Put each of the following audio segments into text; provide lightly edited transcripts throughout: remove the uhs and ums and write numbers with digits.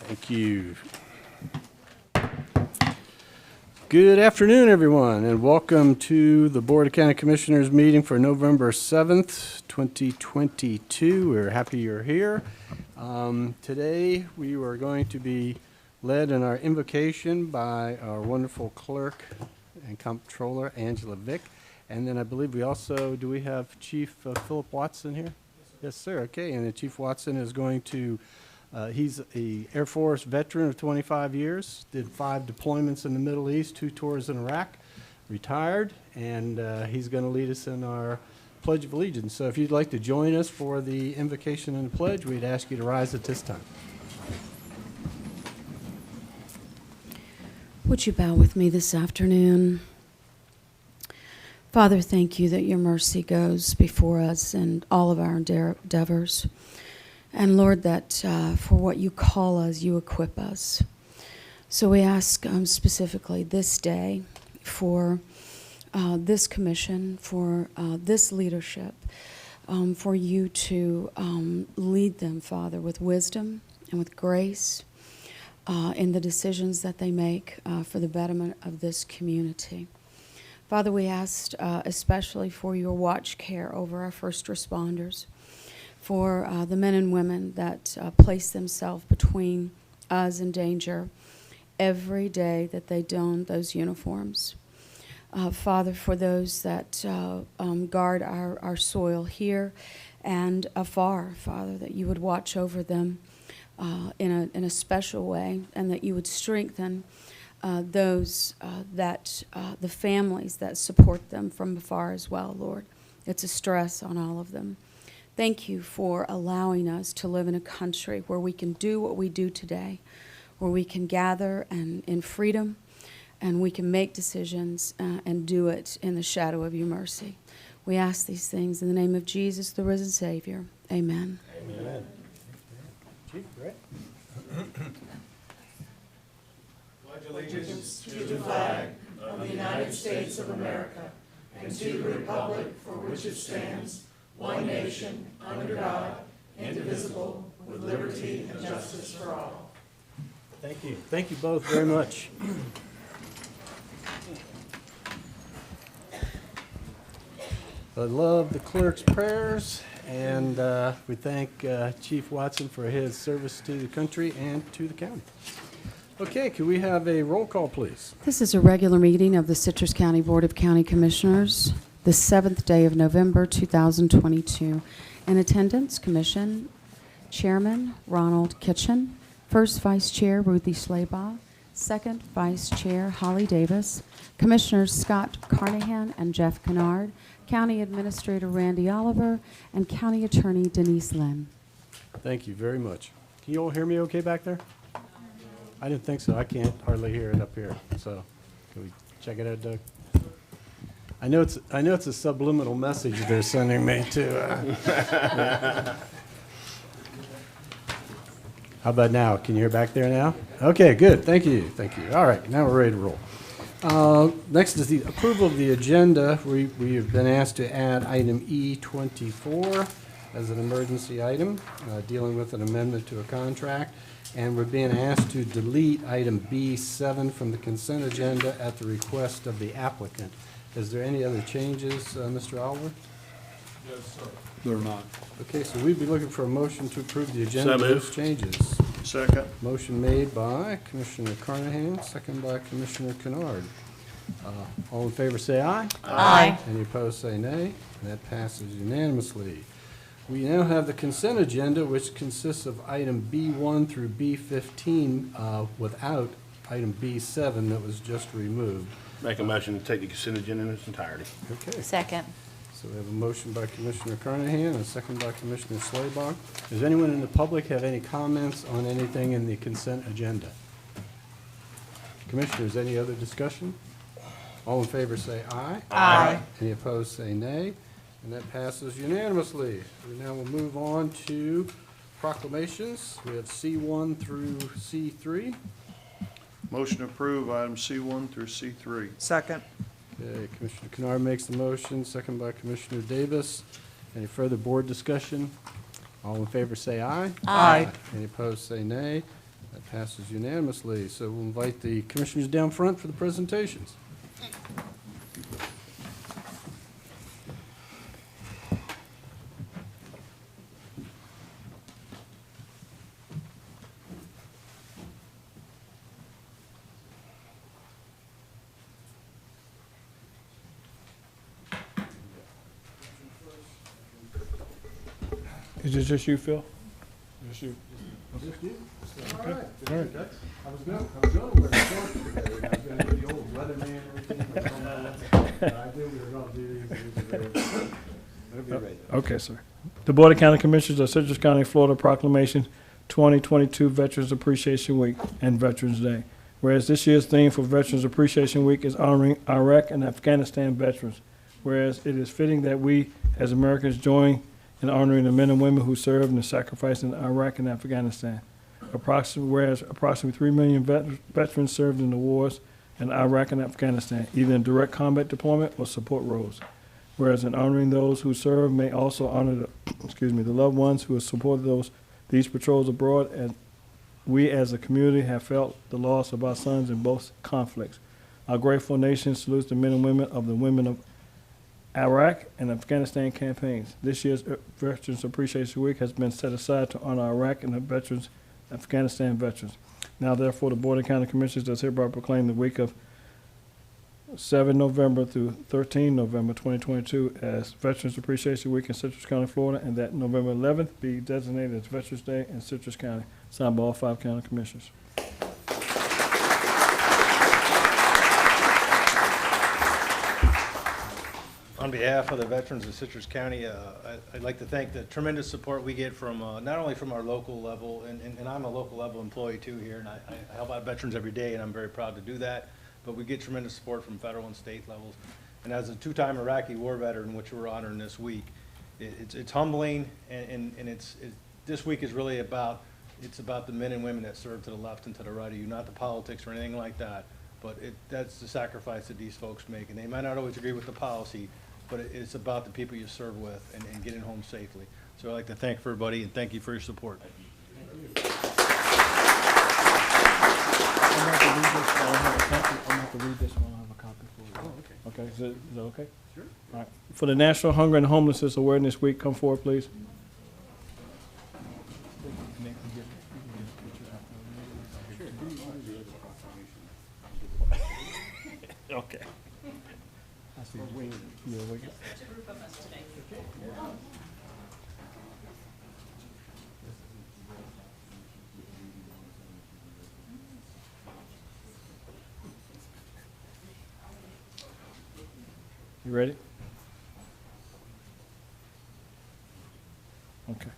Thank you. Good afternoon, everyone, and welcome to the Board of County Commissioners meeting for November 7th, 2022. We're happy you're here. Today, we are going to be led in our invocation by our wonderful clerk and comptroller, Angela Vick. And then I believe we also, do we have Chief Philip Watson here? Yes, sir. Okay, and then Chief Watson is going to he's a Air Force veteran of 25 years, did 5 deployments in the Middle East, 2 tours in Iraq, retired, and he's going to lead us in our Pledge of Allegiance. So if you'd like to join us for the invocation and the pledge, we'd ask you to rise at this time. Would you bow with me this afternoon? Father, thank you that your mercy goes before us in all of our endeavors. And Lord, that for what you call us, you equip us. So we ask specifically this day for this commission, for this leadership, for you to lead them, Father, with wisdom and with grace in the decisions that they make for the betterment of this community. Father, we asked especially for your watch care over our first responders, for the men and women that place themselves between us and danger every day that they don those uniforms. Father, for those that guard our soil here and afar, Father, that you would watch over them in a special way, and that you would strengthen those the families that support them from afar as well, Lord. It's a stress on all of them. Thank you for allowing us to live in a country where we can do what we do today, where we can gather and in freedom, and we can make decisions and do it in the shadow of your mercy. We ask these things in the name of Jesus, the risen Savior. Amen. Amen. Chief, great. Pledge allegiance to the flag of the United States of America and to the republic for which it stands, one nation, under God, indivisible, with liberty and justice for all. Thank you. Thank you both very much. I love the clerk's prayers, and we thank Chief Watson for his service to the country and to the county. Okay, could we have a roll call, please? This is a regular meeting of the Citrus County Board of County Commissioners, the 7th day of November, 2022. In attendance, Commission Chairman Ronald Kitchen, First Vice Chair Ruthie Schleybaugh, Second Vice Chair Holly Davis, Commissioners Scott Carnahan and Jeff Kennard, County Administrator Randy Oliver, and County Attorney Denise Lynn. Thank you very much. Can you all hear me okay back there? I didn't think so. I can't hardly hear it up here. So can we check it out, Doug? I know it's a subliminal message they're sending me to. How about now? Can you hear back there now? Okay, good. Thank you. Thank you. All right, now we're ready to roll. Next is the approval of the agenda. We have been asked to add item E24 as an emergency item, dealing with an amendment to a contract. And we're being asked to delete item B7 from the consent agenda at the request of the applicant. Is there any other changes, Mr. Oliver? Yes, sir. They're not. Okay, so we'd be looking for a motion to approve the agenda with those changes. Second. Motion made by Commissioner Carnahan, second by Commissioner Kennard. All in favor say aye. Aye. Any opposed say nay. And that passes unanimously. We now have the consent agenda, which consists of item B1 through B15 without item B7 that was just removed. Make a motion to take the consent agenda in its entirety. Okay, Second. so we have a motion by Commissioner Carnahan and a second by Commissioner Schleybaugh. Does anyone in the public have any comments on anything in the consent agenda? Commissioners, any other discussion? All in favor say aye. Aye. Any opposed say nay. And that passes unanimously. We now will move on to proclamations. We have C1 through C3. Motion to approve items C1 through C3. Second. Okay, Commissioner Kennard makes the motion, second by Commissioner Davis. Any further board discussion? All in favor say aye. Aye. Any opposed say nay. That passes unanimously. So we'll invite the commissioners down front for the presentations. Is it just you, Phil? Just you? All right. I was going to wear shorts today. I was going to do the old weatherman and everything. But I knew we were going to do these. It'll be ready. Okay, sir. The Board of County Commissioners of Citrus County, Florida proclamation 2022 Veterans Appreciation Week and Veterans Day. Whereas this year's theme for Veterans Appreciation Week is honoring Iraq and Afghanistan veterans. Whereas it is fitting that we, as Americans, join in honoring the men and women who served and sacrificed in Iraq and Afghanistan. Whereas approximately 3 million veterans served in the wars in Iraq and Afghanistan, either in direct combat deployment or support roles. Whereas in honoring those who serve may also honor the, the loved ones who have supported these patrols abroad, and we as a community have felt the loss of our sons in both conflicts. Our grateful nation salutes the men and women of the women of Iraq and Afghanistan campaigns. This year's Veterans Appreciation Week has been set aside to honor Iraq and the Afghanistan veterans. Now, therefore, the Board of County Commissioners does hereby proclaim the week of 7 November through 13 November 2022 as Veterans Appreciation Week in Citrus County, Florida, and that November 11th be designated as Veterans Day in Citrus County, signed by all 5 county commissioners. On behalf of the veterans of Citrus County, I'd like to thank the tremendous support we get from, not only from our local level, and I'm a local level employee too here, and I help out veterans every day, and I'm very proud to do that, but we get tremendous support from federal and state levels. And as a 2-time Iraqi war veteran, which we're honoring this week, it's humbling, and this week is really about the men and women that serve to the left and to the right of you, not the politics or anything like that, but that's the sacrifice that these folks make, and they might not always agree with the policy, but it's about the people you serve with and getting home safely. So I'd like to thank everybody and thank you for your support. I'm going to have to read this one. I have a copy for you. Oh, okay. Okay, is that okay? Sure. All right. For the National Hunger and Homelessness Awareness Week, come forward, please. Okay. I see. Yeah, we got. You ready? Okay.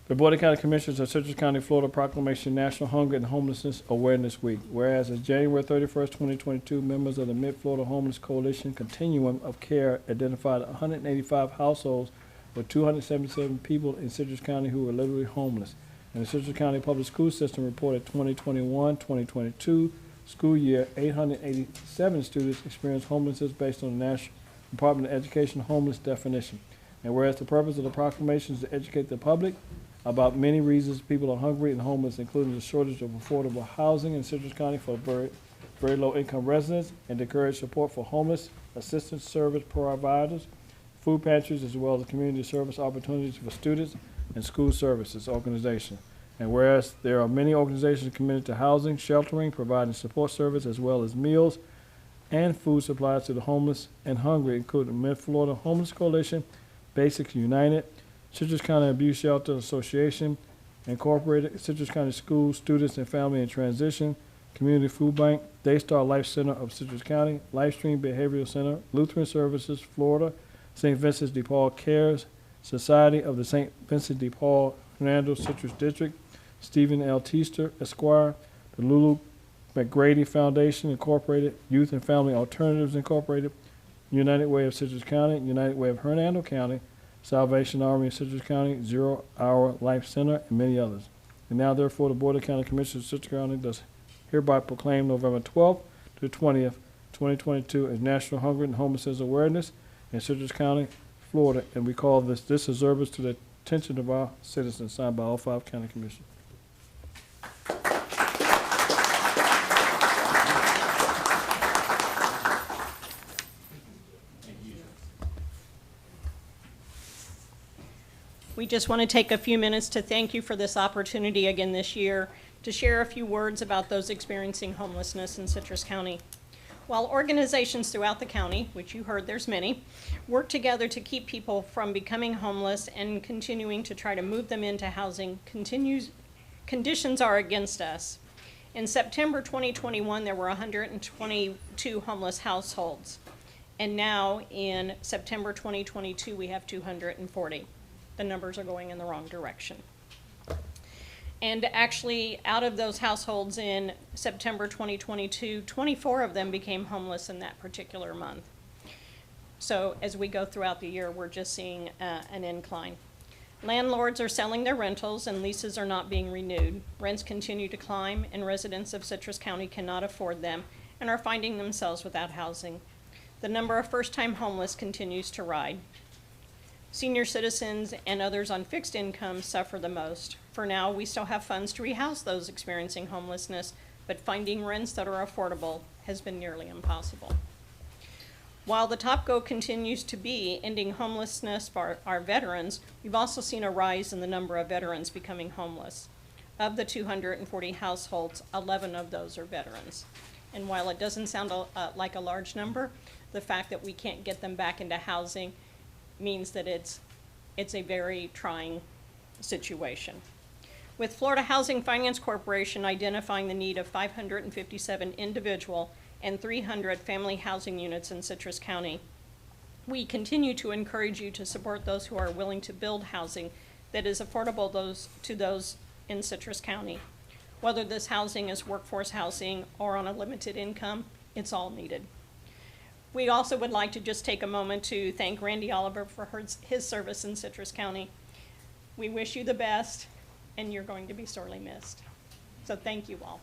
The Board of County Commissioners of Citrus County, Florida proclamation National Hunger and Homelessness Awareness Week. Whereas as January 31st, 2022, members of the Mid-Florida Homeless Coalition Continuum of Care identified 185 households with 277 people in Citrus County who were literally homeless. And the Citrus County Public School System reported 2021-2022 school year, 887 students experienced homelessness based on the National Department of Education homeless definition. And whereas the purpose of the proclamation is to educate the public about many reasons people are hungry and homeless, including the shortage of affordable housing in Citrus County for very low income residents, and to encourage support for homeless assistance service providers, food pantries, as well as community service opportunities for students and school services organizations. And whereas there are many organizations committed to housing, sheltering, providing support service, as well as meals and food supplies to the homeless and hungry, including Mid-Florida Homeless Coalition, Basics United, Citrus County Abuse Shelter Association, Incorporated, Citrus County Schools, Students and Family in Transition, Community Food Bank, Daystar Life Center of Citrus County, Lifestream Behavioral Center, Lutheran Services, Florida, St. Vincent de Paul Cares, Society of the St. Vincent de Paul Hernando Citrus District, Stephen L. Teaster, Esquire, the Lulu McGrady Foundation, Incorporated, Youth and Family Alternatives, Incorporated, United Way of Citrus County, United Way of Hernando County, Salvation Army of Citrus County, 0 Hour Life Center, and many others. And now, therefore, the Board of County Commissioners of Citrus County does hereby proclaim November 12th to 20th, 2022 as National Hunger and Homelessness Awareness in Citrus County, Florida, and we call this observance to the attention of our citizens, signed by all 5 county commissioners. We just want to take a few minutes to thank you for this opportunity again this year to share a few words about those experiencing homelessness in Citrus County. While organizations throughout the county, which you heard there's many, work together to keep people from becoming homeless and continuing to try to move them into housing, conditions are against us. In September 2021, there were 122 homeless households. And now in September 2022, we have 240. The numbers are going in the wrong direction. And actually, out of those households in September 2022, 24 of them became homeless in that particular month. So as we go throughout the year, we're just seeing an incline. Landlords are selling their rentals and leases are not being renewed. Rents continue to climb and residents of Citrus County cannot afford them and are finding themselves without housing. The number of first-time homeless continues to rise. Senior citizens and others on fixed incomes suffer the most. For now, we still have funds to rehouse those experiencing homelessness, but finding rents that are affordable has been nearly impossible. While the top goal continues to be ending homelessness for our veterans, we've also seen a rise in the number of veterans becoming homeless. Of the 240 households, 11 of those are veterans. And while it doesn't sound like a large number, the fact that we can't get them back into housing means that it's a very trying situation. With Florida Housing Finance Corporation identifying the need of 557 individual and 300 family housing units in Citrus County, we continue to encourage you to support those who are willing to build housing that is affordable to those in Citrus County. Whether this housing is workforce housing or on a limited income, it's all needed. We also would like to just take a moment to thank Randy Oliver for his service in Citrus County. We wish you the best, and you're going to be sorely missed. So thank you all.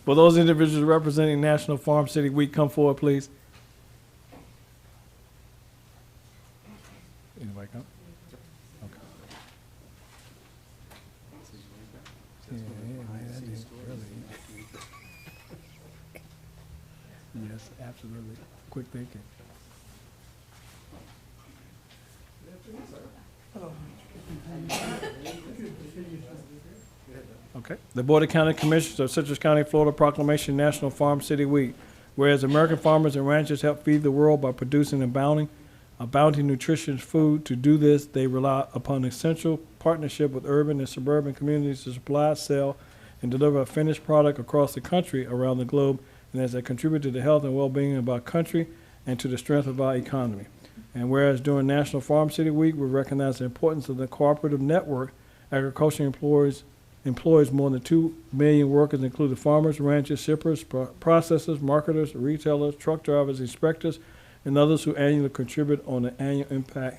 Will those individuals representing National Farm City Week come forward, please? Anybody come? Okay. Yes, absolutely. Quick thinking. Okay. The Board of County Commissioners of Citrus County, Florida proclamation National Farm City Week. Whereas American farmers and ranchers help feed the world by producing and bounty nutritious food. To do this, they rely upon essential partnership with urban and suburban communities to supply, sell, and deliver a finished product across the country, around the globe, and as they contribute to the health and well-being of our country and to the strength of our economy. And whereas during National Farm City Week, we recognize the importance of the cooperative network, agriculture employs more than 2 million workers, including farmers, ranchers, shippers, processors, marketers, retailers, truck drivers, inspectors, and others who annually contribute an annual impact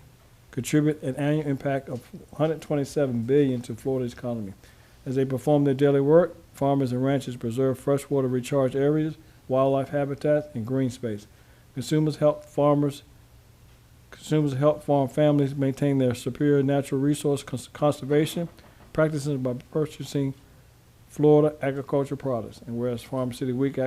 of $127 billion to Florida's economy. As they perform their daily work, farmers and ranchers preserve freshwater recharge areas, wildlife habitats, and green space. Consumers help farm families maintain their superior natural resource conservation practices by purchasing Florida agricultural products. And whereas Farm City Week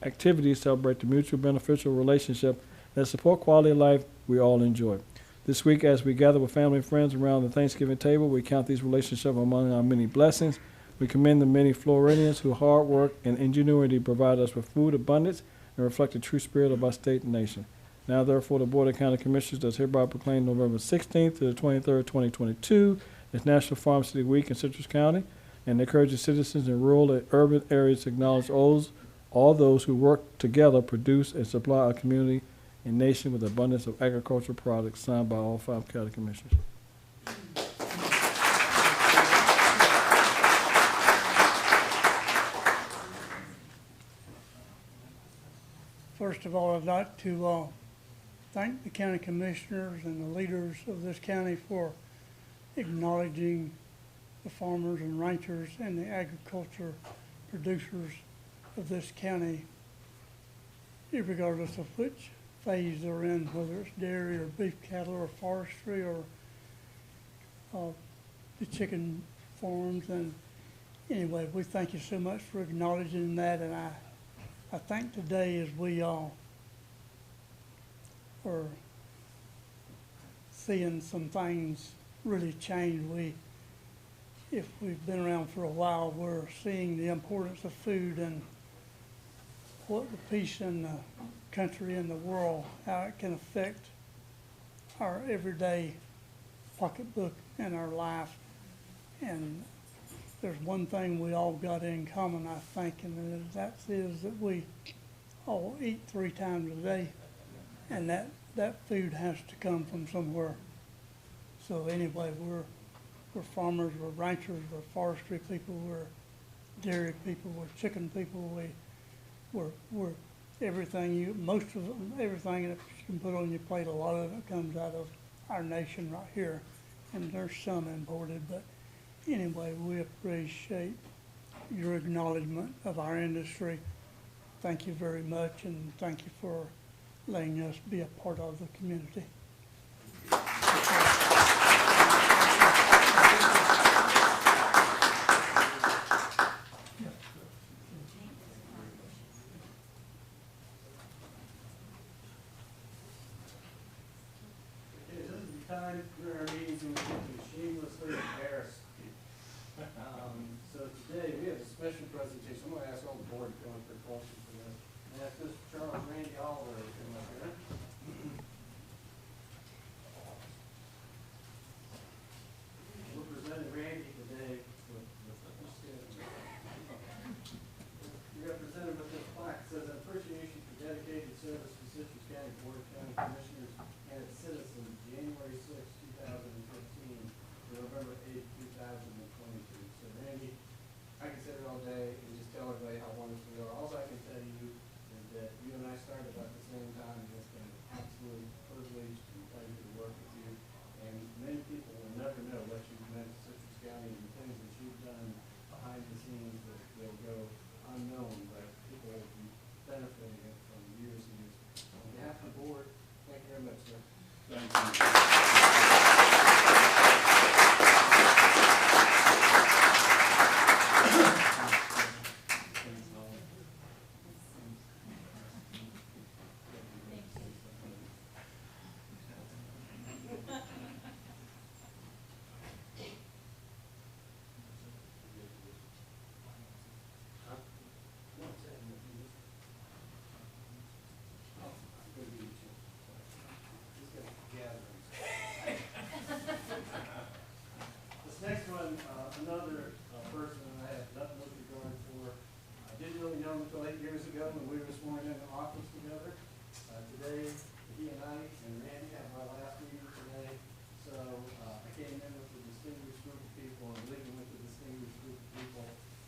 activities celebrate the mutual beneficial relationship that support quality of life we all enjoy. This week, as we gather with family and friends around the Thanksgiving table, we count these relationships among our many blessings. We commend the many Floridians whose hard work and ingenuity provide us with food abundance and reflect the true spirit of our state and nation. Now, therefore, the Board of County Commissioners does hereby proclaim November 16th to the 23rd, 2022 as National Farm City Week in Citrus County, and encourages citizens in rural and urban areas to acknowledge all those who work together, produce, and supply our community and nation with abundance of agricultural products, signed by all 5 county commissioners. First of all, I'd like to thank the county commissioners and the leaders of this county for acknowledging the farmers and ranchers and the agriculture producers of this county, regardless of which phase they're in, whether it's dairy or beef cattle or forestry or the chicken farms. And anyway, we thank you so much for acknowledging that, and I think today as we all are seeing some things really change, if we've been around for a while, we're seeing the importance of food and what the peace in the country and the world, how it can affect our everyday pocketbook and our life. And there's one thing we all got in common, I think, and that is that we all eat 3 times a day, and that food has to come from somewhere. So anyway, we're farmers, we're ranchers, we're forestry people, we're dairy people, we're chicken people, we're everything everything that you can put on your plate, a lot of it comes out of our nation right here, and there's some imported, but anyway, we appreciate your acknowledgement of our industry. Thank you very much, and thank you for letting us be a part of the community. Okay, this is the time during our meetings when we get to shamelessly embarrass people. So today, we have a special presentation. I'm gonna ask all the board to come up for questions for this. And that's Mr. Charles Randy Oliver to come up here. We're presenting Randy today with you're represented with this plaque. It says, "Appreciation for dedicated service to Citrus County Board of County Commissioners and its citizens, January 6, 2015 to November 8, 2022. So Randy, I can sit here all day and just tell everybody how wonderful you are. All I can tell you is that you and I started about the same time, and it's been an absolute privilege and pleasure to work with you. And many people will never know what you've meant to Citrus County and the things that you've done behind the scenes that will go unknown, but people will be benefiting it from years and years. On behalf of the board, thank you very much, sir. Thank you. This next one, another person I have nothing but regard for. I didn't really know him until 8 years ago when we were sworn into office together. Today, he and I and Randy have our last meeting today. So I came in with a distinguished group of people and leaving with a distinguished group of people.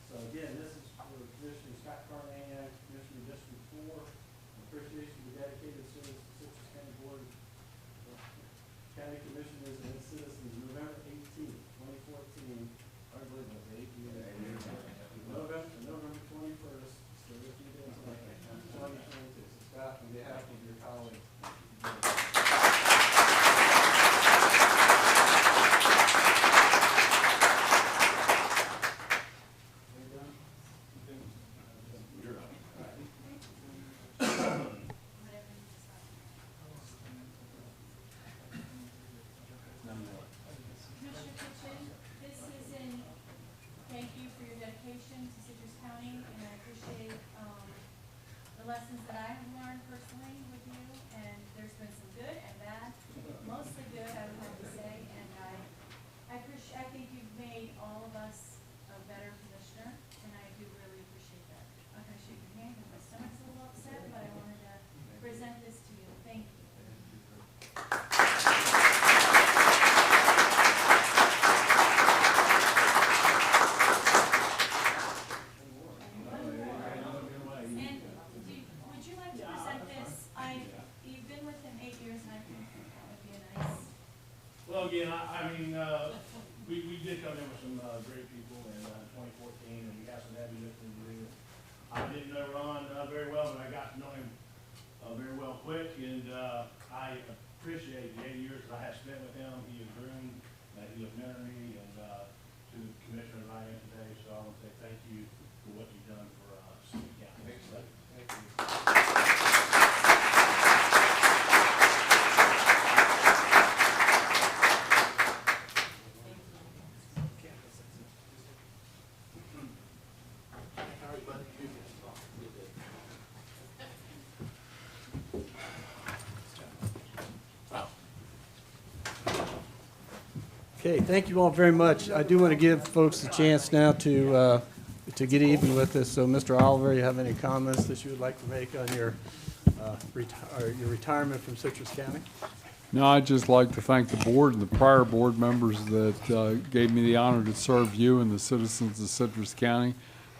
So again, this is for Commissioner Scott Carnahan, Commissioner District 4. Appreciation for dedicated service to Citrus County Board of County Commissioners and its citizens, November 18th, 2014. I believe it was 8 years. November 21st, so if you didn't like it, 2022. So Scott, on behalf of your colleagues. Commissioner Kitchen, this is in thank you for your dedication to Citrus County, and I appreciate the lessons that I have learned personally with you, and there's been some good and bad, mostly good, I would have to say, and I think you've made all of us a better commissioner, and I do really appreciate that. I'm gonna shake your hand, because my stomach's a little upset, but I wanted to present this to you. Thank you. And would you like to present this? You've been with him 8 years, and I think that would be a nice. Well, again, I mean, we did come in with some great people in 2014, and we got some heavy lifting to do. I didn't know Ron very well, but I got to know him very well quick, and I appreciate the 8 years that I have spent with him. He has groomed, he has mentored me, and to the commissioner that I am today, so I want to say thank you for what you've done for us. Yeah. Okay, thank you all very much. I do want to give folks a chance now to get even with us. So, Mr. Oliver, you have any comments that you would like to make on your retirement from Citrus County? No, I'd just like to thank the board and the prior board members that gave me the honor to serve you and the citizens of Citrus County.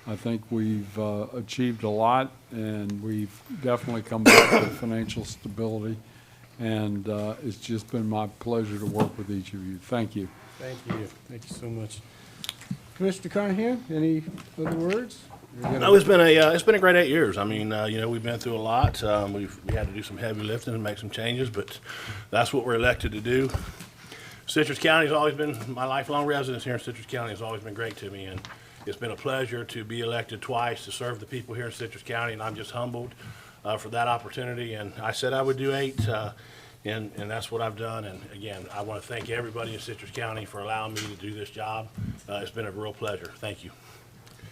I think we've achieved a lot, and we've definitely come back to financial stability. And it's just been my pleasure to work with each of you. Thank you. Thank you. Thank you so much. Commissioner Carnahan, any other words? No, it's been a great 8 years. I mean, we've been through a lot. We had to do some heavy lifting and make some changes, but that's what we're elected to do. Citrus County has always been, my lifelong residence here in Citrus County has always been great to me, and it's been a pleasure to be elected twice to serve the people here in Citrus County, and I'm just humbled for that opportunity. And I said I would do 8, and that's what I've done. And again, I want to thank everybody in Citrus County for allowing me to do this job. It's been a real pleasure. Thank you.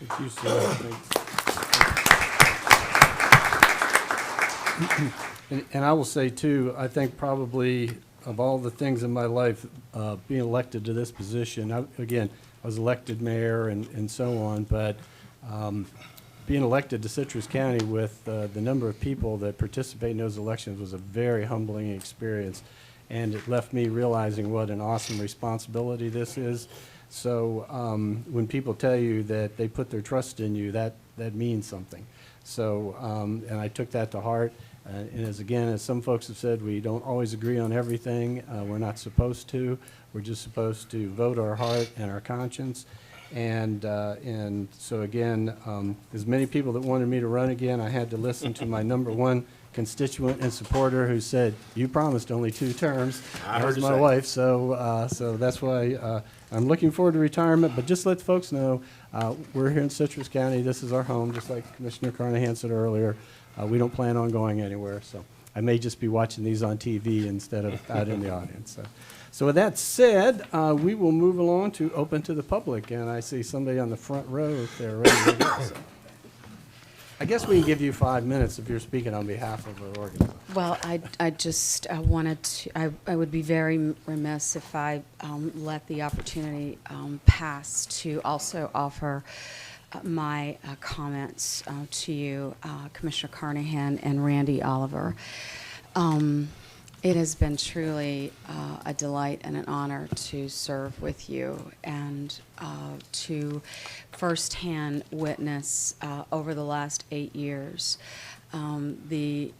Thank you, sir. And I will say, too, I think probably of all the things in my life, being elected to this position, I was elected mayor and so on, but being elected to Citrus County with the number of people that participate in those elections was a very humbling experience, and it left me realizing what an awesome responsibility this is. So when people tell you that they put their trust in you, that means something. So, and I took that to heart. And as some folks have said, we don't always agree on everything. We're not supposed to. We're just supposed to vote our heart and our conscience. And so again, as many people that wanted me to run again, I had to listen to my number one constituent and supporter who said, "You promised only 2 terms." That was my wife. So that's why I'm looking forward to retirement. But just let folks know, we're here in Citrus County. This is our home, just like Commissioner Carnahan said earlier. We don't plan on going anywhere. So I may just be watching these on TV instead of out in the audience. So with that said, we will move along to open to the public. And I see somebody on the front row if they're ready to go. So I guess we can give you 5 minutes if you're speaking on behalf of our organization. Well, I just wanted to, I would be very remiss if I let the opportunity pass to also offer my comments to you, Commissioner Carnahan and Randy Oliver. It has been truly a delight and an honor to serve with you and to firsthand witness over the last 8 years the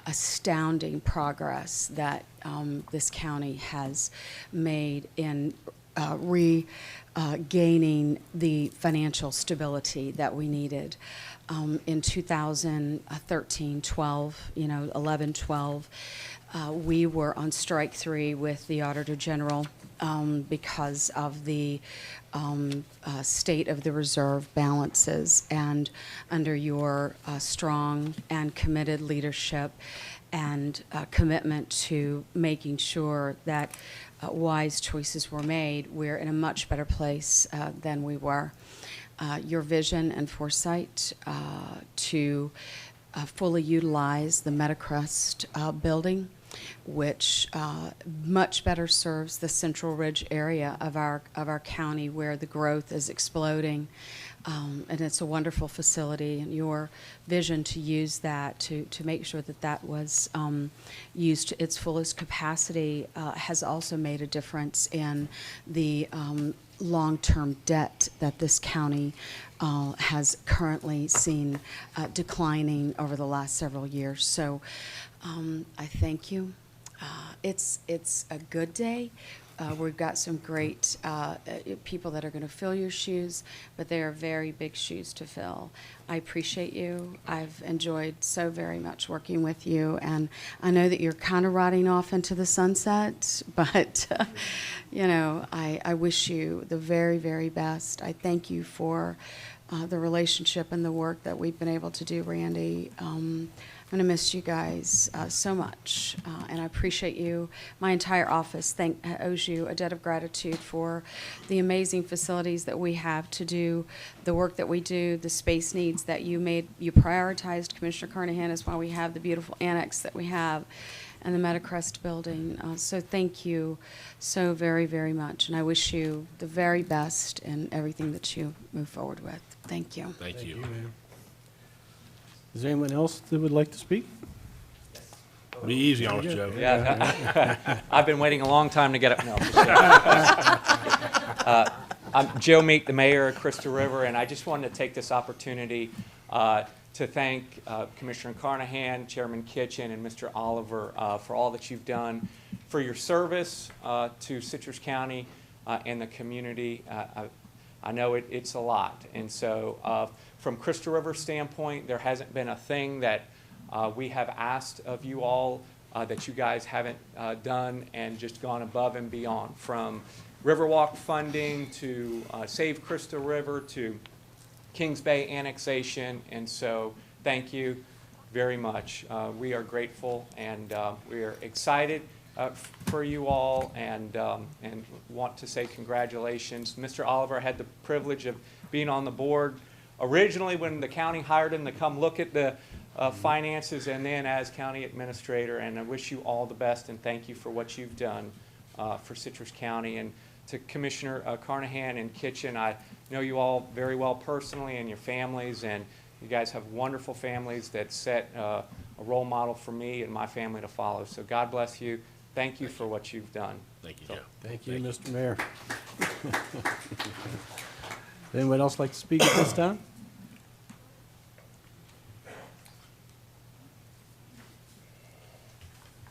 astounding progress that this county has made in regaining the financial stability that we needed. In 2013, 12, 11, 12, we were on strike 3 with the Auditor General because of the state of the reserve balances. And under your strong and committed leadership and commitment to making sure that wise choices were made, we're in a much better place than we were. Your vision and foresight to fully utilize the Metacrest building, which much better serves the Central Ridge area of our county, where the growth is exploding, and it's a wonderful facility. And your vision to use that to make sure that that was used to its fullest capacity has also made a difference in the long-term debt that this county has currently seen declining over the last several years. So I thank you. It's a good day we've got some great people that are going to fill your shoes, but they are very big shoes to fill. I appreciate you. I've enjoyed so very much working with you, and I know that you're kind of riding off into the sunset, but you know, I wish you the very, very best. I thank you for the relationship and the work that we've been able to do, Randy. I'm going to miss you guys so much, and I appreciate you. My entire office owes you a debt of gratitude for the amazing facilities that we have to do the work that we do, the space needs that you prioritized. Commissioner Carnahan is why we have the beautiful annex that we have and the Metacrest building. So thank you so very, very much, and I wish you the very best in everything that you move forward with. Thank you. Thank you. ma'am. Is there anyone else that would like to speak? Be easy on us, Joe. Yeah, I've been waiting a long time to get up. No, I'm just kidding. I'm Joe Meek, the mayor of Crystal River, and I just wanted to take this opportunity to thank Commissioner Carnahan, Chairman Kitchen, and Mr. Oliver for all that you've done for your service to Citrus County and the community. I know it's a lot, and so from Crystal River standpoint, there hasn't been a thing that we have asked of you all that you guys haven't done and just gone above and beyond, from Riverwalk funding to Save Crystal River to Kings Bay annexation, and so thank you very much. We are grateful, and we are excited for you all, and want to say congratulations. Mr. Oliver had the privilege of being on the board originally when the county hired him to come look at the finances, and then as county administrator, and I wish you all the best and thank you for what you've done for Citrus County. And to Commissioner Carnahan and Kitchen, I know you all very well personally and your families, and you guys have wonderful families that set a role model for me and my family to follow. So God bless you. Thank you for what you've done. Thank you, Joe. Thank you, Mr. Mayor. Anyone else like to speak at this time?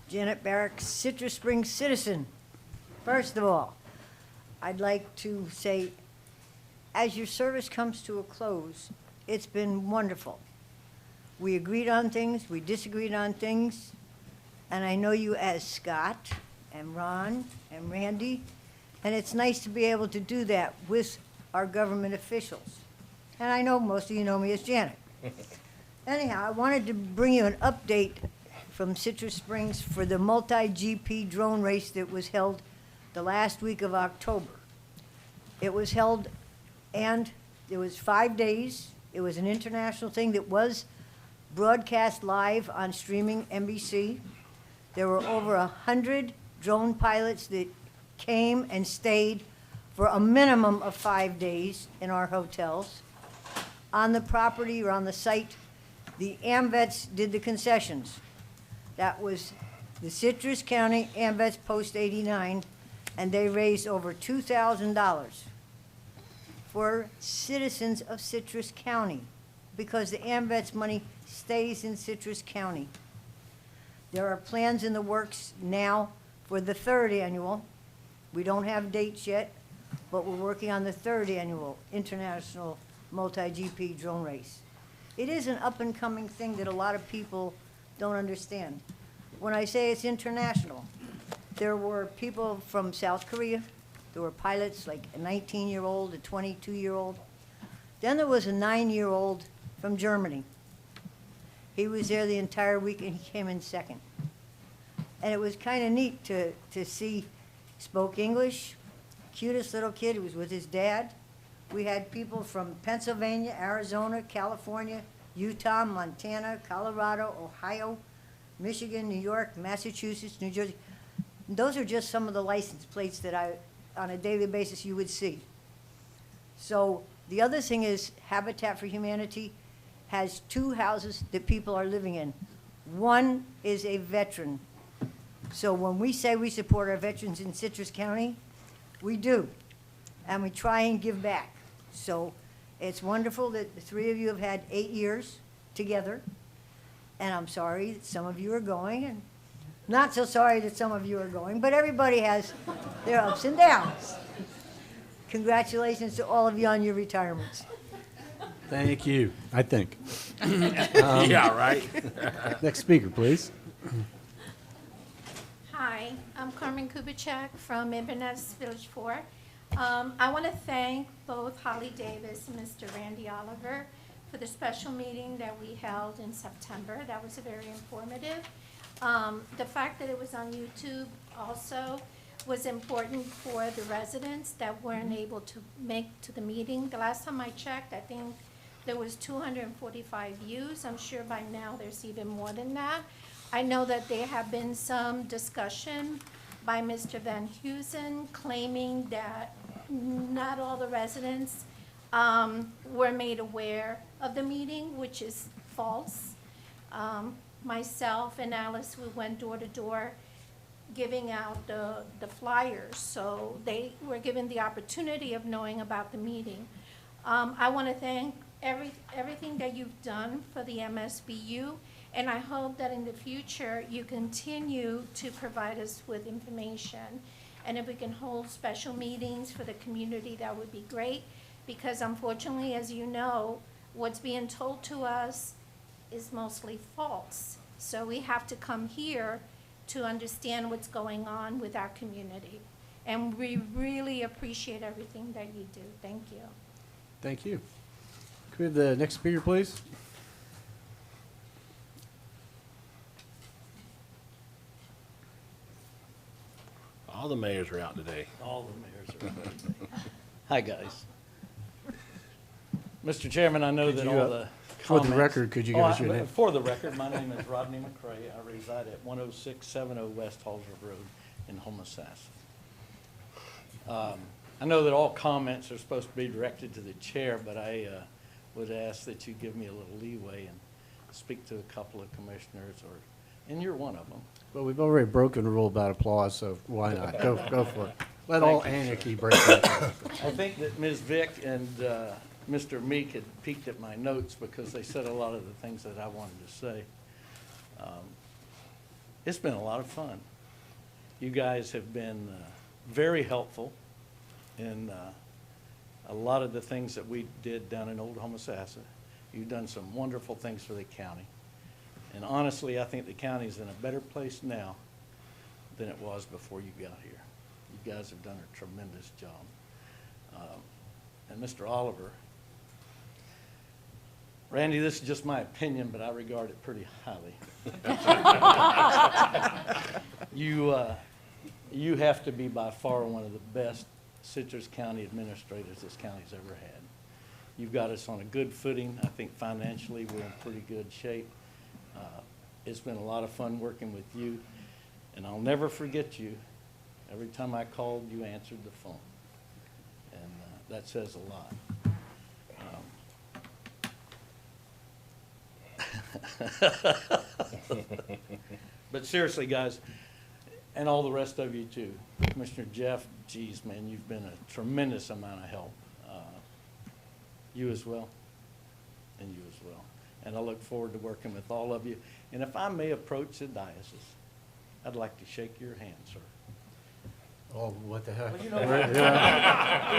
Janet Barrick, Citrus Springs citizen. First of all, I'd like to say, as your service comes to a close, it's been wonderful. We agreed on things, we disagreed on things, and I know you as Scott and Ron and Randy, and it's nice to be able to do that with our government officials. And I know most of you know me as Janet. Anyhow, I wanted to bring you an update from Citrus Springs for the multi-GP drone race that was held the last week of October. It was held, and it was 5 days. It was an international thing that was broadcast live on streaming NBC. There were over 100 drone pilots that came and stayed for a minimum of 5 days in our hotels. On the property or on the site, the AMVETS did the concessions. That was the Citrus County AMVETS Post 89, and they raised over $2,000 for citizens of Citrus County, because the AMVETS money stays in Citrus County. There are plans in the works now for the 3rd annual. We don't have dates yet, but we're working on the 3rd annual International Multi-GP Drone Race. It is an up-and-coming thing that a lot of people don't understand. When I say it's international, there were people from South Korea. There were pilots, like a 19-year-old, a 22-year-old. Then there was a 9-year-old from Germany. He was there the entire week, and he came in second. And it was kind of neat to see, spoke English, cutest little kid. He was with his dad. We had people from Pennsylvania, Arizona, California, Utah, Montana, Colorado, Ohio, Michigan, New York, Massachusetts, New Jersey. Those are just some of the license plates that on a daily basis, you would see. So the other thing is Habitat for Humanity has 2 houses that people are living in. One is a veteran. So when we say we support our veterans in Citrus County, we do, and we try and give back. So it's wonderful that the 3 of you have had 8 years together, and I'm sorry that some of you are going, Not so sorry that some of you are going, but everybody has their ups and downs. Congratulations to all of you on your retirements. Thank you, I think. Yeah, right. Next speaker, please. Hi, I'm Carmen Kubitschek from Inverness Village 4. I want to thank both Holly Davis and Mr. Randy Oliver for the special meeting that we held in September. That was very informative. The fact that it was on YouTube also was important for the residents that weren't able to make to the meeting. The last time I checked, I think there was 245 views. I'm sure by now there's even more than that. I know that there have been some discussion by Mr. Van Heusen claiming that not all the residents were made aware of the meeting, which is false. Myself and Alice, we went door to door giving out the flyers, so they were given the opportunity of knowing about the meeting. I want to thank everything that you've done for the MSBU, and I hope that in the future you continue to provide us with information. And if we can hold special meetings for the community, that would be great, because unfortunately, as you know, what's being told to us is mostly false. So we have to come here to understand what's going on with our community. And we really appreciate everything that you do. Thank you. Thank you. Can we have the next speaker, please? All the mayors are out today. All the mayors are. Hi, guys. Mr. Chairman, I know Could that you, all the for the comments- record, could you give us your name? For the record, my name is Rodney McCray. I reside at 10670 West Hallsville Road in Homosassa. I know that all comments are supposed to be directed to the chair, but I would ask that you give me a little leeway and speak to a couple of commissioners, and you're one of them. Well, we've already broken the rule about applause, so why not? Go for it. Let all anarchy break out. I think that Ms. Vick and Mr. Meek had peeked at my notes because they said a lot of the things that I wanted to say. It's been a lot of fun. You guys have been very helpful in a lot of the things that we did down in Old Homosassa. You've done some wonderful things for the county. And honestly, I think the county's in a better place now than it was before you got here. You guys have done a tremendous job. And Mr. Oliver, Randy, this is just my opinion, but I regard it pretty highly. You have to be by far one of the best Citrus County administrators this county's ever had. You've got us on a good footing. I think financially we're in pretty good shape. It's been a lot of fun working with you, and I'll never forget you. Every time I called, you answered the phone, and that says a lot. But seriously, guys, and all the rest of you too. Commissioner Jeff, geez, man, you've been a tremendous amount of help. You as well, and you as well. And I look forward to working with all of you. And if I may approach the diocese, I'd like to shake your hand, sir. Oh, what the heck? Well, you know,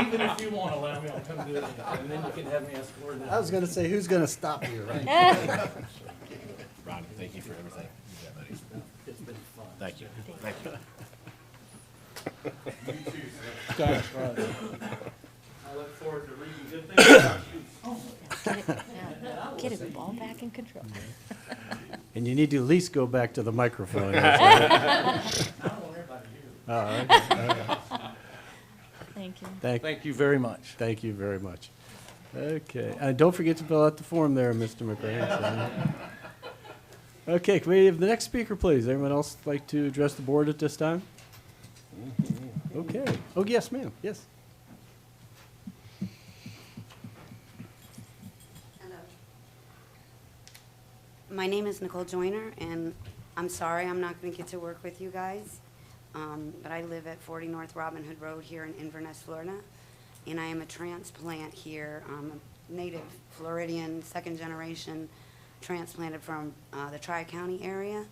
even if you won't allow me, I'll come do it, and then you can have me escorted out. I was gonna say, who's gonna stop you, right? Ron, thank you for everything. It's been fun. Thank you. Thank you. Gosh, Rodney. I look forward to reading good things about you. Get his ball back in control. And you need to at least go back to the microphone. I don't want everybody here. All right. Okay. Thank you. Thank you very much. Thank you very much. Okay, and don't forget to fill out the form there, Mr. McRae. Okay, can we have the next speaker, please? Anyone else like to address the board at this time? Okay. Oh, yes, ma'am. Yes. Hello. My name is Nicole Joyner, and I'm sorry I'm not going to get to work with you guys, but I live at 40 North Robin Hood Road here in Inverness, Florida, and I am a transplant here. I'm a native Floridian, second generation, transplanted from the Tri-County area,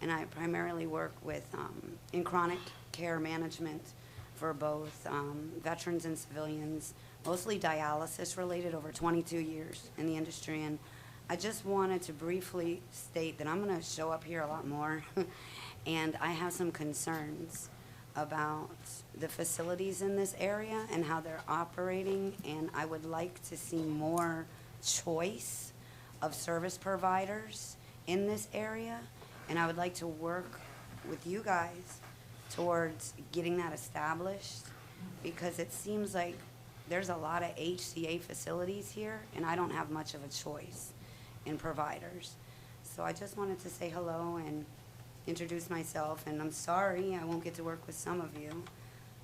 and I primarily work with, in chronic care management for both veterans and civilians, mostly dialysis related, over 22 years in the industry. And I just wanted to briefly state that I'm going to show up here a lot more, and I have some concerns about the facilities in this area and how they're operating, and I would like to see more choice of service providers in this area, and I would like to work with you guys towards getting that established, because it seems like there's a lot of HCA facilities here, and I don't have much of a choice in providers. So I just wanted to say hello and introduce myself, and I'm sorry I won't get to work with some of you,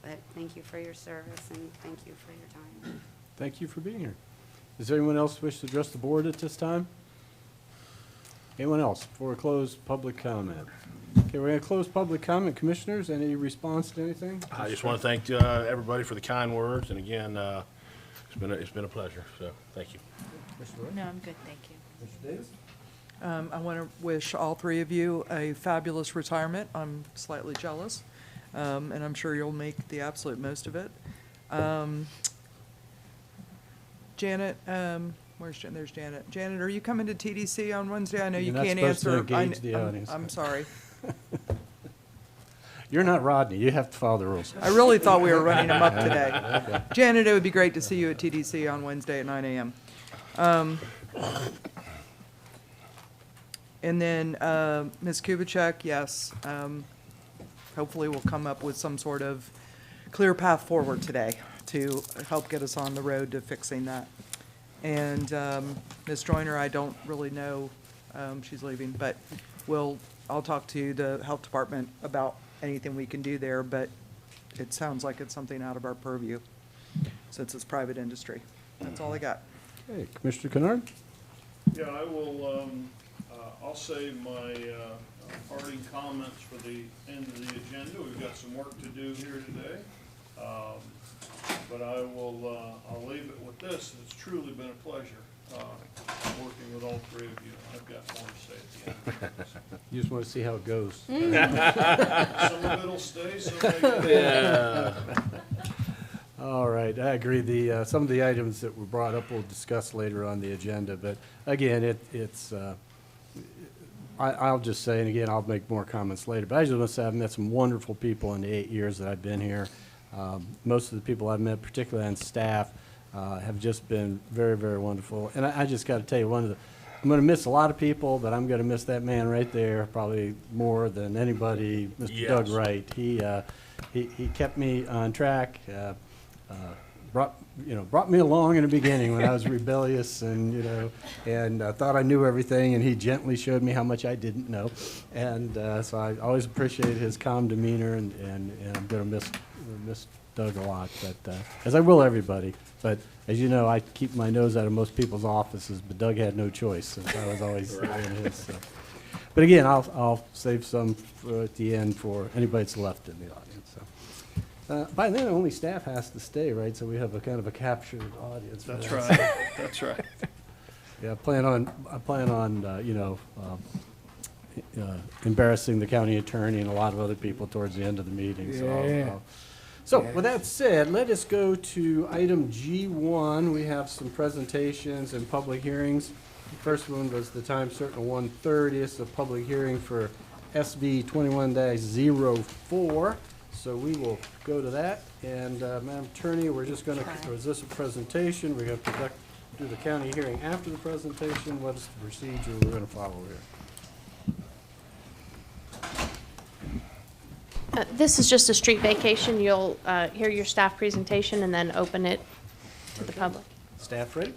but thank you for your service and thank you for your time. Thank you for being here. Does there anyone else wish to address the board at this time? Anyone else before we close public comment? Okay, we're going to close public comment. Commissioners, any response to anything? I just want to thank everybody for the kind words, and again, it's been a pleasure, so thank you. No, I'm good, thank you. Mr. Davis? I want to wish all three of you a fabulous retirement. I'm slightly jealous, and I'm sure you'll make the absolute most of it. Janet, where's Janet? There's Janet. Janet, are you coming to TDC on Wednesday? I know you You're not can't supposed to answer. engage the audience. I'm sorry. You're not Rodney. You have to follow the rules. I really thought we were running them up today. Janet, it would be great to see you at TDC on Wednesday at 9 a.m. And then Ms. Kubitschek, yes, hopefully we'll come up with some sort of clear path forward today to help get us on the road to fixing that. And Ms. Joyner, I don't really know, she's leaving, but I'll talk to the health department about anything we can do there, but it sounds like it's something out of our purview since it's private industry. That's all I got. Okay, Commissioner Kennard? Yeah, I will, I'll save my parting comments for the end of the agenda. We've got some work to do here today. But I'll leave it with this. It's truly been a pleasure working with all three of you. I've got more to say at the end. You just want to see how it goes. Some of it'll stay, some may go. Yeah. All right, I agree. Some of the items that were brought up we'll discuss later on the agenda, but again, I'll just say, and again, I'll make more comments later, but I just want to say I've met some wonderful people in the 8 years that I've been here. Most of the people I've met, particularly on staff, have just been very, very wonderful. And I just got to tell you, I'm going to miss a lot of people, but I'm going to miss that man right there probably more than anybody, Mr. Yes. Doug Wright. He kept me on track. Brought me along in the beginning when I was rebellious and thought I knew everything, and he gently showed me how much I didn't know. And so I always appreciated his calm demeanor, and I'm going to miss Doug a lot, but as I will everybody. But as you know, I keep my nose out of most people's offices, but Doug had no choice since I was always in his. So. But again, I'll save some at the end for anybody that's left in the audience. So. By then, only staff has to stay, right? So we have a kind of a captured audience. That's right. That's right. Yeah, I plan on embarrassing the county attorney and a lot of other people towards the end of the meeting. So with that said, let us go to item G1. We have some presentations and public hearings. The first one was the time certain 1:30. It's a public hearing for SB 21-04. So we will go to that. And Madam Attorney, we're just going to, or is this a presentation? We're going to do the county hearing after the presentation. What is the procedure we're going to follow here? This is just a street vacation. You'll hear your staff presentation and then open it to the public. Staff ready?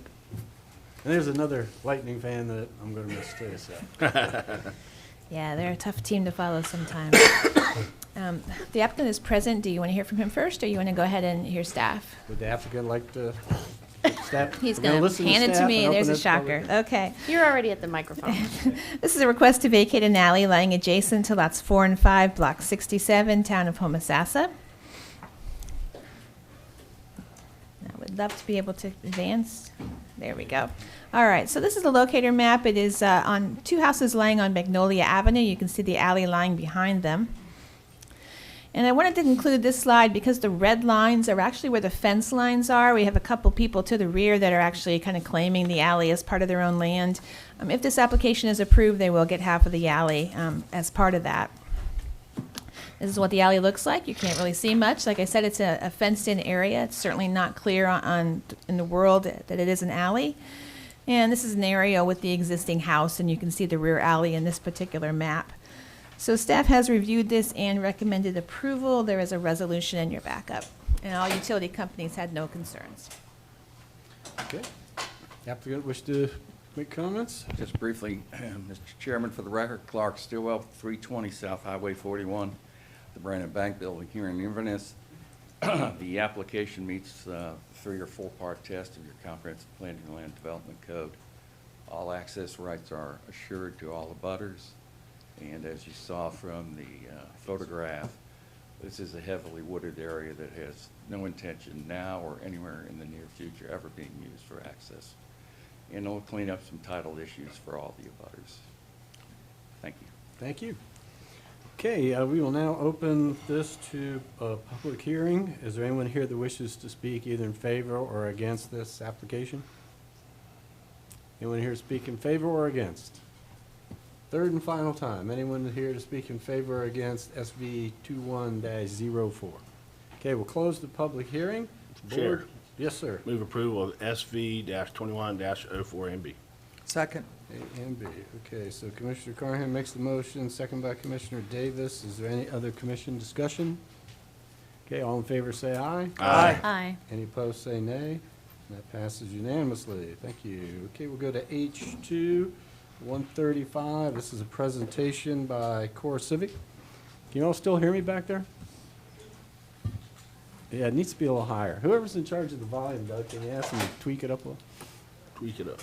And there's another Lightning fan that I'm going to miss too. So. Yeah, they're a tough team to follow sometimes. The applicant is present. Do you want to hear from him first, or you want to go ahead and hear staff? Would the applicant like to? Staff, He's going to hand it to me. There's a shocker. Okay. You're already at the microphone. This is a request to vacate an alley lying adjacent to lots 4 and 5, block 67, town of Homosassa. I would love to be able to advance There we go. All right, so this is the locator map. It is on 2 houses lying on Magnolia Avenue. You can see the alley lying behind them. And I wanted to include this slide because the red lines are actually where the fence lines are. We have a couple people to the rear that are actually kind of claiming the alley as part of their own land. If this application is approved, they will get half of the alley as part of that. This is what the alley looks like. You can't really see much. Like I said, it's a fenced-in area. It's certainly not clear in the world that it is an alley. And this is an area with the existing house, and you can see the rear alley in this particular map. So staff has reviewed this and recommended approval. There is a resolution in your backup. And all utility companies had no concerns. Okay. Applicant wish to make comments? Just briefly, Mr. Chairman, for the record, Clark Stillwell, 320 South Highway 41, the Brandon Bank Building here in Inverness. The application meets the 3 or 4 part test of your comprehensive planning and land development code. All access rights are assured to all abutters. And as you saw from the photograph, this is a heavily wooded area that has no intention now or anywhere in the near future ever being used for access. And it'll clean up some title issues for all the abutters. Thank you. Thank you. Okay, we will now open this to a public hearing. Is there anyone here that wishes to speak either in favor or against this application? Anyone here to speak in favor or against? Third and final time. Anyone here to speak in favor or against SV 21-04? Okay, we'll close the public hearing. Chair. Board? Yes, sir. Move approval of SV-21-04MB. Second. A and B. Okay, so Commissioner Carnahan makes the motion, second by Commissioner Davis. Is there any other commission discussion? Okay, all in favor say aye. Aye. Aye. Any opposed say nay. And that passes unanimously. Thank you. Okay, we'll go to H2, 135. This is a presentation by Core Civic. Can you all still hear me back there? Yeah, it needs to be a little higher. Whoever's in charge of the volume, Doug, can you ask them to tweak it up a little? Tweak it up.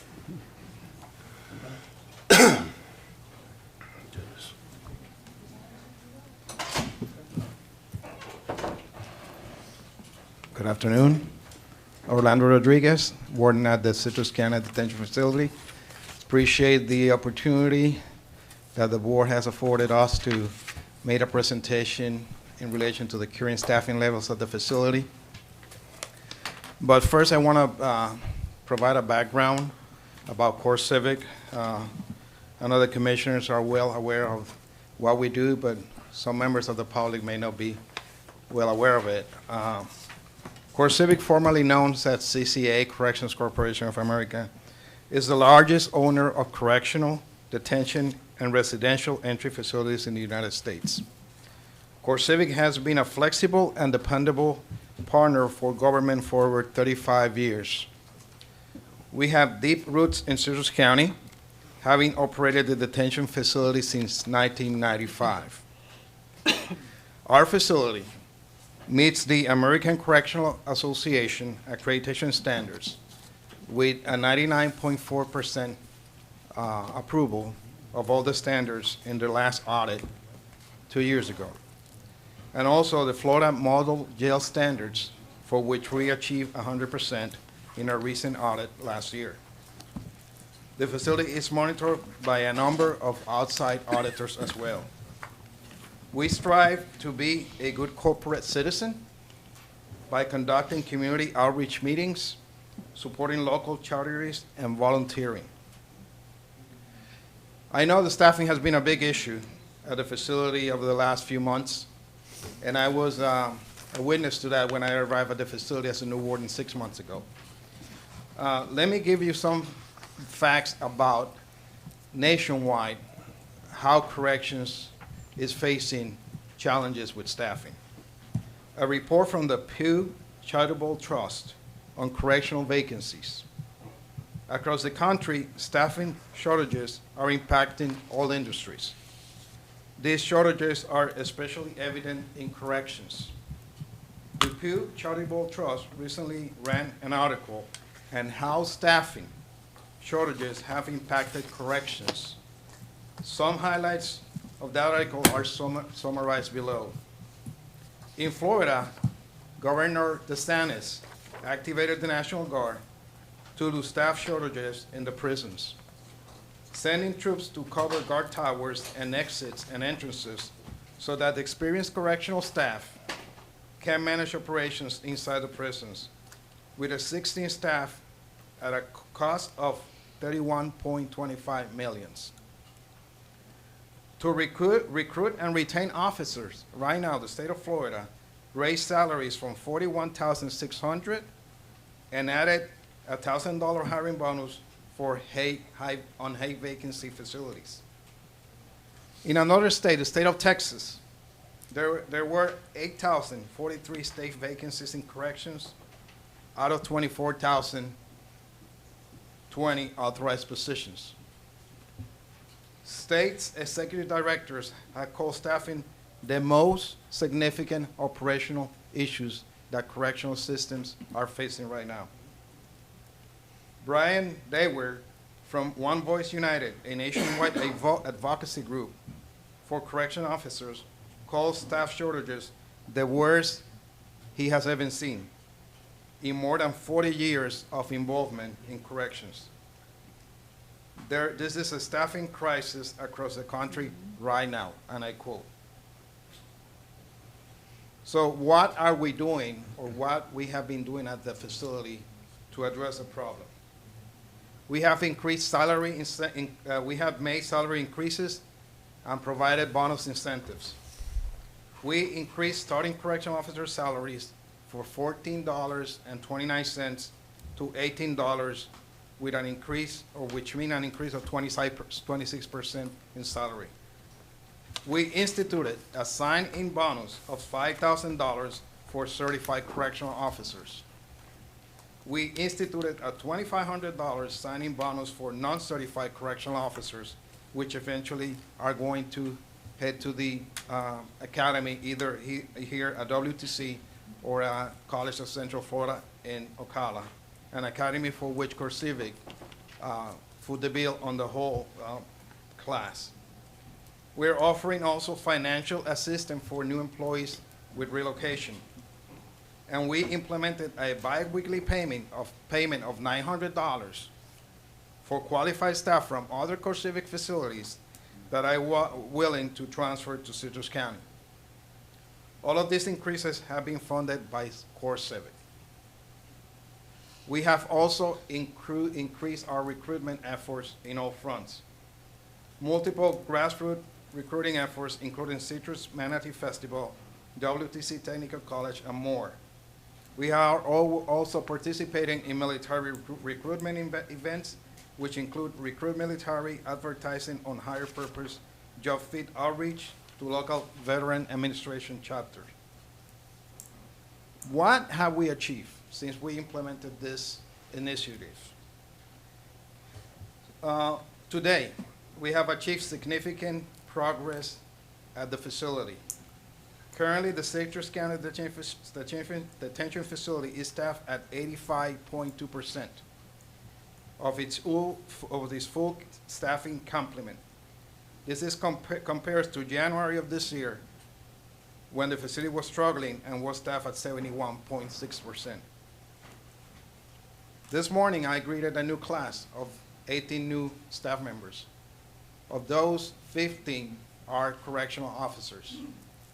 Good afternoon. Orlando Rodriguez, warden at the Citrus County Detention Facility. Appreciate the opportunity that the board has afforded us to make a presentation in relation to the current staffing levels at the facility. But first, I want to provide a background about Core Civic. I know the commissioners are well aware of what we do, but some members of the public may not be well aware of it. Core Civic, formerly known as CCA, Corrections Corporation of America, is the largest owner of correctional, detention, and residential entry facilities in the United States. Core Civic has been a flexible and dependable partner for government for over 35 years. We have deep roots in Citrus County, having operated the detention facility since 1995. Our facility meets the American Correctional Association accreditation standards with a 99.4% approval of all the standards in the last audit 2 years ago. And also the Florida Model Jail Standards, for which we achieved 100% in our recent audit last year. The facility is monitored by a number of outside auditors as well. We strive to be a good corporate citizen by conducting community outreach meetings, supporting local charities, and volunteering. I know the staffing has been a big issue at the facility over the last few months, and I was a witness to that when I arrived at the facility as a new warden 6 months ago. Let me give you some facts about nationwide how corrections is facing challenges with staffing. A report from the Pew Charitable Trust on correctional vacancies. Across the country, staffing shortages are impacting all industries. These shortages are especially evident in corrections. The Pew Charitable Trust recently ran an article on how staffing shortages have impacted corrections. Some highlights of that article are summarized below. In Florida, Governor DeSantis activated the National Guard due to staff shortages in the prisons. Sending troops to cover guard towers and exits and entrances so that the experienced correctional staff can manage operations inside the prisons with a 16 staff at a cost of $31.25 million. To recruit and retain officers, right now, the state of Florida raised salaries from $41,600 and added a $1,000 hiring bonus for on high vacancy facilities. In another state, the state of Texas, there were 8,043 state vacancies in corrections out of 24,020 authorized positions. States' executive directors have called staffing the most significant operational issues that correctional systems are facing right now. Brian Dewar from One Voice United, a nationwide advocacy group for correction officers, calls staff shortages the worst he has ever seen in more than 40 years of involvement in corrections. This is a staffing crisis across the country right now, and I quote. So what are we doing, or what we have been doing at the facility to address the problem? We have increased salary, we have made salary increases and provided bonus incentives. We increased starting correctional officer salaries for $14.29 to $18 with an increase, or which means an increase of 26% in salary. We instituted a sign-in bonus of $5,000 for certified correctional officers. We instituted a $2,500 sign-in bonus for non-certified correctional officers, which eventually are going to head to the academy, either here at WTC or at College of Central Florida in Ocala, an academy for which CoreCivic foot the bill on the whole class. We're offering also financial assistance for new employees with relocation. And we implemented a bi-weekly payment of $900 for qualified staff from other CoreCivic facilities that are willing to transfer to Citrus County. All of these increases have been funded by CoreCivic. We have also increased our recruitment efforts in all fronts. Multiple grassroots recruiting efforts, including Citrus Manatee Festival, WTC Technical College, and more. We are also participating in military recruitment events, which include recruit military, advertising on higher purpose, job fit outreach to local veteran administration chapters. What have we achieved since we implemented this initiative? Today, we have achieved significant progress at the facility. Currently, the Citrus County Detention Facility is staffed at 85.2% of its full staffing complement. This is compares to January of this year, when the facility was struggling and was staffed at 71.6%. This morning, I greeted a new class of 18 new staff members. Of those, 15 are correctional officers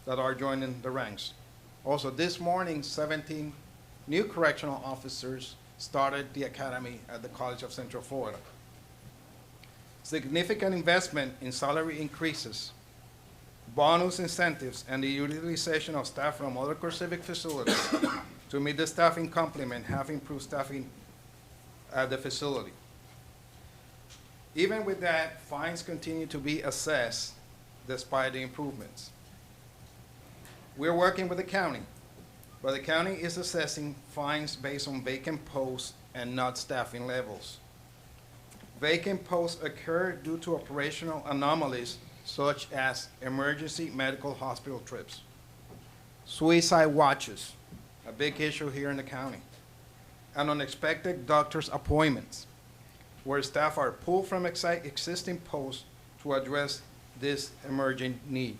that are joining the ranks. Also, this morning, 17 new correctional officers started the academy at the College of Central Florida. Significant investment in salary increases, bonus incentives, and the utilization of staff from other CoreCivic facilities to meet the staffing complement have improved staffing at the facility. Even with that, fines continue to be assessed despite the improvements. We're working with the county, but the county is assessing fines based on vacant posts and not staffing levels. Vacant posts occur due to operational anomalies such as emergency medical hospital trips, suicide watches, a big issue here in the county, and unexpected doctor's appointments, where staff are pulled from existing posts to address this emerging need.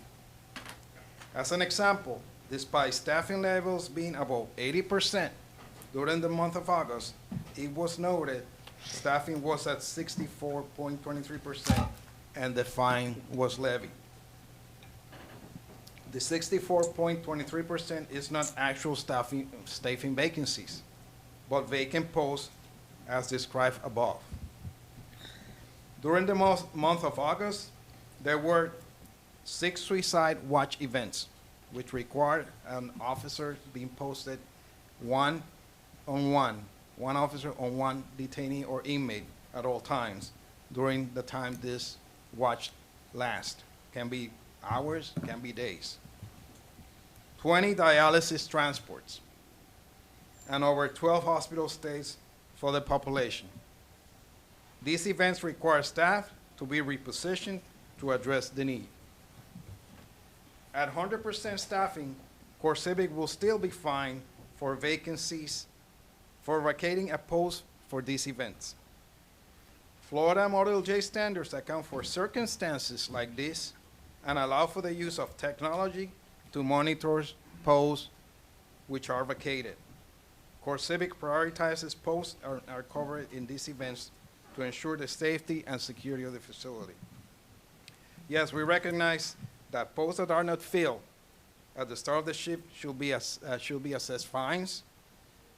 As an example, despite staffing levels being above 80%, During the month of August, it was noted staffing was at 64.23% and the fine was levied. The 64.23% is not actual staffing vacancies, but vacant posts as described above. During the month of August, there were 6 suicide watch events, which required an officer being posted one officer on one detainee or inmate at all times during the time this watch lasts. Can be hours, can be days. 20 dialysis transports, and over 12 hospital stays for the population. These events require staff to be repositioned to address the need. At 100% staffing, CoreCivic will still be fined for vacancies for vacating a post for these events. Florida Model J standards account for circumstances like this and allow for the use of technology to monitor posts which are vacated. CoreCivic prioritizes posts are covered in these events to ensure the safety and security of the facility. Yes, we recognize that posts that are not filled at the start of the shift should be assessed fines,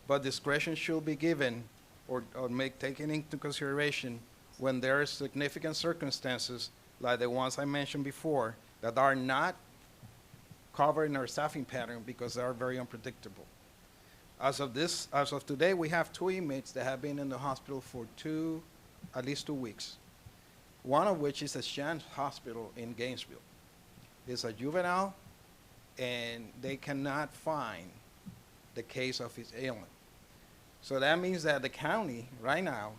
but discretion should be given or taken into consideration when there are significant circumstances like the ones I mentioned before that are not covered in our staffing pattern because they are very unpredictable. As of today, we have 2 inmates that have been in the hospital for at least 2 weeks. One of which is at Shands Hospital in Gainesville. It's a juvenile, and they cannot find the case of his ailment. So that means that the county right now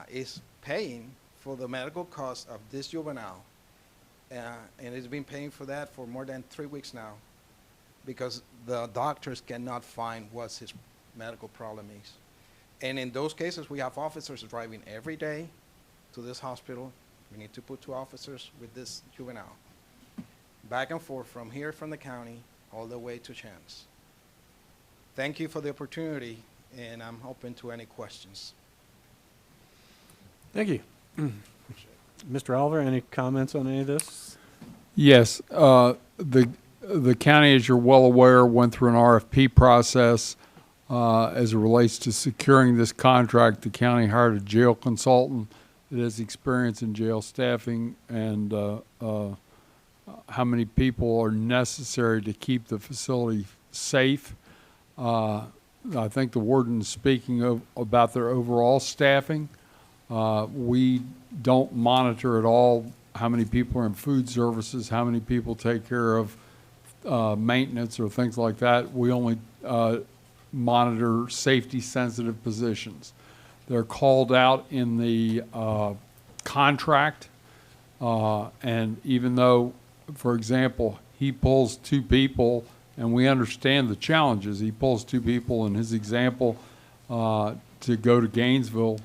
is paying for the medical costs of this juvenile, and it's been paying for that for more than 3 weeks now because the doctors cannot find what his medical problem is. And in those cases, we have officers driving every day to this hospital. We need to put 2 officers with this juvenile, back and forth from here, from the county, all the way to Chance. Thank you for the opportunity, and I'm open to any questions. Thank you. Mr. Oliver, any comments on any of this? Yes, the county, as you're well aware, went through an RFP process as it relates to securing this contract. The county hired a jail consultant that has experience in jail staffing and how many people are necessary to keep the facility safe. I think the warden is speaking about their overall staffing. We don't monitor at all how many people are in food services, how many people take care of maintenance or things like that. We only monitor safety-sensitive positions. They're called out in the contract, and even though, for example, he pulls 2 people, and we understand the challenges, he pulls 2 people in his example to go to Gainesville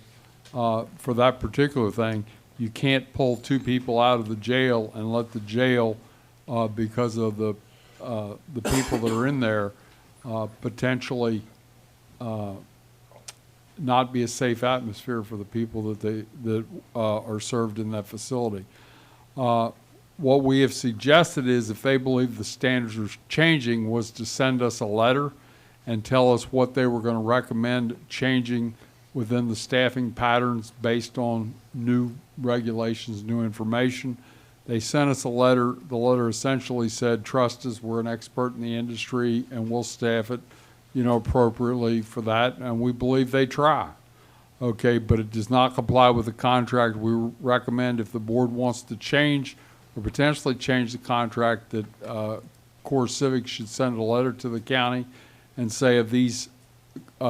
for that particular thing. You can't pull 2 people out of the jail and let the jail, because of the people that are in there, potentially not be a safe atmosphere for the people that are served in that facility. What we have suggested is, if they believe the standards are changing, was to send us a letter and tell us what they were going to recommend changing within the staffing patterns based on new regulations, new information. They sent us a letter. The letter essentially said, trust us, we're an expert in the industry, and we'll staff it, appropriately for that, and we believe they try. Okay, but it does not comply with the contract. We recommend, if the board wants to change or potentially change the contract, that CoreCivic should send a letter to the county and say, of these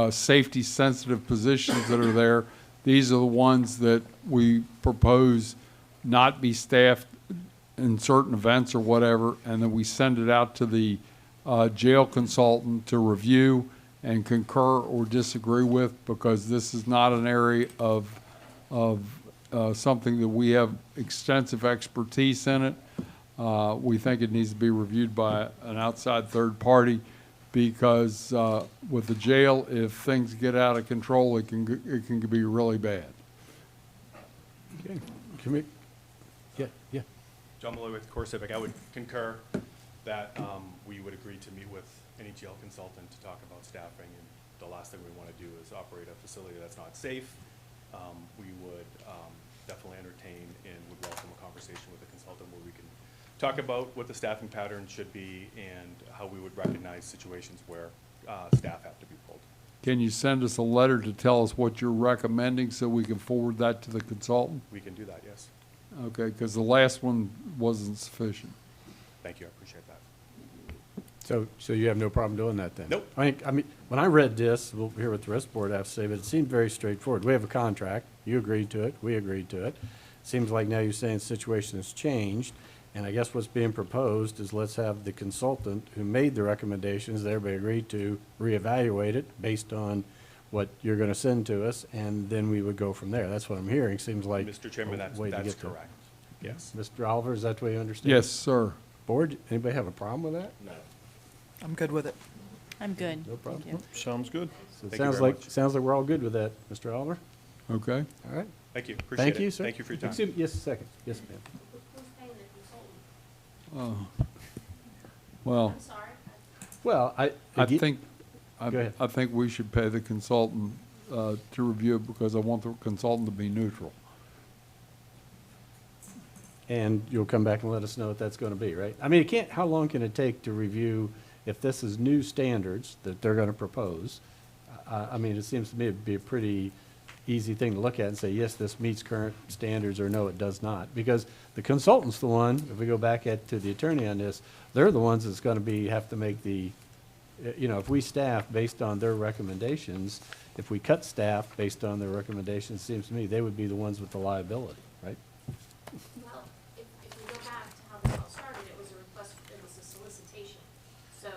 safety-sensitive positions that are there, these are the ones that we propose not be staffed in certain events or whatever, and then we send it out to the jail consultant to review and concur or disagree with, because this is not an area of something that we have extensive expertise in it. We think it needs to be reviewed by an outside third party because with the jail, if things get out of control, it can be really bad. Okay. Yeah. John Malloy with Core Civic. I would concur that we would agree to meet with any jail consultant to talk about staffing, and the last thing we want to do is operate a facility that's not safe. We would definitely entertain and would welcome a conversation with a consultant where we can talk about what the staffing pattern should be and how we would recognize situations where staff have to be pulled. Can you send us a letter to tell us what you're recommending so we can forward that to the consultant? We can do that, yes. Okay, because the last one wasn't sufficient. Thank you, I appreciate that. So you have no problem doing that then? Nope. I mean, when I read this, we'll hear what the rest of the board has to say, but it seemed very straightforward. We have a contract, you agreed to it, we agreed to it. Seems like now you're saying the situation has changed, and I guess what's being proposed is let's have the consultant who made the recommendations that everybody agreed to reevaluate it based on what you're gonna send to us, and then we would go from there. That's what I'm hearing. Seems like Mr. Chairman, a way to that's get there. correct. Yes. Mr. Oliver, is that the way you understand? Yes, sir. Board, anybody have a problem with that? No. I'm good with it. I'm good. No problem. Thank you. Sounds good. So it Thank you sounds very like, much. sounds like we're all good with that, Mr. Oliver. Okay. All right. Thank you, appreciate Thank it. you, sir. Thank you for your time. Excuse me, yes, a second. Yes, ma'am. Well, Well, I think, Go ahead. I think we should pay the consultant to review it because I want the consultant to be neutral. And you'll come back and let us know what that's gonna be, right? I mean, it can't, how long can it take to review, if this is new standards that they're gonna propose? I mean, it seems to me it'd be a pretty easy thing to look at and say, yes, this meets current standards, or no, it does not. Because the consultant's the one, if we go back to the attorney on this, they're the ones that's gonna have to make the, you know, if we staff based on their recommendations, if we cut staff based on their recommendations, it seems to me they would be the ones with the liability, right? Well, if we go back to how this all started, it was a request, it was a solicitation. So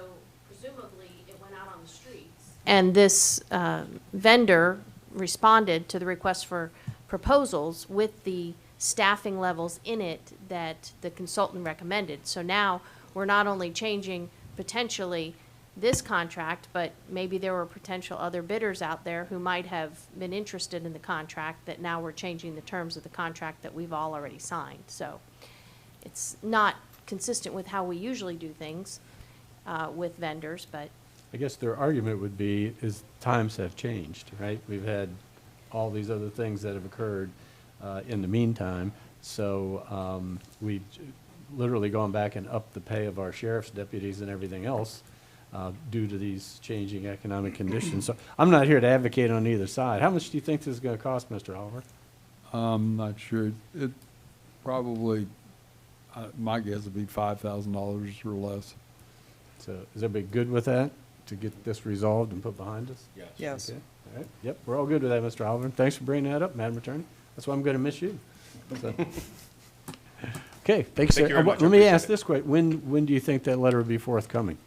presumably, it went out on the streets. And this vendor responded to the request for proposals with the staffing levels in it that the consultant recommended. So now, we're not only changing potentially this contract, but maybe there were potential other bidders out there who might have been interested in the contract, that now we're changing the terms of the contract that we've all already signed. So it's not consistent with how we usually do things with vendors, but I guess their argument would be is times have changed, right? We've had all these other things that have occurred in the meantime. So we've literally gone back and upped the pay of our sheriff's deputies and everything else due to these changing economic conditions. So I'm not here to advocate on either side. How much do you think this is going to cost, Mr. Oliver? I'm not sure. It probably, my guess would be $5,000 or less. So is everybody good with that, to get this resolved and put behind us? Yes. Yes. Okay. All right. Yep, we're all good with that, Mr. Oliver. Thanks for bringing that up, Madam Attorney. That's why I'm going to miss you. So. Okay, thanks, sir. Thank you very much. I Let me appreciate ask it. this question. When do you think that letter will be forthcoming?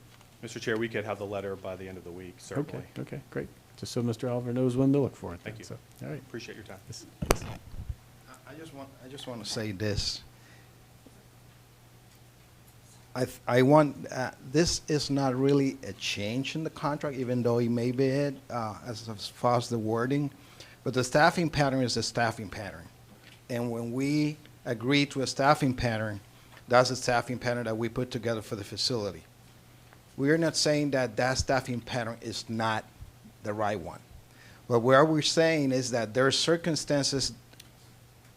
Mr. Chair, we could have the letter by the end of the week, certainly. Okay, great. Just so Mr. Oliver knows when to look for it. Thank then. you. So, all right. Appreciate your time. I just want to say this. I want, this is not really a change in the contract, even though it may be it, as far as the wording, but the staffing pattern is a staffing pattern. And when we agree to a staffing pattern, that's a staffing pattern that we put together for the facility. We are not saying that that staffing pattern is not the right one. But what we're saying is that there are circumstances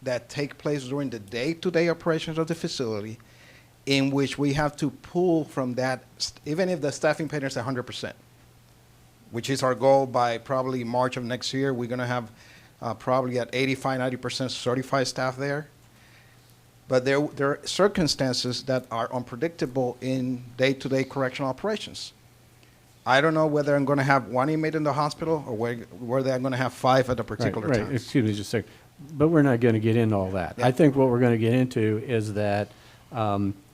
that take place during the day-to-day operations of the facility in which we have to pull from that, even if the staffing pattern is 100%, which is our goal by probably March of next year. We're going to have probably at 85, 90% certified staff there. But there are circumstances that are unpredictable in day-to-day correctional operations. I don't know whether I'm going to have one inmate in the hospital or whether I'm going to have 5 at a particular Right, time. right. Excuse me just a second. But we're not going to get into all that. I think what we're going to get into is that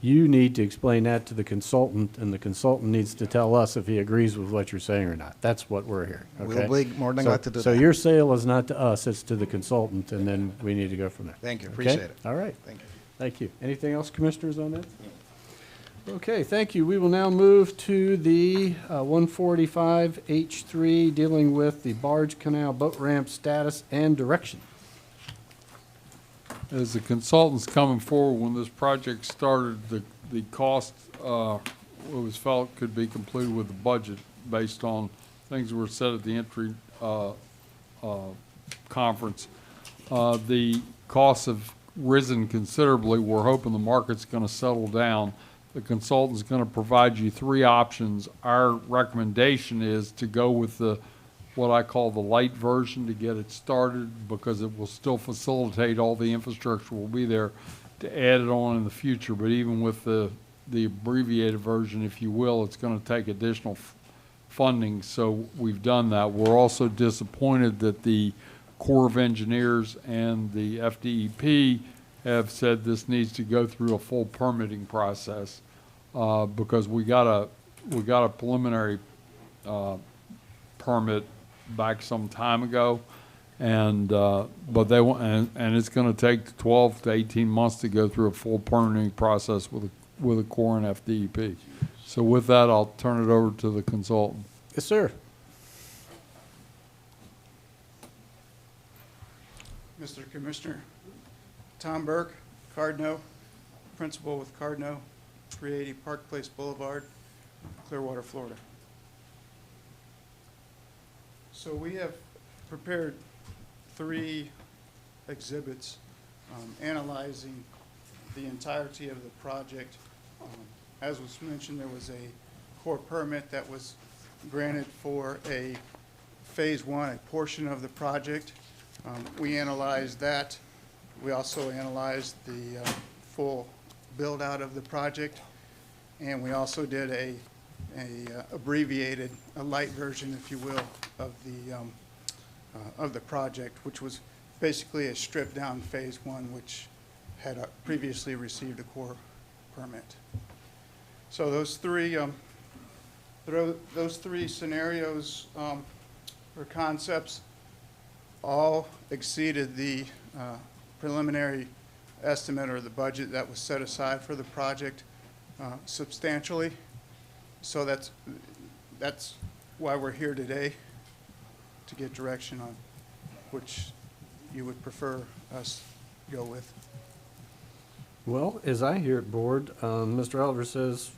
you need to explain that to the consultant, and the consultant needs to tell us if he agrees with what you're saying or not. That's what we're hearing, okay? We'll be more than glad to do So that. your sale is not to us, it's to the consultant, and then we need to go from there. Thank you. Okay? Appreciate it. All right. Thank you. Thank you. Anything else, commissioners, on that? Okay, thank you. We will now move to the 145H3, dealing with the barge canal boat ramp status and direction. As the consultants coming forward, when this project started, the cost, it was felt could be completed with the budget based on things that were said at the entry conference. The costs have risen considerably. We're hoping the market's going to settle down. The consultant's going to provide you 3 options. Our recommendation is to go with the what I call the light version to get it started, because it will still facilitate all the infrastructure will be there to add it on in the future. But even with the abbreviated version, if you will, it's going to take additional funding. So we've done that. We're also disappointed that the Corps of Engineers and the FDEP have said this needs to go through a full permitting process, because we got a preliminary permit back some time ago, and but they want, and it's going to take 12 to 18 months to go through a full permitting process with a Corps and FDEP. So with that, I'll turn it over to the consultant. Yes, sir. Mr. Commissioner, Tom Burke, Cardno, principal with Cardno, 380 Park Place Boulevard, Clearwater, Florida. So we have prepared 3 exhibits analyzing the entirety of the project. As was mentioned, there was a Corps permit that was granted for a phase 1, a portion of the project. We analyzed that. We also analyzed the full build out of the project, and we also did a abbreviated, a light version, if you will, of the project, which was basically a stripped down phase 1, which had previously received a Corps permit. So those 3 scenarios or concepts all exceeded the preliminary estimate or the budget that was set aside for the project substantially. So that's why we're here today, to get direction on which you would prefer us go with. Well, as I hear it, Board, Mr. Oliver says,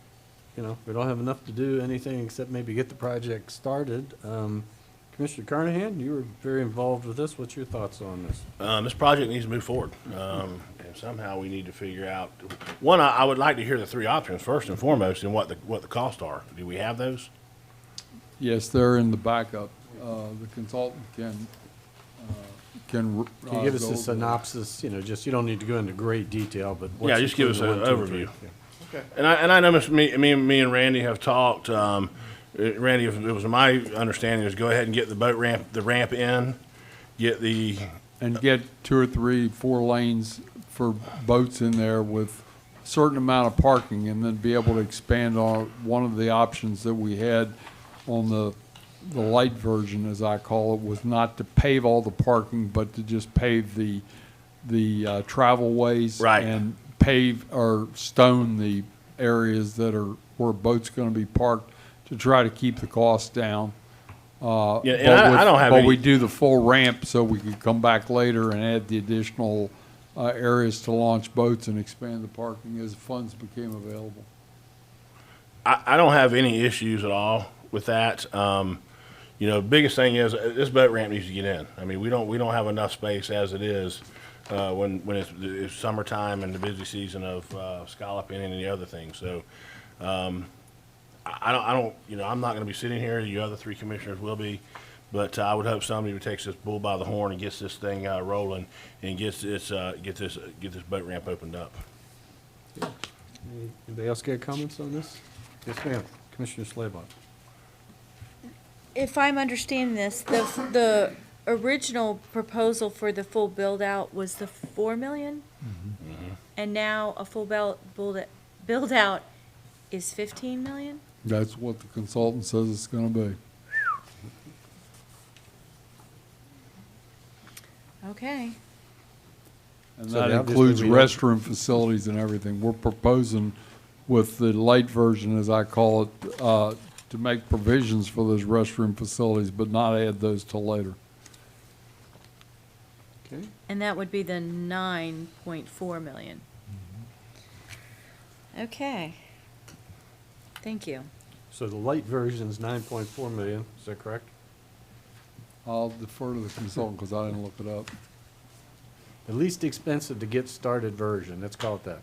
you know, we don't have enough to do anything except maybe get the project started. Commissioner Carnahan, you were very involved with this. What's your thoughts on this? This project needs to move forward. And somehow we need to figure out, one, I would like to hear the 3 options first and foremost, and what the costs are. Do we have those? Yes, they're in the backup. The consultant can Can you give us a synopsis, you know, just, you don't need to go into great detail, but what's Yeah, just give us an included in 1, 2, and overview. 3? Okay. And I know me and Randy have talked. Randy, it was my understanding is go ahead and get the ramp in, get the and get 2 or 3, 4 lanes for boats in there with a certain amount of parking, and then be able to expand on one of the options that we had on the light version, as I call it, was not to pave all the parking, but to just pave the travel ways, right, and pave or stone the areas that are where boats going to be parked to try to keep the costs down. Yeah, and I don't have but any. we do the full ramp so we could come back later and add the additional areas to launch boats and expand the parking as funds became available. I don't have any issues at all with that. You know, biggest thing is this boat ramp needs to get in. I mean, we don't have enough space as it is when it's summertime and the busy season of scalloping and the other things. So I don't, you know, I'm not going to be sitting here. You other 3 commissioners will be, but I would hope somebody would take this bull by the horn and gets this thing rolling and get this boat ramp opened up. Anybody else get comments on this? Yes, ma'am. Commissioner Slabaugh. If I'm understanding this, the original proposal for the full build-out was the $4 million? Mm-hmm. And now a full build-out is $15 million? That's what the consultant says it's going to be. Okay. And So that obviously includes we don't- restroom facilities and everything. We're proposing with the light version, as I call it, to make provisions for those restroom facilities, but not add those till later. Okay. And that would be the 9.4 million. Okay. Thank you. So the light version is 9.4 million, is that correct? I'll defer to the consultant because I didn't look it up. The least expensive to get started version, let's call it that.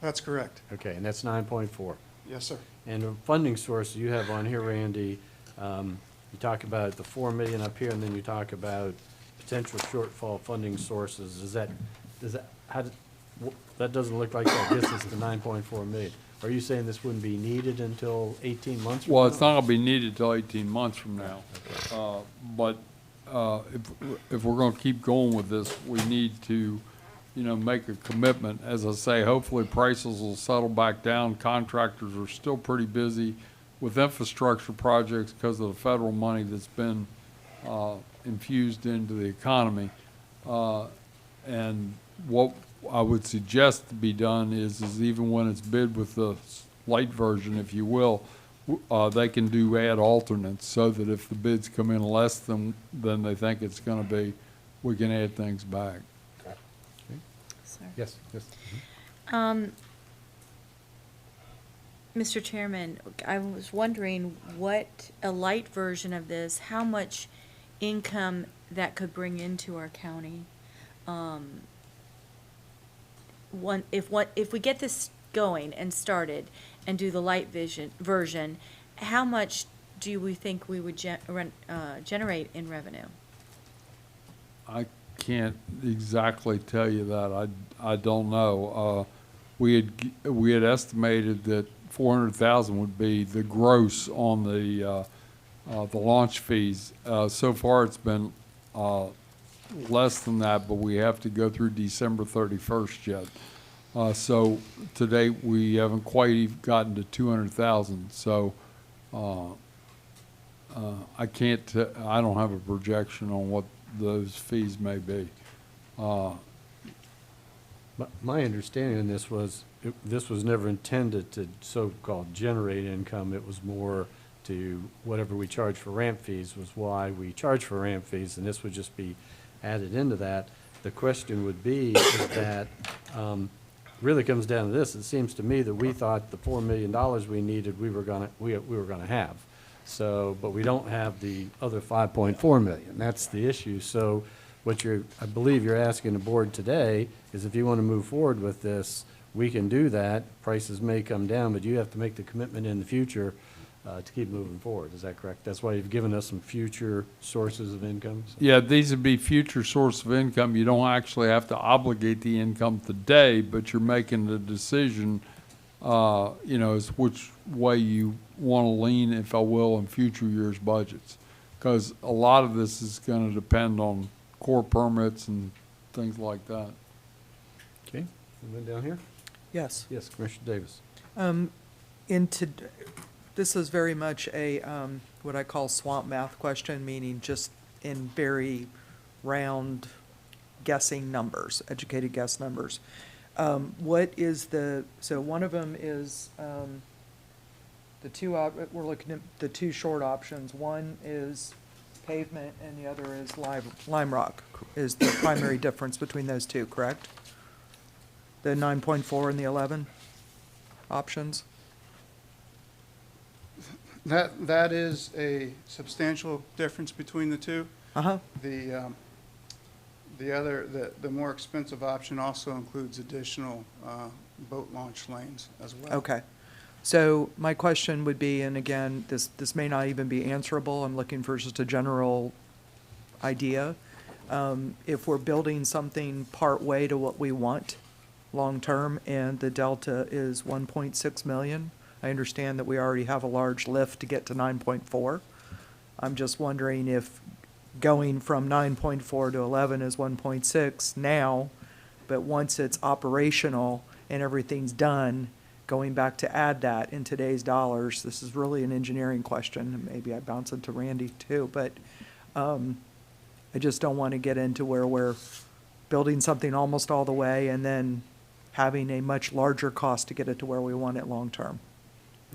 That's correct. Okay, and that's 9.4. Yes, sir. And the funding source you have on here, Randy, you talk about the 4 million up here, and then you talk about potential shortfall funding sources. That doesn't look like that gets us to 9.4 million. Are you saying this wouldn't be needed until 18 months from now? Well, it's not gonna be needed till 18 months from now. But if we're gonna keep going with this, we need to, make a commitment. As I say, hopefully prices will settle back down. Contractors are still pretty busy with infrastructure projects because of the federal money that's been infused into the economy. And what I would suggest to be done is even when it's bid with the light version, if you will, they can do add alternates so that if the bids come in less than they think it's going to be, we can add things back. Sir. Yes, yes. Mr. Chairman, I was wondering what a light version of this, how much income that could bring into our county. If we get this going and started and do the light version, how much do we think we would generate in revenue? I can't exactly tell you that. I don't know. We had estimated that 400,000 would be the gross on the launch fees. So far, it's been less than that, but we have to go through December 31st yet. So to date, we haven't quite gotten to 200,000. So I can't. I don't have a projection on what those fees may be. My understanding in this was, this was never intended to so-called generate income. It was more to whatever we charge for ramp fees was why we charge for ramp fees, and this would just be added into that. The question would be is that really comes down to this. It seems to me that we thought the $4 million we needed we were gonna have. So, but we don't have the other 5.4 million. That's the issue. So what I believe you're asking the board today is if you want to move forward with this, we can do that. Prices may come down, but you have to make the commitment in the future to keep moving forward. Is that correct? That's why you've given us some future sources of income? Yeah, these would be future source of income. You don't actually have to obligate the income today, but you're making the decision, as which way you want to lean, if I will, in future years' budgets. Because a lot of this is going to depend on core permits and things like that. Okay, and then down here? Yes. Yes, Commissioner Davis. This is very much a, what I call swamp math question, meaning just in very round guessing numbers, educated guess numbers. What is so one of them is, we're looking at the two short options. One is pavement and the other is lime rock is the primary difference between those two, correct? The 9.4 and the 11 options? That is a substantial difference between the two. Uh-huh. The more expensive option also includes additional boat launch lanes as well. Okay. So my question would be, and again, this may not even be answerable, I'm looking for just a general idea. If we're building something part way to what we want long-term and the delta is 1.6 million, I understand that we already have a large lift to get to 9.4. I'm just wondering if going from 9.4 to 11 is 1.6 now, but once it's operational and everything's done, going back to add that in today's dollars, this is really an engineering question, and maybe I bounce it to Randy too, but I just don't want to get into where we're building something almost all the way and then having a much larger cost to get it to where we want it long-term,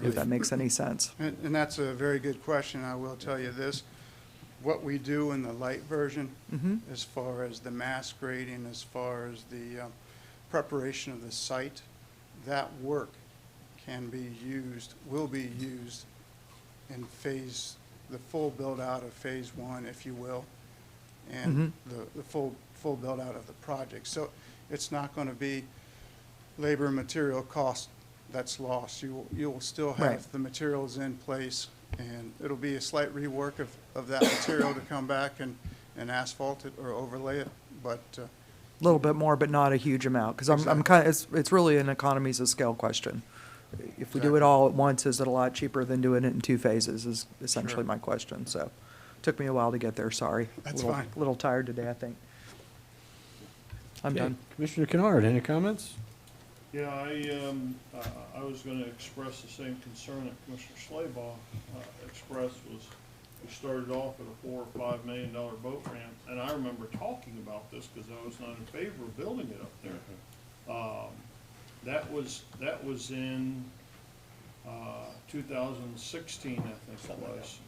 if that makes any sense. And that's a very good question. I will tell you this. What we do in the light version, as far as the mass grading, as far as the preparation of the site, that work can be used, will be used in the full build-out of phase 1, if you will, and the full build-out of the project. So it's not going to be labor and material cost that's lost. You'll still have Right. the materials in place, and it'll be a slight rework of that material to come back and asphalt it or overlay it, but A little bit more, but not a huge amount, because I'm kind of, it's really an economies of scale question. If we do it all at once, is it a lot cheaper than doing it in 2 phases, is essentially my question, so. Took me a while to get there, sorry. That's Little- fine. A little tired today, I think. I'm Okay. done. Commissioner Kennard, any comments? Yeah, I was gonna express the same concern that Commissioner Slaybaugh expressed. Was we started off at a $4 or $5 million boat ramp, and I remember talking about this because I was not in favor of building it up there. That was in 2016, I think it was,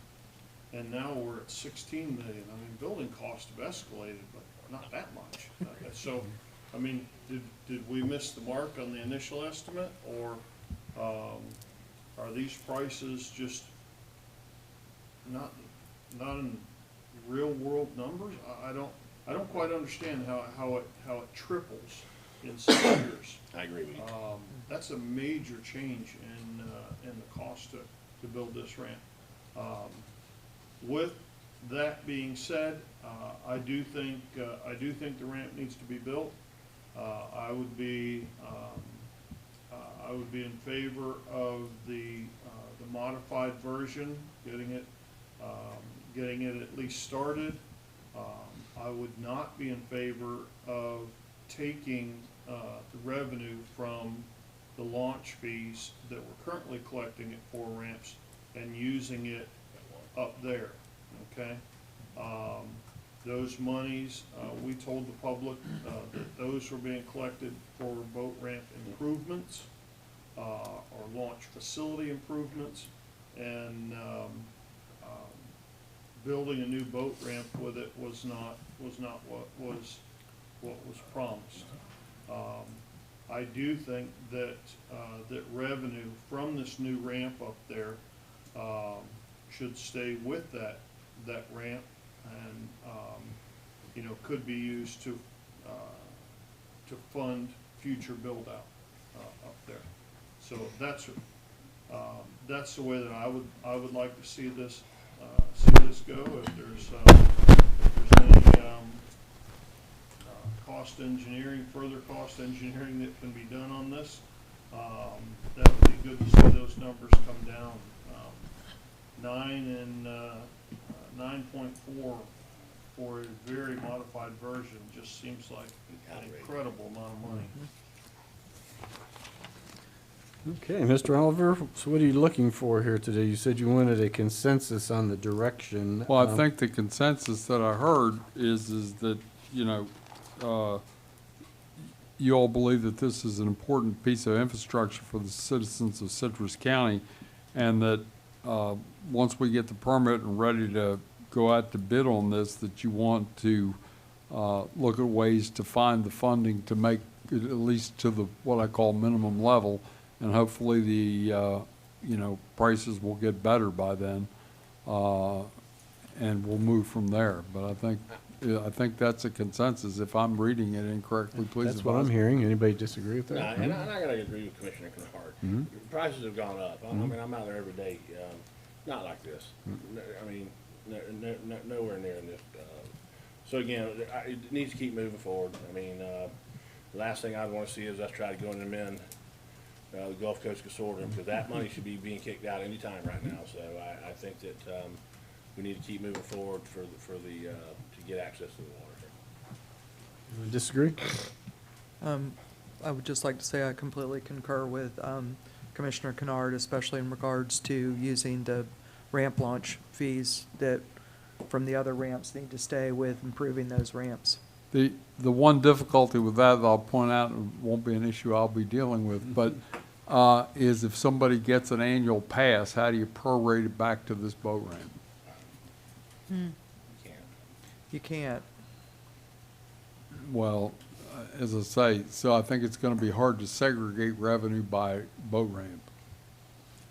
and now we're at 16 million. I mean, building costs have escalated, but not that much. So, I mean, did we miss the mark on the initial estimate, or are these prices just not in real world numbers? I don't quite understand how it triples in 6 years. I agree with you. That's a major change in the cost to build this ramp. With that being said, I do think the ramp needs to be built. I would be in favor of the modified version, getting it at least started. I would not be in favor of taking the revenue from the launch fees that we're currently collecting at 4 ramps and using it up there, okay? Those monies, we told the public that those were being collected for boat ramp improvements or launch facility improvements, and building a new boat ramp with it was not what was promised. I do think that that revenue from this new ramp up there should stay with that ramp, and could be used to fund future build out up there. So that's the way that I would like to see this go. If there's any further cost engineering that can be done on this, that would be good to see those numbers come down. 9 and 9.4 for a very modified version just seems like an incredible amount of money. Okay, Mr. Oliver, so what are you looking for here today? You said you wanted a consensus on the direction. Well, I think the consensus that I heard is that, you all believe that this is an important piece of infrastructure for the citizens of Citrus County, and that once we get the permit and ready to go out to bid on this, that you want to look at ways to find the funding to make it at least to the, what I call minimum level, and hopefully the, prices will get better by then, and we'll move from there. But I think that's a consensus. If I'm reading it incorrectly, please advise. That's what I'm hearing. Anybody disagree with that? No, and I gotta agree with Commissioner Kennard. Prices have gone up. I mean, I'm out there every day, not like this. I mean, nowhere near this. So again, it needs to keep moving forward. I mean, the last thing I'd wanna see is us try to go and amend the Gulf Coast Consortium, because that money should be being kicked out anytime right now. So I think that we need to keep moving forward to get access to the water. Disagree? I would just like to say I completely concur with Commissioner Kennard, especially in regards to using the ramp launch fees that from the other ramps need to stay with improving those ramps. The one difficulty with that I'll point out, and won't be an issue I'll be dealing with, but is if somebody gets an annual pass, how do you prorate it back to this boat ramp? You can't. Well, as I say, so I think it's gonna be hard to segregate revenue by boat ramp.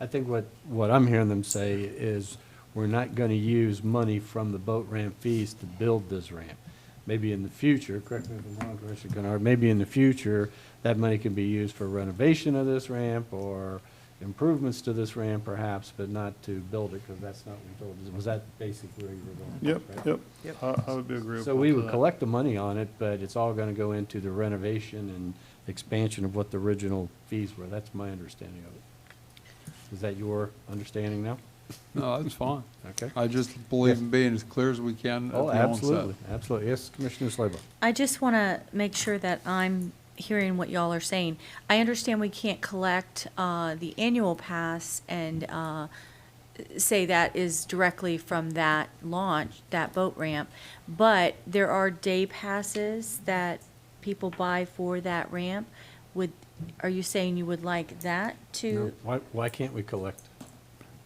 I think what I'm hearing them say is we're not gonna use money from the boat ramp fees to build this ramp. Maybe in the future, correct me if I'm wrong, Commissioner Kennard, maybe in the future, that money can be used for renovation of this ramp or improvements to this ramp perhaps, but not to build it, because that's not what we told. Was that basically where you were going? Yep, right? yep. I would be agreeable So we to would that. collect the money on it, but it's all gonna go into the renovation and expansion of what the original fees were. That's my understanding of it. Is that your understanding now? No, that's fine. Okay. I just believe in being as clear as we can at the Oh, onset. absolutely, absolutely. Yes, Commissioner Slabaugh. I just want to make sure that I'm hearing what y'all are saying. I understand we can't collect the annual pass and say that is directly from that launch, that boat ramp, but there are day passes that people buy for that ramp. Are you saying you would like that to? No, why can't we collect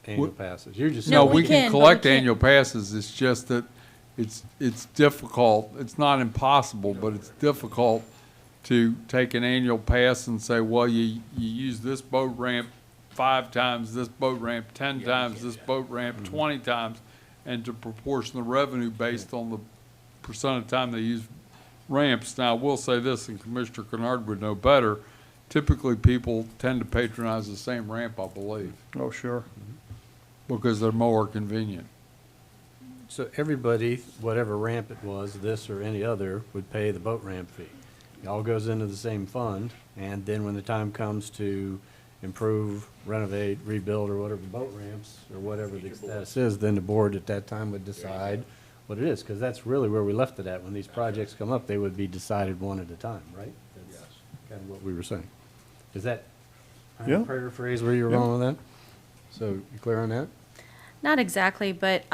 annual passes? You're just. No, No, we we can can, but we collect can't- annual passes, it's just that it's difficult, it's not impossible, but it's difficult to take an annual pass and say, well, you use this boat ramp 5 times, this boat ramp 10 times, this boat ramp 20 times, and to proportion the revenue based on the percent of time they use ramps. Now, I will say this, and Commissioner Kennard would know better, typically people tend to patronize the same ramp, I believe, Oh, sure. because they're more convenient. So everybody, whatever ramp it was, this or any other, would pay the boat ramp fee. It all goes into the same fund, and then when the time comes to improve, renovate, rebuild, or whatever boat ramps, or whatever the status is, then the board at that time would decide what it is, because that's really where we left it at. When these projects come up, they would be decided one at a time, right? That's kind of what we were saying. Is that, I'm Yeah. paraphrase where you're Yeah. going with that? So, you clear on that? Not exactly, but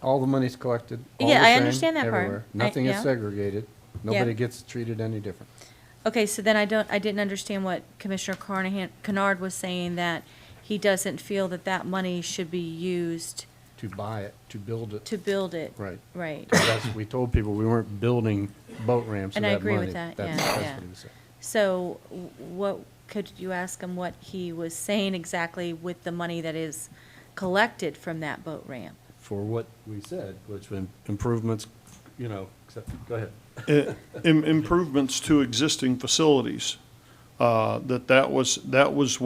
All the money's collected, all Yeah, the I same, understand that part. everywhere. Nothing is yeah. segregated. Nobody gets treated any different. Okay, so then I didn't understand what Commissioner Kennard was saying, that he doesn't feel that that money should be used To buy it, to build it. to build it. Right. Right. That's, we told people we weren't building boat ramps with And I that agree money. with that, That's- yeah, that's yeah. what he was saying. So what, could you ask him what he was saying exactly with the money that is collected from that boat ramp? For what we said, which was improvements, you know, except, go ahead. Improvements to existing facilities. That was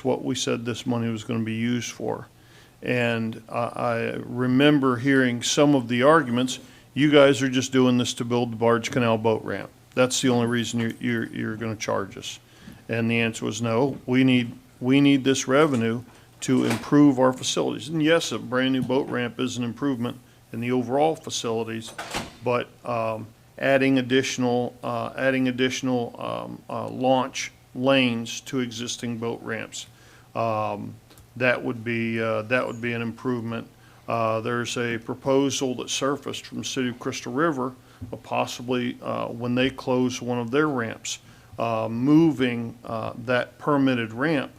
what we said this money was going to be used for. And I remember hearing some of the arguments, you guys are just doing this to build the Barge Canal boat ramp. That's the only reason you're going to charge us. And the answer was no, we need this revenue to improve our facilities. And yes, a brand-new boat ramp is an improvement in the overall facilities, but adding additional launch lanes to existing boat ramps, that would be an improvement. There's a proposal that surfaced from the City of Crystal River, possibly when they close one of their ramps, moving that permitted ramp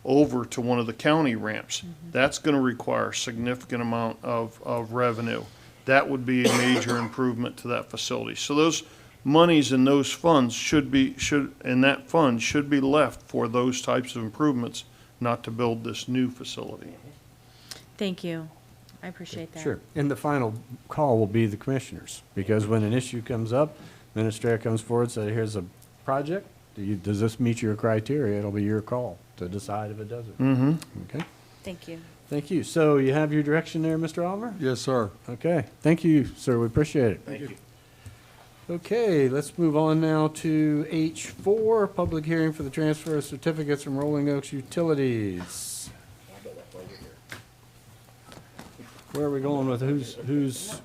over to one of the county ramps. That's going to require a significant amount of revenue. That would be a major improvement to that facility. So those monies in those funds should be left for those types of improvements, not to build this new facility. Thank you. I appreciate that. Sure. And the final call will be the commissioners, because when an issue comes up, administrator comes forward and says, here's a project, does this meet your criteria? It'll be your call to decide if it doesn't. Mm-hmm. Okay? Thank you. Thank you. So you have your direction there, Mr. Oliver? Yes, sir. Okay. Thank you, sir. We appreciate it. Thank you. Okay, let's move on now to H4, public hearing for the transfer of certificates from Rolling Oaks Utilities. Where are we going with who's?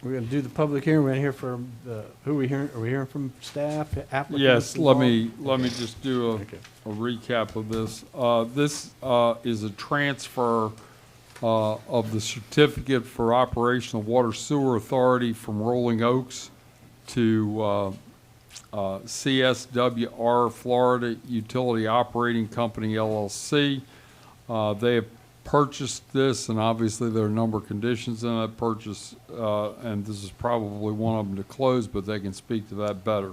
We're gonna do the public hearing. We're gonna hear from who are we hearing from staff, applicants? Yes, let involved? me just do Okay. a recap of this. This is a transfer of the certificate for operation of Water Sewer Authority from Rolling Oaks to CSWR Florida Utility Operating Company LLC. They have purchased this, and obviously there are a number of conditions in that purchase, and this is probably one of them to close, but they can speak to that better.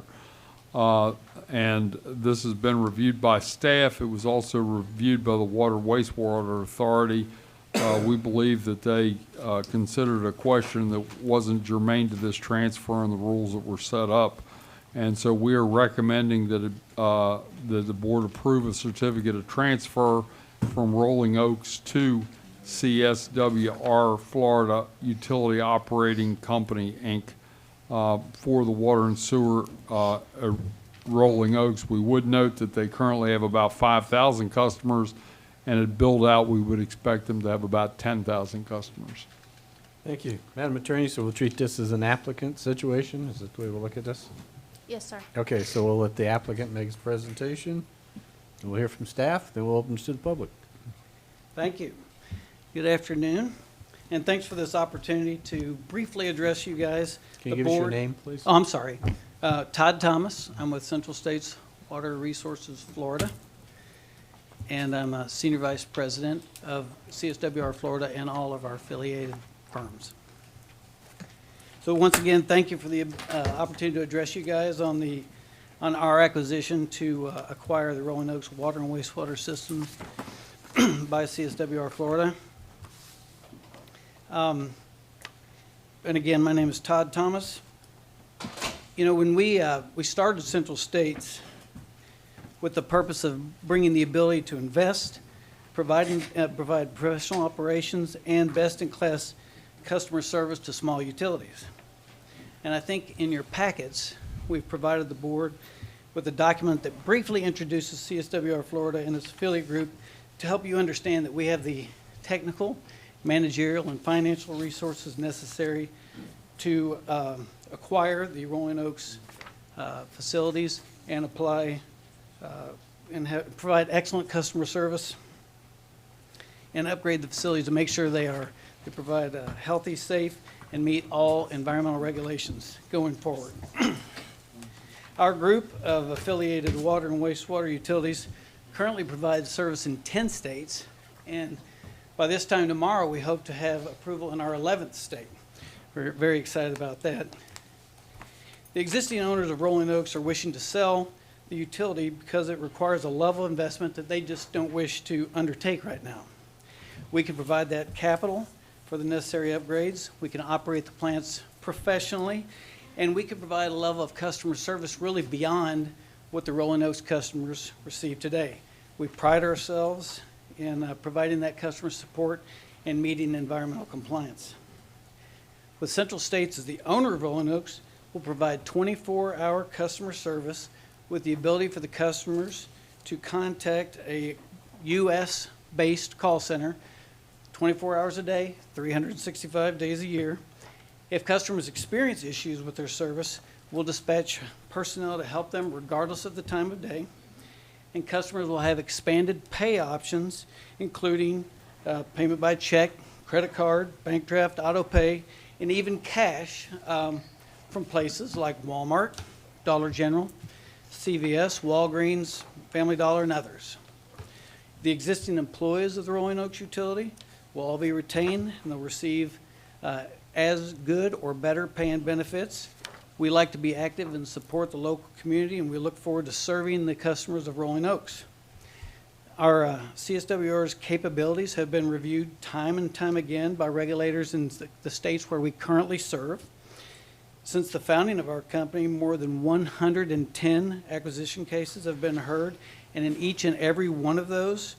And this has been reviewed by staff. It was also reviewed by the Water Wastewater Authority. We believe that they considered a question that wasn't germane to this transfer and the rules that were set up. And so we are recommending that, that the board approve a certificate of transfer from Rolling Oaks to CSWR Florida Utility Operating Company, Inc. For the water and sewer Rolling Oaks. We would note that they currently have about 5,000 customers, and at build out, we would expect them to have about 10,000 customers. Thank you. Madam Attorney, so we'll treat this as an applicant situation? Is that the way we'll look at this? Yes, sir. Okay, so we'll let the applicant make his presentation. And we'll hear from staff, then we'll open this to the public. Thank you. Good afternoon, and thanks for this opportunity to briefly address you guys. Can you the give us your board. name, please? Oh, I'm sorry. Todd Thomas. I'm with Central States Water Resources, Florida, and I'm a Senior Vice President of CSWR Florida and all of our affiliated firms. So once again, thank you for the opportunity to address you guys on our acquisition to acquire the Rolling Oaks water and wastewater systems by CSWR Florida. And again, my name is Todd Thomas. You know, when we started Central States with the purpose of bringing the ability to invest, provide professional operations, and best-in-class customer service to small utilities. And I think in your packets, we've provided the board with a document that briefly introduces CSWR Florida and its affiliate group to help you understand that we have the technical, managerial, and financial resources necessary to acquire the Rolling Oaks facilities and apply and provide excellent customer service and upgrade the facilities to make sure they provide a healthy, safe, and meet all environmental regulations going forward. Our group of affiliated water and wastewater utilities currently provides service in 10 states, and by this time tomorrow, we hope to have approval in our 11th state. We're very excited about that. The existing owners of Rolling Oaks are wishing to sell the utility because it requires a level of investment that they just don't wish to undertake right now. We can provide that capital for the necessary upgrades. We can operate the plants professionally, and we can provide a level of customer service really beyond what the Rolling Oaks customers receive today. We pride ourselves in providing that customer support and meeting environmental compliance. With Central States as the owner of Rolling Oaks, we'll provide 24-hour customer service with the ability for the customers to contact a U.S.-based call center 24 hours a day, 365 days a year. If customers experience issues with their service, we'll dispatch personnel to help them regardless of the time of day. And customers will have expanded pay options, including payment by check, credit card, bank draft, auto pay, and even cash from places like Walmart, Dollar General, CVS, Walgreens, Family Dollar, and others. The existing employees of the Rolling Oaks utility will all be retained, and they'll receive as good or better pay and benefits. We like to be active and support the local community, and we look forward to serving the customers of Rolling Oaks. Our CSWR's capabilities have been reviewed time and time again by regulators in the states where we currently serve. Since the founding of our company, more than 110 acquisition cases have been heard, and in each and every one of those,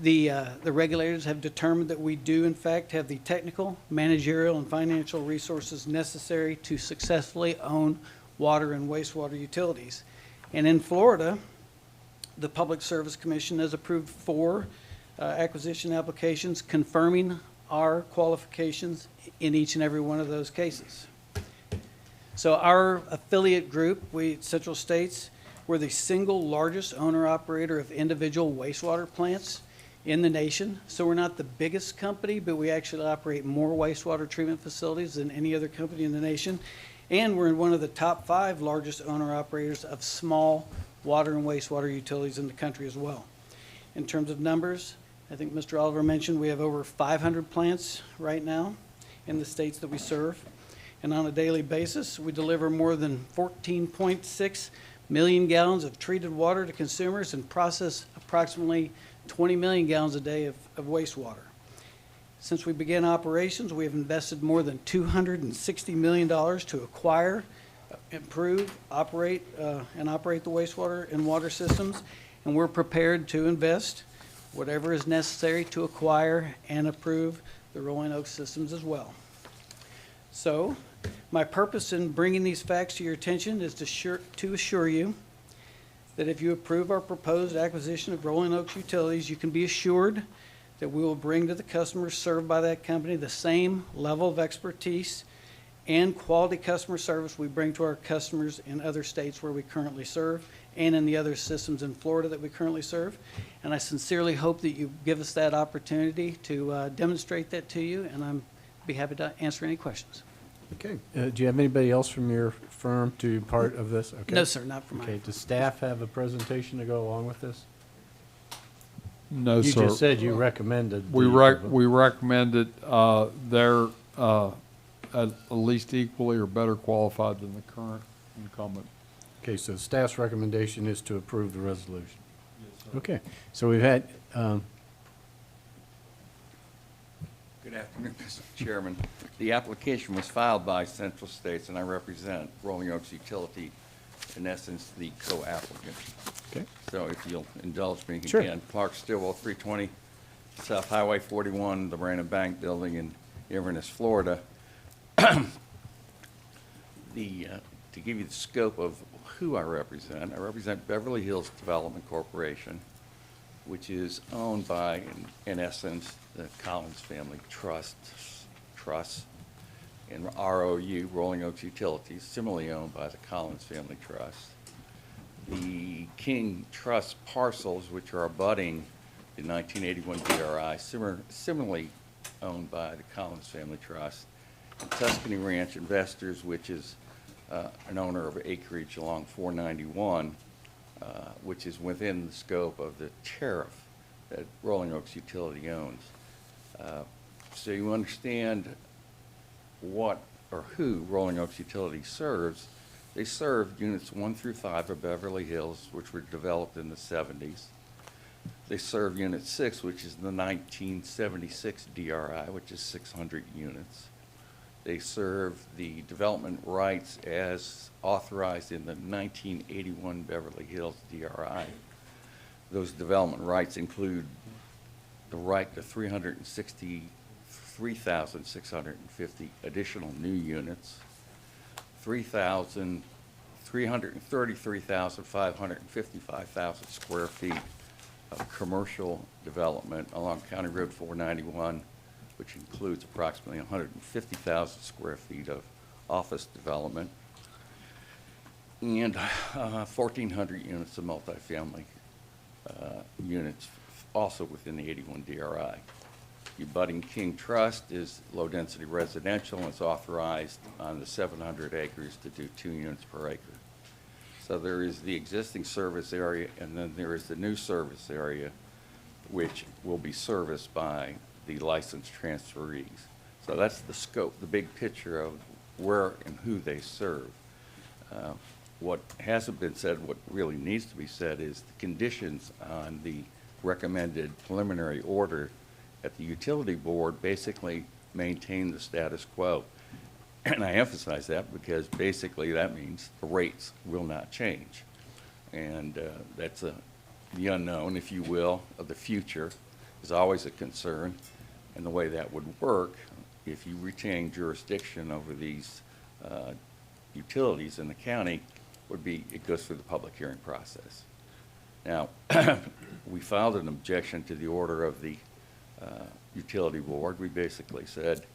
the regulators have determined that we do, in fact, have the technical, managerial, and financial resources necessary to successfully own water and wastewater utilities. And in Florida, the Public Service Commission has approved 4 acquisition applications confirming our qualifications in each and every one of those cases. So our affiliate group, we at Central States, we're the single largest owner-operator of individual wastewater plants in the nation. So we're not the biggest company, but we actually operate more wastewater treatment facilities than any other company in the nation. And we're one of the top 5 largest owner-operators of small water and wastewater utilities in the country as well. In terms of numbers, I think Mr. Oliver mentioned we have over 500 plants right now in the states that we serve. And on a daily basis, we deliver more than 14.6 million gallons of treated water to consumers and process approximately 20 million gallons a day of wastewater. Since we began operations, we have invested more than $260 million to acquire, improve, operate the wastewater and water systems, and we're prepared to invest whatever is necessary to acquire and improve the Rolling Oak systems as well. So, my purpose in bringing these facts to your attention is to assure you that if you approve our proposed acquisition of Rolling Oaks Utilities, you can be assured that we will bring to the customers served by that company the same level of expertise and quality customer service we bring to our customers in other states where we currently serve and in the other systems in Florida that we currently serve. And I sincerely hope that you give us that opportunity to demonstrate that to you, and I'm be happy to answer any questions. Okay. Do you have anybody else from your firm to be of this? Okay. No, sir, not from my Okay. Does staff have a presentation to go along with this? No, You sir. just said you recommended. We the- we recommended, they're, at least equally or better qualified than the current incumbent. Okay, so staff's recommendation is to approve the resolution. Okay, so we've had, Good afternoon, Mr. Chairman. The application was filed by Central States, and I represent Rolling Oaks Utility, in essence, the co-applicant. Okay. So if you'll indulge me Sure. again, Clark Stillwell, 320 South Highway 41, the Brandon Bank Building in Inverness, Florida. To give you the scope of who I represent Beverly Hills Development Corporation, which is owned by, in essence, the Collins Family Trust, and ROU, Rolling Oaks Utilities, similarly owned by the Collins Family Trust. The King Trust parcels, which are abutting the 1981 DRI, similarly owned by the Collins Family Trust. And Tuscany Ranch Investors, which is an owner of acreage along 491, which is within the scope of the tariff that Rolling Oaks Utility owns. So you understand what or who Rolling Oaks Utility serves. They serve units 1 through 5 of Beverly Hills, which were developed in the 70s. They serve unit 6, which is the 1976 DRI, which is 600 units. They serve the development rights as authorized in the 1981 Beverly Hills DRI. Those development rights include the right to 333,650 additional new units, 333,555 square feet of commercial development along County Road 491, which includes approximately 150,000 square feet of office development, and 1,400 units of multifamily units also within the 81 DRI. The abutting King Trust is low-density residential, and it's authorized on the 700 acres to do 2 units per acre. So there is the existing service area, and then there is the new service area, which will be serviced by the licensed transferees. So that's the scope, the big picture of where and who they serve. What hasn't been said, what really needs to be said, is the conditions on the recommended preliminary order at the utility board basically maintain the status quo. And I emphasize that because basically that means the rates will not change. And that's the unknown, if you will, of the future is always a concern. And the way that would work, if you retain jurisdiction over these utilities in the county, would be it goes through the public hearing process. Now, we filed an objection to the order of the utility board. We basically said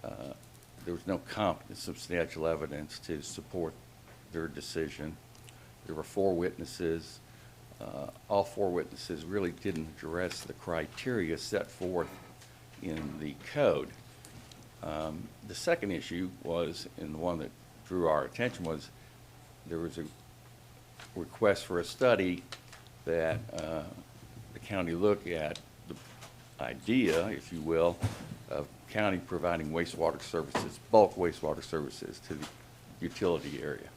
there was no competent substantial evidence to support their decision. There were 4 witnesses. all four witnesses really didn't address the criteria set forth in the code. The second issue was, and the one that drew our attention, was there was a request for a study that the county look at the idea, if you will, of county providing wastewater services, bulk wastewater services to the utility area.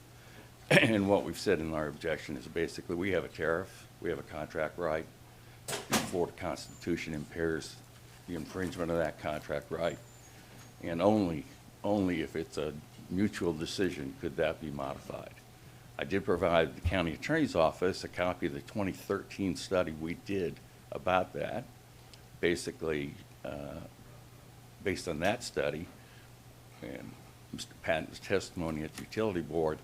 And what we've said in our objection is basically we have a tariff, we have a contract right. The Florida Constitution impairs the infringement of that contract right. And only if it's a mutual decision could that be modified. I did provide the county attorney's office a copy of the 2013 study we did about that. Basically, based on that study and Mr. Patton's testimony at the utility board,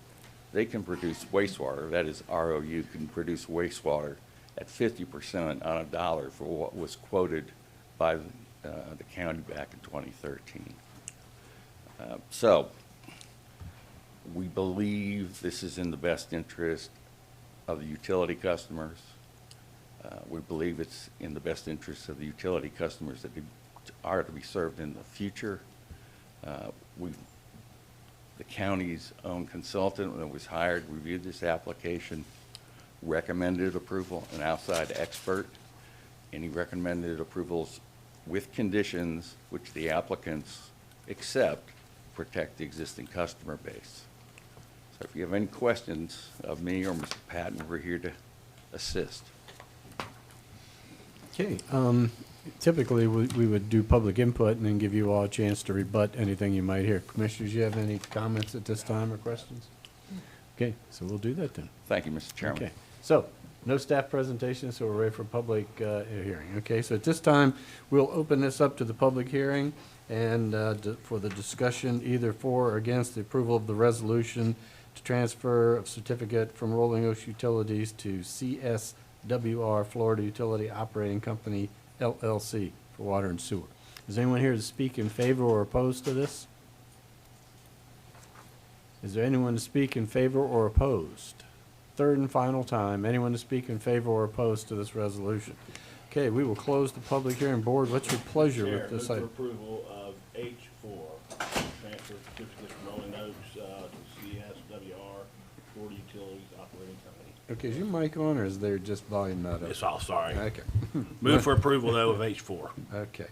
they can produce wastewater, that is ROU can produce wastewater at 50% on a dollar for what was quoted by the county back in 2013. So we believe this is in the best interest of the utility customers. We believe it's in the best interest of the utility customers that are to be served in the future. The county's own consultant that was hired reviewed this application, recommended approval, an outside expert, and he recommended approvals with conditions which the applicants accept protect the existing customer base. So if you have any questions of me or Mr. Patton, we're here to assist. Okay, typically, we would do public input and then give you all a chance to rebut anything you might hear. Commissioners, you have any comments at this time or questions? Okay, so we'll do that then. Thank you, Mr. Chairman. Okay, so no staff presentation, so we're ready for public hearing. Okay, so at this time, we'll open this up to the public hearing and for the discussion either for or against the approval of the resolution to transfer of certificate from Rolling Oaks Utilities to CSWR Florida Utility Operating Company, LLC, for water and sewer. Is anyone here to speak in favor or opposed to this? Is there anyone to speak in favor or opposed? Third and final time, anyone to speak in favor or opposed to this resolution? Okay, we will close the public hearing. Board, what's your pleasure with this Chair, item? move for approval of H4, transfer certificate from Rolling Oaks to CSWR Florida Utilities Operating Company. Okay, is your mic on or is there just volume not up? It's all, sorry. Okay. Move for approval, though, of H4. Okay.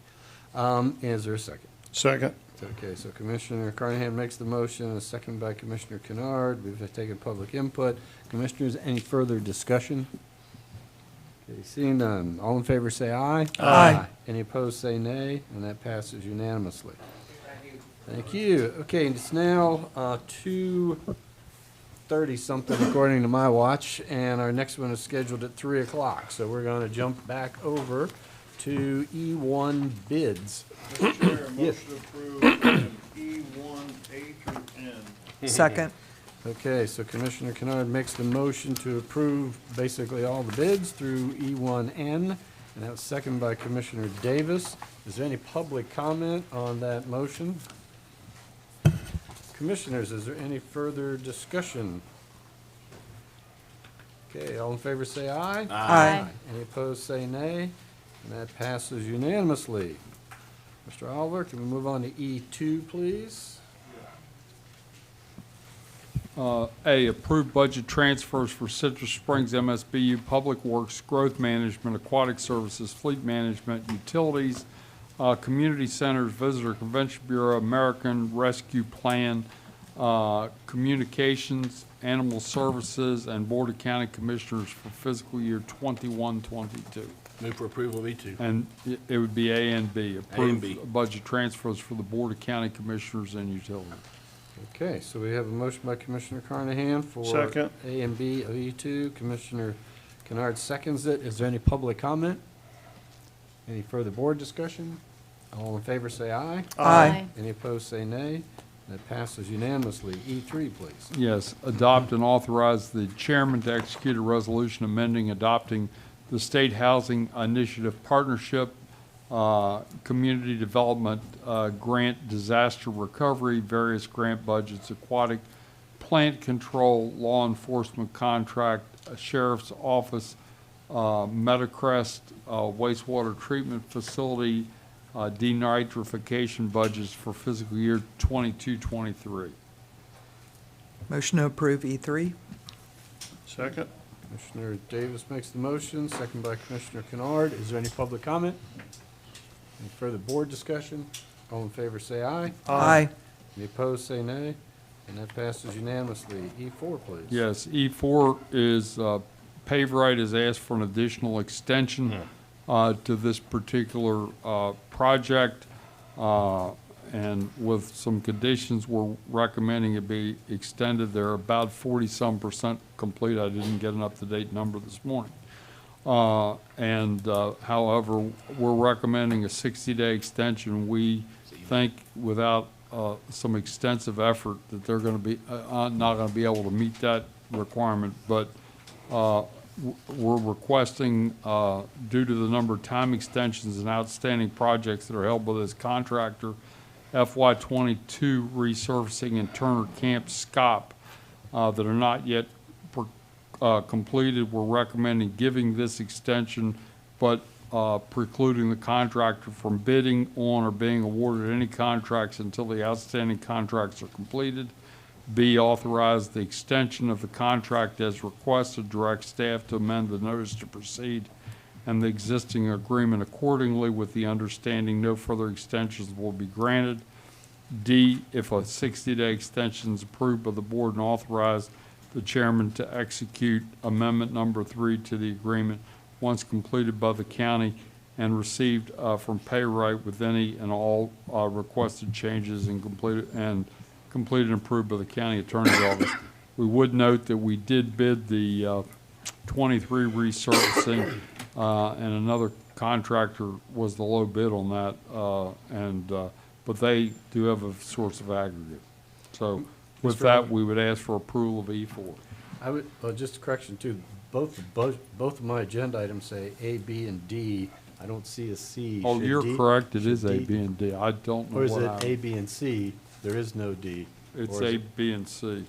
Is there a second? Second. Okay, so Commissioner Carnahan makes the motion, a second by Commissioner Kennard. We've taken public input. Commissioners, any further discussion? Okay, seeing none. All in favor say aye. Aye. Any opposed say nay, and that passes unanimously. Thank you. Okay, it's now 2:30 something according to my watch, and our next one is scheduled at 3 o'clock. So we're going to jump back over to E1 bids. Mr. Chair, Yes. motion to approve item E1, A through N. Second. Okay, so Commissioner Kennard makes the motion to approve basically all the bids through E1N, and that was seconded by Commissioner Davis. Is there any public comment on that motion? Commissioners, is there any further discussion? Okay, all in favor say aye. Aye. Any opposed say nay, and that passes unanimously. Mr. Oliver, can we move on to E2, please? A, approved budget transfers for Citrus Springs MSBU, Public Works, Growth Management, Aquatic Services, Fleet Management, Utilities, Community Centers, Visitor Convention Bureau, American Rescue Plan, Communications, Animal Services, and Board of County Commissioners for fiscal year 21-22. Move for approval of E2. And it would be A and B. B. Approved budget transfers for the Board of County Commissioners and Utilities. Okay, so we have a motion by Commissioner Carnahan for Second. A and B of E2. Commissioner Kennard seconds it. Is there any public comment? Any further board discussion? All in favor say aye. Aye. Any opposed say nay. That passes unanimously. E3, please. Yes, adopt and authorize the chairman to execute a resolution amending, adopting the State Housing Initiative Partnership, Community Development Grant, Disaster Recovery, various grant budgets, aquatic plant control, law enforcement contract, Sheriff's Office, Metacrest wastewater treatment facility denitrification budgets for fiscal year 22-23. Motion to approve E3. Second? Commissioner Davis makes the motion, second by Commissioner Kennard. Is there any public comment? Any further board discussion? All in favor, say aye. Aye. Any opposed, say nay. And that passes unanimously. E4, please. Yes, E4 is, PaveRight has asked for an additional extension to this particular project, and with some conditions, we're recommending it be extended. They're about 40-some% complete. I didn't get an up-to-date number this morning. However, we're recommending a 60-day extension. We think without some extensive effort that they're going to be not going to be able to meet that requirement, but we're requesting, due to the number of time extensions and outstanding projects that are held by this contractor, FY22 resurfacing and Turner Camp SCOP that are not yet completed. We're recommending giving this extension, but precluding the contractor from bidding on or being awarded any contracts until the outstanding contracts are completed. B, authorize the extension of the contract as requested, direct staff to amend the notice to proceed and the existing agreement accordingly, with the understanding no further extensions will be granted. D, if a 60-day extension is approved by the board, and authorize the chairman to execute amendment number 3 to the agreement once completed by the county and received from PaveRight with any and all requested changes and completed and approved by the county attorney's office. We would note that we did bid the 23 resurfacing, and another contractor was the low bid on that, but they do have a source of aggregate. So with that, we would ask for approval of E4. I would, just a correction too, both of my agenda items say A, B, and D. I don't see a C. Oh, Should you're D- correct, it should is A, D- B, and D. I don't know Or is what it A, B, and C? There is no D. It's Or is A, it- B, and C.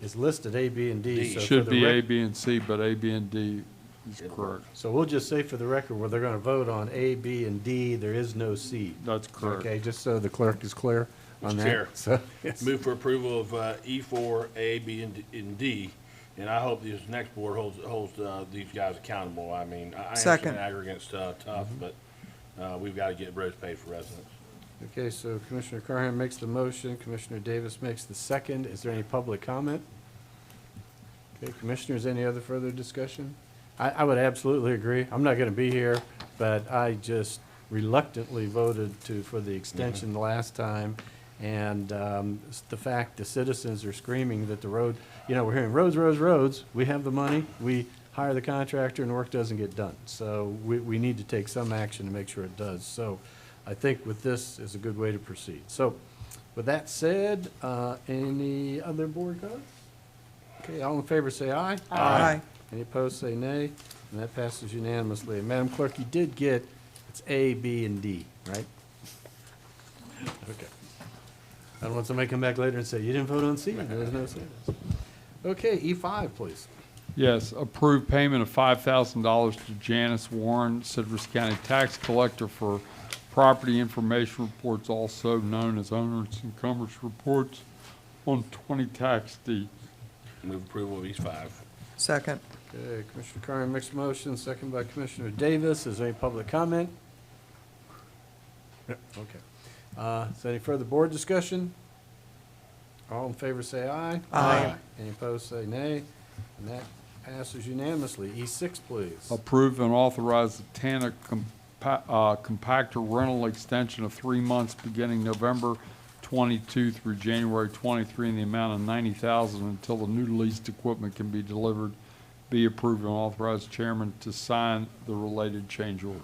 It's listed A, B, and D. So for Should the be A, rec- B, and C, but A, B, and D is correct. So we'll just say for the record, where they're gonna vote on A, B, and D, there is no C. That's correct. Okay, just so the clerk is clear on Mr. that. Chair, So, yes. move for approval of E4, A, B, and D, and I hope this next board holds these guys accountable. I mean, I Second. understand aggregate's tough, but we've got to get roads paid for residents. Okay, so Commissioner Carham makes the motion, Commissioner Davis makes the second. Is there any public comment? Okay, Commissioners, any other further discussion? I would absolutely agree. I'm not gonna be here, but I just reluctantly voted for the extension the last time. And the fact the citizens are screaming that the road, we're hearing roads, roads, roads. We have the money, we hire the contractor and the work doesn't get done. So we need to take some action to make sure it does. So I think with this is a good way to proceed. So with that said, any other board comments? Okay, all in favor say aye. Aye. Any opposed say nay, and that passes unanimously. And Madam Clerk, you did get, it's A, B, and D, right? Okay. I don't want somebody to come back later and say, you didn't vote on C, there was no C. Okay, E5, please. Yes, approved payment of $5,000 to Janice Warren, Citrus County Tax Collector, for property information reports, also known as owner's encumbrance reports, on 20 tax deeds. Move approval of these 5. Second. Okay, Commissioner Carmen makes a motion, second by Commissioner Davis. Is there any public comment? Yeah, okay. Is there any further board discussion? All in favor say aye. Aye. Any opposed say nay, and that passes unanimously. E6, please. Approve and authorize the TANA compactor rental extension of 3 months beginning November 22 through January 23 in the amount of $90,000 until the new leased equipment can be delivered. Be approved and authorize chairman to sign the related change order.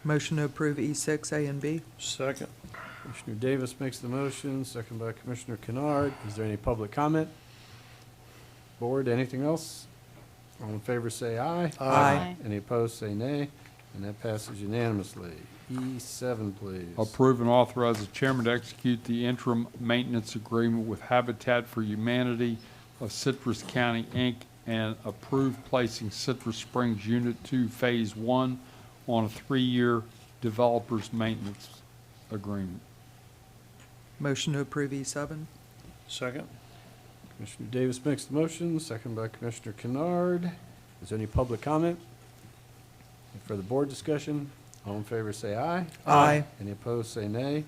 Motion to approve E6, A, and B. Second? Commissioner Davis makes the motion, second by Commissioner Kennard. Is there any public comment? Board, anything else? All in favor say aye. Aye. Any opposed say nay, and that passes unanimously. E7, please. Approve and authorize the chairman to execute the interim maintenance agreement with Habitat for Humanity of Citrus County, Inc. and approve placing Citrus Springs Unit 2 Phase 1 on a 3-year developer's maintenance agreement. Motion to approve E7. Second? Commissioner Davis makes the motion, second by Commissioner Kennard. Is there any public comment? Any further board discussion? All in favor say aye. Aye. Any opposed say nay.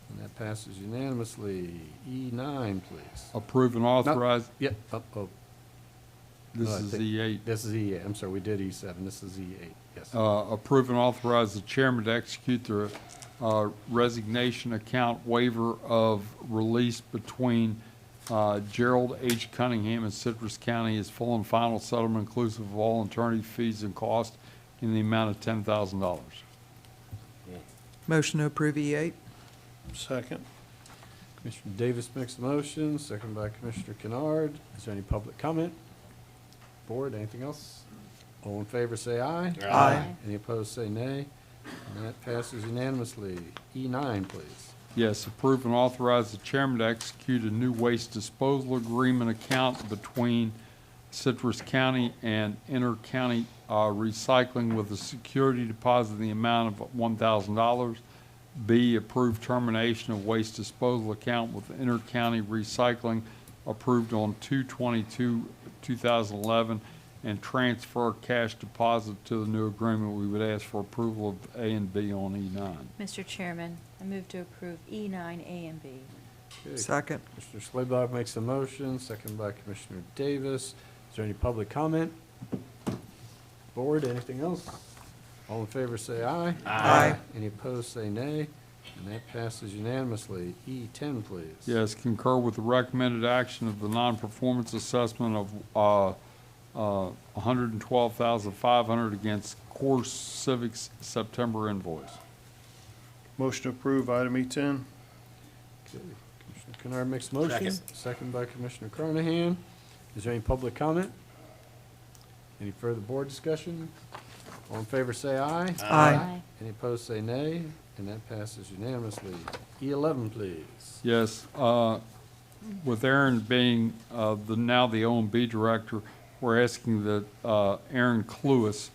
And that passes unanimously. E9, please. Approve and authorize, Yep, this No, I is think- E8. This is E8. I'm sorry, we did E7. This is E8, yes. Approve and authorize the chairman to execute the resignation account waiver of release between Gerald H. Cunningham and Citrus County as full and final settlement inclusive of all attorney fees and costs in the amount of $10,000. Motion to approve E8. Second? Commissioner Davis makes the motion, second by Commissioner Kennard. Is there any public comment? Board, anything else? All in favor say aye. Aye. Any opposed say nay. And that passes unanimously. E9, please. Yes, approve and authorize the chairman to execute a new waste disposal agreement account between Citrus County and Inter-County Recycling with a security deposit in the amount of $1,000. B, approve termination of waste disposal account with Inter-County Recycling approved on 2/22/2011 and transfer cash deposit to the new agreement. We would ask for approval of A and B on E9. Mr. Chairman, I move to approve E9, A, and B. Okay, Second. Commissioner Slaybaugh makes the motion, second by Commissioner Davis. Is there any public comment? Board, anything else? All in favor say aye. Aye. Any opposed say nay. And that passes unanimously. E10, please. Yes, concur with the recommended action of the non-performance assessment of $112,500 against Core Civics September invoice. Motion to approve item E10. Okay, Commissioner Kennard makes the motion. Second by Commissioner Carnahan. Is there any public comment? Any further board discussion? All in favor say aye. Aye. Any opposed say nay. And that passes unanimously. E11, please. Yes, with Aaron being now the O&B director, we're asking that Aaron Cluis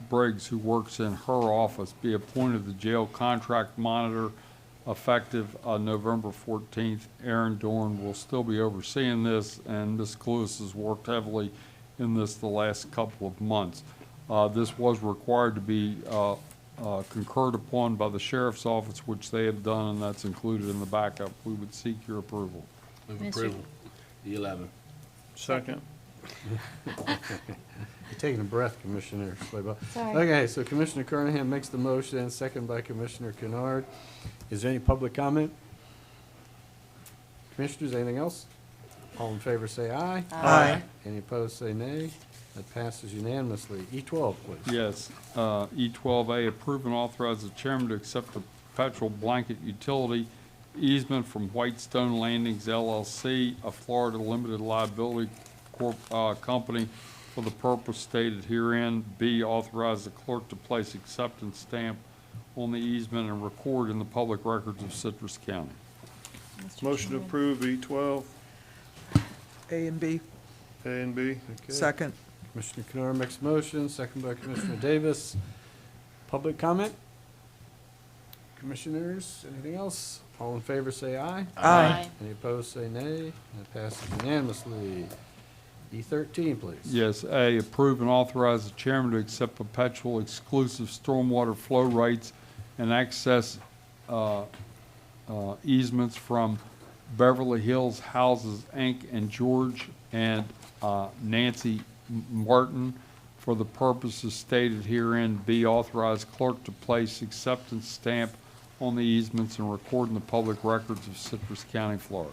Briggs, who works in her office, be appointed the jail contract monitor effective November 14th. Aaron Dorn will still be overseeing this, and Ms. Cluis has worked heavily in this the last couple of months. This was required to be concurred upon by the sheriff's office, which they have done, and that's included in the backup. We would seek your approval. Move Mr. approval. E11. Second? You're taking a breath, Commissioner Slaybaugh. Sorry. Okay, so Commissioner Carnahan makes the motion, second by Commissioner Kennard. Is there any public comment? Commissioners, anything else? All in favor say aye. Aye. Any opposed say nay. That passes unanimously. E12, please. Yes, E12A, approve and authorize the chairman to accept a perpetual blanket utility easement from Whitestone Landings LLC, a Florida limited liability company for the purpose stated herein. B, authorize the clerk to place acceptance stamp on the easement and record in the public records of Citrus County. Mr. Motion to Chairman. approve E12, A and B. A and B. Okay. Second. Commissioner Kennard makes a motion, second by Commissioner Davis. Public comment? Commissioners, anything else? All in favor say aye. Aye. Any opposed say nay. That passes unanimously. E13, please. Yes, A, approve and authorize the chairman to accept perpetual exclusive stormwater flow rights and access easements from Beverly Hills Houses, Inc. and George and Nancy Martin for the purposes stated herein. B, authorize clerk to place acceptance stamp on the easements and record in the public records of Citrus County, Florida.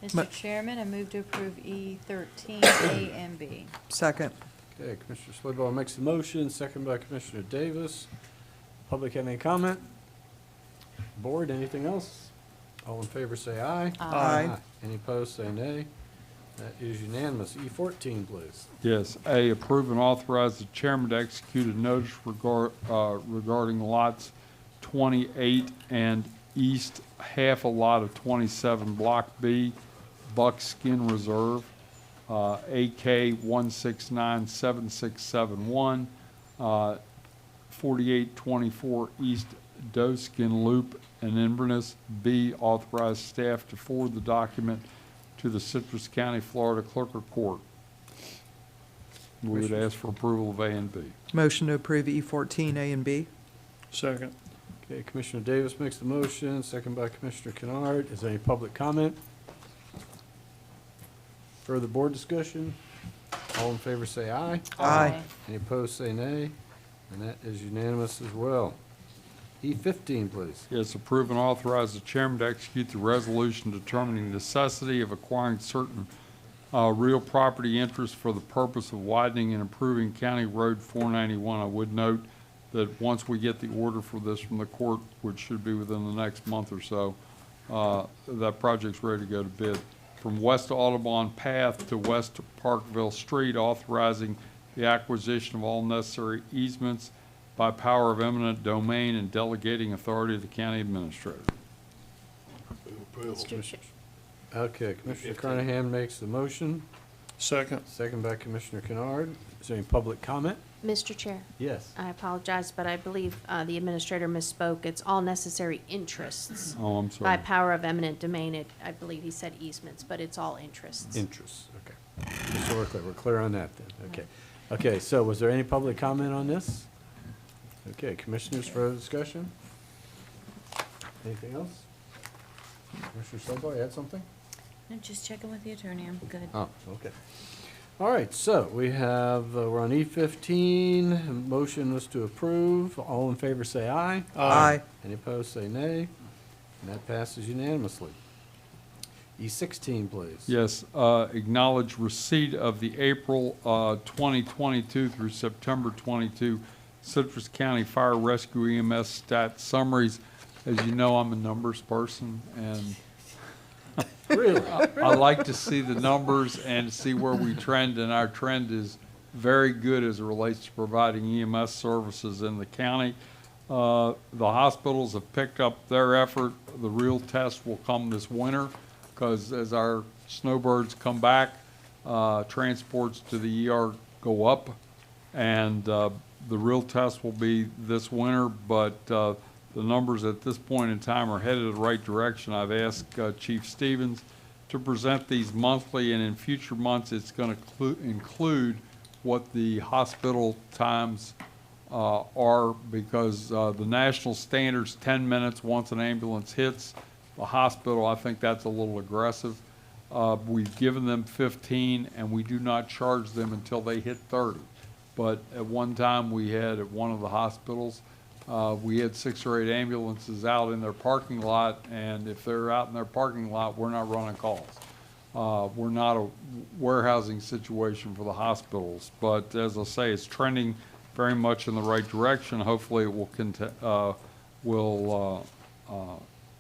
Mr. Chairman, I move to approve E13, A, and B. Second. Okay, Commissioner Slaybaugh makes the motion, second by Commissioner Davis. Public have any comment? Board, anything else? All in favor say aye. Aye. Any opposed say nay. That is unanimous. E14, please. Yes, A, approve and authorize the chairman to execute a notice regarding lots 28 and east half a lot of 27, Block B, Buckskin Reserve. AK 1697671, 4824 East Doskin Loop in Inverness. B, authorize staff to forward the document to the Citrus County, Florida Clerk of Court. We would ask for approval of A and B. Motion to approve E14 A and B. Second. Okay, Commissioner Davis makes the motion, second by Commissioner Kennard. Is there any public comment? Further board discussion? All in favor say aye. Aye. Any opposed say nay. And that is unanimous as well. E15, please. Yes, approve and authorize the chairman to execute the resolution determining the necessity of acquiring certain real property interests for the purpose of widening and improving County Road 491. I would note that once we get the order for this from the court, which should be within the next month or so, that project's ready to go to bid. From West Audubon Path to West Parkville Street, authorizing the acquisition of all necessary easements by power of eminent domain and delegating authority to the county administrator. Mr. Chair. Okay, Commissioner Carnahan makes the motion, Second. second by Commissioner Kennard. Is there any public comment? Mr. Chair, Yes. I apologize, but I believe the administrator misspoke. It's all necessary interests. Oh, I'm By sorry. power of eminent domain, I believe he said easements, but it's all interests. Interests, okay. Just so we're clear on that then, okay. Okay, so was there any public comment on this? Okay, commissioners, further discussion? Anything else? Commissioner Sobel, you had something? I'm just checking with the attorney. I'm good. Oh, okay. All right, so we have, we're on E15, motion was to approve. All in favor say aye. Aye. Any opposed say nay. And that passes unanimously. E16, please. Yes, acknowledge receipt of the April 2022 through September 22 Citrus County Fire Rescue EMS stat summaries. As you know, I'm a numbers person, and Really? I like to see the numbers and see where we trend, and our trend is very good as it relates to providing EMS services in the county. The hospitals have picked up their effort. The real test will come this winter, because as our snowbirds come back, transports to the ER go up, and the real test will be this winter, but the numbers at this point in time are headed in the right direction. I've asked Chief Stevens to present these monthly, and in future months, it's going to include what the hospital times are, because the national standard's 10 minutes once an ambulance hits the hospital. I think that's a little aggressive. We've given them 15, and we do not charge them until they hit 30. But at one time, we had at one of the hospitals, we had 6 or 8 ambulances out in their parking lot, and if they're out in their parking lot, we're not running calls. We're not a warehousing situation for the hospitals, but as I say, it's trending very much in the right direction. Hopefully, it will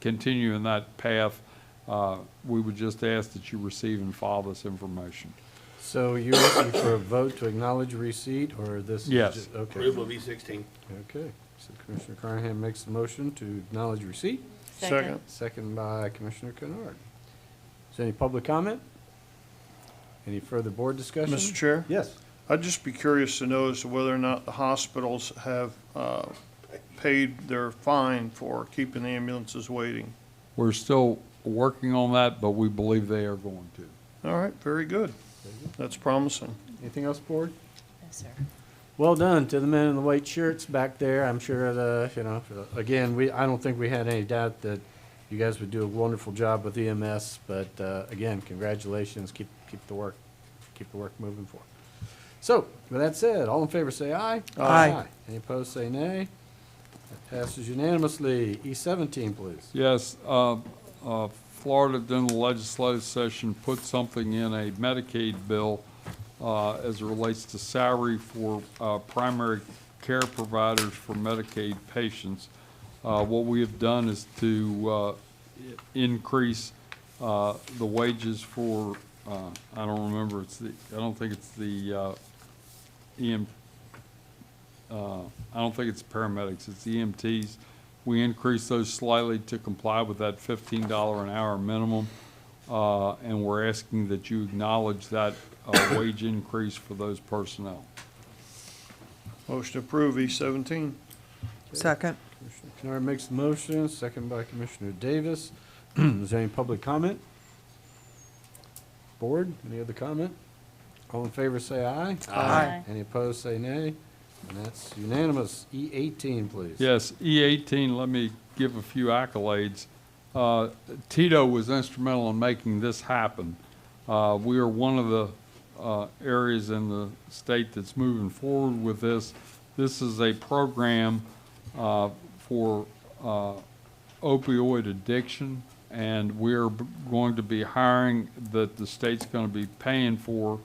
continue in that path. We would just ask that you receive and file this information. So you're looking for a vote to acknowledge receipt, or this? is Yes. ju- Okay. Approval of E16. Okay, so Commissioner Carnahan makes the motion to acknowledge receipt, Second. second by Commissioner Kennard. Is there any public comment? Any further board discussion? Mr. Chair? Yes. I'd just be curious to know as to whether or not the hospitals have paid their fine for keeping the ambulances waiting. We're still working on that, but we believe they are going to. All right, very good. That's promising. Anything else, board? Yes, sir. Well done to the men in the white shirts back there. I'm sure again, I don't think we had any doubt that you guys would do a wonderful job with EMS, but, again, congratulations. Keep the work moving forward. So, with that said, all in favor say aye. Aye. Any opposed say nay. That passes unanimously. E17, please. Yes, Florida during the legislative session put something in a Medicaid bill as it relates to salary for primary care providers for Medicaid patients. What we have done is to increase the wages for, I don't remember, I don't think it's the I don't think it's paramedics, it's EMTs. We increased those slightly to comply with that $15 an hour minimum. and we're asking that you acknowledge that wage increase for those personnel. Motion to approve E17. Second. Commissioner Kennard makes the motion, second by Commissioner Davis. Is there any public comment? Board, any other comment? All in favor, say aye. Aye. Any opposed, say nay. And that's unanimous. E18, please. Yes, E18, let me give a few accolades. Tito was instrumental in making this happen. We are one of the areas in the state that's moving forward with this. This is a program for opioid addiction, and we're going to be hiring, that the state's going to be paying for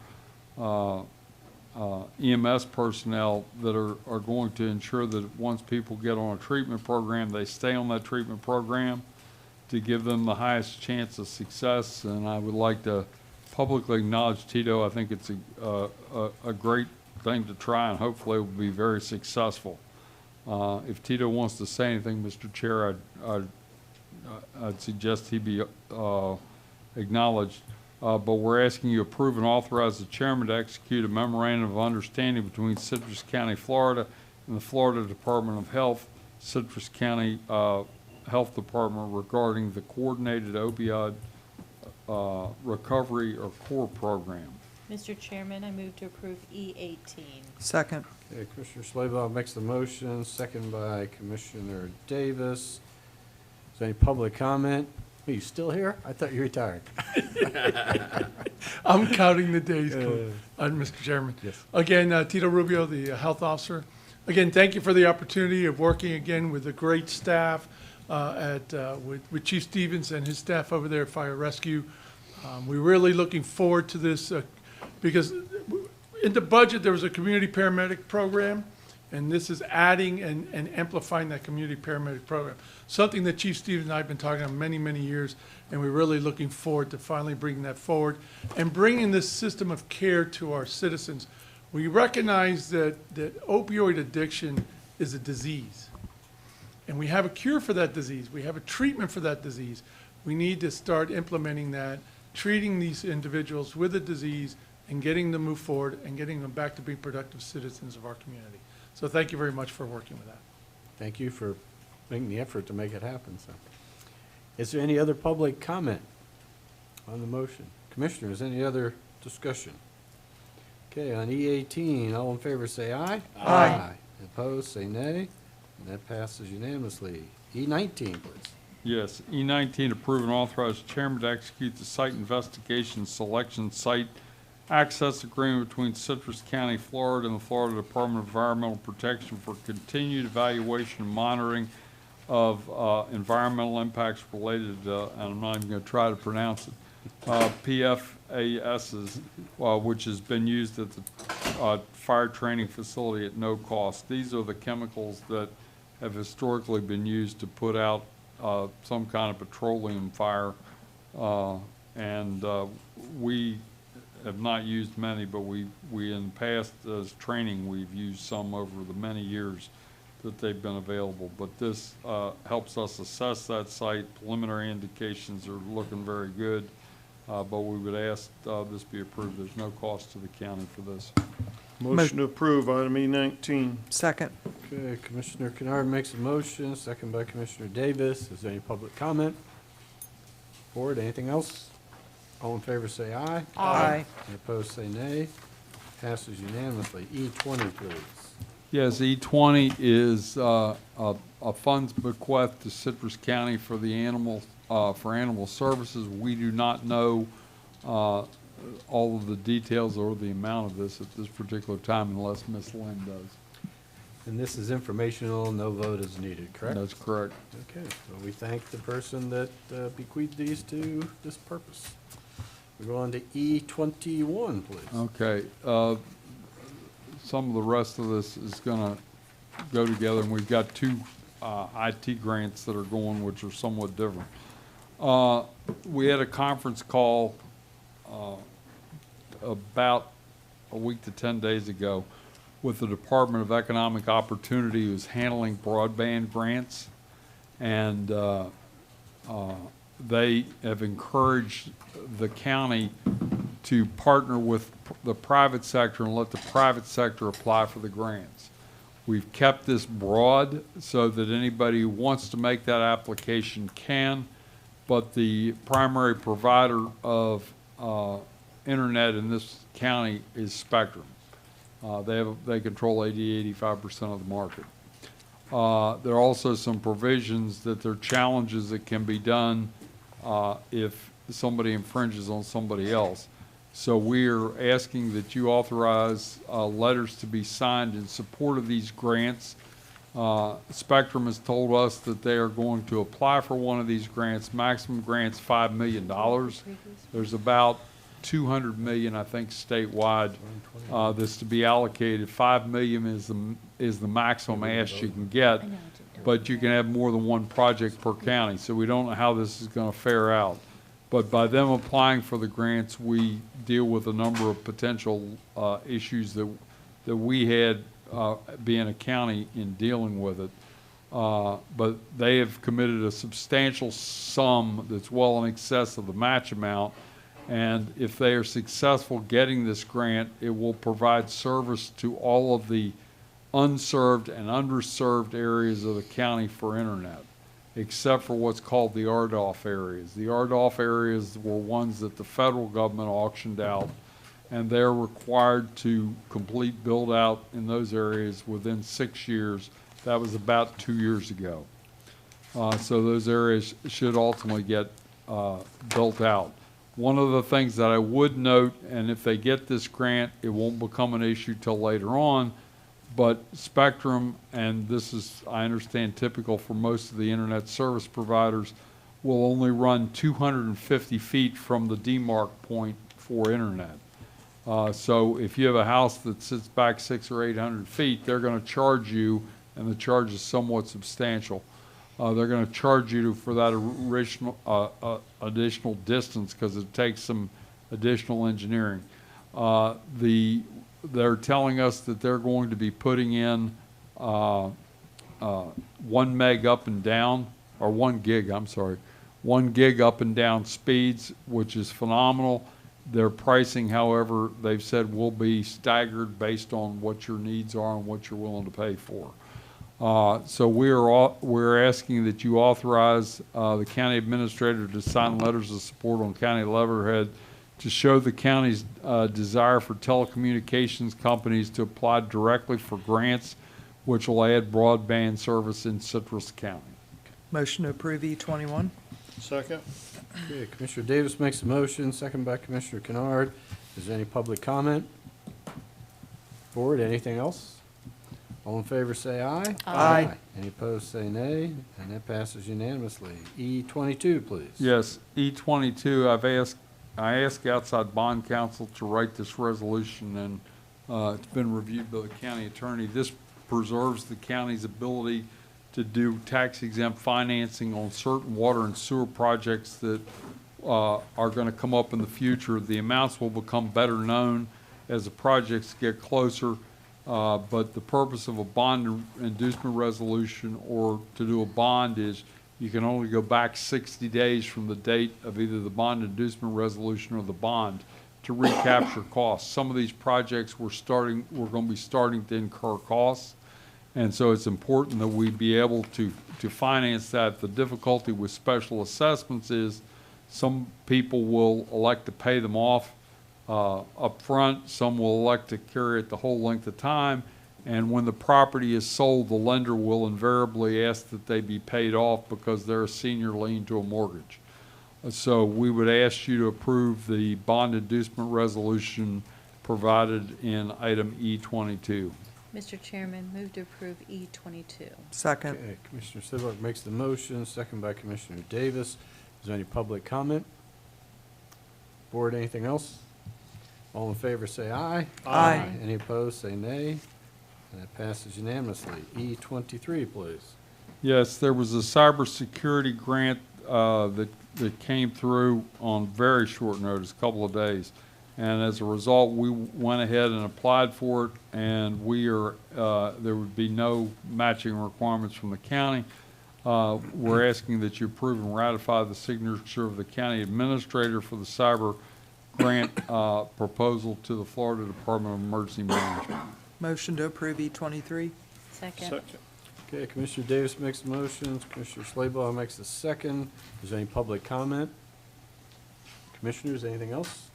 EMS personnel that are going to ensure that once people get on a treatment program, they stay on that treatment program to give them the highest chance of success. And I would like to publicly acknowledge Tito. I think it's a great thing to try, and hopefully it will be very successful. If Tito wants to say anything, Mr. Chair, I'd suggest he be acknowledged. But we're asking you to approve and authorize the chairman to execute a memorandum of understanding between Citrus County, Florida, and the Florida Department of Health, Citrus County Health Department regarding the Coordinated Opioid Recovery or CORE program. Mr. Chairman, I move to approve E18. Second. Okay, Commissioner Slabaugh makes the motion, second by Commissioner Davis. Is there any public comment? Are you still here? I thought you retired. I'm counting the days, Mr. Chairman. Yes. Again, Tito Rubio, the health officer. Again, thank you for the opportunity of working again with the great staff with Chief Stevens and his staff over there at Fire Rescue. We're really looking forward to this because in the budget there was a community paramedic program, and this is adding and amplifying that community paramedic program. Something that Chief Stevens and I have been talking about many, many years, and we're really looking forward to finally bringing that forward and bringing this system of care to our citizens. We recognize that opioid addiction is a disease, and we have a cure for that disease. We have a treatment for that disease. We need to start implementing that, treating these individuals with the disease and getting them move forward and getting them back to being productive citizens of our community. So thank you very much for working with that. Thank you for making the effort to make it happen. So, is there any other public comment on the motion? Commissioners, any other discussion? Okay, on E18, all in favor say aye. Aye. Opposed, say nay. And that passes unanimously. E19, please. Yes, E19, approve and authorize the chairman to execute the site investigation selection site access agreement between Citrus County, Florida, and the Florida Department of Environmental Protection for continued evaluation and monitoring of environmental impacts related to, and I'm not even going to try to pronounce it, PFASs, which has been used at the fire training facility at no cost. These are the chemicals that have historically been used to put out some kind of petroleum fire, and we have not used many, but we in the past as training, we've used some over the many years that they've been available. But this helps us assess that site. Preliminary indications are looking very good, but we would ask this be approved. There's no cost to the county for this. Motion to approve item E19. Second. Okay, Commissioner Kennard makes a motion, second by Commissioner Davis. Is there any public comment? Board, anything else? All in favor say aye. Aye. Any opposed say nay. Passes unanimously. E20, please. Yes, E20 is a funds bequest to Citrus County for the animal services. We do not know all of the details or the amount of this at this particular time unless Ms. Lynn does. And this is informational, no vote is needed, correct? That's correct. Okay, so we thank the person that bequeathed these to this purpose. We go on to E21, please. Okay. Some of the rest of this is going to go together, and we've got two IT grants that are going, which are somewhat different. We had a conference call about a week to 10 days ago with the Department of Economic Opportunity, who's handling broadband grants, and they have encouraged the county to partner with the private sector and let the private sector apply for the grants. We've kept this broad so that anybody who wants to make that application can, but the primary provider of internet in this county is Spectrum. They control 85% of the market. There are also some provisions that there are challenges that can be done if somebody infringes on somebody else. So we are asking that you authorize letters to be signed in support of these grants. Spectrum has told us that they are going to apply for one of these grants. Maximum grant's $5 million. There's about 200 million, I think, statewide that's to be allocated. 5 million is the maximum ask you can get, but you can have more than one project per county. So we don't know how this is going to fare out. But by them applying for the grants, we deal with a number of potential issues that we had being a county in dealing with it. But they have committed a substantial sum that's well in excess of the match amount. And if they are successful getting this grant, it will provide service to all of the unserved and underserved areas of the county for internet, except for what's called the RDOF areas. The RDOF areas were ones that the federal government auctioned out, and they're required to complete build out in those areas within 6 years. That was about 2 years ago. So those areas should ultimately get built out. One of the things that I would note, and if they get this grant, it won't become an issue till later on, but Spectrum, and this is, I understand, typical for most of the internet service providers, will only run 250 feet from the demarc point for internet. So if you have a house that sits back 600 or 800 feet, they're going to charge you, and the charge is somewhat substantial. They're going to charge you for that additional distance because it takes some additional engineering. They're telling us that they're going to be putting in 1 meg up and down, or 1 gig, I'm sorry, 1 gig up and down speeds, which is phenomenal. Their pricing, however, they've said will be staggered based on what your needs are and what you're willing to pay for. So we're asking that you authorize the county administrator to sign letters of support on county letterhead to show the county's desire for telecommunications companies to apply directly for grants, which will add broadband service in Citrus County. Motion to approve E21. Second. Okay, Commissioner Davis makes a motion, second by Commissioner Kennard. Is there any public comment? Board, anything else? All in favor say aye. Aye. Any opposed say nay, and that passes unanimously. E22, please. Yes, E22, I asked outside bond counsel to write this resolution, and it's been reviewed by the county attorney. This preserves the county's ability to do tax-exempt financing on certain water and sewer projects that are going to come up in the future. The amounts will become better known as the projects get closer, but the purpose of a bond inducement resolution or to do a bond is you can only go back 60 days from the date of either the bond inducement resolution or the bond to recapture costs. Some of these projects we're going to be starting to incur costs. And so it's important that we be able to finance that. The difficulty with special assessments is some people will elect to pay them off up front. Some will elect to carry it the whole length of time. And when the property is sold, the lender will invariably ask that they be paid off because they're a senior lien to a mortgage. So we would ask you to approve the bond inducement resolution provided in item E22. Mr. Chairman, move to approve E22. Second. Okay, Commissioner Sidlock makes the motion, second by Commissioner Davis. Is there any public comment? Board, anything else? All in favor say aye. Aye. Any opposed say nay. And that passes unanimously. E23, please. Yes, there was a cybersecurity grant that came through on very short notice, a couple of days. And as a result, we went ahead and applied for it, and there would be no matching requirements from the county. We're asking that you approve and ratify the signature of the county administrator for the cyber grant proposal to the Florida Department of Emergency Management. Motion to approve E23. Second. Okay, Commissioner Davis makes the motion, Commissioner Slabaugh makes the second. Is there any public comment? Commissioners, anything else?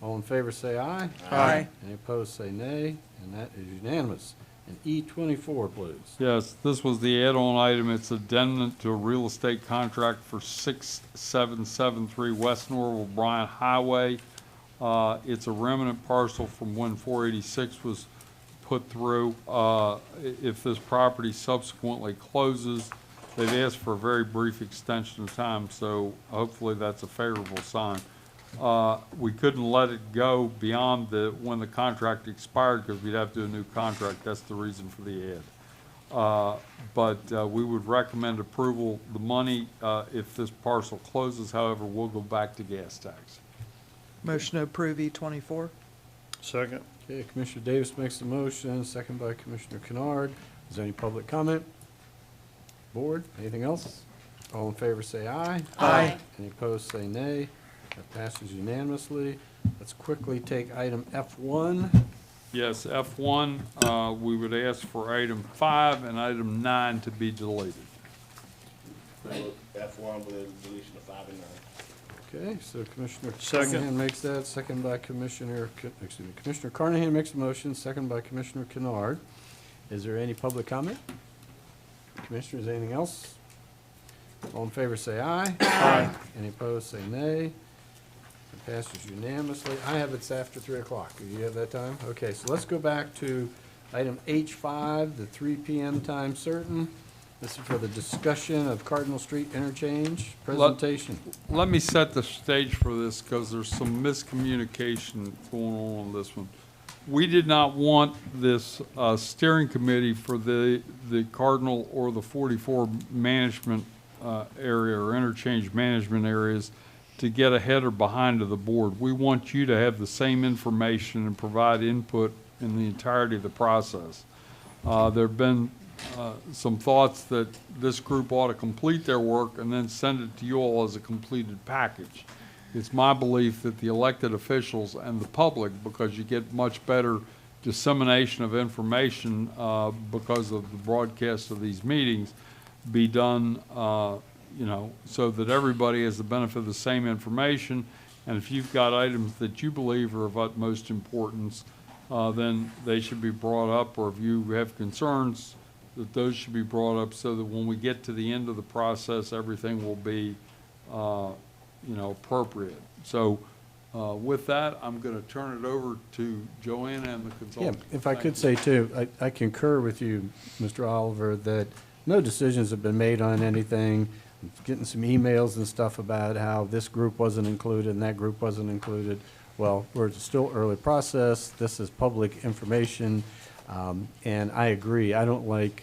All in favor say aye. Aye. Any opposed say nay, and that is unanimous. And E24, please. Yes, this was the add-on item. It's addendum to a real estate contract for 6773 West Norval Bryant Highway. It's a remnant parcel from when 486 was put through. If this property subsequently closes, they've asked for a very brief extension of time, so hopefully that's a favorable sign. We couldn't let it go beyond when the contract expired because we'd have to do a new contract. That's the reason for the ad. But we would recommend approval. The money, if this parcel closes, however, will go back to gas tax. Motion to approve E24. Second. Okay, Commissioner Davis makes the motion, second by Commissioner Kennard. Is there any public comment? Board, anything else? All in favor say aye. Aye. Any opposed say nay. That passes unanimously. Let's quickly take item F1. Yes, F1, we would ask for item 5 and item 9 to be deleted. F1 with a deletion of 5 and 9. Okay, so Commissioner Second. Carnahan makes that, second by Commissioner Carnahan makes the motion, second by Commissioner Kennard. Is there any public comment? Commissioners, anything else? All in favor say aye. Aye. Any opposed say nay. It passes unanimously. I have it's after 3 o'clock. Do you have that time? Okay, so let's go back to item H5, the 3 p.m. time certain. This is for the discussion of Cardinal Street interchange presentation. Let me set the stage for this because there's some miscommunication going on this one. We did not want this steering committee for the Cardinal or the 44 management area or interchange management areas to get ahead or behind of the board. We want you to have the same information and provide input in the entirety of the process. There have been some thoughts that this group ought to complete their work and then send it to you all as a completed package. It's my belief that the elected officials and the public, because you get much better dissemination of information because of the broadcast of these meetings, be done, so that everybody has the benefit of the same information. And if you've got items that you believe are of utmost importance, then they should be brought up, or if you have concerns, that those should be brought up so that when we get to the end of the process, everything will be, appropriate. So with that, I'm going to turn it over to Joanna and the Yeah, consultant. if I could say too, I concur with you, Mr. Oliver, that no decisions have been made on anything. Getting some emails and stuff about how this group wasn't included and that group wasn't included. Well, we're still early process. This is public information. And I agree. I don't like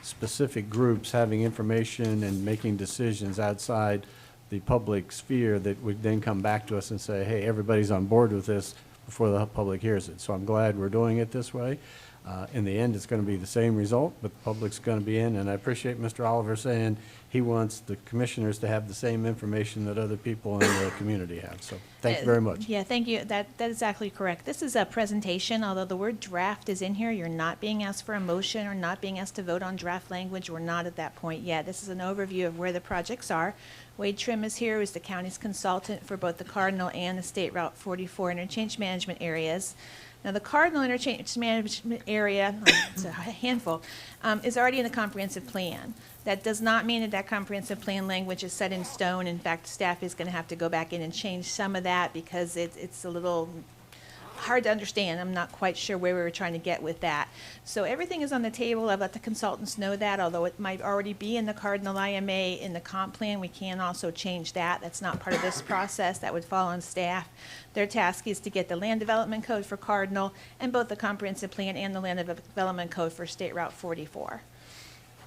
specific groups having information and making decisions outside the public sphere that would then come back to us and say, hey, everybody's on board with this before the public hears it. So I'm glad we're doing it this way. In the end, it's going to be the same result, but the public's going to be in. And I appreciate Mr. Oliver saying he wants the commissioners to have the same information that other people in the community have. So thank you very much. Yeah, thank you. That is exactly correct. This is a presentation. Although the word draft is in here, you're not being asked for a motion or not being asked to vote on draft language. We're not at that point yet. This is an overview of where the projects are. Wade Trim is here, who's the county's consultant for both the Cardinal and the State Route 44 interchange management areas. Now, the Cardinal interchange management area, it's a handful, is already in the comprehensive plan. That does not mean that that comprehensive plan language is set in stone. In fact, staff is going to have to go back in and change some of that because it's a little hard to understand. I'm not quite sure where we were trying to get with that. So everything is on the table. I've let the consultants know that, although it might already be in the Cardinal IMA in the comp plan, we can also change that. That's not part of this process. That would fall on staff. Their task is to get the land development code for Cardinal and both the comprehensive plan and the land development code for State Route 44.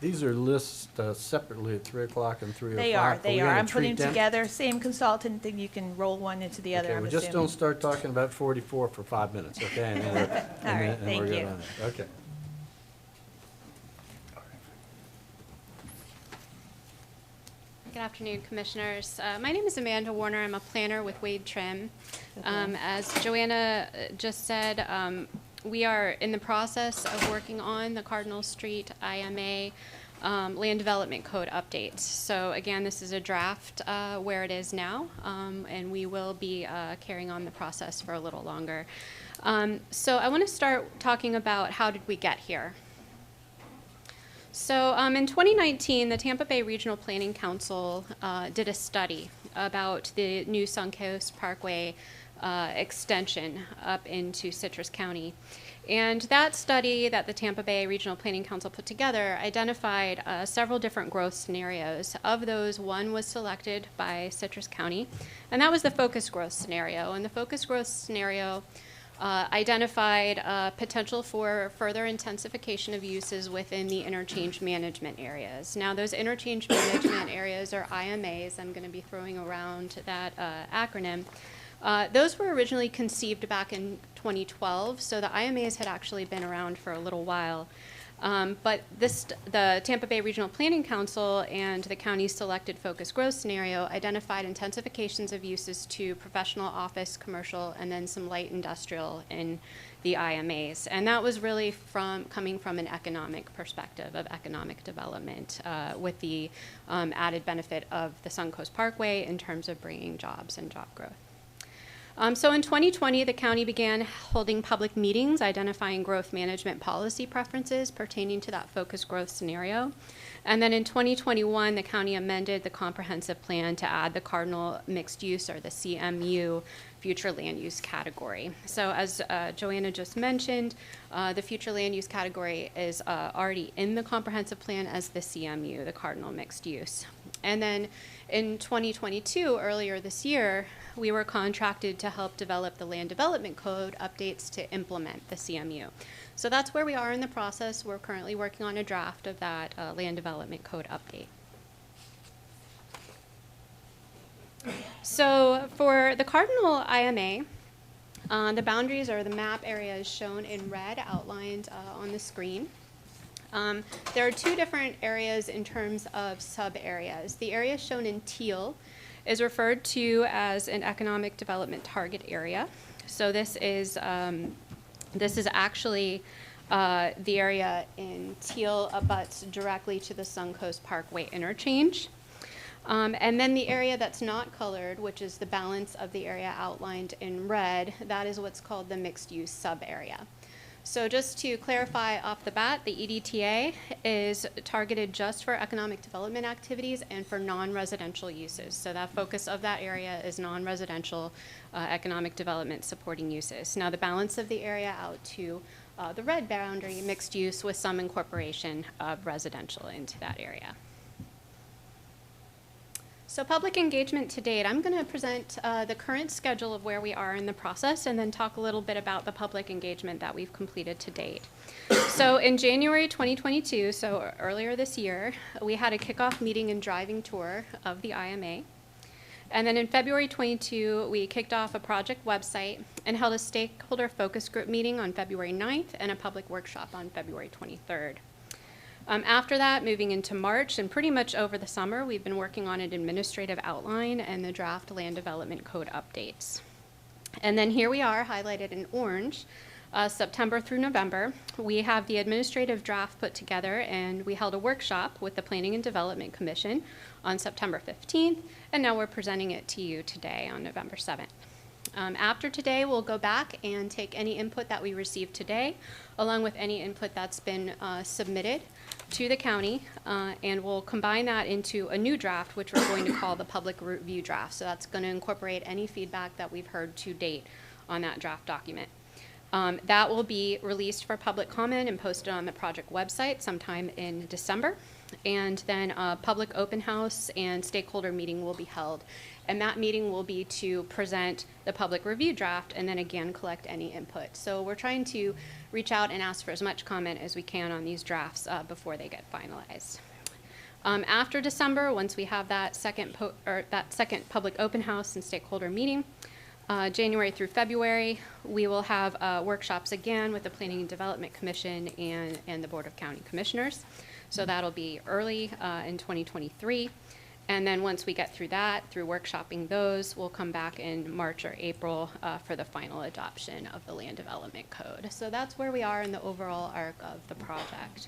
These are listed separately at 3 o'clock and 3 o'clock. They are. They are. I'm putting them together, same consultant, then you can roll one into the other, Okay, I'm well, just assuming. don't start talking about 44 for 5 minutes, okay? And then we're- All and right, then- and thank we're good you. on it. Okay. Good afternoon, Commissioners. My name is Amanda Warner. I'm a planner with Wade Trim. As Joanna just said, we are in the process of working on the Cardinal Street IMA Land Development Code updates. So again, this is a draft where it is now, and we will be carrying on the process for a little longer. So I want to start talking about how did we get here. So in 2019, the Tampa Bay Regional Planning Council did a study about the new Suncoast Parkway extension up into Citrus County. And that study that the Tampa Bay Regional Planning Council put together identified several different growth scenarios. Of those, one was selected by Citrus County, and that was the focus growth scenario. And the focus growth scenario identified potential for further intensification of uses within the interchange management areas. Now, those interchange management areas, or IMAs, I'm going to be throwing around that acronym. Those were originally conceived back in 2012, so the IMAs had actually been around for a little while. But the Tampa Bay Regional Planning Council and the county's selected focus growth scenario identified intensifications of uses to professional, office, commercial, and then some light industrial in the IMAs. And that was really coming from an economic perspective of economic development with the added benefit of the Suncoast Parkway in terms of bringing jobs and job growth. So in 2020, the county began holding public meetings identifying growth management policy preferences pertaining to that focused growth scenario. And then in 2021, the county amended the comprehensive plan to add the Cardinal Mixed Use, or the CMU, future land use category. So as Joanna just mentioned, the future land use category is already in the comprehensive plan as the CMU, the Cardinal Mixed Use. And then in 2022, earlier this year, we were contracted to help develop the Land Development Code updates to implement the CMU. So that's where we are in the process. We're currently working on a draft of that Land Development Code update. So for the Cardinal IMA, the boundaries or the map area is shown in red, outlined on the screen. There are two different areas in terms of sub-areas. The area shown in teal is referred to as an economic development target area. So this is actually the area in teal abuts directly to the Suncoast Parkway interchange. And then the area that's not colored, which is the balance of the area outlined in red, that is what's called the mixed-use sub-area. So just to clarify off the bat, the EDTA is targeted just for economic development activities and for non-residential uses. So that focus of that area is non-residential economic development supporting uses. Now the balance of the area out to the red boundary, mixed use with some incorporation of residential into that area. So public engagement to date, I'm going to present the current schedule of where we are in the process and then talk a little bit about the public engagement that we've completed to date. So in January 2022, so earlier this year, we had a kickoff meeting and driving tour of the IMA. And then in February 22, we kicked off a project website and held a stakeholder focus group meeting on February 9th and a public workshop on February 23rd. After that, moving into March and pretty much over the summer, we've been working on an administrative outline and the draft Land Development Code updates. And then here we are, highlighted in orange, September through November. We have the administrative draft put together, and we held a workshop with the Planning and Development Commission on September 15th, and now we're presenting it to you today on November 7th. After today, we'll go back and take any input that we received today, along with any input that's been submitted to the county, and we'll combine that into a new draft, which we're going to call the public review draft. So that's going to incorporate any feedback that we've heard to date on that draft document. That will be released for public comment and posted on the project website sometime in December. And then a public open house and stakeholder meeting will be held. And that meeting will be to present the public review draft and then again collect any input. So we're trying to reach out and ask for as much comment as we can on these drafts before they get finalized. After December, once we have that second public open house and stakeholder meeting, January through February, we will have workshops again with the Planning and Development Commission and the Board of County Commissioners. So that'll be early in 2023. And then once we get through that, through workshopping those, we'll come back in March or April for the final adoption of the land development code. So that's where we are in the overall arc of the project.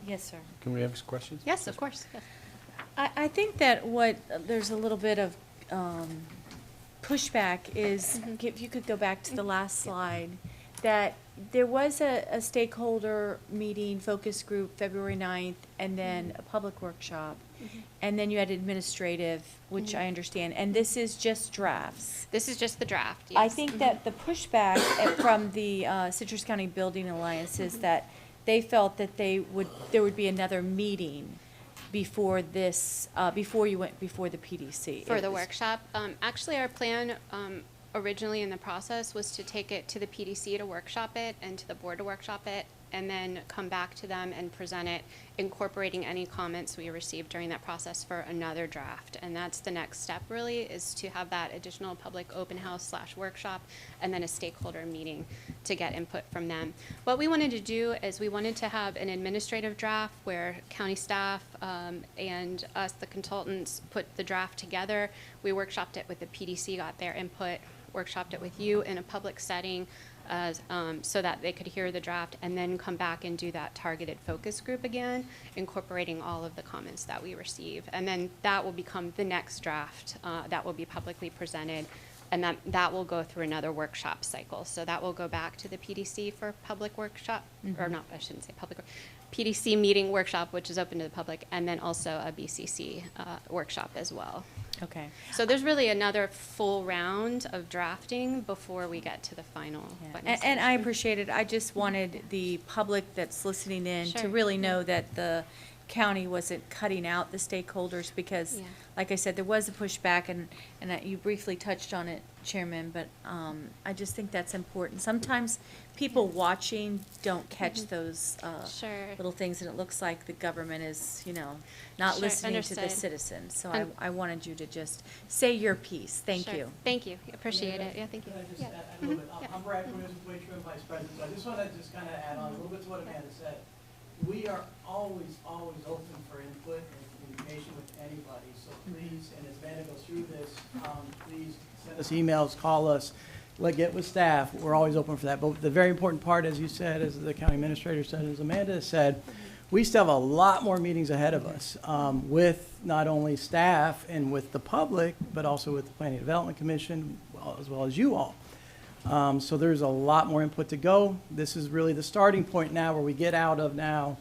Yes, sir. Can we have questions? Yes, of course. Yes. I think that there's a little bit of pushback is, if you could go back to the last slide, that there was a stakeholder meeting, focus group, February 9th, and then a public workshop. And then you had administrative, which I understand, and this is just drafts. This is just the draft, I yes. think that the pushback from the Citrus County Building Alliance is that they felt that there would be another meeting before this, before you went before the PDC. For the workshop. Actually, our plan originally in the process was to take it to the PDC to workshop it and to the board to workshop it, and then come back to them and present it, incorporating any comments we received during that process for another draft. And that's the next step, really, is to have that additional public open house / workshop, and then a stakeholder meeting to get input from them. What we wanted to do is we wanted to have an administrative draft where county staff and us, the consultants, put the draft together. We workshopped it with the PDC, got their input, workshopped it with you in a public setting, so that they could hear the draft, and then come back and do that targeted focus group again, incorporating all of the comments that we receive. And then that will become the next draft that will be publicly presented, and that will go through another workshop cycle. So that will go back to the PDC for public workshop, or not, I shouldn't say public, PDC meeting workshop, which is open to the public, and then also a BCC workshop as well. Okay. So there's really another full round of drafting before we get to the final. And I appreciate it. I just wanted the public that's listening in to Sure. really know that the county wasn't cutting out the stakeholders, because, Yeah. like I said, there was a pushback, and you briefly touched on it, Chairman, but I just think that's important. Sometimes people watching don't catch those Sure. little things, and it looks like the government is, not Sure, listening to the understood. citizens. So Un- I wanted you to just say your piece. Thank Sure. you. Thank you. Appreciate it. Yeah, thank you. Could I just Yeah. add a little bit? Yeah. I'm Brad Cruz, Waitrim Vice President. So I just want to just kind of add on a little bit to what Amanda said. We are always open for input and communication with anybody. So please, and as Amanda goes through this, please send us emails, call us, get with staff. We're always open for that. But the very important part, as you said, as the county administrator said, as Amanda said, we still have a lot more meetings ahead of us with not only staff and with the public, but also with the Planning and Development Commission, as well as you all. So there's a lot more input to go. This is really the starting point now, where we get out of now,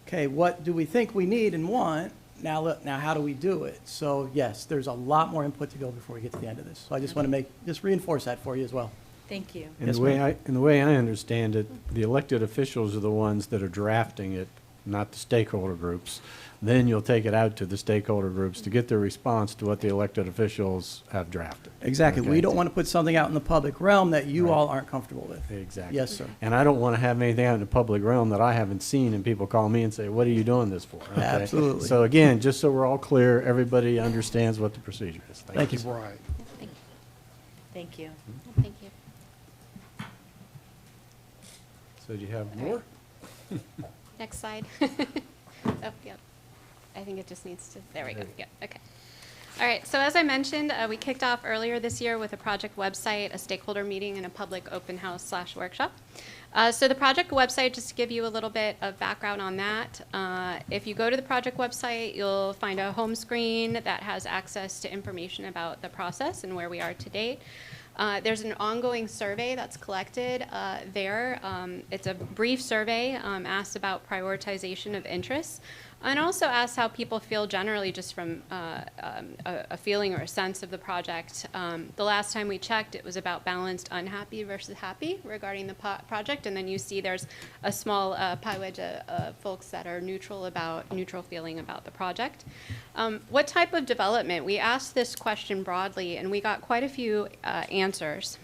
okay, what do we think we need and want? Now, look, now how do we do it? So yes, there's a lot more input to go before we get to the end of this. So I just want to just reinforce that for you as well. Thank you. And Yes, the way ma'am. the way I understand it, the elected officials are the ones that are drafting it, not the stakeholder groups. Then you'll take it out to the stakeholder groups to get their response to what the elected officials have drafted. Exactly. Okay? We don't want to put something out in the public realm that you Right. all aren't comfortable with. Exactly. Yes, sir. And I don't want to have anything out in the public realm that I haven't seen, and people call me and say, what are you doing this for? Okay? Absolutely. So again, just so we're all clear, everybody understands what the procedure is. Thank you. Right. Thank you. Thank you. So do you have more? Next slide. Oh, yep. I think it just needs to, there we go. Yep, okay. All right, so as I mentioned, we kicked off earlier this year with a project website, a stakeholder meeting, and a public open house / workshop. So the project website, just to give you a little bit of background on that, if you go to the project website, you'll find a home screen that has access to information about the process and where we are to date. There's an ongoing survey that's collected there. It's a brief survey, asks about prioritization of interests, and also asks how people feel generally, just from a feeling or a sense of the project. The last time we checked, it was about balanced unhappy versus happy regarding the project, and then you see there's a small pie wedge of folks that are neutral feeling about the project. What type of development? We asked this question broadly, and we got quite a few answers.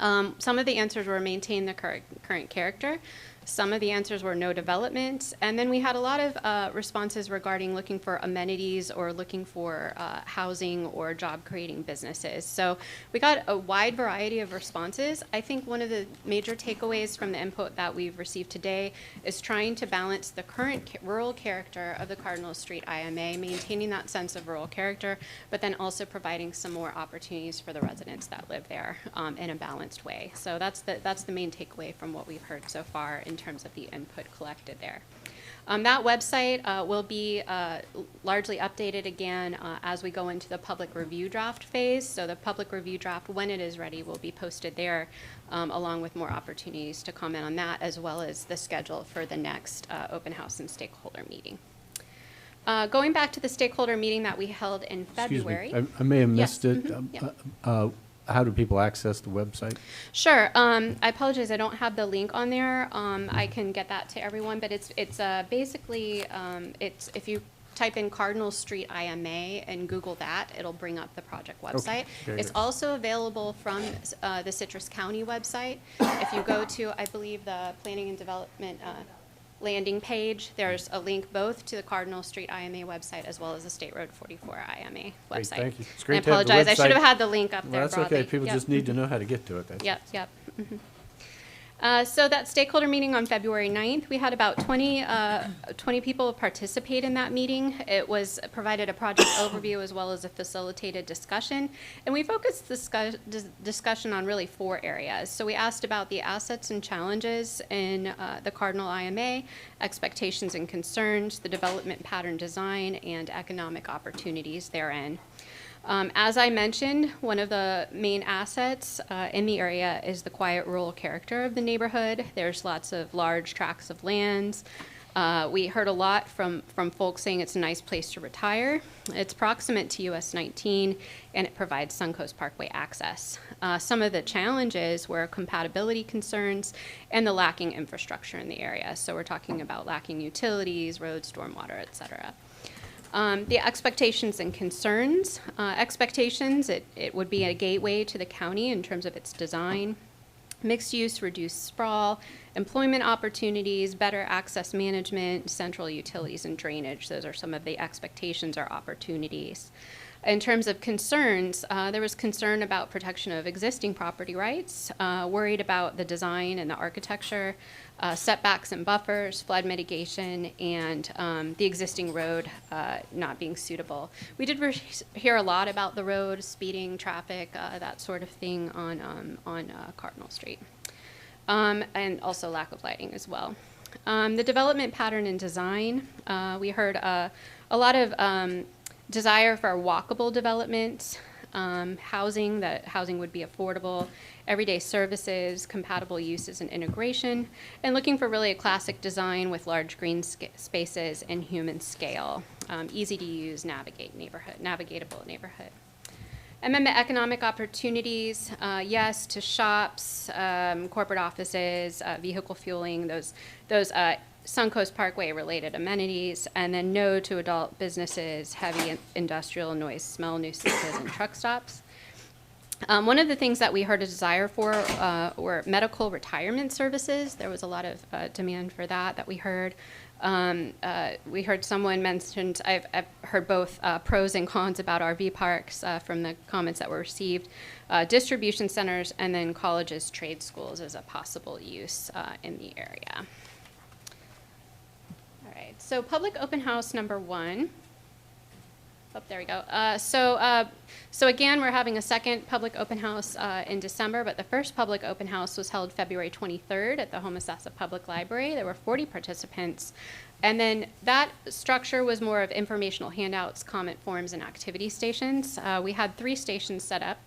Some of the answers were maintain the current character. Some of the answers were no development. And then we had a lot of responses regarding looking for amenities or looking for housing or job-creating businesses. So we got a wide variety of responses. I think one of the major takeaways from the input that we've received today is trying to balance the current rural character of the Cardinal Street IMA, maintaining that sense of rural character, but then also providing some more opportunities for the residents that live there in a balanced way. So that's the main takeaway from what we've heard so far in terms of the input collected there. That website will be largely updated again as we go into the public review draft phase. So the public review draft, when it is ready, will be posted there along with more opportunities to comment on that, as well as the schedule for the next open house and stakeholder meeting. Going back to the stakeholder meeting that we held in February. Excuse me, I may have Yes, missed it. yeah. How do people access the website? Sure. I apologize. I don't have the link on there. I can get that to everyone, but it's basically it's if you type in Cardinal Street IMA and Google that, it'll bring up the project website. Very It's good. also available from the Citrus County website. If you go to, I believe, the Planning and Development landing page, there's a link both to the Cardinal Street IMA website as well as the State Road 44 IMA website. Great, thank you. It's And great I to have the apologize. I should website. have had the link up Well, there that's broadly. okay. People Yep. just need to know how to get to it. That's Yep, yep. Mhm. So that stakeholder meeting on February 9th, we had about 20 people participate in that meeting. It was provided a project overview as well as a facilitated discussion. And we focused discussion on really 4 areas. So we asked about the assets and challenges in the Cardinal IMA, expectations and concerns, the development pattern design, and economic opportunities therein. As I mentioned, one of the main assets in the area is the quiet rural character of the neighborhood. There's lots of large tracts of lands. We heard a lot from folks saying it's a nice place to retire. It's proximate to US 19, and it provides Suncoast Parkway access. Some of the challenges were compatibility concerns and the lacking infrastructure in the area. So we're talking about lacking utilities, roads, stormwater, et cetera. The expectations and concerns. Expectations, it would be a gateway to the county in terms of its design. Mixed use, reduced sprawl, employment opportunities, better access management, central utilities and drainage. Those are some of the expectations or opportunities. In terms of concerns, there was concern about protection of existing property rights, worried about the design and the architecture, setbacks and buffers, flood mitigation, and the existing road not being suitable. We did hear a lot about the road, speeding, traffic, that sort of thing on Cardinal Street, and also lack of lighting as well. The development pattern and design, we heard a lot of desire for walkable development, housing, that housing would be affordable, everyday services, compatible uses and integration, and looking for really a classic design with large green spaces and human scale, easy to use, navigatable neighborhood. And then the economic opportunities, yes to shops, corporate offices, vehicle fueling, those Suncoast Parkway related amenities, and then no to adult businesses, heavy industrial noise, smell nuisances, and truck stops. One of the things that we heard a desire for were medical retirement services. There was a lot of demand for that we heard. We heard someone mentioned, I've heard both pros and cons about RV parks from the comments that were received, distribution centers, and then colleges, trade schools as a possible use in the area. All right, so public open house number 1. Oh, there we go. So again, we're having a second public open house in December, but the first public open house was held February 23rd at the Homosassa Public Library. There were 40 participants. And then that structure was more of informational handouts, comment forms, and activity stations. We had 3 stations set up.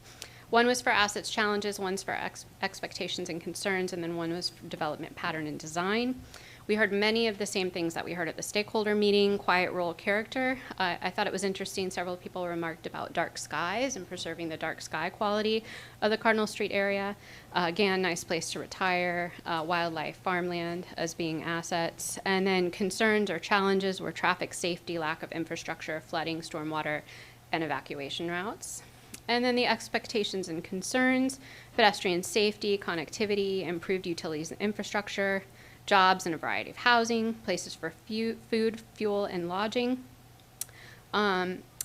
One was for assets challenges, one's for expectations and concerns, and then one was for development pattern and design. We heard many of the same things that we heard at the stakeholder meeting, quiet rural character. I thought it was interesting, several people remarked about dark skies and preserving the dark sky quality of the Cardinal Street area. Again, nice place to retire, wildlife, farmland as being assets. And then concerns or challenges were traffic safety, lack of infrastructure, flooding, stormwater, and evacuation routes. And then the expectations and concerns, pedestrian safety, connectivity, improved utilities and infrastructure, jobs and a variety of housing, places for food, fuel, and lodging,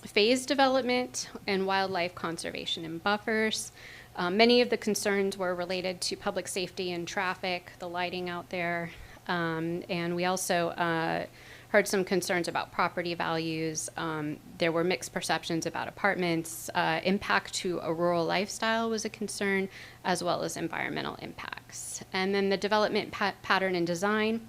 phase development, and wildlife conservation and buffers. Many of the concerns were related to public safety and traffic, the lighting out there, and we also heard some concerns about property values. There were mixed perceptions about apartments. Impact to a rural lifestyle was a concern, as well as environmental impacts. And then the development pattern and design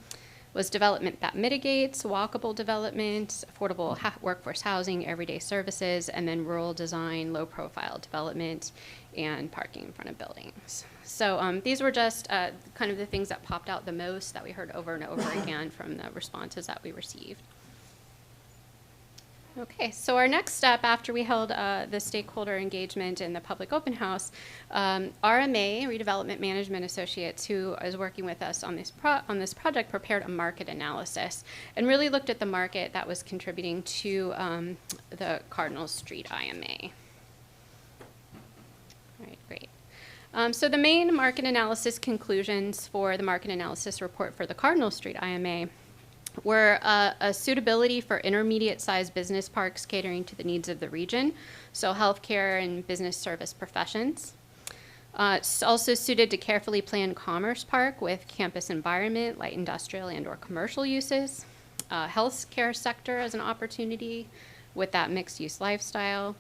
was development that mitigates, walkable development, affordable workforce housing, everyday services, and then rural design, low-profile development, and parking in front of buildings. So these were just kind of the things that popped out the most that we heard over and over again from the responses that we received. Okay, so our next step after we held the stakeholder engagement in the public open house, RMA, Redevelopment Management Associates, who is working with us on this project, prepared a market analysis and really looked at the market that was contributing to the Cardinal Street IMA. All right, great. So the main market analysis conclusions for the market analysis report for the Cardinal Street IMA were a suitability for intermediate-sized business parks catering to the needs of the region, so healthcare and business service professions. It's also suited to carefully planned commerce park with campus environment, light industrial and/or commercial uses, healthcare sector as an opportunity with that mixed-use lifestyle,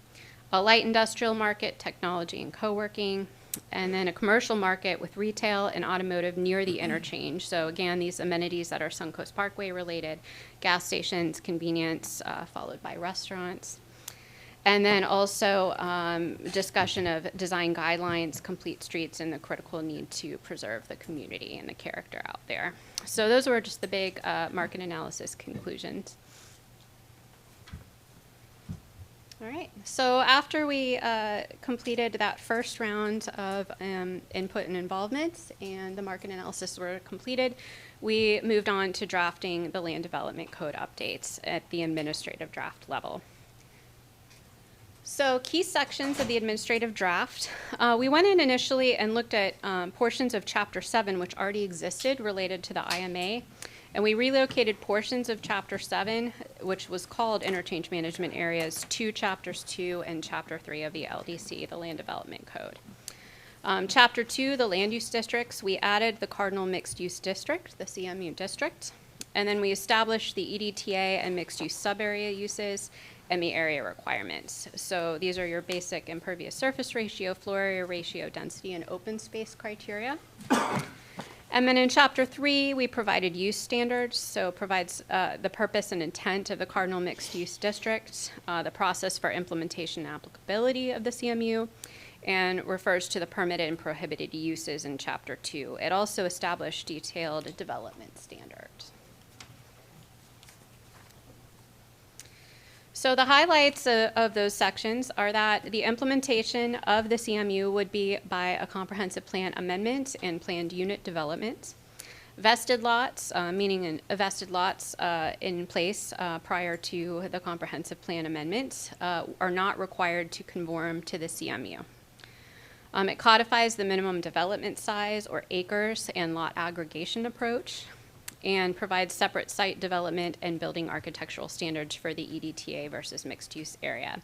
a light industrial market, technology and co-working, and then a commercial market with retail and automotive near the interchange. So again, these amenities that are Suncoast Parkway related, gas stations, convenience, followed by restaurants. And then also discussion of design guidelines, complete streets, and the critical need to preserve the community and the character out there. So those were just the big market analysis conclusions. All right, so after we completed that first round of input and involvement and the market analysis were completed, we moved on to drafting the land development code updates at the administrative draft level. So key sections of the administrative draft, we went in initially and looked at portions of Chapter 7, which already existed related to the IMA. And we relocated portions of Chapter 7, which was called Interchange Management Areas, to Chapters 2 and Chapter 3 of the LDC, the Land Development Code. Chapter 2, the Land Use Districts, we added the Cardinal Mixed Use District, the CMU District. And then we established the EDTA and mixed use sub-area uses and the area requirements. So these are your basic impervious surface ratio, floor area ratio, density, and open space criteria. And then in Chapter 3, we provided use standards, so provides the purpose and intent of the Cardinal Mixed Use District, the process for implementation and applicability of the CMU, and refers to the permitted and prohibited uses in Chapter 2. It also established detailed development standards. So the highlights of those sections are that the implementation of the CMU would be by a comprehensive plan amendment and planned unit development. Vested lots, meaning vested lots in place prior to the comprehensive plan amendment, are not required to conform to the CMU. It codifies the minimum development size or acres and lot aggregation approach, and provides separate site development and building architectural standards for the EDTA versus mixed-use area.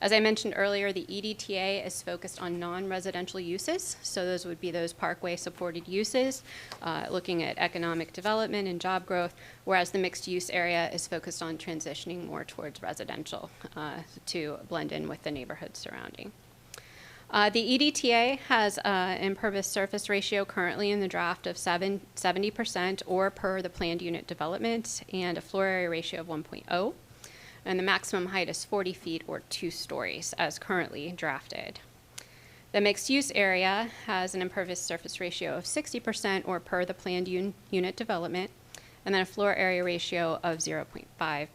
As I mentioned earlier, the EDTA is focused on non-residential uses, so those would be those parkway-supported uses, looking at economic development and job growth, whereas the mixed-use area is focused on transitioning more towards residential to blend in with the neighborhood surrounding. The EDTA has an impervious surface ratio currently in the draft of 70% or per the planned unit development, and a floor area ratio of 1.0. And the maximum height is 40 feet or 2 stories as currently drafted. The mixed use area has an impervious surface ratio of 60% or per the planned unit development, and then a floor area ratio of 0.5,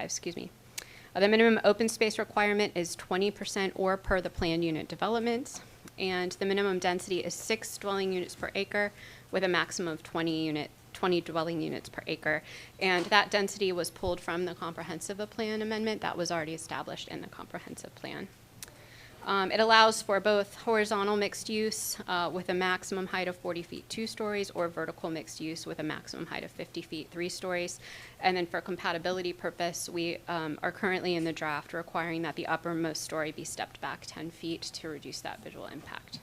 excuse me. The minimum open space requirement is 20% or per the planned unit development, and the minimum density is 6 dwelling units per acre with a maximum of 20 dwelling units per acre. And that density was pulled from the comprehensive plan amendment that was already established in the comprehensive plan. It allows for both horizontal mixed use with a maximum height of 40 feet, 2 stories, or vertical mixed use with a maximum height of 50 feet, 3 stories. And then for compatibility purpose, we are currently in the draft requiring that the uppermost story be stepped back 10 feet to reduce that visual impact.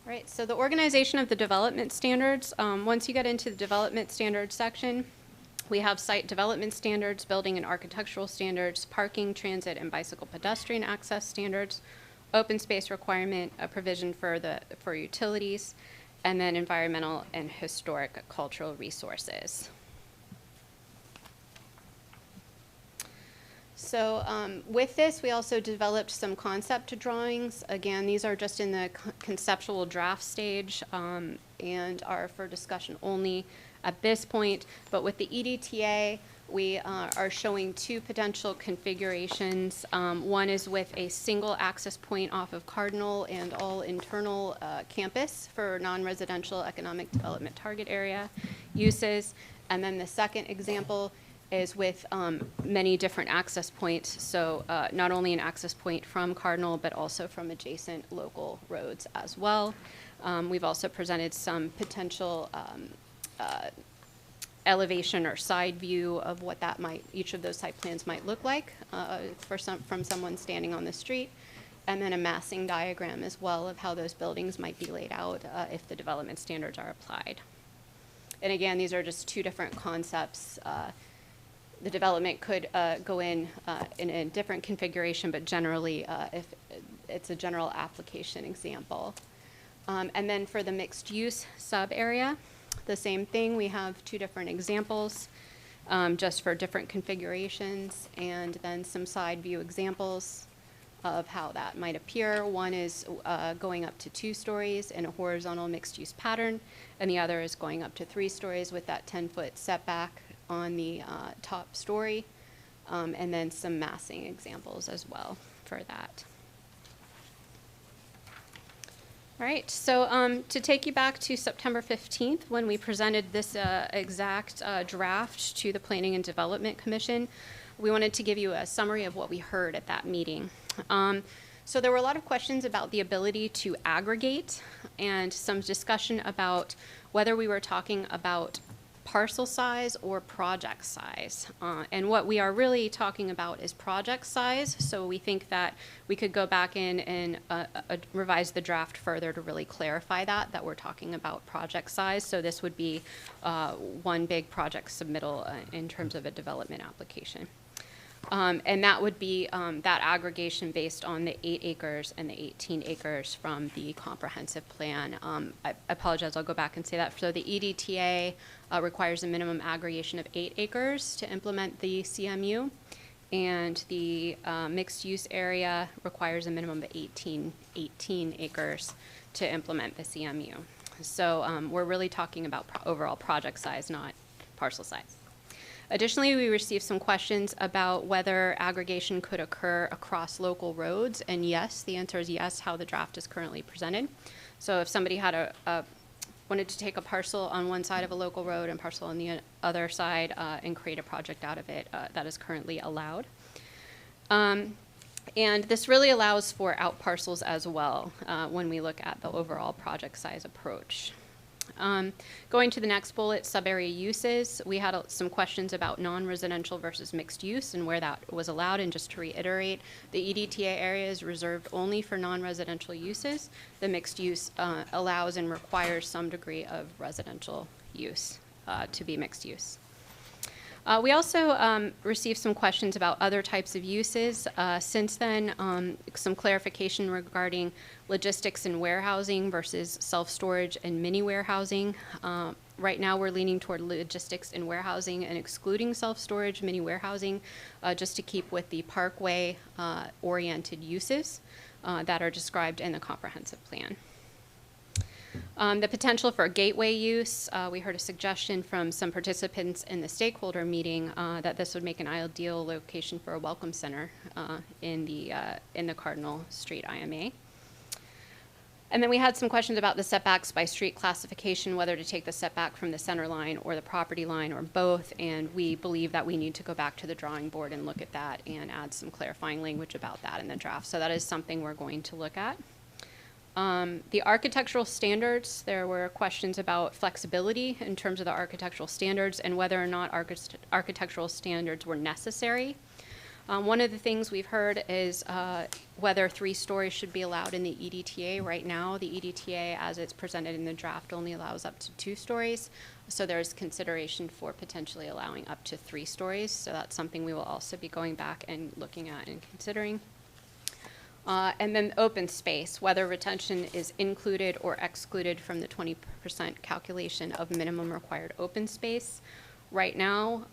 All right, so the organization of the development standards, once you get into the development standards section, we have site development standards, building and architectural standards, parking, transit, and bicycle pedestrian access standards, open space requirement, a provision for utilities, and then environmental and historic cultural resources. So with this, we also developed some concept drawings. Again, these are just in the conceptual draft stage and are for discussion only at this point. But with the EDTA, we are showing 2 potential configurations. One is with a single access point off of Cardinal and all internal campus for non-residential economic development target area uses. And then the second example is with many different access points. So not only an access point from Cardinal, but also from adjacent local roads as well. We've also presented some potential elevation or side view of what that might, each of those site plans might look like from someone standing on the street. And then a massing diagram as well of how those buildings might be laid out if the development standards are applied. And again, these are just 2 different concepts. The development could go in a different configuration, but generally, if it's a general application example. And then for the mixed use sub area, the same thing. We have 2 different examples just for different configurations, and then some side view examples of how that might appear. One is going up to 2 stories in a horizontal mixed use pattern, and the other is going up to 3 stories with that 10-foot setback on the top story, and then some massing examples as well for that. All right, so to take you back to September 15th, when we presented this exact draft to the Planning and Development Commission, we wanted to give you a summary of what we heard at that meeting. So there were a lot of questions about the ability to aggregate and some discussion about whether we were talking about parcel size or project size. And what we are really talking about is project size. So we think that we could go back in and revise the draft further to really clarify that we're talking about project size. So this would be one big project submittal in terms of a development application. And that would be that aggregation based on the 8 acres and the 18 acres from the comprehensive plan. I apologize, I'll go back and say that. So the EDTA requires a minimum aggregation of 8 acres to implement the CMU, and the mixed use area requires a minimum of 18 acres to implement the CMU. So we're really talking about overall project size, not parcel size. Additionally, we received some questions about whether aggregation could occur across local roads, and yes, the answer is yes, how the draft is currently presented. So if somebody had wanted to take a parcel on one side of a local road and parcel on the other side and create a project out of it, that is currently allowed. And this really allows for out parcels as well when we look at the overall project size approach. Going to the next bullet, sub-area uses, we had some questions about non-residential versus mixed use and where that was allowed. And just to reiterate, the EDTA area is reserved only for non-residential uses. The mixed use allows and requires some degree of residential use to be mixed use. We also received some questions about other types of uses. Since then, some clarification regarding logistics and warehousing versus self-storage and mini warehousing. Right now, we're leaning toward logistics and warehousing and excluding self-storage, mini warehousing, just to keep with the parkway-oriented uses that are described in the comprehensive plan. The potential for gateway use, we heard a suggestion from some participants in the stakeholder meeting that this would make an ideal location for a welcome center in the Cardinal Street IMA. And then we had some questions about the setbacks by street classification, whether to take the setback from the center line or the property line or both. And we believe that we need to go back to the drawing board and look at that and add some clarifying language about that in the draft. So that is something we're going to look at. The architectural standards, there were questions about flexibility in terms of the architectural standards and whether or not architectural standards were necessary. One of the things we've heard is whether 3 stories should be allowed in the EDTA. Right now, the EDTA, as it's presented in the draft, only allows up to 2 stories. So there's consideration for potentially allowing up to 3 stories. So that's something we will also be going back and looking at and considering. And then open space, whether retention is included or excluded from the 20% calculation of minimum required open space. Right now,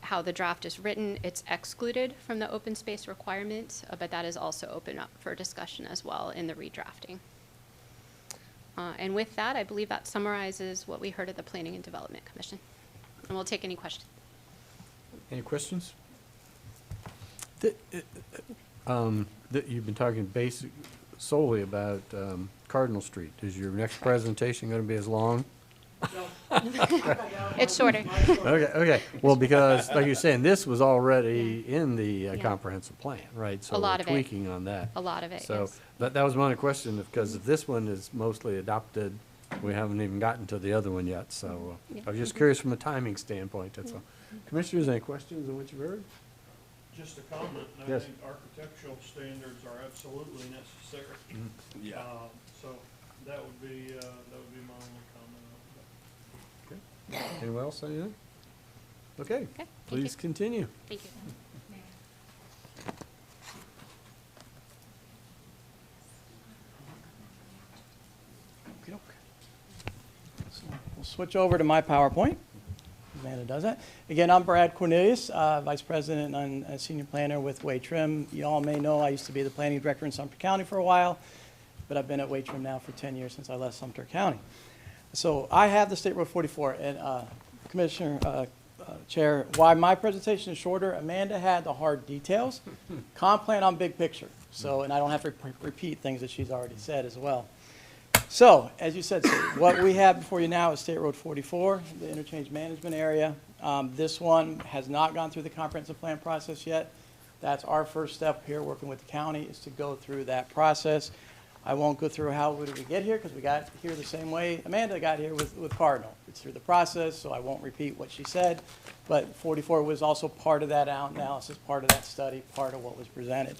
how the draft is written, it's excluded from the open space requirement, but that is also open up for discussion as well in the redrafting. And with that, I believe that summarizes what we heard at the Planning and Development Commission. And we'll take any questions. Any questions? You've been talking solely about Cardinal Street. Is your next presentation going to be as long? It's shorter. Okay. Well, because like you're saying, this was already in the comprehensive plan, right? So A lot we're of it. tweaking on that. A lot of it, So yes. that was my other question, because if this one is mostly adopted, we haven't even gotten to the other one yet. So I was just curious from a timing standpoint, that's all. Commissioners, any questions on what you've heard? Just a comment, I Yes. think architectural standards are absolutely necessary. Yeah. So that would be my only comment on that. Anyone else, anything? Okay, thank please you. continue. Thank you. So we'll switch over to my PowerPoint. Amanda does that. Again, I'm Brad Cornelius, Vice President and Senior Planner with Wade Trim. You all may know I used to be the Planning Director in Sumter County for a while, but I've been at Wade Trim now for 10 years since I left Sumter County. So I have the State Road 44, and Commissioner Chair, why my presentation is shorter, Amanda had the hard details. Comp plan on big picture, so, and I don't have to repeat things that she's already said as well. So, as you said, what we have before you now is State Road 44, the interchange management area. This one has not gone through the comprehensive plan process yet. That's our first step here, working with the county, is to go through that process. I won't go through how did we get here, because we got here the same way Amanda got here with Cardinal. It's through the process, so I won't repeat what she said. But 44 was also part of that analysis, part of that study, part of what was presented.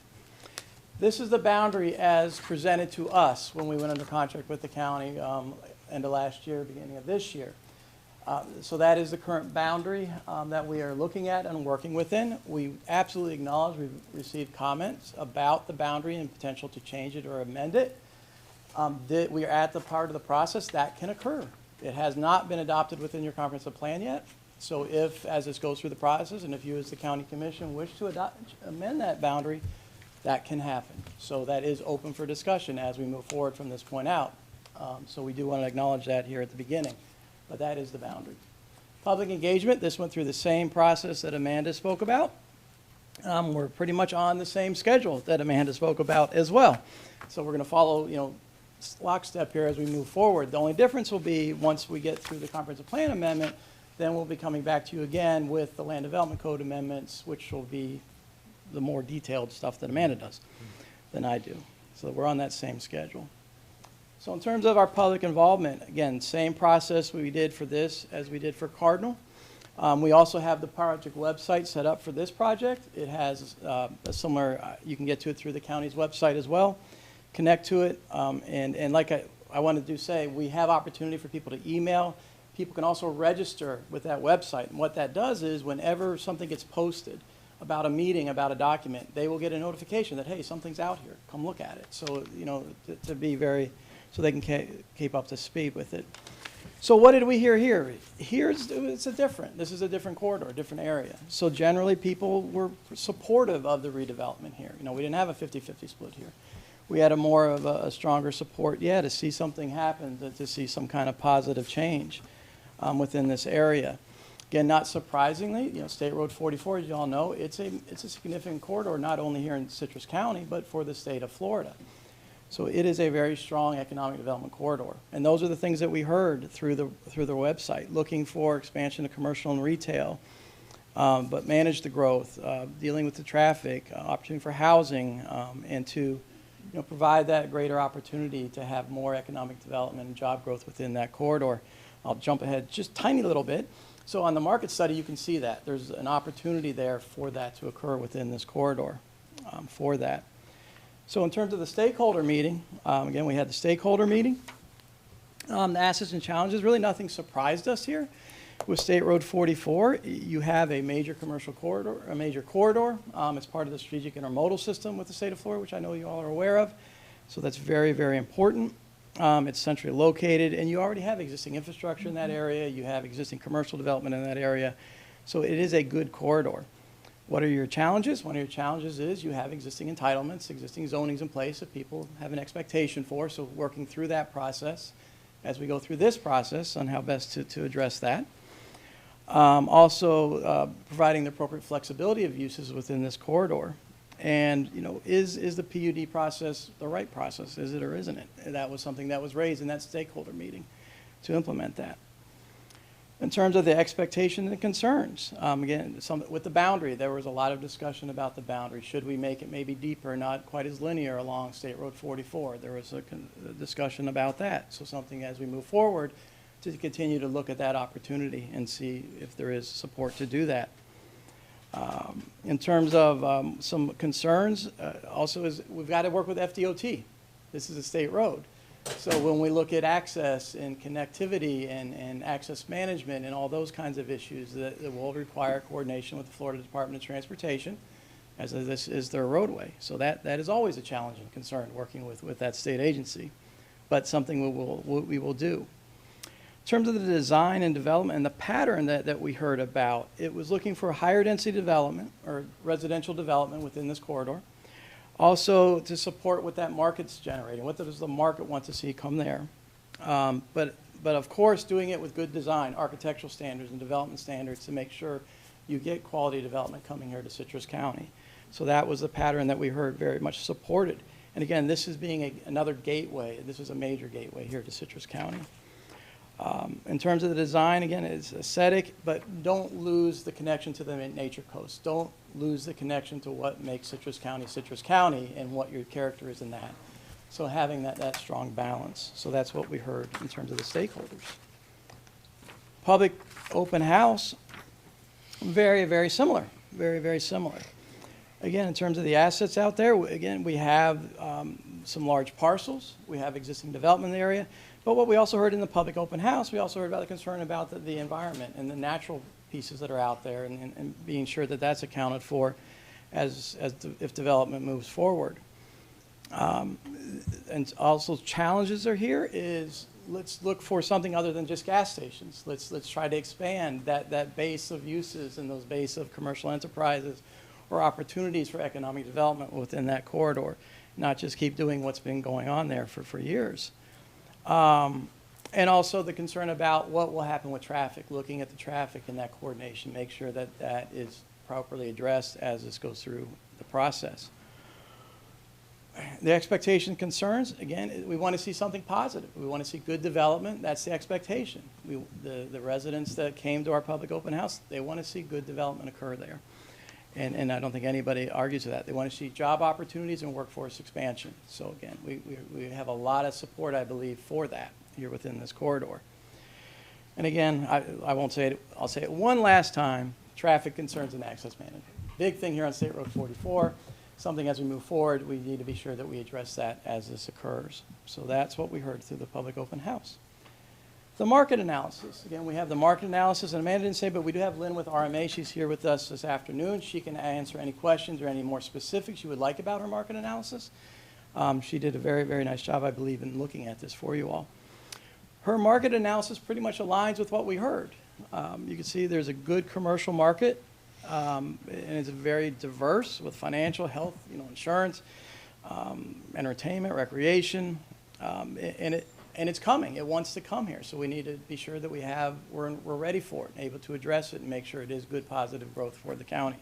This is the boundary as presented to us when we went under contract with the county end of last year, beginning of this year. So that is the current boundary that we are looking at and working within. We absolutely acknowledge we've received comments about the boundary and potential to change it or amend it. We are at the part of the process that can occur. It has not been adopted within your comprehensive plan yet. So if, as this goes through the process, and if you as the county commission wish to amend that boundary, that can happen. So that is open for discussion as we move forward from this point out. So we do want to acknowledge that here at the beginning, but that is the boundary. Public engagement, this went through the same process that Amanda spoke about. We're pretty much on the same schedule that Amanda spoke about as well. So we're going to follow, lockstep here as we move forward. The only difference will be once we get through the comprehensive plan amendment, then we'll be coming back to you again with the land development code amendments, which will be the more detailed stuff that Amanda does than I do. So we're on that same schedule. So in terms of our public involvement, again, same process we did for this as we did for Cardinal. We also have the project website set up for this project. It has a similar, you can get to it through the county's website as well, connect to it. And like I wanted to say, we have opportunity for people to email. People can also register with that website. And what that does is whenever something gets posted about a meeting, about a document, they will get a notification that, hey, something's out here, come look at it. So, to be very, so they can keep up to speed with it. So what did we hear here? This is a different corridor, a different area. So generally people were supportive of the redevelopment here. We didn't have a 50-50 split here. We had more of a stronger support, to see something happen, to see some kind of positive change within this area. Again, not surprisingly, State Road 44, as you all know, it's a significant corridor, not only here in Citrus County, but for the state of Florida. So it is a very strong economic development corridor. And those are the things that we heard through the website, looking for expansion of commercial and retail, but manage the growth, dealing with the traffic, opportunity for housing, and to provide that greater opportunity to have more economic development and job growth within that corridor. I'll jump ahead just a tiny little bit. So on the market study, you can see that. There's an opportunity there for that to occur within this corridor for that. So in terms of the stakeholder meeting, again, we had the stakeholder meeting. The assets and challenges, really nothing surprised us here. With State Road 44, you have a major commercial corridor, a major corridor. It's part of the strategic intermodal system with the state of Florida, which I know you all are aware of. So that's very, very important. It's centrally located, and you already have existing infrastructure in that area. You have existing commercial development in that area. So it is a good corridor. What are your challenges? One of your challenges is you have existing entitlements, existing zonings in place that people have an expectation for. So working through that process as we go through this process on how best to address that. Also, providing the appropriate flexibility of uses within this corridor. And, is the PUD process the right process? Is it or isn't it? And that was something that was raised in that stakeholder meeting to implement that. In terms of the expectations and concerns, again, with the boundary, there was a lot of discussion about the boundary. Should we make it maybe deeper, not quite as linear along State Road 44? There was a discussion about that. So something as we move forward to continue to look at that opportunity and see if there is support to do that. In terms of some concerns, also is we've got to work with FDOT. This is a state road. So when we look at access and connectivity and access management and all those kinds of issues, that will require coordination with the Florida Department of Transportation, as this is their roadway. So that is always a challenge and concern working with that state agency, but something we will do. In terms of the design and development and the pattern that we heard about, it was looking for higher density development or residential development within this corridor. Also to support what that market's generating. What does the market want to see come there? But of course, doing it with good design, architectural standards and development standards to make sure you get quality development coming here to Citrus County. So that was the pattern that we heard very much supported. And again, this is being another gateway. This is a major gateway here to Citrus County. In terms of the design, again, it's aesthetic, but don't lose the connection to the nature coast. Don't lose the connection to what makes Citrus County and what your character is in that. So having that strong balance. So that's what we heard in terms of the stakeholders. Public open house, very, very similar. Very, very similar. Again, in terms of the assets out there, again, we have some large parcels. We have existing development in the area. But what we also heard in the public open house, we also heard about the concern about the environment and the natural pieces that are out there and being sure that that's accounted for if development moves forward. And also challenges are here is let's look for something other than just gas stations. Let's try to expand that base of uses and those base of commercial enterprises or opportunities for economic development within that corridor, not just keep doing what's been going on there for years. And also the concern about what will happen with traffic, looking at the traffic and that coordination, make sure that that is properly addressed as this goes through the process. The expectation concerns, again, we want to see something positive. We want to see good development. That's the expectation. The residents that came to our public open house, they want to see good development occur there. And I don't think anybody argues with that. They want to see job opportunities and workforce expansion. So again, we have a lot of support, I believe, for that here within this corridor. And again, I won't say it, I'll say it one last time, traffic concerns and access management. Big thing here on State Road 44, something as we move forward, we need to be sure that we address that as this occurs. So that's what we heard through the public open house. The market analysis. Again, we have the market analysis, and Amanda didn't say, but we do have Lynn with RMA. She's here with us this afternoon. She can answer any questions or any more specifics you would like about her market analysis. She did a very, very nice job, I believe, in looking at this for you all. Her market analysis pretty much aligns with what we heard. You can see there's a good commercial market, and it's very diverse with financial, health, insurance, entertainment, recreation, and it's coming. It wants to come here, so we need to be sure that we're ready for it and able to address it and make sure it is good, positive growth for the county.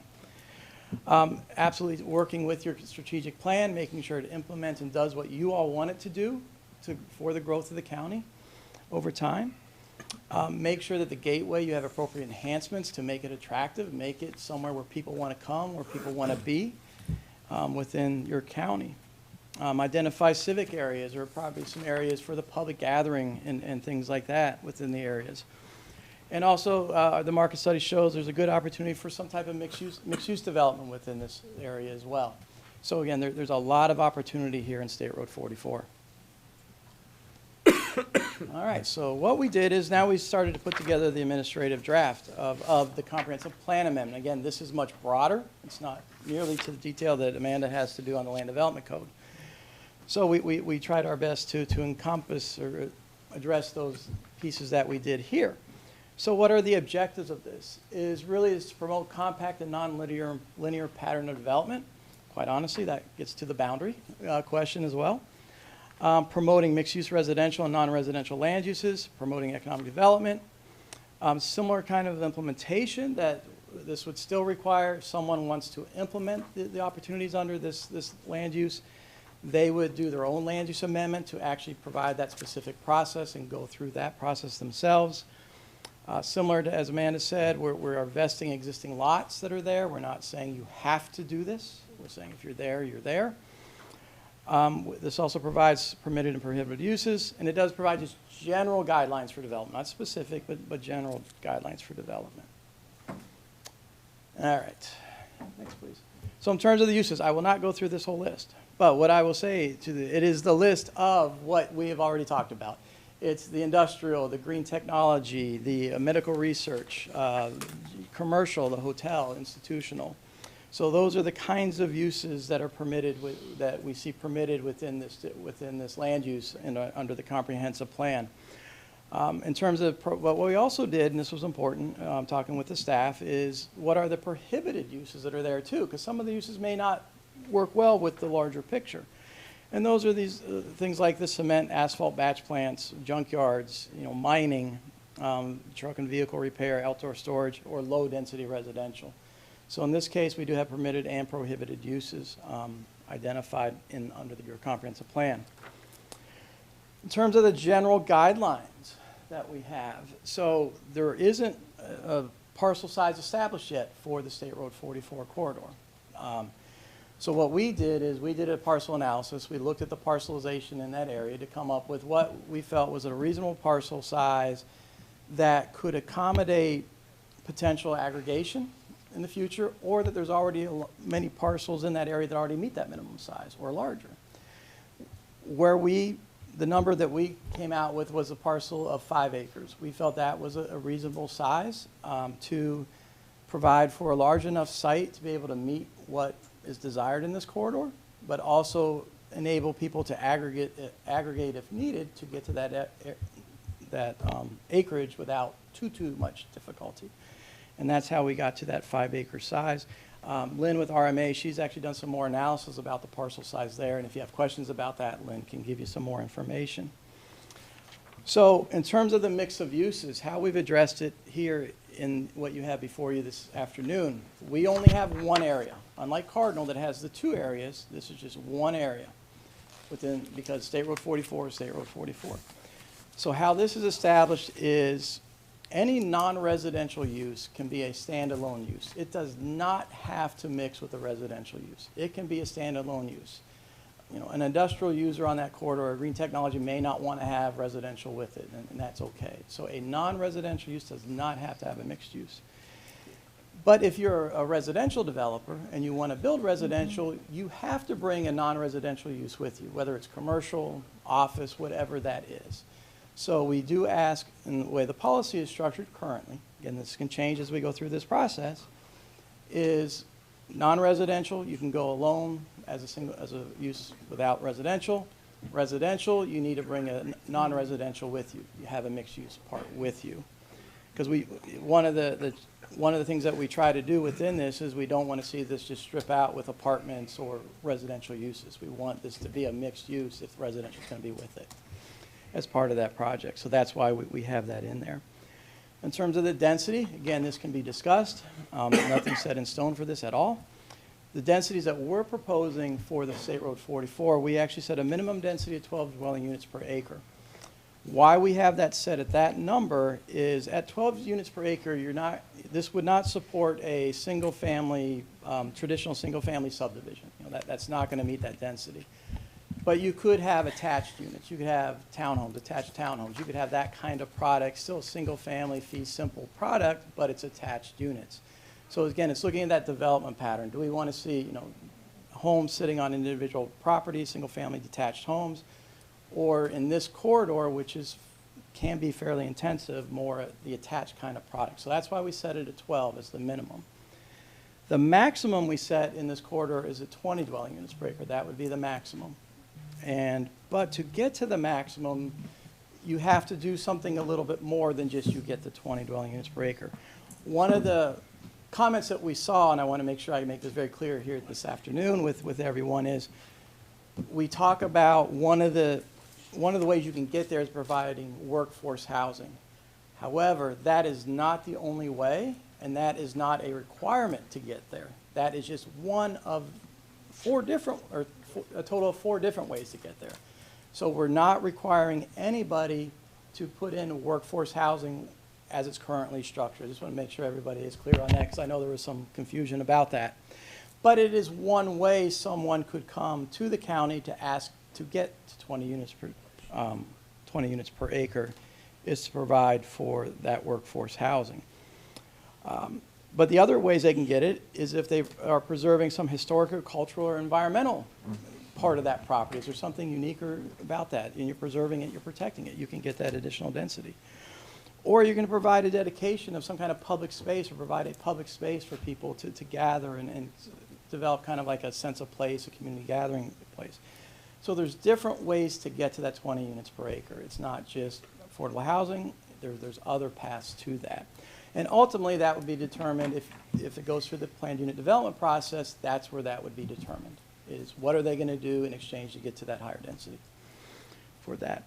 Absolutely working with your strategic plan, making sure it implements and does what you all want it to do for the growth of the county over time. Make sure that the gateway, you have appropriate enhancements to make it attractive, make it somewhere where people want to come, where people want to be within your county. Identify civic areas, or probably some areas for the public gathering and things like that within the areas. And also, the market study shows there's a good opportunity for some type of mixed-use development within this area as well. So again, there's a lot of opportunity here in State Road 44. All right, so what we did is now we started to put together the administrative draft of the comprehensive plan amendment. Again, this is much broader. It's not nearly to the detail that Amanda has to do on the land development code. So we tried our best to encompass or address those pieces that we did here. So what are the objectives of this? Is to promote compact and non-linear pattern of development. Quite honestly, that gets to the boundary question as well. Promoting mixed-use residential and non-residential land uses, promoting economic development. Similar kind of implementation that this would still require if someone wants to implement the opportunities under this land use. They would do their own land use amendment to actually provide that specific process and go through that process themselves. Similar to, as Amanda said, we're investing existing lots that are there. We're not saying you have to do this. We're saying if you're there, you're there. This also provides permitted and prohibited uses, and it does provide just general guidelines for development, not specific, but general guidelines for development. All right, next please. So in terms of the uses, I will not go through this whole list, but what I will say it is the list of what we have already talked about. It's the industrial, the green technology, the medical research, commercial, the hotel, institutional. So those are the kinds of uses that are permitted, that we see permitted within this land use and under the comprehensive plan. In terms of what we also did, and this was important, talking with the staff, is what are the prohibited uses that are there too? Because some of the uses may not work well with the larger picture. And those are these things like the cement, asphalt batch plants, junkyards, mining, truck and vehicle repair, outdoor storage, or low-density residential. So in this case, we do have permitted and prohibited uses identified under your comprehensive plan. In terms of the general guidelines that we have, so there isn't a parcel size established yet for the State Road 44 corridor. So what we did is we did a parcel analysis. We looked at the parcelization in that area to come up with what we felt was a reasonable parcel size that could accommodate potential aggregation in the future, or that there's already many parcels in that area that already meet that minimum size or larger. The number that we came out with was a parcel of 5 acres. We felt that was a reasonable size to provide for a large enough site to be able to meet what is desired in this corridor, but also enable people to aggregate if needed to get to that acreage without too much difficulty. And that's how we got to that 5 acre size. Lynn with RMA, she's actually done some more analysis about the parcel size there, and if you have questions about that, Lynn can give you some more information. So in terms of the mix of uses, how we've addressed it here in what you have before you this afternoon, we only have one area. Unlike Cardinal that has the 2 areas, this is just one area because State Road 44 is State Road 44. So how this is established is any non-residential use can be a standalone use. It does not have to mix with a residential use. It can be a standalone use. An industrial user on that corridor or green technology may not want to have residential with it, and that's okay. So a non-residential use does not have to have a mixed use. But if you're a residential developer and you want to build residential, you have to bring a non-residential use with you, whether it's commercial, office, whatever that is. So we do ask, in the way the policy is structured currently, again, this can change as we go through this process, is non-residential, you can go alone as a use without residential. Residential, you need to bring a non-residential with you. You have a mixed use part with you. Because one of the things that we try to do within this is we don't want to see this just strip out with apartments or residential uses. We want this to be a mixed use if residential is going to be with it as part of that project. So that's why we have that in there. In terms of the density, again, this can be discussed. Nothing set in stone for this at all. The densities that we're proposing for the State Road 44, we actually set a minimum density of 12 dwelling units per acre. Why we have that set at that number is at 12 units per acre, this would not support a single-family, traditional single-family subdivision. You know, that's not going to meet that density. But you could have attached units. You could have townhomes, attached townhomes. You could have that kind of product, still a single-family fee simple product, but it's attached units. So again, it's looking at that development pattern. Do we want to see, you know, homes sitting on individual properties, single-family detached homes, or in this corridor, which can be fairly intensive, more the attached kind of product. So that's why we set it at 12 as the minimum. The maximum we set in this corridor is at 20 dwelling units per acre. That would be the maximum. But to get to the maximum, you have to do something a little bit more than just you get the 20 dwelling units per acre. One of the comments that we saw, and I want to make sure I make this very clear here this afternoon with everyone, is we talk about one of the ways you can get there is providing workforce housing. However, that is not the only way, and that is not a requirement to get there. That is just one of a total of 4 different ways to get there. So we're not requiring anybody to put in workforce housing as it's currently structured. I just want to make sure everybody is clear on that, because I know there was some confusion about that. But it is one way someone could come to the county to ask to get to 20 units per acre, is to provide for that workforce housing. But the other ways they can get it is if they are preserving some historical, cultural, or environmental part of that property. Is there something unique about that? And you're preserving it, you're protecting it. You can get that additional density. Or you're going to provide a dedication of some kind of public space, or provide a public space for people to gather and develop kind of like a sense of place, a community gathering place. So there's different ways to get to that 20 units per acre. It's not just affordable housing. There's other paths to that. And ultimately, that would be determined if it goes through the planned unit development process. That's where that would be determined, is what are they going to do in exchange to get to that higher density for that.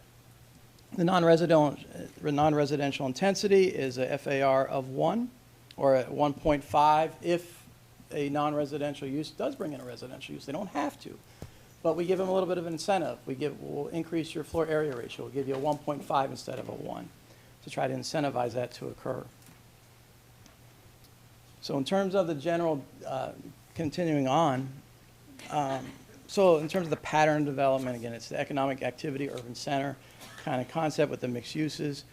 The non-residential intensity is a FAR of 1 or at 1.5 if a non-residential use does bring in a residential use. They don't have to, but we give them a little bit of an incentive. We'll increase your floor area ratio. We'll give you a 1.5 instead of a 1 to try to incentivize that to occur. So in terms of the general, continuing on, so in terms of the pattern development, again, it's the economic activity urban center kind of concept with the mixed uses.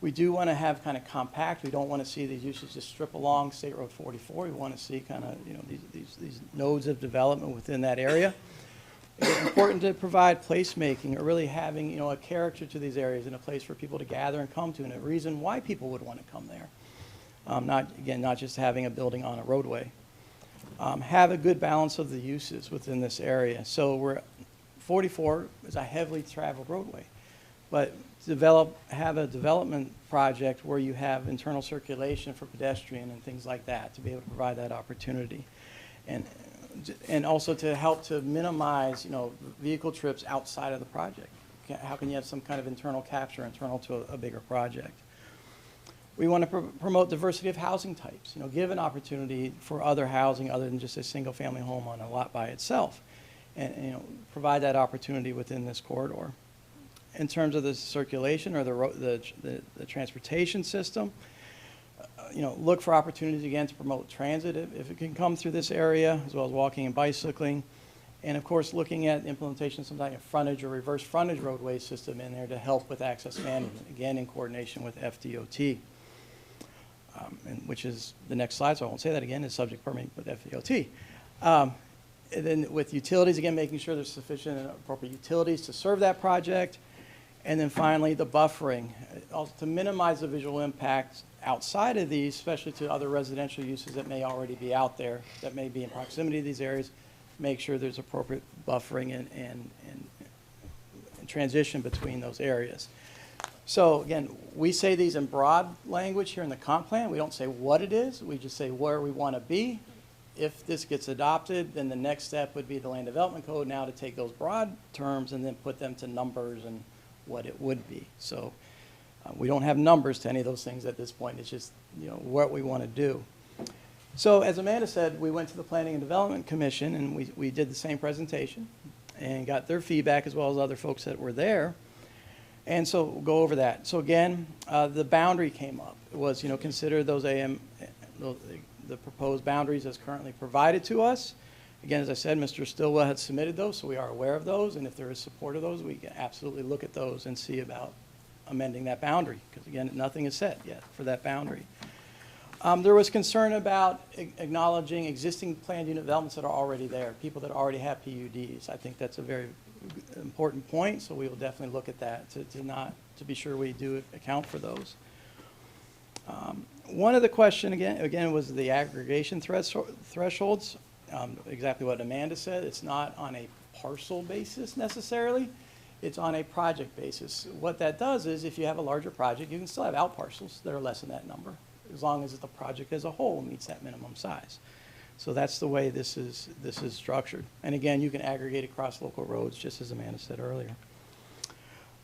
We do want to have kind of compact. We don't want to see these uses just strip along State Road 44. We want to see kind of, you know, these nodes of development within that area. It's important to provide placemaking, or really having, you know, a character to these areas and a place for people to gather and come to, and a reason why people would want to come there. Not just having a building on a roadway. Have a good balance of the uses within this area. So 44 is a heavily traveled roadway, but have a development project where you have internal circulation for pedestrian and things like that to be able to provide that opportunity, and also to help to minimize, you know, vehicle trips outside of the project. How can you have some kind of internal capture internal to a bigger project? We want to promote diversity of housing types, you know, give an opportunity for other housing other than just a single-family home on a lot by itself, and you know, provide that opportunity within this corridor. In terms of the circulation or the transportation system, you know, look for opportunities again to promote transit if it can come through this area, as well as walking and bicycling. And of course, looking at implementation of some kind of frontage or reverse frontage roadway system in there to help with access management, again in coordination with FDOT. Which is the next slide, so I won't say that again, is subject permitting with FDOT. And then with utilities, again, making sure there's sufficient and appropriate utilities to serve that project. And then finally, the buffering, also to minimize the visual impacts outside of these, especially to other residential uses that may already be out there, that may be in proximity to these areas. Make sure there's appropriate buffering and transition between those areas. So again, we say these in broad language here in the comp plan. We don't say what it is. We just say where we want to be. If this gets adopted, then the next step would be the land development code now to take those broad terms and then put them to numbers and what it would be. So we don't have numbers to any of those things at this point. It's just, you know, what we want to do. So as Amanda said, we went to the Planning and Development Commission, and we did the same presentation and got their feedback as well as other folks that were there. And so we'll go over that. So again, the boundary came up. It was, consider those the proposed boundaries as currently provided to us. Again, as I said, Mr. Stillwell had submitted those, so we are aware of those. And if there is support of those, we can absolutely look at those and see about amending that boundary. Because again, nothing is set yet for that boundary. There was concern about acknowledging existing planned unit developments that are already there, people that already have PUDs. I think that's a very important point, so we will definitely look at that to be sure we do account for those. One of the question again was the aggregation thresholds. Exactly what Amanda said. It's not on a parcel basis necessarily. It's on a project basis. What that does is if you have a larger project, you can still have out parcels that are less than that number, as long as the project as a whole meets that minimum size. So that's the way this is structured. And again, you can aggregate across local roads, just as Amanda said earlier.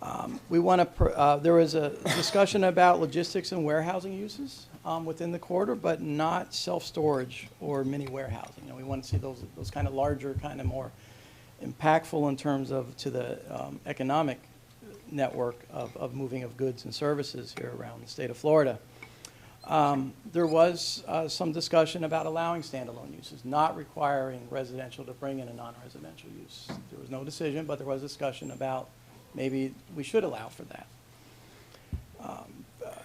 There was a discussion about logistics and warehousing uses within the corridor, but not self-storage or mini warehousing. We want to see those kind of larger, kind of more impactful in terms of to the economic network of moving of goods and services here around the state of Florida. There was some discussion about allowing standalone uses, not requiring residential to bring in a non-residential use. There was no decision, but there was discussion about maybe we should allow for that.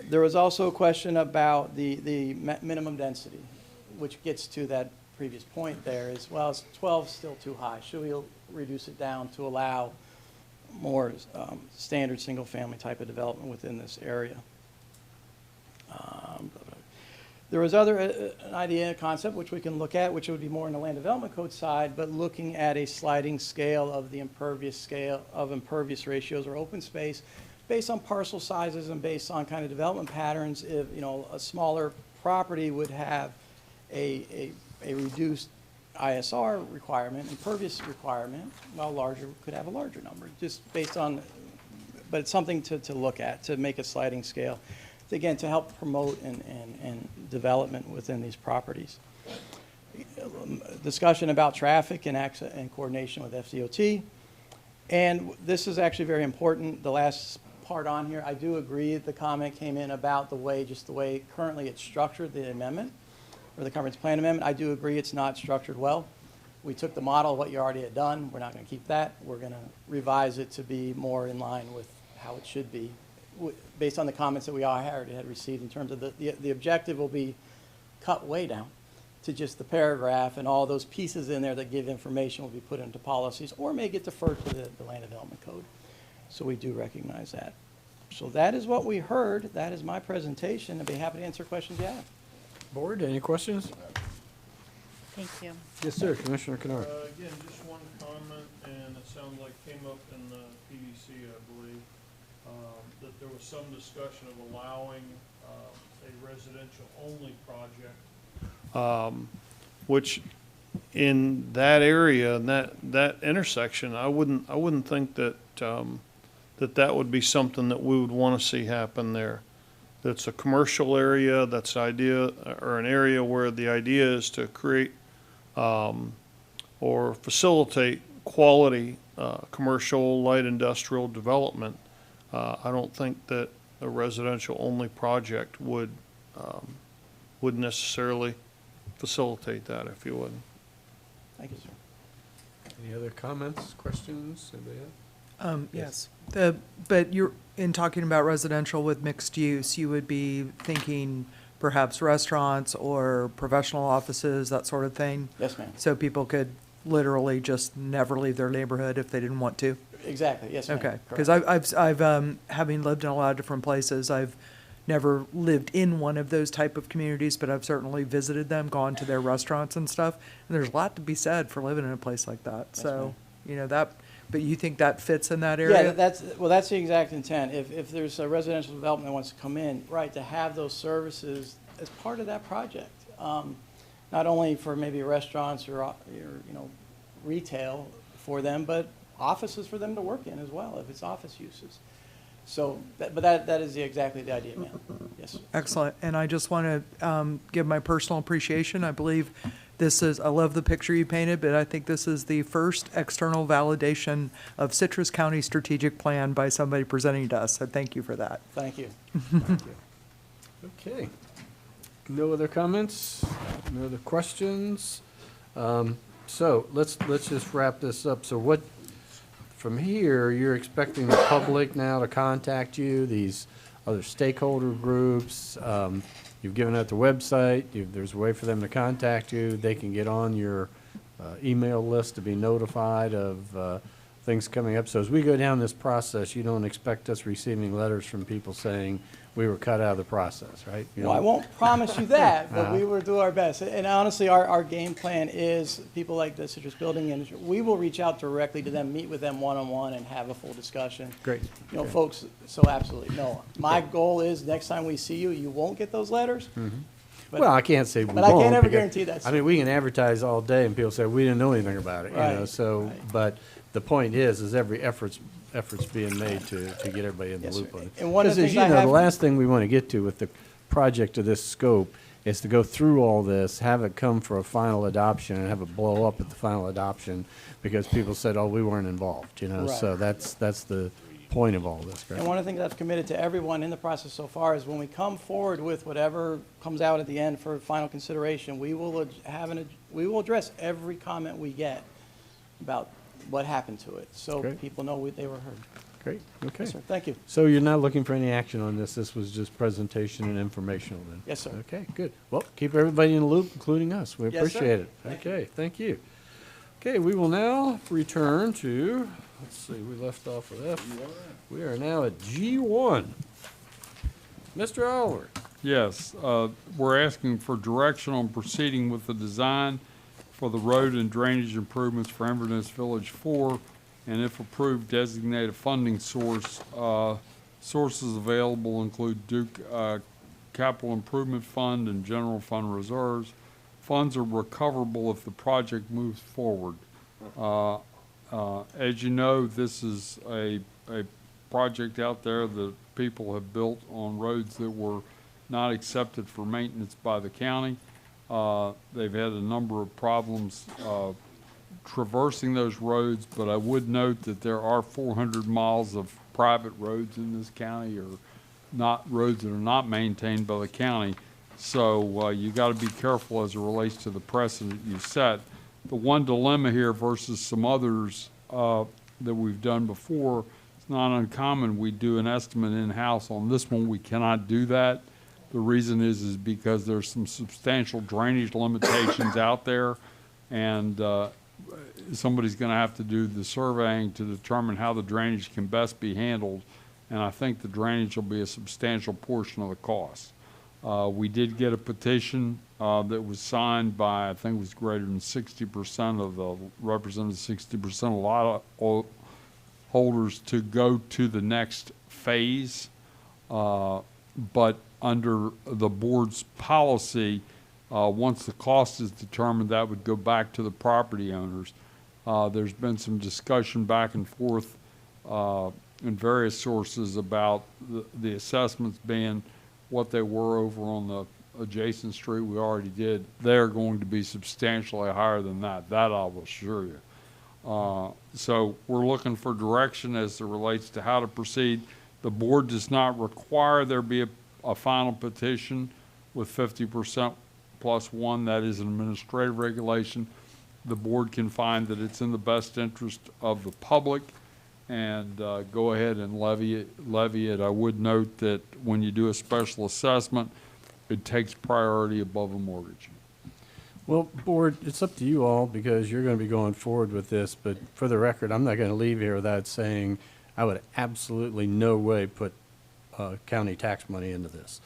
There was also a question about the minimum density, which gets to that previous point there is, well, is 12 still too high? Should we reduce it down to allow more standard single-family type of development within this area? There was an idea, a concept, which we can look at, which would be more in the land development code side, but looking at a sliding scale of the impervious ratios or open space based on parcel sizes and based on kind of development patterns. If, a smaller property would have a reduced ISR requirement, impervious requirement, while larger could have a larger number, just based on, but it's something to look at, to make a sliding scale. Again, to help promote and development within these properties. Discussion about traffic and access and coordination with FDOT. And this is actually very important. The last part on here, I do agree that the comment came in about the way currently it's structured, the amendment, or the comprehensive plan amendment. I do agree it's not structured well. We took the model of what you already had done. We're not going to keep that. We're going to revise it to be more in line with how it should be, based on the comments that we all had received in terms of the objective will be cut way down to just the paragraph, and all those pieces in there that give information will be put into policies or may get deferred to the land development code. So we do recognize that. So that is what we heard. That is my presentation. I'd be happy to answer questions you have. Board, any questions? Thank you. Yes, sir, Commissioner Kennard. Again, just one comment, and it sounds like came up in the PDC, I believe, that there was some discussion of allowing a residential-only project, which in that area, and that intersection, I wouldn't think that that would be something that we would want to see happen there. That's a commercial area, that's an area where the idea is to create or facilitate quality commercial light industrial development. I don't think that a residential-only project would necessarily facilitate that, if you would. Thank you, sir. Any other comments, questions? Anybody have? Yes. But you're, in talking about residential with mixed use, you would be thinking perhaps restaurants or professional offices, that sort of thing? Yes, ma'am. So people could literally just never leave their neighborhood if they didn't want to? Exactly, yes, ma'am. Okay, because I've having lived in a lot of different places, I've never lived in one of those type of communities, but I've certainly visited them, gone to their restaurants and stuff, and there's a lot to be said for living in a place like that. Yes, So, ma'am. But you think that fits in that area? Yeah, that's the exact intent. If there's a residential development that wants to come in, right, to have those services as part of that project. Not only for maybe restaurants or retail for them, but offices for them to work in as well, if it's office uses. So, but that is exactly the idea, ma'am. Yes, sir. Excellent. And I just want to give my personal appreciation. I believe this is, I love the picture you painted, but I think this is the first external validation of Citrus County strategic plan by somebody presenting to us. So thank you for that. Thank you. Okay. No other comments? No other questions? So let's just wrap this up. So what, from here, you're expecting the public now to contact you, these other stakeholder groups? You've given out the website. There's a way for them to contact you. They can get on your email list to be notified of things coming up. So as we go down this process, you don't expect us receiving letters from people saying we were cut out of the process, right? You Well, I don't- won't promise you that, but we Uh-huh. will do our best. And honestly, our game plan is, people like the Citrus Building Industry, we will reach out directly to them, meet with them one-on-one, and have a full discussion. Great. You know, Okay. folks, so absolutely, no. My goal is, next time we see you, you won't get those letters. But- Well, I can't say we but I can't won't, ever because- guarantee that. I mean, we can advertise all day and people say, we didn't know anything about it, you know, Right, so, right. but the point is every effort's being made to get everybody in the Yes, loop sir. on it. And one of the Because as things you I know, the have- last thing we want to get to with the project of this scope is to go through all this, have it come for a final adoption, and have it blow up at the final adoption because people said, oh, we weren't involved, you know, so Right. that's the point of all this, right? And one of the things I've committed to everyone in the process so far is when we come forward with whatever comes out at the end for final consideration, we will we will address every comment we get about what happened to it, so Great. people know they were heard. Great, okay. Yes, sir. Thank you. So you're not looking for any action on this? This was just presentation and informational then? Yes, sir. Okay, good. Well, keep everybody in the loop, including us. We Yes, sir. appreciate it. Okay, thank you. Okay, we will now return to, let's see, we left off with F. We are now at G1. Mr. Oliver. Yes, we're asking for direction on proceeding with the design for the road and drainage improvements for Inverness Village 4, and if approved, designate a funding source. Sources available include Duke Capital Improvement Fund and General Fund reserves. Funds are recoverable if the project moves forward. As you know, this is a project out there that people have built on roads that were not accepted for maintenance by the county. They've had a number of problems traversing those roads, but I would note that there are 400 miles of private roads in this county, or not roads that are not maintained by the county. So you got to be careful as it relates to the precedent you set. The one dilemma here versus some others that we've done before, it's not uncommon. We do an estimate in-house. On this one, we cannot do that. The reason is because there's some substantial drainage limitations out there, and somebody's going to have to do the surveying to determine how the drainage can best be handled, and I think the drainage will be a substantial portion of the cost. We did get a petition that was signed by, I think it was greater than 60% of the, represented 60% of lot holders to go to the next phase. But under the board's policy, once the cost is determined, that would go back to the property owners. There's been some discussion back and forth in various sources about the assessments being what they were over on the adjacent street we already did. They're going to be substantially higher than that. That I will assure you. So we're looking for direction as it relates to how to proceed. The board does not require there be a final petition with 50% plus one. That is an administrative regulation. The board can find that it's in the best interest of the public and go ahead and levy it. I would note that when you do a special assessment, it takes priority above a mortgage. Well, board, it's up to you all because you're going to be going forward with this, but for the record, I'm not going to leave here without saying I would absolutely no way put county tax money into this.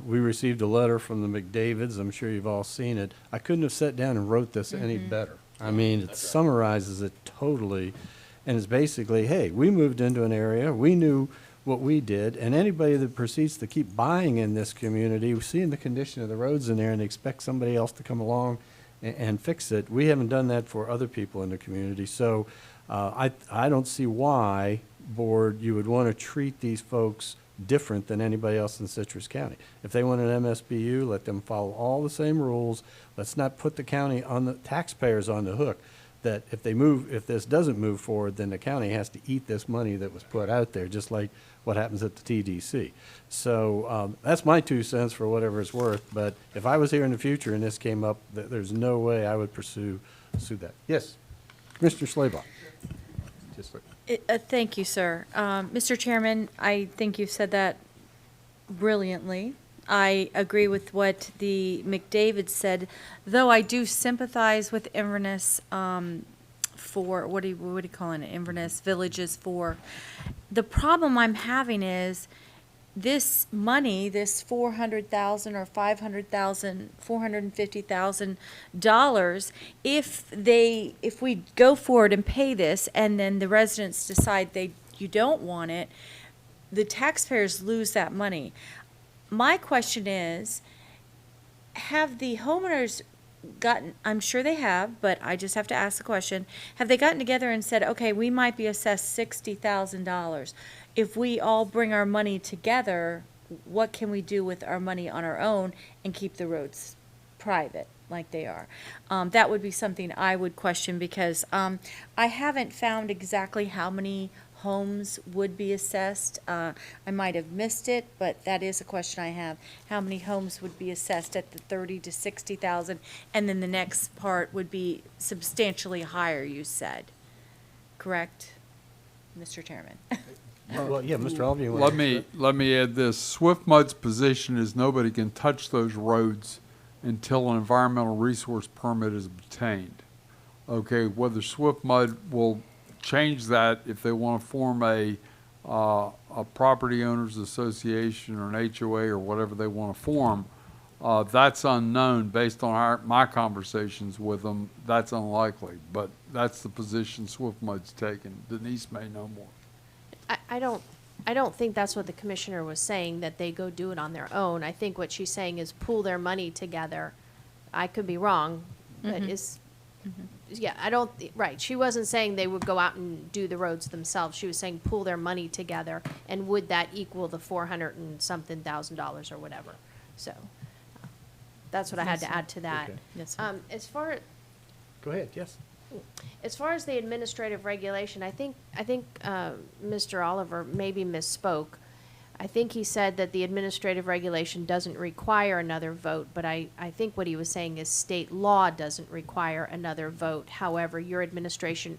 We received a letter from the McDavids. I'm sure you've all seen it. I couldn't have sat down and wrote this any better. I mean, it summarizes it totally, and it's basically, hey, we moved into an area, we knew what we did, and anybody that proceeds to keep buying in this community, seeing the condition of the roads in there and expect somebody else to come along and fix it, we haven't done that for other people in the community. So I don't see why board, you would want to treat these folks different than anybody else in Citrus County. If they want an MSBU, let them follow all the same rules. Let's not put the county on the taxpayers on the hook, that if this doesn't move forward, then the county has to eat this money that was put out there, just like what happens at the TDC. So that's my 2 cents for whatever it's worth. But if I was here in the future and this came up, there's no way I would pursue that. Yes, Commissioner Slabaugh. Just like. Thank you, sir. Mr. Chairman, I think you've said that brilliantly. I agree with what the McDavid said, though I do sympathize with Inverness for, what do you call it, Inverness Villages for. The problem I'm having is this money, this $400,000 or $500,000, $450,000, if we go forward and pay this, and then the residents decide you don't want it, the taxpayers lose that money. My question is, have the homeowners gotten, I'm sure they have, but I just have to ask the question, have they gotten together and said, okay, we might be assessed $60,000. If we all bring our money together, what can we do with our money on our own and keep the roads private like they are? That would be something I would question, because I haven't found exactly how many homes would be assessed. I might have missed it, but that is a question I have. How many homes would be assessed at the 30 to 60,000? And then the next part would be substantially higher, you said. Correct, Mr. Chairman? Well, yeah, Mr. Alvey, you want Let me add this. Swift Mud's position is nobody can touch those roads until an environmental resource permit is obtained. Okay, whether Swift Mud will change that if they want to form a property owners association or an HOA or whatever they want to form, that's unknown. Based on my conversations with them, that's unlikely. But that's the position Swift Mud's taken. Denise may know more. I don't think that's what the commissioner was saying, that they go do it on their own. I think what she's saying is pool their money together. I could be wrong, but yeah, right. She wasn't saying they would go out and do the roads themselves. She was saying pool their money together, and would that equal the $400 and something thousand or whatever? So that's what I had to add to that. Okay. Go ahead, yes. As far as the administrative regulation, I think Mr. Oliver maybe misspoke. I think he said that the administrative regulation doesn't require another vote, but I think what he was saying is state law doesn't require another vote. However, your administrative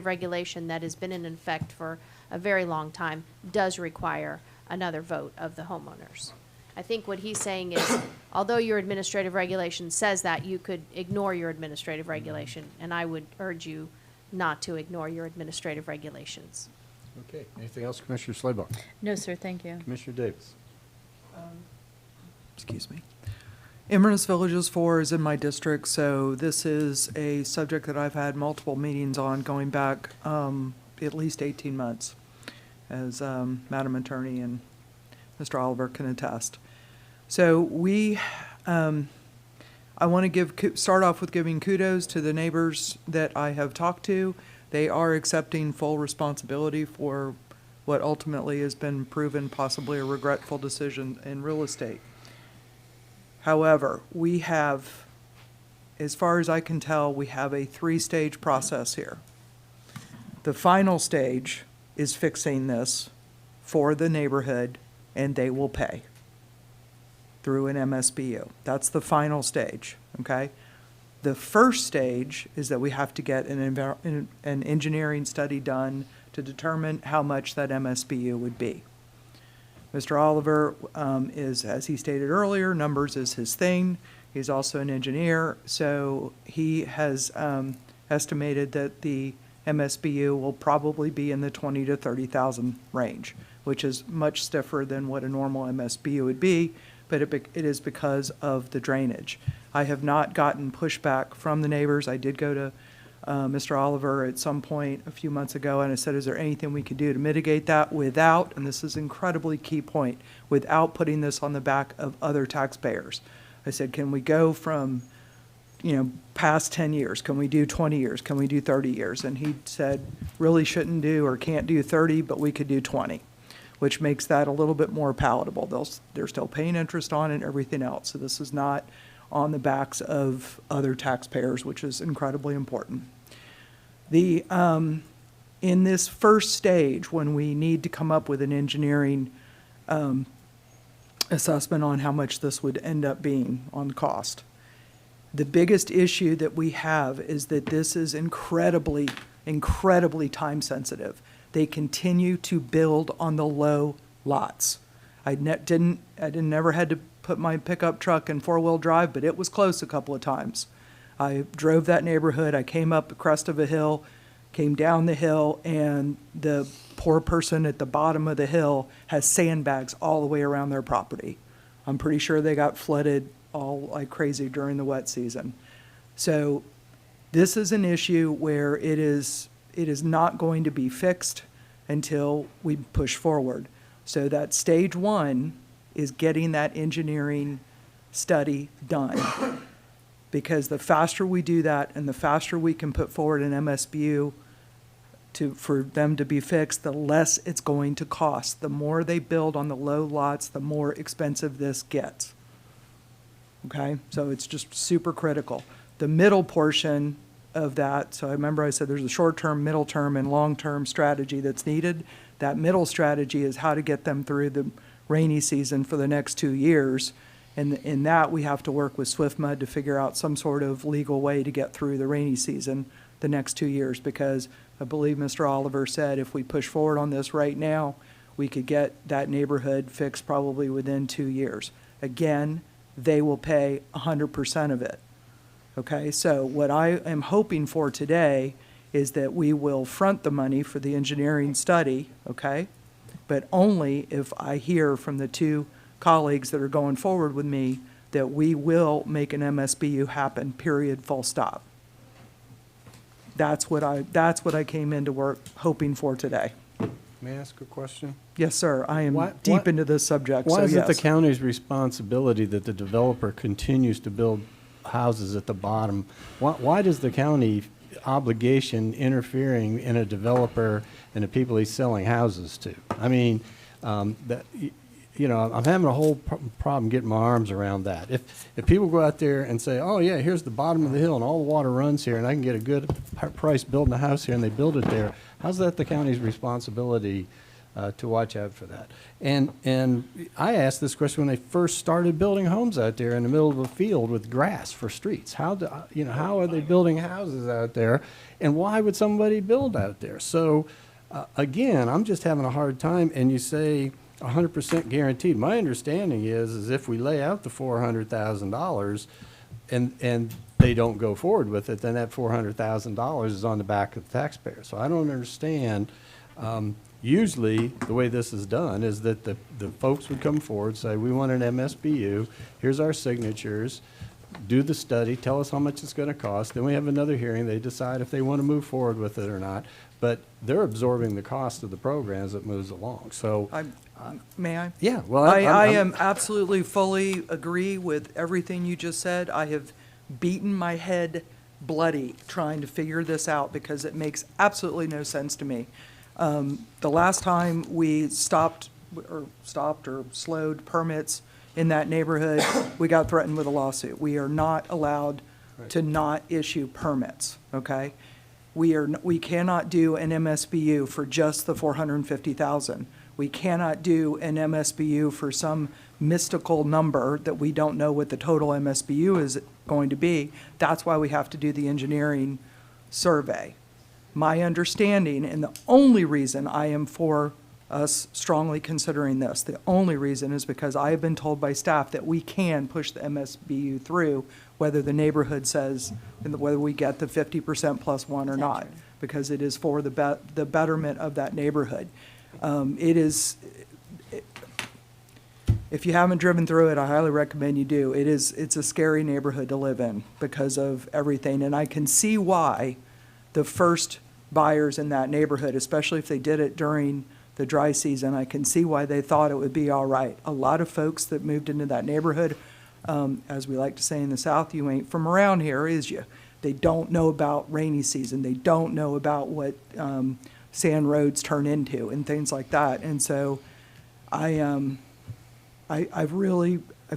regulation that has been in effect for a very long time does require another vote of the homeowners. I think what he's saying is, although your administrative regulation says that, you could ignore your administrative regulation, and I would urge you not to ignore your administrative regulations. Okay, anything else, Commissioner Slabaugh? No, sir, thank you. Commissioner Davis? Excuse me. Inverness Villages 4 is in my district, so this is a subject that I've had multiple meetings on going back at least 18 months, as Madam Attorney and Mr. Oliver can attest. So I want to start off with giving kudos to the neighbors that I have talked to. They are accepting full responsibility for what ultimately has been proven possibly a regretful decision in real estate. However, we have, as far as I can tell, we have a 3-stage process here. The final stage is fixing this for the neighborhood, and they will pay through an MSBU. That's the final stage, okay? The first stage is that we have to get an engineering study done to determine how much that MSBU would be. Mr. Oliver is, as he stated earlier, numbers is his thing. He's also an engineer, so he has estimated that the MSBU will probably be in the 20 to 30,000 range, which is much stiffer than what a normal MSBU would be, but it is because of the drainage. I have not gotten pushback from the neighbors. I did go to Mr. Oliver at some point a few months ago, and I said, is there anything we could do to mitigate that without, and this is an incredibly key point, without putting this on the back of other taxpayers? I said, can we go from, past 10 years? Can we do 20 years? Can we do 30 years? And he said, really shouldn't do or can't do 30, but we could do 20, which makes that a little bit more palatable. They're still paying interest on it and everything else. So this is not on the backs of other taxpayers, which is incredibly important. In this first stage, when we need to come up with an engineering assessment on how much this would end up being on cost, the biggest issue that we have is that this is incredibly, incredibly time sensitive. They continue to build on the low lots. I never had to put my pickup truck in four-wheel drive, but it was close a couple of times. I drove that neighborhood. I came up the crest of a hill, came down the hill, and the poor person at the bottom of the hill has sandbags all the way around their property. I'm pretty sure they got flooded all like crazy during the wet season. So this is an issue where it is not going to be fixed until we push forward. So that stage one is getting that engineering study done. Because the faster we do that and the faster we can put forward an MSBU for them to be fixed, the less it's going to cost. The more they build on the low lots, the more expensive this gets. Okay, so it's just super critical. The middle portion of that, so I remember I said there's a short-term, middle-term, and long-term strategy that's needed. That middle strategy is how to get them through the rainy season for the next 2 years. And in that, we have to work with SwiftMud to figure out some sort of legal way to get through the rainy season the next 2 years, because I believe Mr. Oliver said if we push forward on this right now, we could get that neighborhood fixed probably within 2 years. Again, they will pay 100% of it. Okay, so what I am hoping for today is that we will front the money for the engineering study, okay? But only if I hear from the two colleagues that are going forward with me that we will make an MSBU happen, period, full stop. That's what I came into work hoping for today. May I ask a question? Yes, sir. I am deep into this subject, Why so is it the yes. county's responsibility that the developer continues to build houses at the bottom? Why does the county obligation interfering in a developer and the people he's selling houses to? I mean, I'm having a whole problem getting my arms around that. If people go out there and say, oh yeah, here's the bottom of the hill and all the water runs here and I can get a good price building a house here, and they build it there, how's that the county's responsibility to watch out for that? And I asked this question when they first started building homes out there in the middle of a field with grass for streets. How are they building houses out there, and why would somebody build out there? So again, I'm just having a hard time. And you say 100% guaranteed. My understanding is if we lay out the $400,000 and they don't go forward with it, then that $400,000 is on the back of the taxpayer. So I don't understand. Usually, the way this is done is that the folks would come forward, say, we want an MSBU, here's our signatures, do the study, tell us how much it's going to cost, then we have another hearing, they decide if they want to move forward with it or not, but they're absorbing the cost of the program as it moves along. So, May I? yeah, well, I am absolutely fully agree with everything you just said. I have beaten my head bloody trying to figure this out because it makes absolutely no sense to me. The last time we stopped or slowed permits in that neighborhood, we got threatened with a lawsuit. We are not allowed to not issue permits, okay? We cannot do an MSBU for just the 450,000. We cannot do an MSBU for some mystical number that we don't know what the total MSBU is going to be. That's why we have to do the engineering survey. My understanding, and the only reason I am for us strongly considering this, the only reason is because I have been told by staff that we can push the MSBU through whether the neighborhood says, whether we get the 50% plus one or not, because it is for the betterment of that neighborhood. If you haven't driven through it, I highly recommend you do. It's a scary neighborhood to live in because of everything, and I can see why the first buyers in that neighborhood, especially if they did it during the dry season, I can see why they thought it would be all right. A lot of folks that moved into that neighborhood As we like to say in the South, you ain't from around here, is you? They don't know about rainy season. They don't know about what sand roads turn into and things like that. And so I've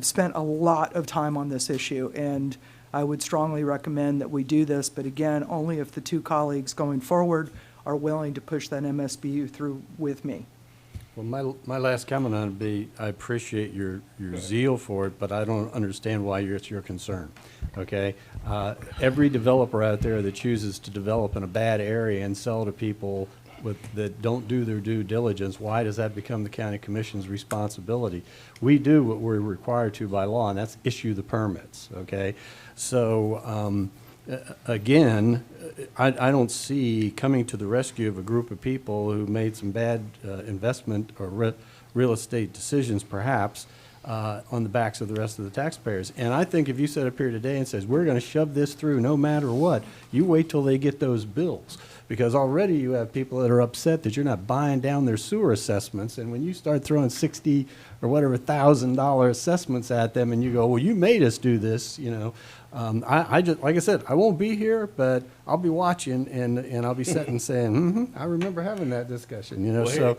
spent a lot of time on this issue, and I would strongly recommend that we do this, but again, only if the two colleagues going forward are willing to push that MSBU through with me. Well, my last comment on it would be, I appreciate your zeal for it, but I don't understand why it's your concern, okay? Every developer out there that chooses to develop in a bad area and sell to people that don't do their due diligence, why does that become the county commission's responsibility? We do what we're required to by law, and that's issue the permits, okay? So, again, I don't see coming to the rescue of a group of people who made some bad investment or real estate decisions, perhaps, on the backs of the rest of the taxpayers. And I think if you sit up here today and says, we're going to shove this through no matter what, you wait till they get those bills. Because already you have people that are upset that you're not buying down their sewer assessments. And when you start throwing $60,000 or whatever $1,000 assessments at them and you go, well, you made us do this, you know, I just, like I said, I won't be here, but I'll be watching and I'll be sitting saying, I remember having that discussion, you know, Well, so,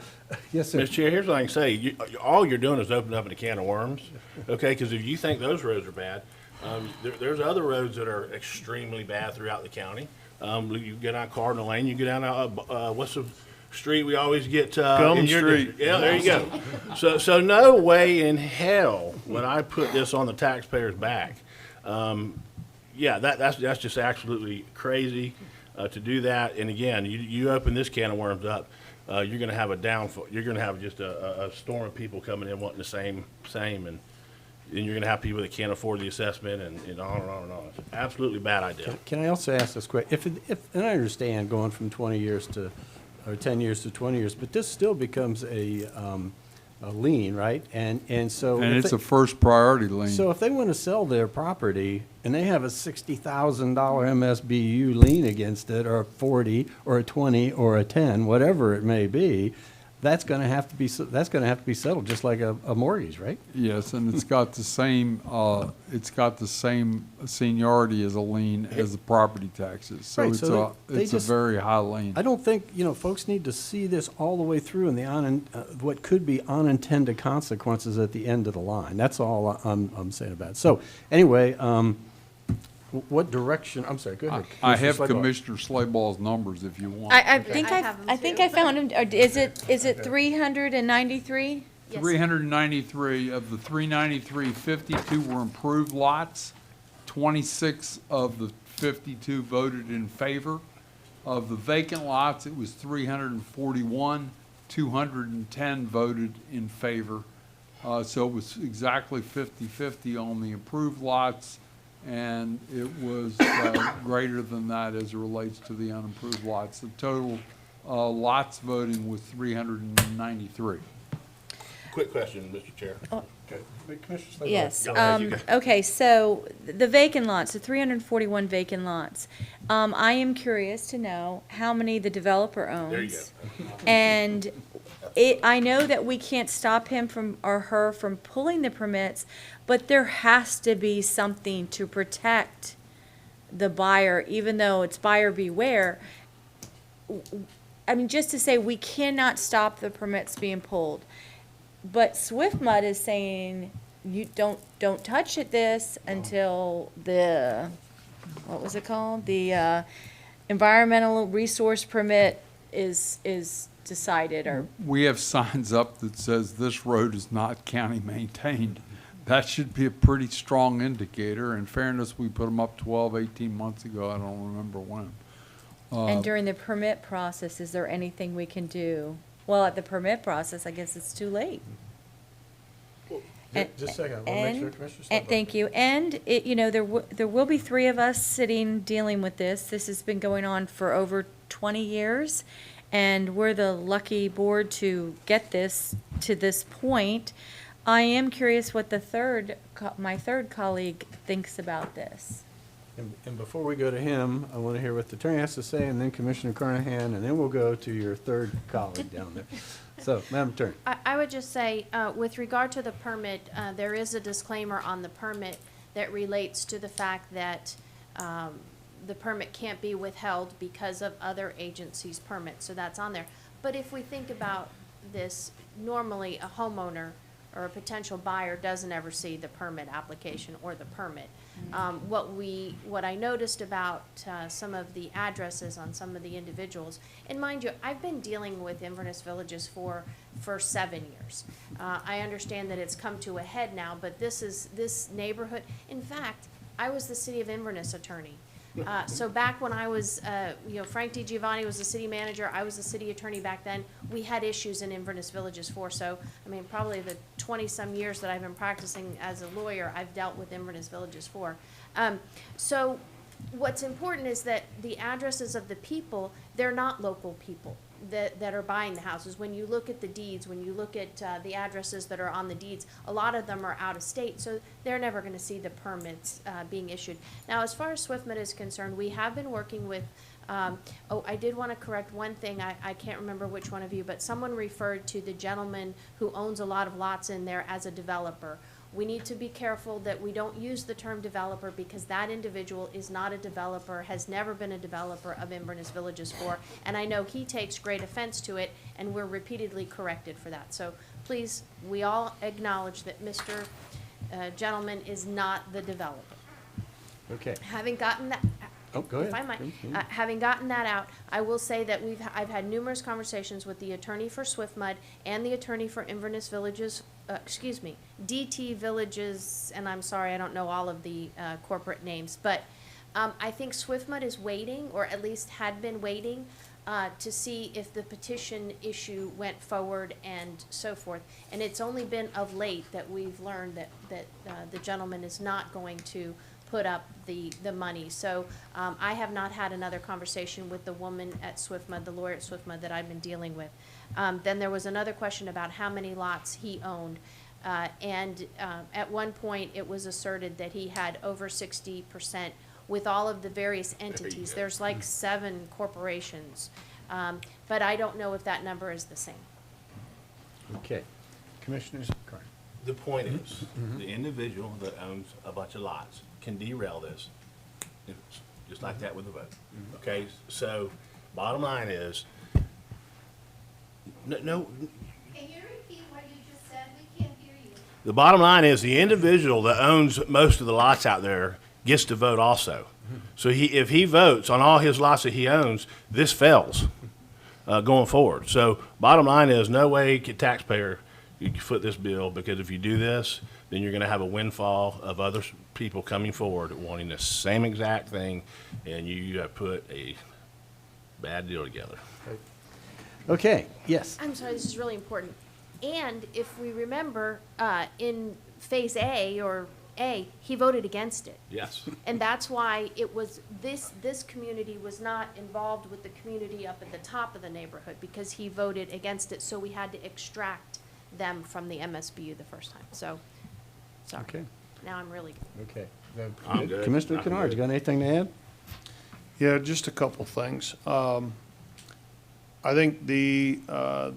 yes, sir. Mr. Chair, here's what I can say. All you're doing is opening up a can of worms, okay? Because if you think those roads are bad, there's other roads that are extremely bad throughout the county. You get on Cardinal Lane, you go down, what's the street we always get? Gum in your Street. district? Yeah, there you go. So no way in hell would I put this on the taxpayer's back. Yeah, that's just absolutely crazy to do that. And again, you open this can of worms up, you're going to have a downfall. You're going to have just a storm of people coming in wanting the same, and you're going to have people that can't afford the assessment and on and on and on. It's an absolutely bad idea. Can I also ask this question? And I understand going from 20 years to, or 10 years to 20 years, but this still becomes a lien, right? And so. And if it's they- a first priority lien. So if they want to sell their property and they have a $60,000 MSBU lien against it, or a 40, or a 20, or a 10, whatever it may be, that's going to have to be settled just like a mortgage, right? Yes, and it's got the same seniority as a lien as the property taxes. So Right, it's so they it's a just- very high lien. I don't think, folks need to see this all the way through and what could be unintended consequences at the end of the line. That's all I'm saying about it. So anyway, what direction, I'm sorry, go ahead. I have Commissioner Slabaugh. Commissioner Slayball's numbers if you want. I think I found him, or is it 393? 393 of the 393, 52 were improved lots. 26 of the 52 voted in favor. Of the vacant lots, it was 341. 210 voted in favor. So it was exactly 50-50 on the improved lots, and it was greater than that as it relates to the unimproved lots. The total lots voting was 393. Quick question, Mr. Chair. Commissioner Slabaugh. Yes. Go ahead, you go. Okay, so the vacant lots, the 341 vacant lots, I am curious to know how many the developer owns. There you go. And I know that we can't stop him or her from pulling the permits, but there has to be something to protect the buyer, even though it's buyer beware. I mean, just to say we cannot stop the permits being pulled. But SwiftMud is saying you don't touch this until the, what was it called? The environmental resource permit is decided, or We have signs up that says this road is not county maintained. That should be a pretty strong indicator. In fairness, we put them up 12, 18 months ago. I don't remember when. and during the permit process, is there anything we can do? Well, at the permit process, I guess it's too late. Just a second, I want to make sure Commissioner Slabaugh. Thank you. And there will be three of us sitting dealing with this. This has been going on for over 20 years, and we're the lucky board to get this to this point. I am curious what my third colleague thinks about this. And before we go to him, I want to hear what the attorney has to say, and then Commissioner Carnahan, and then we'll go to your third colleague down there. So, Madam Attorney. I would just say, with regard to the permit, there is a disclaimer on the permit that relates to the fact that the permit can't be withheld because of other agencies' permits, so that's on there. But if we think about this, normally a homeowner or a potential buyer doesn't ever see the permit application or the permit. What I noticed about some of the addresses on some of the individuals, and mind you, I've been dealing with Inverness Villages for 7 years. I understand that it's come to a head now, but this neighborhood, in fact, I was the City of Inverness attorney. So back when I was, Frank DiGiovanni was the city manager, I was the city attorney back then, we had issues in Inverness Villages for, so, I mean, probably the 20-some years that I've been practicing as a lawyer, I've dealt with Inverness Villages for. So what's important is that the addresses of the people, they're not local people that are buying the houses. When you look at the deeds, when you look at the addresses that are on the deeds, a lot of them are out of state, so they're never going to see the permits being issued. Now, as far as SWIFMUD is concerned, we have been working with, I did want to correct one thing. I can't remember which one of you, but someone referred to the gentleman who owns a lot of lots in there as a developer. We need to be careful that we don't use the term developer, because that individual is not a developer, has never been a developer of Inverness Villages for, and I know he takes great offense to it, and we're repeatedly corrected for that. So please, we all acknowledge that Mr. Gentleman is not the developer. Okay. Having gotten that, Oh, go ahead. if I might, Mhm. having gotten that out, I will say that I've had numerous conversations with the attorney for SWIFMUD and the attorney for Inverness Villages, DT Villages, and I'm sorry, I don't know all of the corporate names, but I think SWIFMUD is waiting, or at least had been waiting, to see if the petition issue went forward and so forth. And it's only been of late that we've learned that the gentleman is not going to put up the money. So I have not had another conversation with the woman at SWIFMUD, the lawyer at SWIFMUD that I've been dealing with. Then there was another question about how many lots he owned. And at one point, it was asserted that he had over 60% with all of the various entities. There's like 7 corporations. But I don't know if that number is the same. Okay. Commissioners? Carnahan. The point is, the individual that owns a bunch of lots can derail this, it's just like that with the vote. Okay, so bottom line is, no, Can you repeat what you just said? We can't hear you. the bottom line is the individual that owns most of the lots out there gets to vote also. So if he votes on all his lots that he owns, this fails going forward. So bottom line is, no way can taxpayer you can foot this bill, because if you do this, then you're going to have a windfall of other people coming forward wanting the same exact thing, and you have put a bad deal together. Okay, yes. I'm sorry, this is really important. And if we remember, in Phase A, he voted against it. Yes. And that's why it was, this community was not involved with the community up at the top of the neighborhood, because he voted against it, so we had to extract them from the MSBU the first time. So, sorry. Okay. Now I'm really good. Okay. I'm good. Commissioner I'm Kennard, good. you got anything to add? Yeah, just a couple things. I think the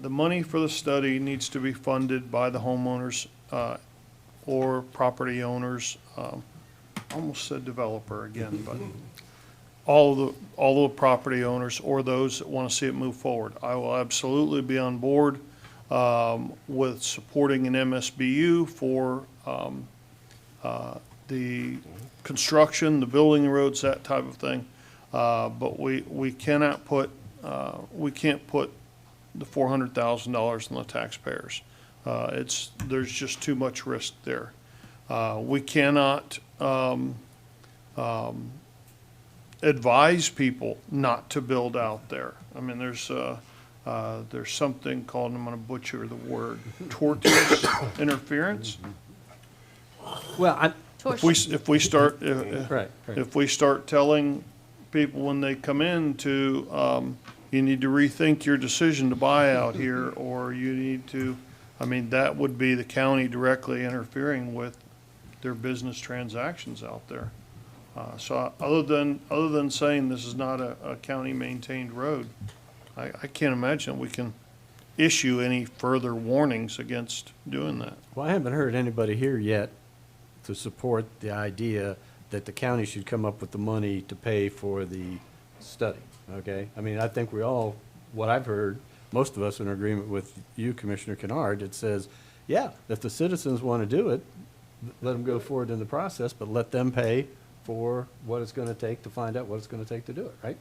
money for the study needs to be funded by the homeowners or property owners. Almost said developer again, but all the property owners or those that want to see it move forward. I will absolutely be on board with supporting an MSBU for the construction, the building the roads, that type of thing. But we cannot put, we can't put the $400,000 on the taxpayers. There's just too much risk there. We cannot advise people not to build out there. I mean, there's something called, I'm gonna butcher the word, tortious interference. Well, If we start, Right. if we start telling people when they come in to, you need to rethink your decision to buy out here, or you need to, I mean, that would be the county directly interfering with their business transactions out there. So other than saying this is not a county-maintained road, I can't imagine we can issue any further warnings against doing that. Well, I haven't heard anybody here yet to support the idea that the county should come up with the money to pay for the study, okay? I mean, I think we all, what I've heard, most of us are in agreement with you, Commissioner Kennard, it says, yeah, if the citizens want to do it, let them go forward in the process, but let them pay for what it's going to take to find out what it's going to take to do it, right?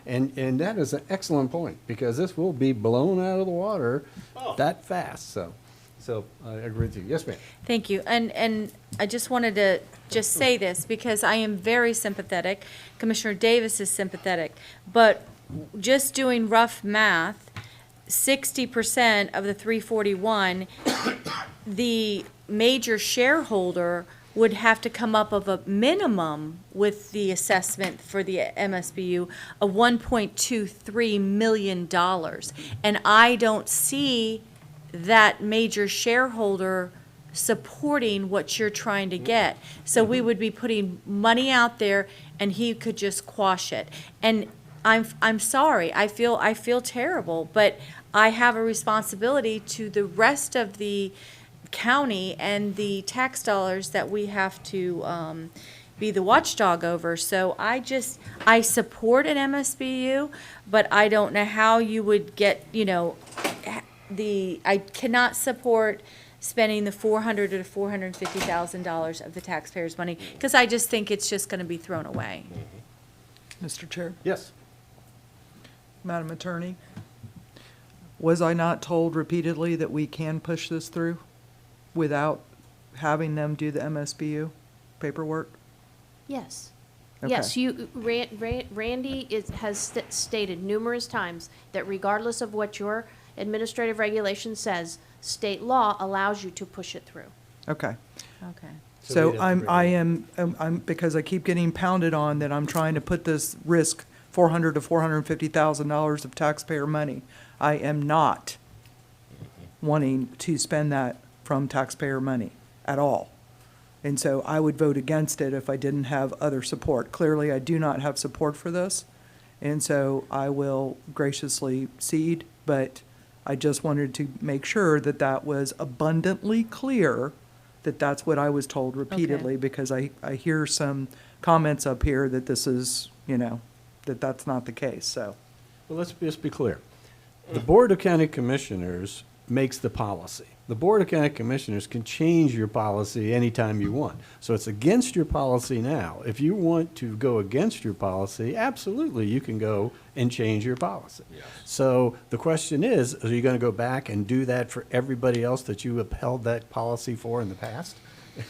And that is an excellent point, because this will be blown out of the water that fast, so I agree with you. Yes, ma'am. Thank you. And I just wanted to just say this because I am very sympathetic. Commissioner Davis is sympathetic. But just doing rough math, 60% of the 341, the major shareholder would have to come up of a minimum with the assessment for the MSBU of $1.23 million. And I don't see that major shareholder supporting what you're trying to get. So we would be putting money out there and he could just quash it. And I'm sorry, I feel terrible, but I have a responsibility to the rest of the county and the tax dollars that we have to be the watchdog over. So I support an MSBU, but I don't know how you would get, I cannot support spending the $400,000 to $450,000 of the taxpayers' money, because I just think it's just going to be thrown away. Mr. Chair? Yes. Madam Attorney, was I not told repeatedly that we can push this through without having them do the MSBU paperwork? Yes. Okay. Yes, Randy has stated numerous times that regardless of what your administrative regulation says, state law allows you to push it through. Okay. Okay. So I'm because I keep getting pounded on that I'm trying to put this risk $400,000 to $450,000 of taxpayer money. I am not wanting to spend that from taxpayer money at all. And so I would vote against it if I didn't have other support. Clearly, I do not have support for this, and so I will graciously cede, but I just wanted to make sure that that was abundantly clear that that's what I was told repeatedly, because I hear some comments up here that this is, that that's not the case, so. Well, let's just be clear. The Board of County Commissioners makes the policy. The Board of County Commissioners can change your policy anytime you want. So it's against your policy now. If you want to go against your policy, absolutely, you can go and change your policy. Yes. So the question is, are you going to go back and do that for everybody else that you upheld that policy for in the past?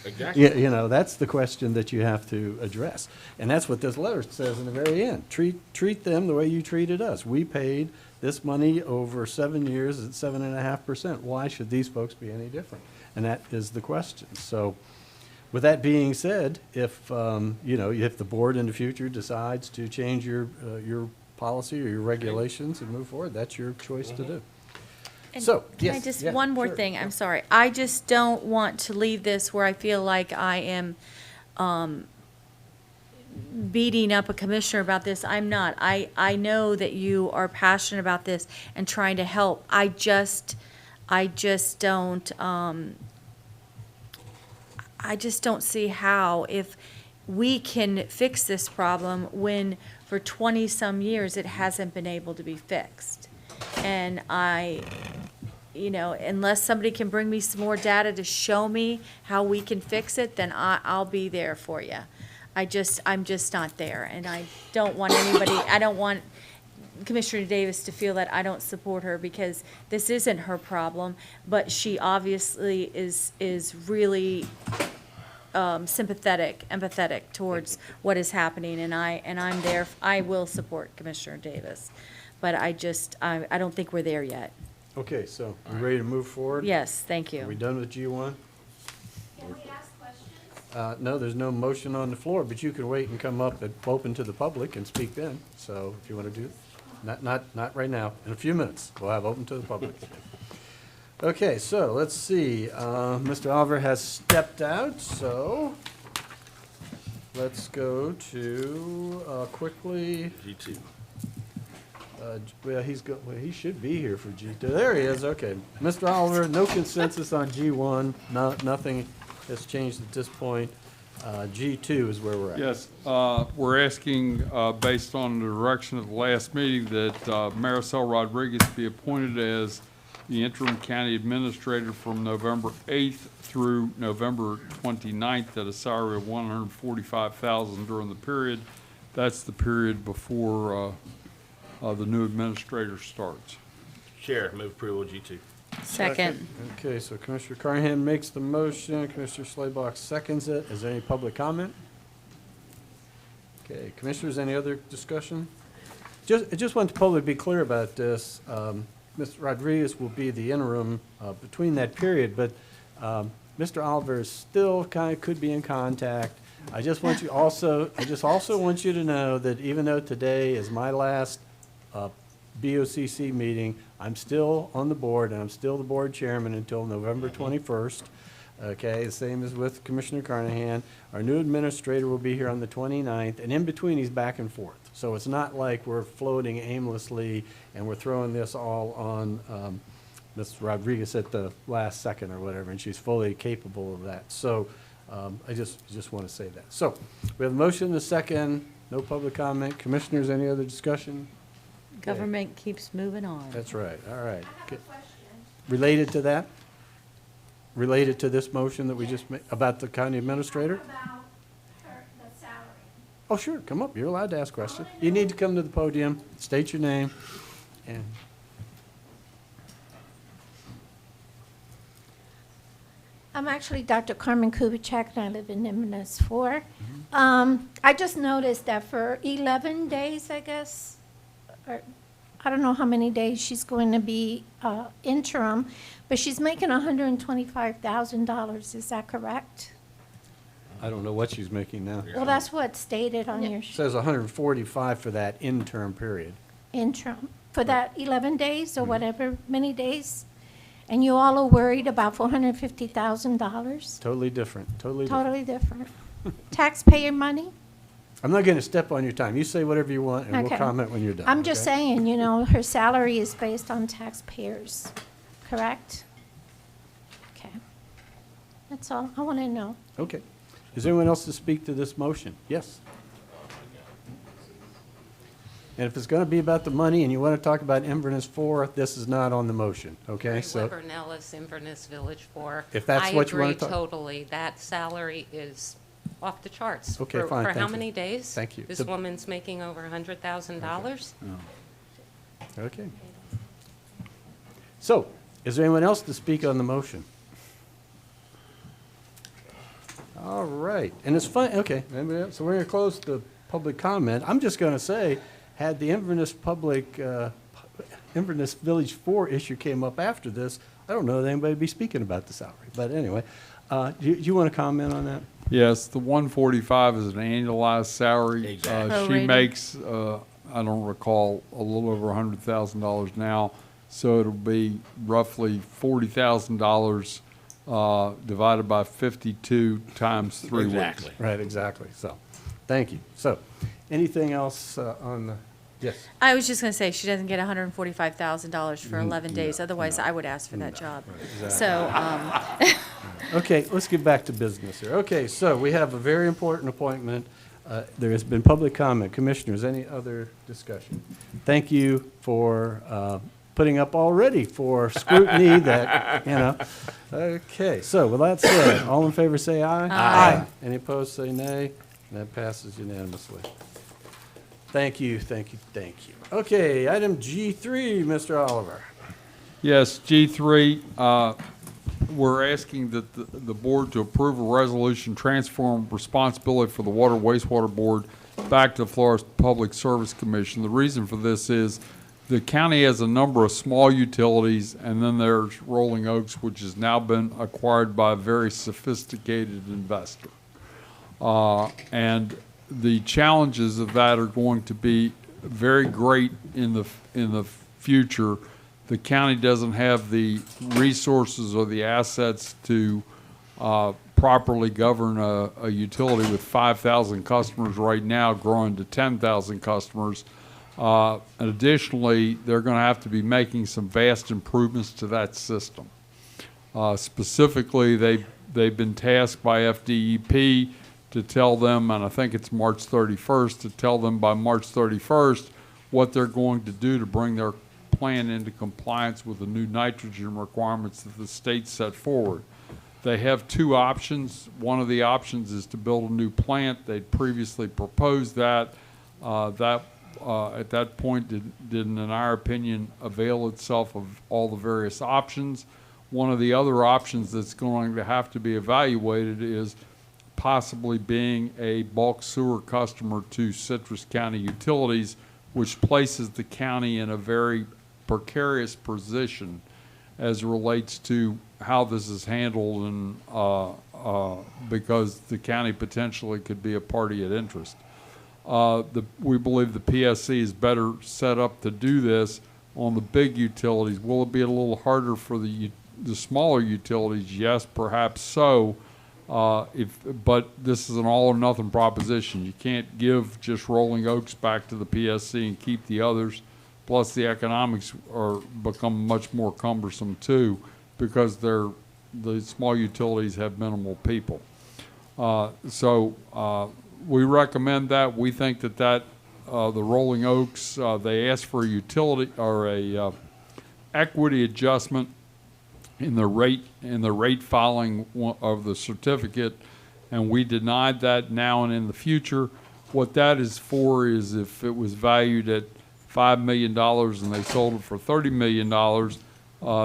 Exactly. That's the question that you have to address. And that's what this letter says in the very end. Treat them the way you treated us. We paid this money over 7 years at 7.5%. Why should these folks be any different? And that is the question. So with that being said, if the board in the future decides to change your policy or your regulations and move forward, that's your choice to do. And So, can I yes, just, yeah, one more sure. thing, I'm sorry. I just don't want to leave this where I feel like I am beating up a commissioner about this. I'm not. I know that you are passionate about this and trying to help. I just don't see how, if we can fix this problem when for 20-some years it hasn't been able to be fixed. And unless somebody can bring me some more data to show me how we can fix it, then I'll be there for you. I'm just not there, and I don't want Commissioner Davis to feel that I don't support her, because this isn't her problem, but she obviously is really empathetic towards what is happening, and I'm there. I will support Commissioner Davis, but I don't think we're there yet. Okay, so you ready to move forward? Yes, thank you. Are we done with G1? Can we ask questions? No, there's no motion on the floor, but you can wait and come up and open to the public and speak then. So if you want to do, not right now. In a few minutes, we'll have open to the public. Okay, so let's see. Mr. Oliver has stepped out, so let's go to, quickly, G2. well, he should be here for G2. There he is, okay. Mr. Oliver, no consensus on G1, nothing has changed at this point. G2 is where we're at. Yes, we're asking, based on the direction of the last meeting, that Marisol Rodriguez be appointed as the interim county administrator from November 8th through November 29th at a salary of $145,000 during the period. That's the period before the new administrator starts. Chair, move approval of G2. Second. Okay, so Commissioner Carnahan makes the motion, Commissioner Slaybaugh seconds it. Is there any public comment? Okay, Commissioners, any other discussion? I just want to publicly be clear about this. Mr. Rodriguez will be the interim between that period, but Mr. Oliver still kind of could be in contact. I just want you also, I just also want you to know that even though today is my last BOCC meeting, I'm still on the board, and I'm still the board chairman until November 21st. Okay, the same as with Commissioner Carnahan. Our new administrator will be here on the 29th, and in between, he's back and forth. So it's not like we're floating aimlessly and we're throwing this all on Ms. Rodriguez at the last second or whatever, and she's fully capable of that. So I just want to say that. So we have a motion and a second, no public comment. Commissioners, any other discussion? Government keeps moving on. That's right, all right. I have a question. Related to that? Related to this motion that we just made, about the county administrator? About the salary. Oh, sure, come up, you're allowed to ask questions. You need to come to the podium, state your name, and I'm actually Dr. Carmen Kubitschek, and I live in Inverness 4. I just noticed that for 11 days, I guess, or I don't know how many days she's going to be interim, but she's making $125,000. Is that correct? I don't know what she's making now. Well, that's what's stated on your It says 145 for that interim period. interim, for that 11 days or whatever, many days. And you all are worried about $450,000? Totally different, totally different. Totally different. Taxpayer money? I'm not gonna step on your time. You say whatever you want, and we'll Okay. comment when you're done. I'm just okay? saying, you know, her salary is based on taxpayers, correct? Okay. That's all I want to know. Okay. Is there anyone else to speak to this motion? Yes? And if it's gonna be about the money and you wanna talk about Inverness 4, this is not on the motion, okay? Mary So, Weber Nellis, Inverness Village 4. If that's what you wanna talk- I agree totally. That salary is off the charts. Okay, For- fine, For thank how you. many days? Thank you. This The- woman's making over $100,000? okay. So, is there anyone else to speak on the motion? All right, and it's fun, okay, anybody else? So we're gonna close the public comment. I'm just gonna say, had the Inverness Inverness Village 4 issue came up after this, I don't know that anybody would be speaking about the salary. But anyway, do you want to comment on that? Yes, the 145 is an annualized salary. Exactly. She makes, I don't recall, a little over $100,000 now, so it'll be roughly $40,000 divided by 52 times 3 weeks. Exactly. Right, exactly, so, thank you. So, anything else on the, yes? I was just gonna say, she doesn't get $145,000 for 11 days, otherwise I would ask for that job. So, Okay, let's get back to business here. Okay, so we have a very important appointment. There has been public comment. Commissioners, any other discussion? Thank you for putting up already for scrutiny that, you know. Okay, so with that said, all in favor say aye. Aye. Any opposed say nay. That passes unanimously. Thank you, thank you, thank you. Okay, item G3, Mr. Oliver. Yes, G3, we're asking that the board to approve a resolution transform responsibility for the Water Wastewater Board back to the Florida Public Service Commission. The reason for this is the county has a number of small utilities, and then there's Rolling Oaks, which has now been acquired by a very sophisticated investor. And the challenges of that are going to be very great in the future. The county doesn't have the resources or the assets to properly govern a utility with 5,000 customers right now growing to 10,000 customers. And additionally, they're going to have to be making some vast improvements to that system. Specifically, they've been tasked by FDEP to tell them, and I think it's March 31st, to tell them by March 31st what they're going to do to bring their plan into compliance with the new nitrogen requirements that the state set forward. They have two options. One of the options is to build a new plant. They'd previously proposed that. At that point didn't, in our opinion, avail itself of all the various options. One of the other options that's going to have to be evaluated is possibly being a bulk sewer customer to Citrus County Utilities, which places the county in a very precarious position as relates to how this is handled, and because the county potentially could be a party at interest. We believe the PSC is better set up to do this on the big utilities. Will it be a little harder for the smaller utilities? Yes, perhaps so. But this is an all or nothing proposition. You can't give just Rolling Oaks back to the PSC and keep the others. Plus, the economics become much more cumbersome too, because the small utilities have minimal people. We recommend that. We think that the Rolling Oaks, they asked for a utility or a equity adjustment in the rate filing of the certificate, and we denied that now and in the future. What that is for is if it was valued at $5 million and they sold it for $30 million,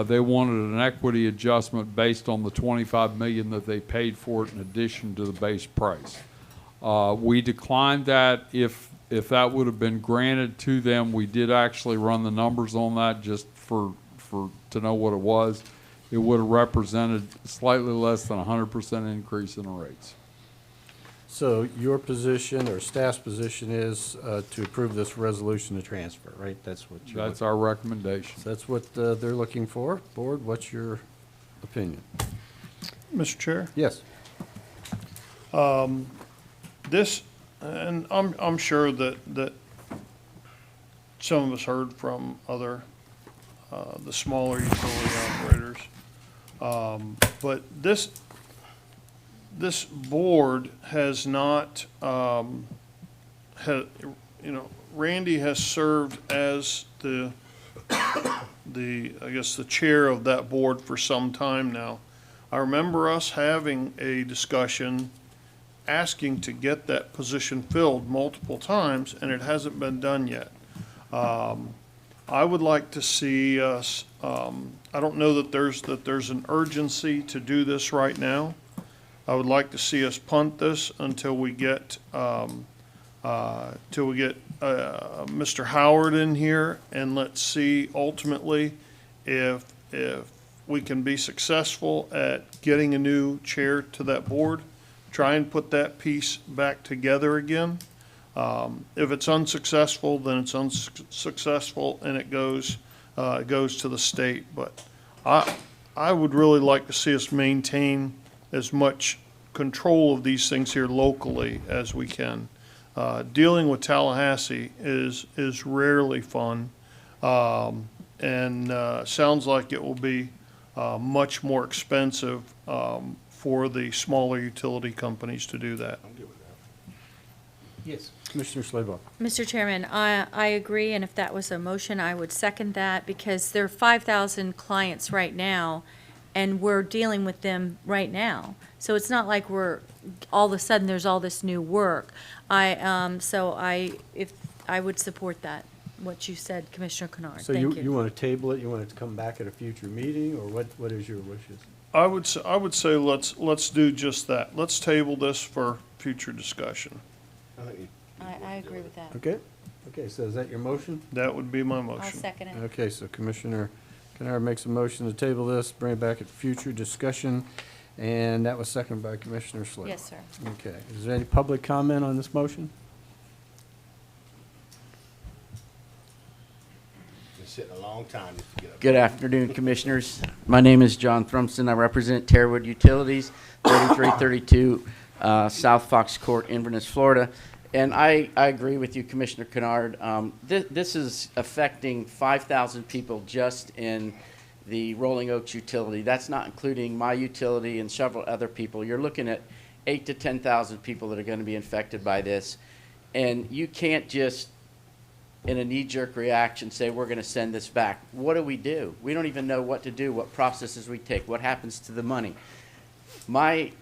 they wanted an equity adjustment based on the $25 million that they paid for it in addition to the base price. We declined that. If that would have been granted to them, we did actually run the numbers on that just to know what it was. It would have represented slightly less than 100% increase in the rates. So your position or staff's position is to approve this resolution to transfer, right? That's what you're That's our recommendation. So that's what they're looking for. Board, what's your opinion? Mr. Chair? Yes. This, and I'm sure that some of us heard from other, the smaller utility operators. But this board has not, Randy has served as I guess the chair of that board for some time now. I remember us having a discussion asking to get that position filled multiple times, and it hasn't been done yet. I would like to see us, I don't know that there's an urgency to do this right now. I would like to see us punt this until we get Mr. Howard in here, and let's see ultimately if we can be successful at getting a new chair to that board. Try and put that piece back together again. If it's unsuccessful, then it's unsuccessful, and it goes to the state. But I would really like to see us maintain as much control of these things here locally as we can. Dealing with Tallahassee is rarely fun, and sounds like it will be much more expensive for the smaller utility companies to do that. Yes. Commissioner Slabaugh. Mr. Chairman, I agree, and if that was a motion, I would second that, because there are 5,000 clients right now, and we're dealing with them right now. So it's not like we're, all of a sudden, there's all this new work. I would support that, what you said, Commissioner Kennard. So Thank you want to table it? You want it to come back at a future meeting, or what is your wishes? I would say let's do just that. Let's table this for future discussion. I agree with that. Okay. Okay, so is that your motion? That would be my motion. I'll second it. Okay, so Commissioner Kennard makes a motion to table this, bring it back at future discussion, and that was seconded by Commissioner Slabaugh. Yes, sir. Okay. Is there any public comment on this motion? sitting a long time just to get up. Good afternoon, Commissioners. My name is John Thrumston. I represent Terrawood Utilities, 3332 South Fox Court, Inverness, Florida. And I agree with you, Commissioner Kennard. This is affecting 5,000 people just in the Rolling Oaks utility. That's not including my utility and several other people. You're looking at 8,000 to 10,000 people that are going to be infected by this. And you can't just, in a knee-jerk reaction, say we're going to send this back. What do? We don't even know what to do, what processes we take, what happens to the money. My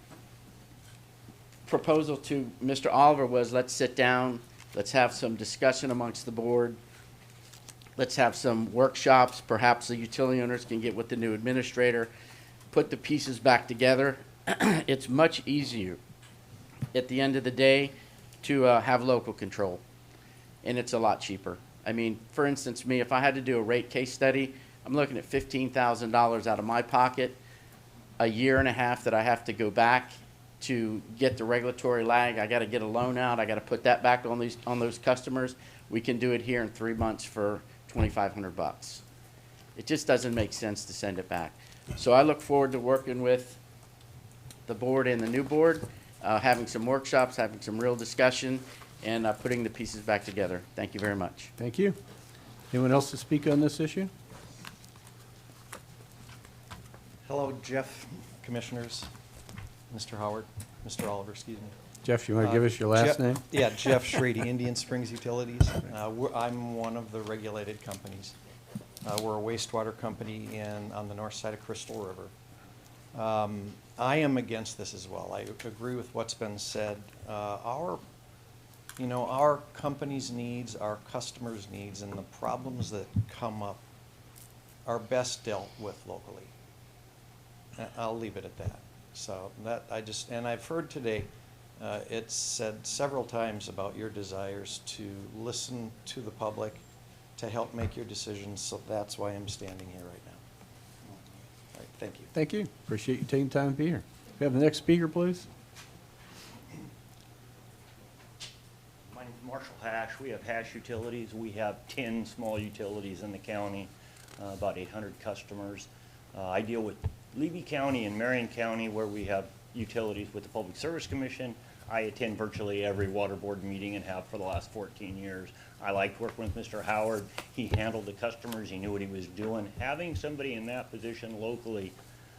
proposal to Mr. Oliver was, let's sit down, let's have some discussion amongst the board, let's have some workshops, perhaps the utility owners can get with the new administrator, put the pieces back together. It's much easier at the end of the day to have local control, and it's a lot cheaper. I mean, for instance, me, if I had to do a rate case study, I'm looking at $15,000 out of my pocket, a year and a half that I have to go back to get the regulatory lag. I got to get a loan out. I got to put that back on those customers. We can do it here in 3 months for $2,500. It just doesn't make sense to send it back. So I look forward to working with the board and the new board, having some workshops, having some real discussion, and putting the pieces back together. Thank you very much. Thank you. Anyone else to speak on this issue? Hello, Jeff, Commissioners, Mr. Howard, Mr. Oliver, excuse me. Jeff, you want to give us your last name? Yeah, Jeff Schrady, Indian Springs Utilities. I'm one of the regulated companies. We're a wastewater company on the north side of Crystal River. I am against this as well. I agree with what's been said. Our company's needs, our customers' needs, and the problems that come up are best dealt with locally. I'll leave it at that. So and I've heard today, it's said several times about your desires to listen to the public, to help make your decisions, so that's why I'm standing here right now. All right, thank you. Thank you. Appreciate you taking time to be here. We have the next speaker, please. My name's Marshall Hash. We have Hash Utilities. We have 10 small utilities in the county, about 800 customers. I deal with Levy County and Marion County, where we have utilities with the Public Service Commission. I attend virtually every water board meeting and have for the last 14 years. I liked working with Mr. Howard. He handled the customers. He knew what he was doing. Having somebody in that position locally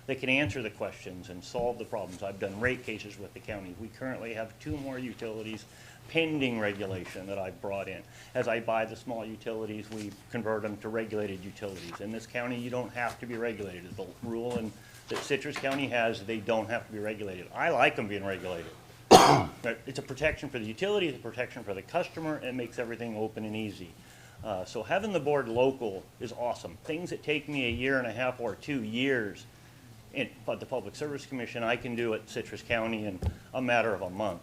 that can answer the questions and solve the problems. I've done rate cases with the county. We currently have 2 more utilities pending regulation that I've brought in. As I buy the small utilities, we convert them to regulated utilities. In this county, you don't have to be regulated. The rule that Citrus County has, they don't have to be regulated. I like them being regulated. It's a protection for the utility, it's a protection for the customer, and it makes everything open and easy. So having the board local is awesome. Things that take me a year and a half or 2 years, but the Public Service Commission, I can do at Citrus County in a matter of a month.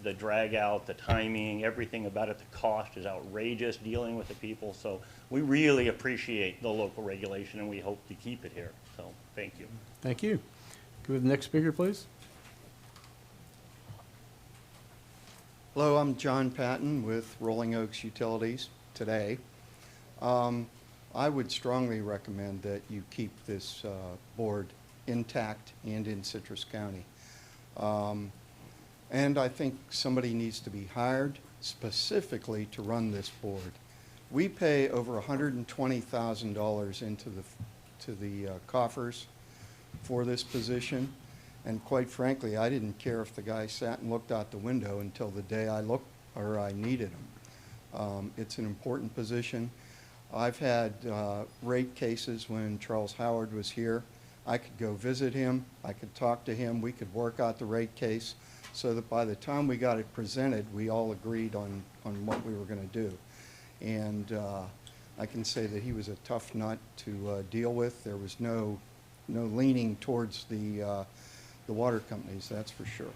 The drag out, the timing, everything about it, the cost is outrageous dealing with the people. So we really appreciate the local regulation, and we hope to keep it here. So thank you. Thank you. Can we have the next speaker, please? Hello, I'm John Patton with Rolling Oaks Utilities today. I would strongly recommend that you keep this board intact and in Citrus County. And I think somebody needs to be hired specifically to run this board. We pay over $120,000 into the coffers for this position. And quite frankly, I didn't care if the guy sat and looked out the window until the day I needed him. It's an important position. I've had rate cases when Charles Howard was here. I could go visit him, I could talk to him, we could work out the rate case so that by the time we got it presented, we all agreed on what we were going to do. And I can say that he was a tough nut to deal with. There was no leaning towards the water companies, that's for sure.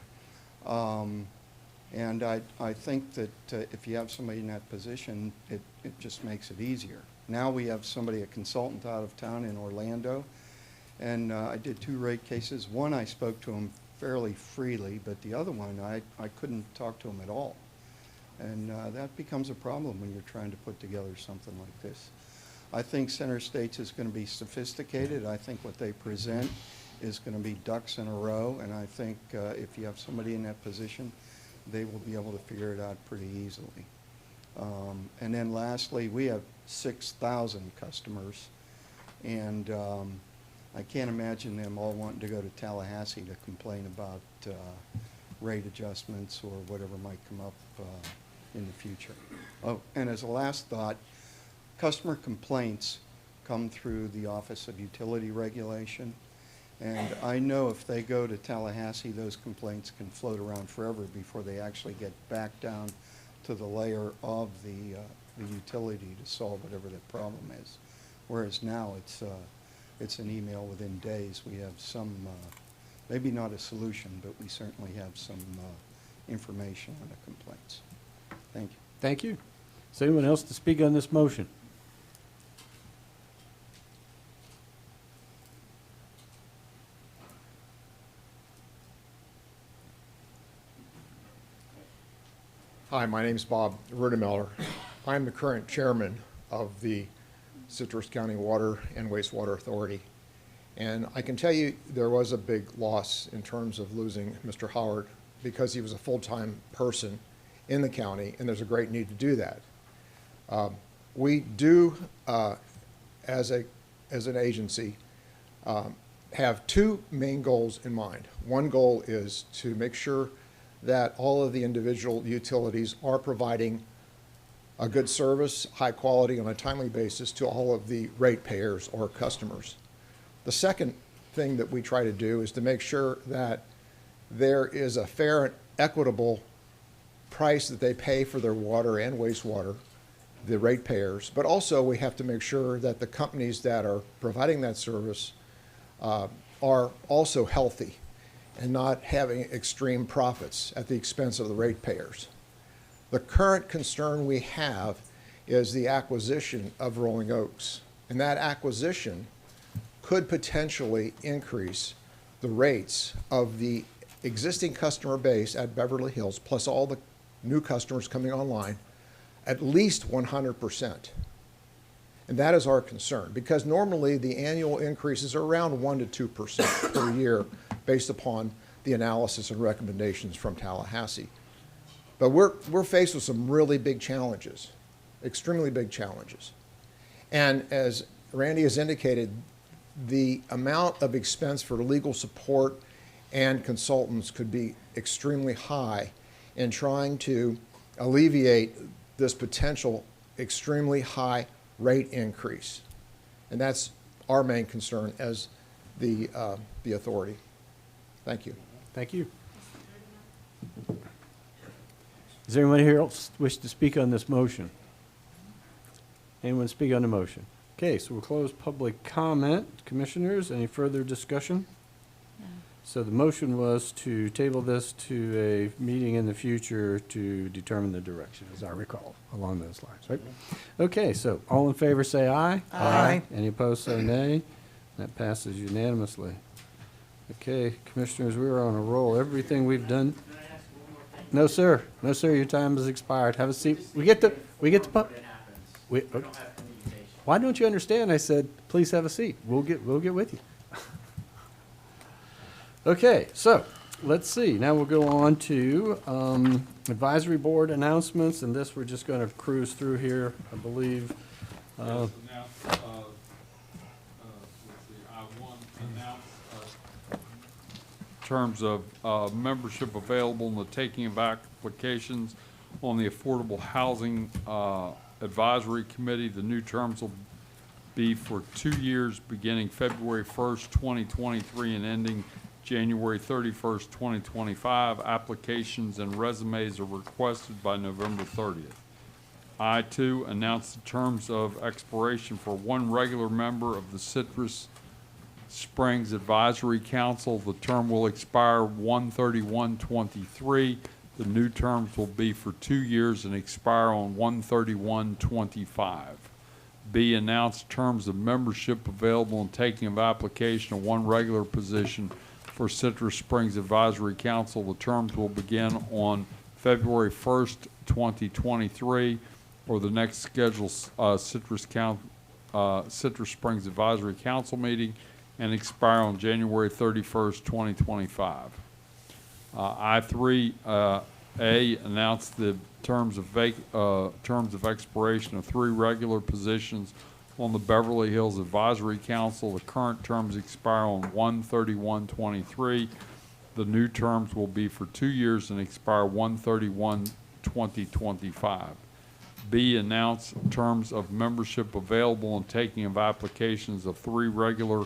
And I think that if you have somebody in that position, it just makes it easier. Now we have somebody, a consultant out of town in Orlando, and I did 2 rate cases. One I spoke to him fairly freely, but the other one I couldn't talk to him at all. And that becomes a problem when you're trying to put together something like this. I think Center States is going to be sophisticated. I think what they present is going to be ducks in a row, and I think if you have somebody in that position, they will be able to figure it out pretty easily. And then lastly, we have 6,000 customers, and I can't imagine them all wanting to go to Tallahassee to complain about rate adjustments or whatever might come up in the future. Oh, and as a last thought, customer complaints come through the Office of Utility Regulation, and I know if they go to Tallahassee, those complaints can float around forever before they actually get back down to the layer of the utility to solve whatever the problem is. Whereas now it's an email within days. We have some, maybe not a solution, but we certainly have some information on the complaints. Thank you. Thank you. Is anyone else to speak on this motion? Hi, my name is Bob Rudemiller. I'm the current chairman of the Citrus County Water and Wastewater Authority. And I can tell you there was a big loss in terms of losing Mr. Howard because he was a full-time person in the county, and there's a great need to do that. We do, as an agency, have two main goals in mind. One goal is to make sure that all of the individual utilities are providing a good service, high quality, on a timely basis to all of the ratepayers or customers. The second thing that we try to do is to make sure that there is a fair and equitable price that they pay for their water and wastewater, the ratepayers, but also we have to make sure that the companies that are providing that service are also healthy and not having extreme profits at the expense of the ratepayers. The current concern we have is the acquisition of Rolling Oaks, and that acquisition could potentially increase the rates of the existing customer base at Beverly Hills, plus all the new customers coming online, at least 100%. And that is our concern, because normally the annual increases are around 1% to 2% per year based upon the analysis and recommendations from Tallahassee. But we're faced with some really big challenges, extremely big challenges. And as Randy has indicated, the amount of expense for legal support and consultants could be extremely high in trying to alleviate this potential extremely high rate increase. And that's our main concern as the authority. Thank you. Thank you. Does anyone here else wish to speak on this motion? Anyone speak on the motion? Okay, so we'll close public comment. Commissioners, any further discussion? No. So the motion was to table this to a meeting in the future to determine the direction, as I recall, along those lines, right? Okay, so all in favor say aye. Aye. Any opposed say nay. That passes unanimously. Okay, Commissioners, we're on a roll. Everything we've done. No, sir. No, sir. Your time has expired. Have a seat. We get the okay. Why don't you understand? I said, please have a seat. We'll get with you. Okay, so let's see. Now we'll go on to advisory board announcements, and this we're just going to cruise through here, I believe. In terms of membership available and the taking of applications on the Affordable Housing Advisory Committee. The new terms will be for 2 years, beginning February 1st, 2023 and ending January 31st, 2025. Applications and resumes are requested by November 30th. I-2, announce the terms of expiration for one regular member of the Citrus Springs Advisory Council. The term will expire 1/31/23. The new terms will be for 2 years and expire on 1/31/25. B, announce terms of membership available and taking of application of one regular position for Citrus Springs Advisory Council. The terms will begin on February 1st, 2023, or the next scheduled Citrus Citrus Springs Advisory Council meeting and expire on January 31st, 2025. I3A announced the terms of expiration of 3 regular positions on the Beverly Hills Advisory Council. The current terms expire on 1/31/23. The new terms will be for 2 years and expire 1/31/2025. B, announce terms of membership available and taking of applications of 3 regular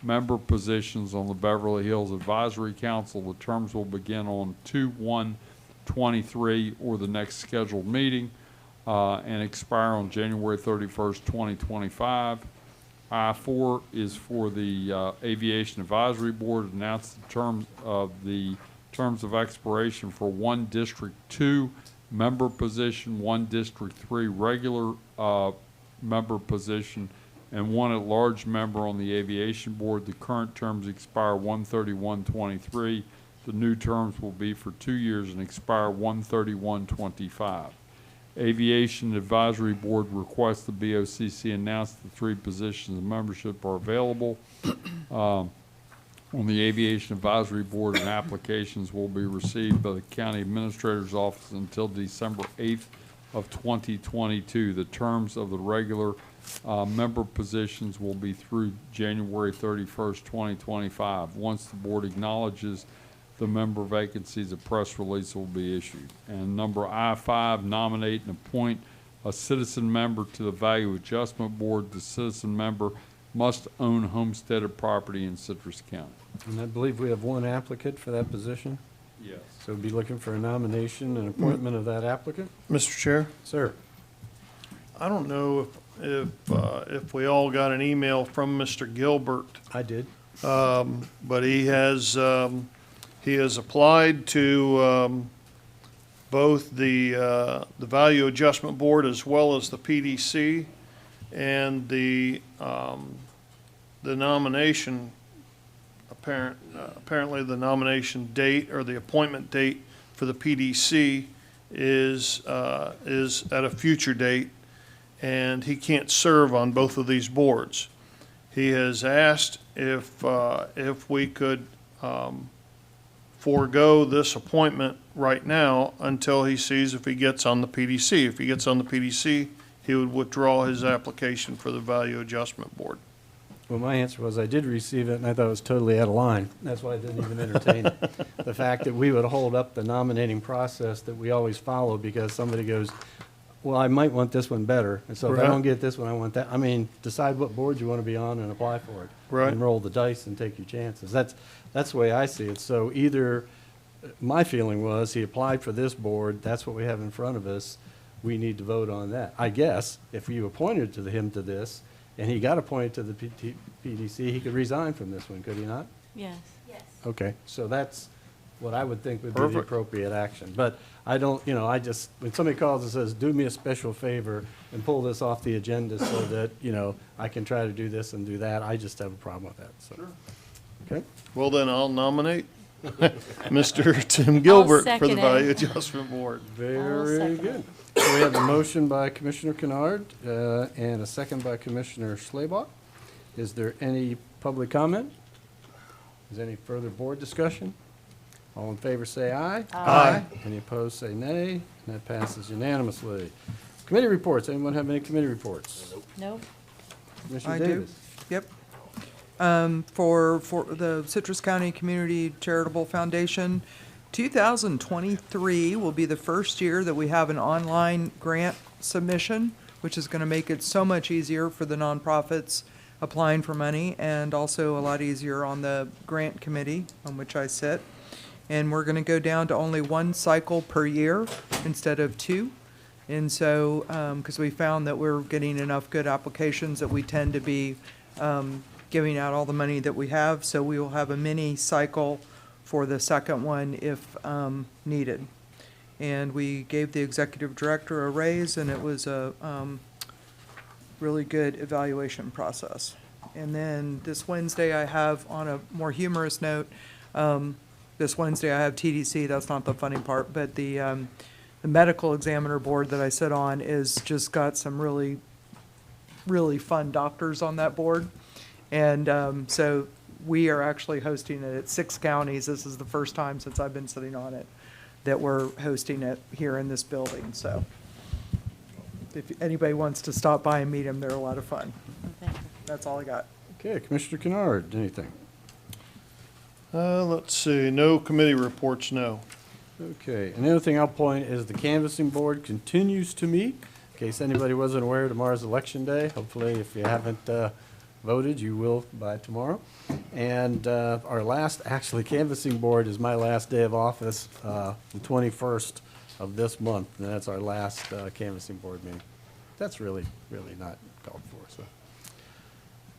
member positions on the Beverly Hills Advisory Council. The terms will begin on 2/1/23 or the next scheduled meeting and expire on January 31st, 2025. I4 is for the Aviation Advisory Board. Announce the terms of expiration for 1 District 2 member position, 1 District 3 regular member position, and 1 at-large member on the Aviation Board. The current terms expire 1/31/23. The new terms will be for 2 years and expire 1/31/25. Aviation Advisory Board requests the BOCC announce the 3 positions of membership are available. On the Aviation Advisory Board, and applications will be received by the County Administrator's Office until December 8th of 2022. The terms of the regular member positions will be through January 31st, 2025. Once the board acknowledges the member vacancies, a press release will be issued. And number I5, nominate and appoint a citizen member to the Value Adjustment Board. The citizen member must own homesteaded property in Citrus County. And I believe we have 1 applicant for that position. Yes. So we'll be looking for a nomination and appointment of that applicant. Mr. Chair, Sir. I don't know if we all got an email from Mr. Gilbert, I did. but he has applied to both the Value Adjustment Board as well as the PDC, and the nomination, apparently the nomination date or the appointment date for the PDC is at a future date, and he can't serve on both of these boards. He has asked if we could forego this appointment right now until he sees if he gets on the PDC. If he gets on the PDC, he would withdraw his application for the Value Adjustment Board. Well, my answer was I did receive it, and I thought it was totally out of line. That's why I didn't even entertain it. The fact that we would hold up the nominating process that we always follow because somebody goes, well, I might want this one better, and so if I Right. don't get this one, I want that. I mean, decide what board you want to be on and apply for it. Right. And roll the dice and take your chances. That's the way I see it. So either, my feeling was he applied for this board, that's what we have in front of us, we need to vote on that. I guess if you appointed him to this, and he got appointed to the PDC, he could resign from this one, could he not? Yes. Okay, so that's what I would think would be the Perfect. appropriate action. But I don't, I just, when somebody calls and says, do me a special favor and pull this off the agenda so that, I can try to do this and do that, I just have a problem with that, so. Okay? Well, then I'll nominate Mr. Tim Gilbert for the second it. Value Adjustment Board. Very second good. So we have a motion by Commissioner Kennard and a second by Commissioner Schlebach. Is there any public comment? Is there any further board discussion? All in favor say aye. Aye. Any opposed say nay, and that passes unanimously. Committee reports, anyone have any committee reports? Nope. Commissioner I do. Davis? Yep. For the Citrus County Community Charitable Foundation, 2023 will be the first year that we have an online grant submission, which is going to make it so much easier for the nonprofits applying for money, and also a lot easier on the grant committee on which I sit. And we're going to go down to only 1 cycle per year instead of 2. And so, because we found that we're getting enough good applications that we tend to be giving out all the money that we have, so we will have a mini cycle for the second one if needed. And we gave the executive director a raise, and it was a really good evaluation process. And then this Wednesday, I have, on a more humorous note, this Wednesday I have TDC, that's not the funny part, but the medical examiner board that I sit on is just got some really really fun doctors on that board. And so we are actually hosting it at 6 counties. This is the first time since I've been sitting on it that we're hosting it here in this building. So if anybody wants to stop by and meet them, they're a lot of fun. That's all I got. Okay, Commissioner Kennard, anything? Let's see, no committee reports, no. Okay, and the other thing I'll point is the canvassing board continues to meet. In case anybody wasn't aware, tomorrow's election day. Hopefully, if you haven't voted, you will by tomorrow. And our last, actually, canvassing board is my last day of office, the 21st of this month, and that's our last canvassing board meeting. That's really, really not called for, so.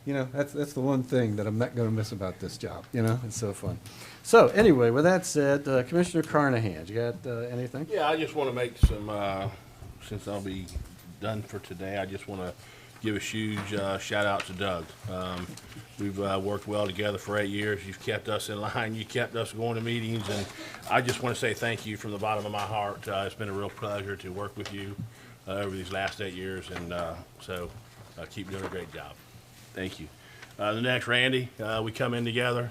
You know, that's the one thing that I'm not going to miss about this job, you know? It's so fun. So anyway, with that said, Commissioner Carnahan, you got anything? Yeah, I just want to make some, since I'll be done for today, I just want to give a huge shout out to Doug. We've worked well together for 8 years. You've kept us in line. You kept us going to meetings, and I just want to say thank you from the bottom of my heart. It's been a real pleasure to work with you over these last 8 years, and so keep doing a great job. Thank you. The next, Randy, we come in together.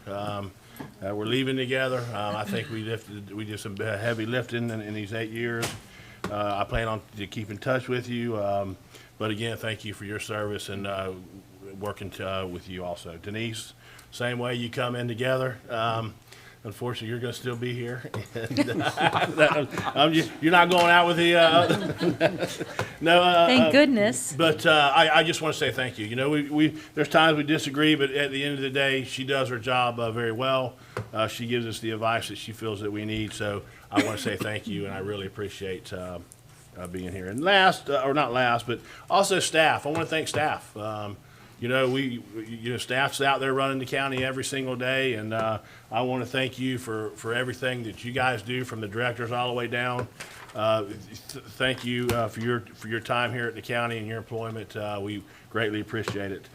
We're leaving together. I think we did some heavy lifting in these 8 years. I plan on to keep in touch with you. But again, thank you for your service and working with you also. Denise, same way, you come in together. Unfortunately, you're going to still be here. You're not going out with the, no. Thank goodness. But I just want to say thank you. You know, there's times we disagree, but at the end of the day, she does her job very well. She gives us the advice that she feels that we need. So I want to say thank you, and I really appreciate being here. And last, or not last, but also staff. I want to thank staff. You know, staff's out there running the county every single day, and I want to thank you for everything that you guys do, from the directors all the way down. Thank you for your time here at the county and your employment. We greatly appreciate it.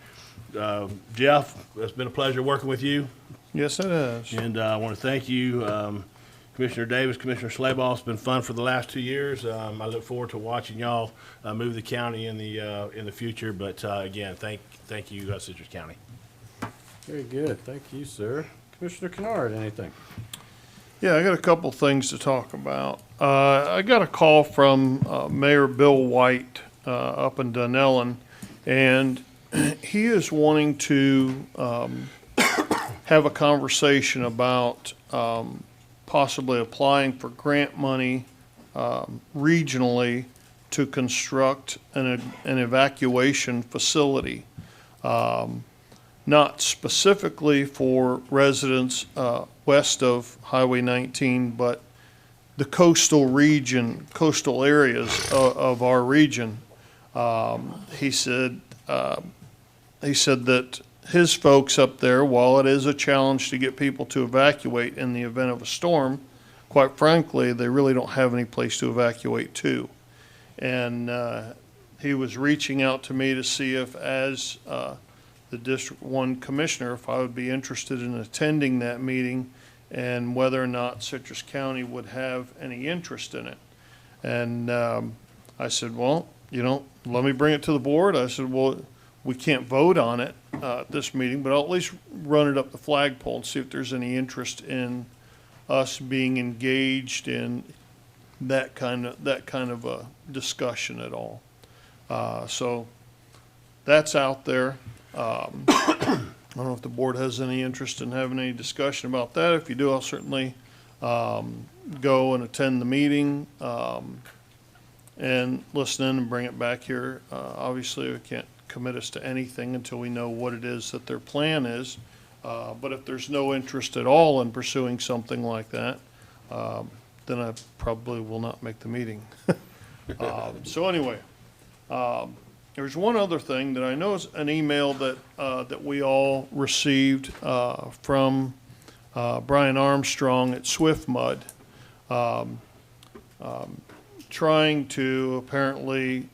Jeff, it's been a pleasure working with you. Yes, it is. And I want to thank you, Commissioner Davis, Commissioner Slabaugh. It's been fun for the last 2 years. I look forward to watching y'all move the county in the future. But again, thank you, Citrus County. Very good. Thank you, sir. Commissioner Kennard, anything? Yeah, I got a couple things to talk about. I got a call from Mayor Bill White up in Dunellen, and he is wanting to have a conversation about possibly applying for grant money regionally to construct an evacuation facility. Not specifically for residents west of Highway 19, but the coastal areas of our region. He said that his folks up there, while it is a challenge to get people to evacuate in the event of a storm, quite frankly, they really don't have any place to evacuate to. And he was reaching out to me to see if, as the District 1 Commissioner, if I would be interested in attending that meeting and whether or not Citrus County would have any interest in it. And I said, well, you know, let me bring it to the board. I said, well, we can't vote on it at this meeting, but I'll at least run it up the flagpole and see if there's any interest in us being engaged in that kind of a discussion at all. So that's out there. I don't know if the board has any interest in having any discussion about that. If you do, I'll certainly go and attend the meeting and listen in and bring it back here. Obviously, we can't commit us to anything until we know what it is that their plan is. But if there's no interest at all in pursuing something like that, then I probably will not make the meeting. So anyway, there's one other thing that I know is an email that that we all received from Brian Armstrong at Swift Mud, trying to apparently,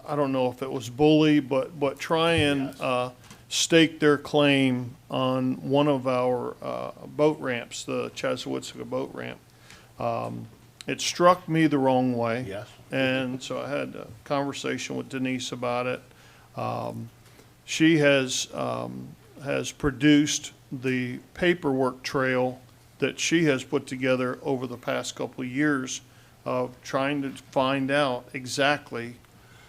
I don't know if it was bully, but try and stake their claim on one of our boat ramps, the Chassahowitzka boat ramp. It struck me the wrong way. Yes. And so I had a conversation with Denise about it. She has produced the paperwork trail that she has put together over the past couple of years of trying to find out exactly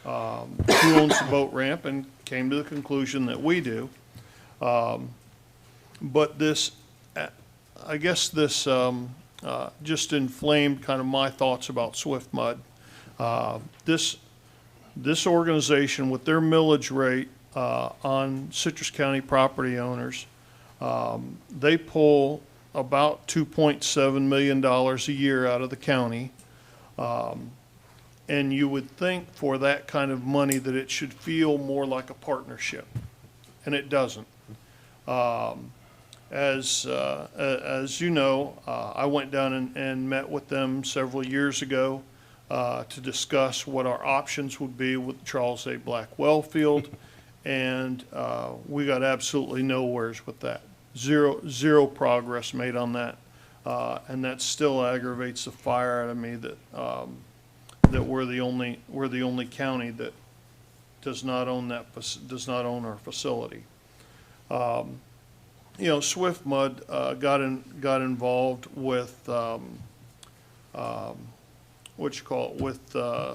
who owns the boat ramp, and came to the conclusion that we do. But this, I guess this just inflamed kind of my thoughts about Swift Mud. This organization, with their millage rate on Citrus County property owners, they pull about $2.7 million a year out of the county. And you would think for that kind of money that it should feel more like a partnership, and it doesn't. As you know, I went down and met with them several years ago to discuss what our options would be with Charles A. Black well field, and we got absolutely nowheres with that. Zero progress made on that, and that still aggravates the fire out of me that that we're the only county that does not own our facility. You know, Swift Mud got involved with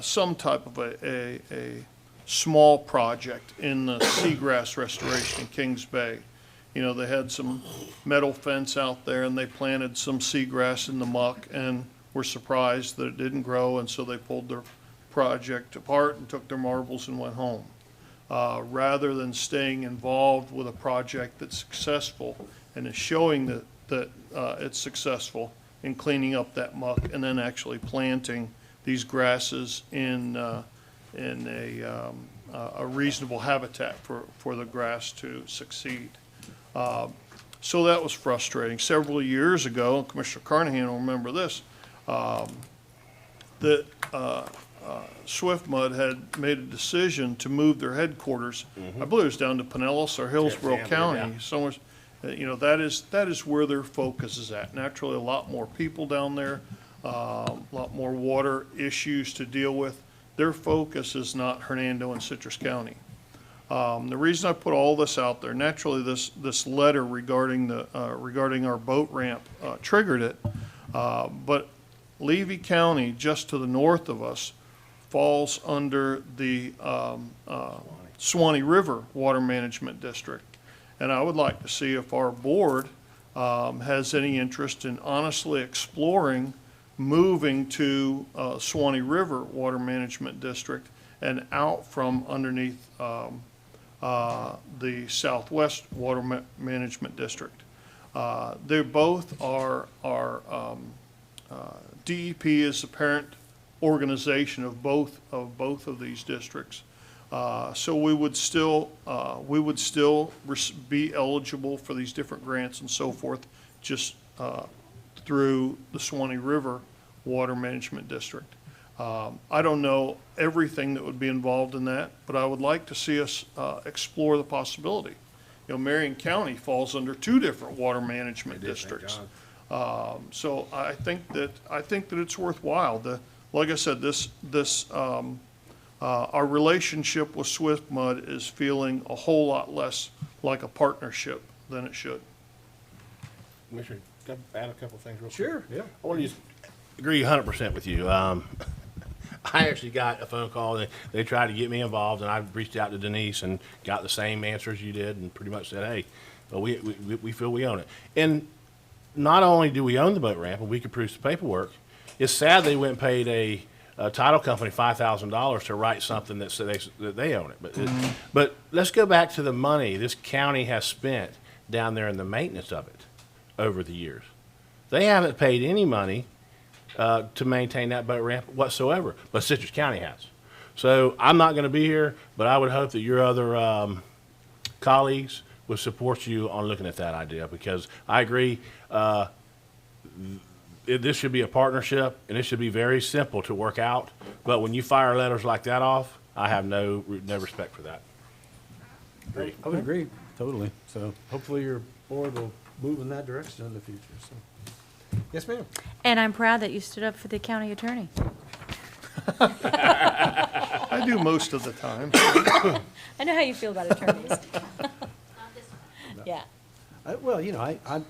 some type of a small project in the seagrass restoration in Kings Bay. You know, they had some metal fence out there, and they planted some seagrass in the muck, and were surprised that it didn't grow, and so they pulled their project apart and took their marbles and went home. Rather than staying involved with a project that's successful and is showing that it's successful in cleaning up that muck, and then actually planting these grasses in a reasonable habitat for the grass to succeed. So that was frustrating. Several years ago, Commissioner Carnahan will remember this, that Swift Mud had made a decision to move their headquarters. I believe it was down to Pinellas or Hillsborough County. Somewhere, you know, that is where their focus is at. Naturally, a lot more people down there, a lot more water issues to deal with. Their focus is not Hernando and Citrus County. The reason I put all this out there, naturally, this letter regarding our boat ramp triggered it, but Levy County, just to the north of us, falls under the Suwannee River Water Management District. And I would like to see if our board has any interest in honestly exploring moving to Suwannee River Water Management District and out from underneath the Southwest Water Management District. They both are DEP is the parent organization of both of these districts. So we would still be eligible for these different grants and so forth, just through the Suwannee River Water Management District. I don't know everything that would be involved in that, but I would like to see us explore the possibility. You know, Marion County falls under two different water management districts. So I think that it's worthwhile. Like I said, our relationship with Swift Mud is feeling a whole lot less like a partnership than it should. Commissioner, can I add a couple things real quick? Sure, yeah. I want to just agree 100% with you. I actually got a phone call. They tried to get me involved, and I reached out to Denise and got the same answers you did, and pretty much said, hey, well, we feel we own it. And not only do we own the boat ramp, and we can produce the paperwork, it's sad they went and paid a title company $5,000 to write something that says that they own it. But let's go back to the money this county has spent down there in the maintenance of it over the years. They haven't paid any money to maintain that boat ramp whatsoever, but Citrus County has. So I'm not going to be here, but I would hope that your other colleagues would support you on looking at that idea, because I agree, this should be a partnership, and it should be very simple to work out. But when you fire letters like that off, I have no respect for that. Agree. I would agree, totally. So hopefully your board will move in that direction in the future. So. Yes, ma'am. And I'm proud that you stood up for the county attorney. I do most of the time. I know how you feel about attorneys. Yeah. Well,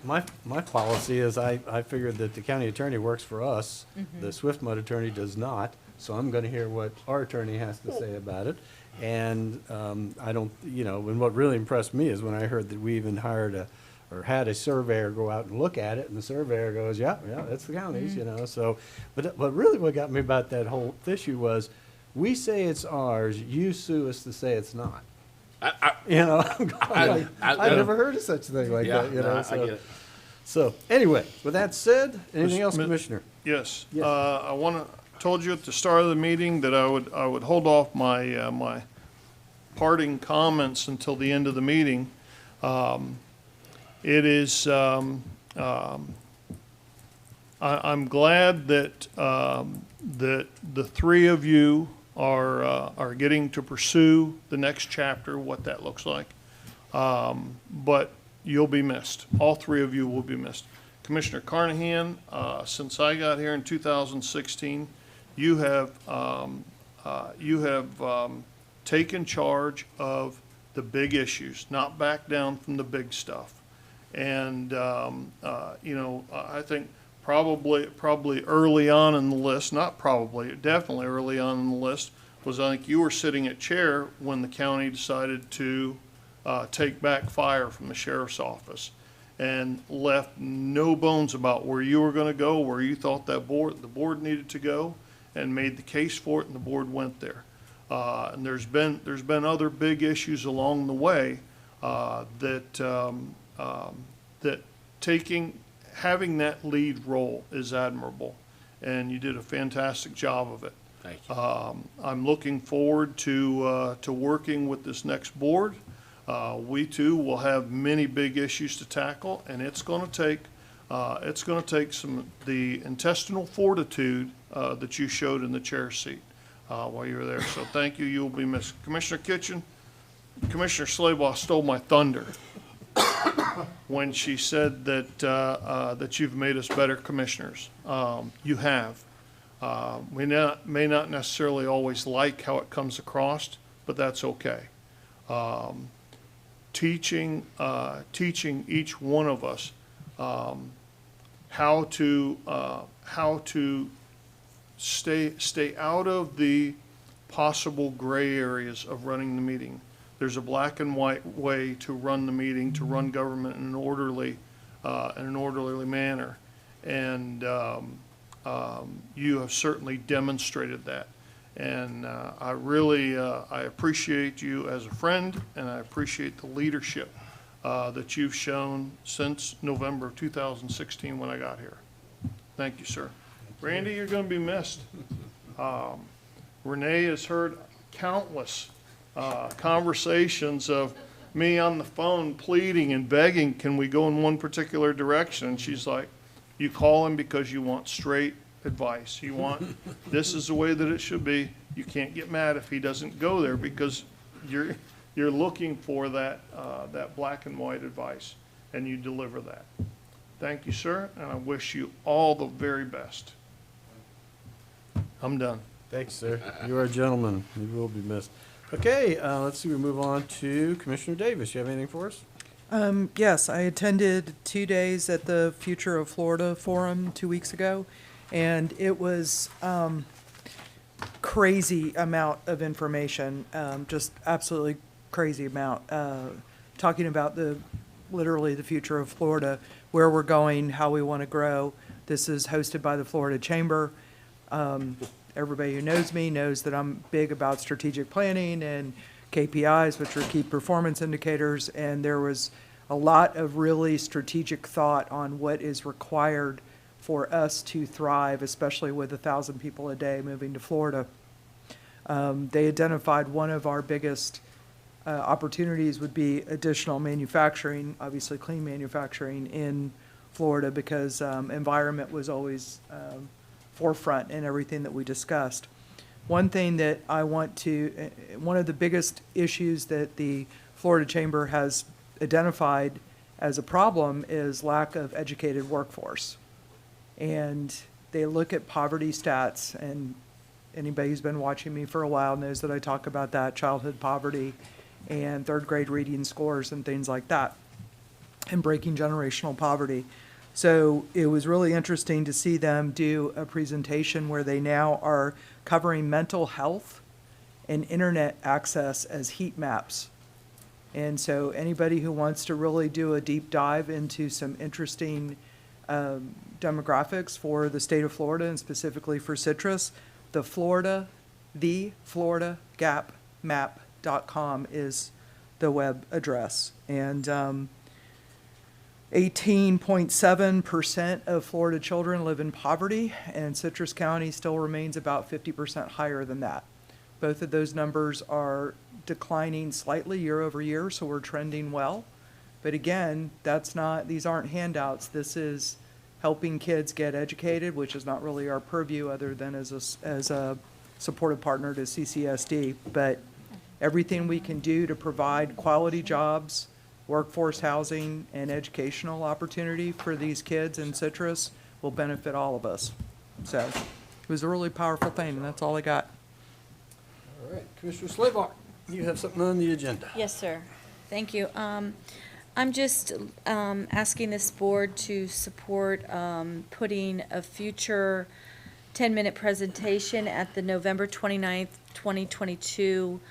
my policy is I figured that the county attorney works for us. Mhm. The Swift Mud attorney does not, so I'm gonna hear what our attorney has to say about it. And, I don't, and what really impressed me is when I heard that we even had a surveyor go out and look at it, and the surveyor goes, yeah, that's the county's, so. But really what got me about that whole issue was, we say it's ours, you sue us to say it's not. I've never heard of such a thing like that, I get it. So, anyway, with that said, anything else, Commissioner? Yes. Yes. Told you at the start of the meeting that I would hold off my, my parting comments until the end of the meeting. It is, I'm glad that, that the three of you are getting to pursue the next chapter, what that looks like. But you'll be missed. All three of you will be missed. Commissioner Carnahan, since I got here in 2016, you have taken charge of the big issues, not back down from the big stuff. And, I think probably early on in the list, not probably, definitely early on in the list, was I think you were sitting at chair when the county decided to take back fire from the sheriff's office and left no bones about where you were going to go, where you thought the board needed to go, and made the case for it, and the board went there. And there's been other big issues along the way that having that lead role is admirable, and you did a fantastic job of it. Thank you. I'm looking forward to working with this next board. We too will have many big issues to tackle, and it's going to take the intestinal fortitude that you showed in the chair seat while you were there. So thank you. You will be missed. Commissioner Kitchen, Commissioner Slaybaugh stole my thunder when she said that you've made us better commissioners. You have. We may not necessarily always like how it comes across, but that's okay. Teaching each one of us how to stay out of the possible gray areas of running the meeting. There's a black and white way to run the meeting, to run government in an orderly manner, and you have certainly demonstrated that. And I really I appreciate you as a friend, and I appreciate the leadership that you've shown since November of 2016 when I got here. Thank you, sir. Randy, you're going to be missed. Renee has heard countless conversations of me on the phone pleading and begging, can we go in one particular direction? And she's like, you call him because you want straight advice. You want, this is the way that it should be. You can't get mad if he doesn't go there, because you're looking for that black and white advice, and you deliver that. Thank you, sir, and I wish you all the very best. I'm done. Thanks, sir. You are a gentleman. You will be missed. Okay, let's see, we move on to Commissioner Davis. You have anything for us? Yes, I attended 2 days at the Future of Florida Forum 2 weeks ago, and it was crazy amount of information, just absolutely crazy amount, talking about literally the future of Florida, where we're going, how we want to grow. This is hosted by the Florida Chamber. Everybody who knows me knows that I'm big about strategic planning and KPIs, which are key performance indicators, and there was a lot of really strategic thought on what is required for us to thrive, especially with 1,000 people a day moving to Florida. They identified one of our biggest opportunities would be additional manufacturing, obviously clean manufacturing in Florida, because environment was always forefront in everything that we discussed. One thing that I want to, one of the biggest issues that the Florida Chamber has identified as a problem is lack of educated workforce. And they look at poverty stats, and Anybody who's been watching me for a while knows that I talk about that, childhood poverty and third grade reading scores and things like that, and breaking generational poverty. So it was really interesting to see them do a presentation where they now are covering mental health and internet access as heat maps. And so anybody who wants to really do a deep dive into some interesting demographics for the state of Florida and specifically for citrus, the FloridaGapMap.com is the web address. And 18.7% of Florida children live in poverty, and Citrus County still remains about 50% higher than that. Both of those numbers are declining slightly year over year, so we're trending well. But again, these aren't handouts. This is helping kids get educated, which is not really our purview other than as a supportive partner to CCSD. But everything we can do to provide quality jobs, workforce housing, and educational opportunity for these kids in Citrus will benefit all of us. So it was a really powerful thing, and that's all I got. All right, Commissioner Slabaugh, you have something on the agenda. Yes, sir. Thank you. I'm just asking this board to support putting a future 10-minute presentation at the November 29th, 2022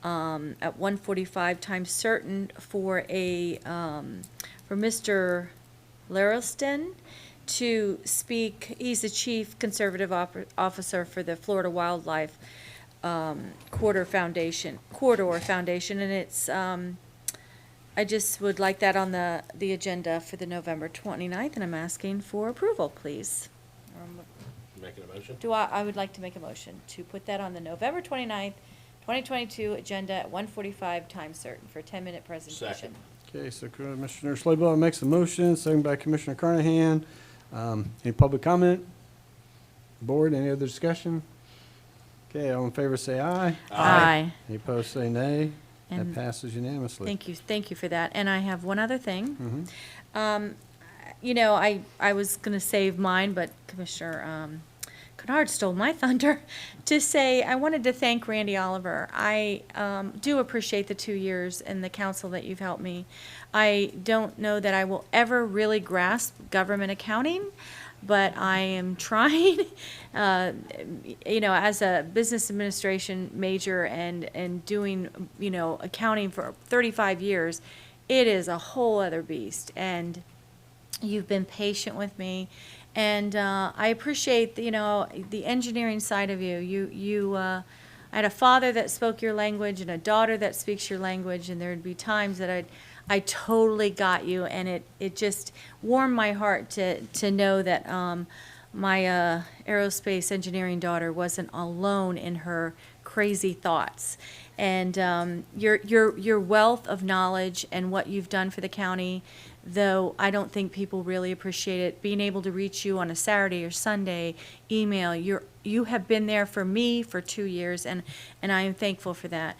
at 1:45 time certain for Mr. Larrelston to speak. He's the Chief Conservative Officer for the Florida Wildlife Corridor Foundation, and it's, I just would like that on the agenda for the November 29th, and I'm asking for approval, please. Making a motion? I would like to make a motion to put that on the November 29th, 2022 agenda at 1:45 time certain for a 10-minute presentation. Second. Okay, so Commissioner Slabaugh makes the motion, second by Commissioner Carnahan. Any public comment? Board, any other discussion? Okay, all in favor say aye. Aye. Any opposed say nay. That And passes unanimously. Thank you for that. And I have one other thing. Mhm. You know, I was going to save mine, but Commissioner Kennard stole my thunder to say I wanted to thank Randy Oliver. I do appreciate the 2 years in the council that you've helped me. I don't know that I will ever really grasp government accounting, but I am trying. You know, as a business administration major and doing, you know, accounting for 35 years, it is a whole other beast. And you've been patient with me, and I appreciate you know, the engineering side of you. I had a father that spoke your language and a daughter that speaks your language, and there'd be times that I totally got you, and it just warmed my heart to know that my aerospace engineering daughter wasn't alone in her crazy thoughts. And your wealth of knowledge and what you've done for the county, though I don't think people really appreciate it, being able to reach you on a Saturday or Sunday, email, you have been there for me for 2 years, and I am thankful for that.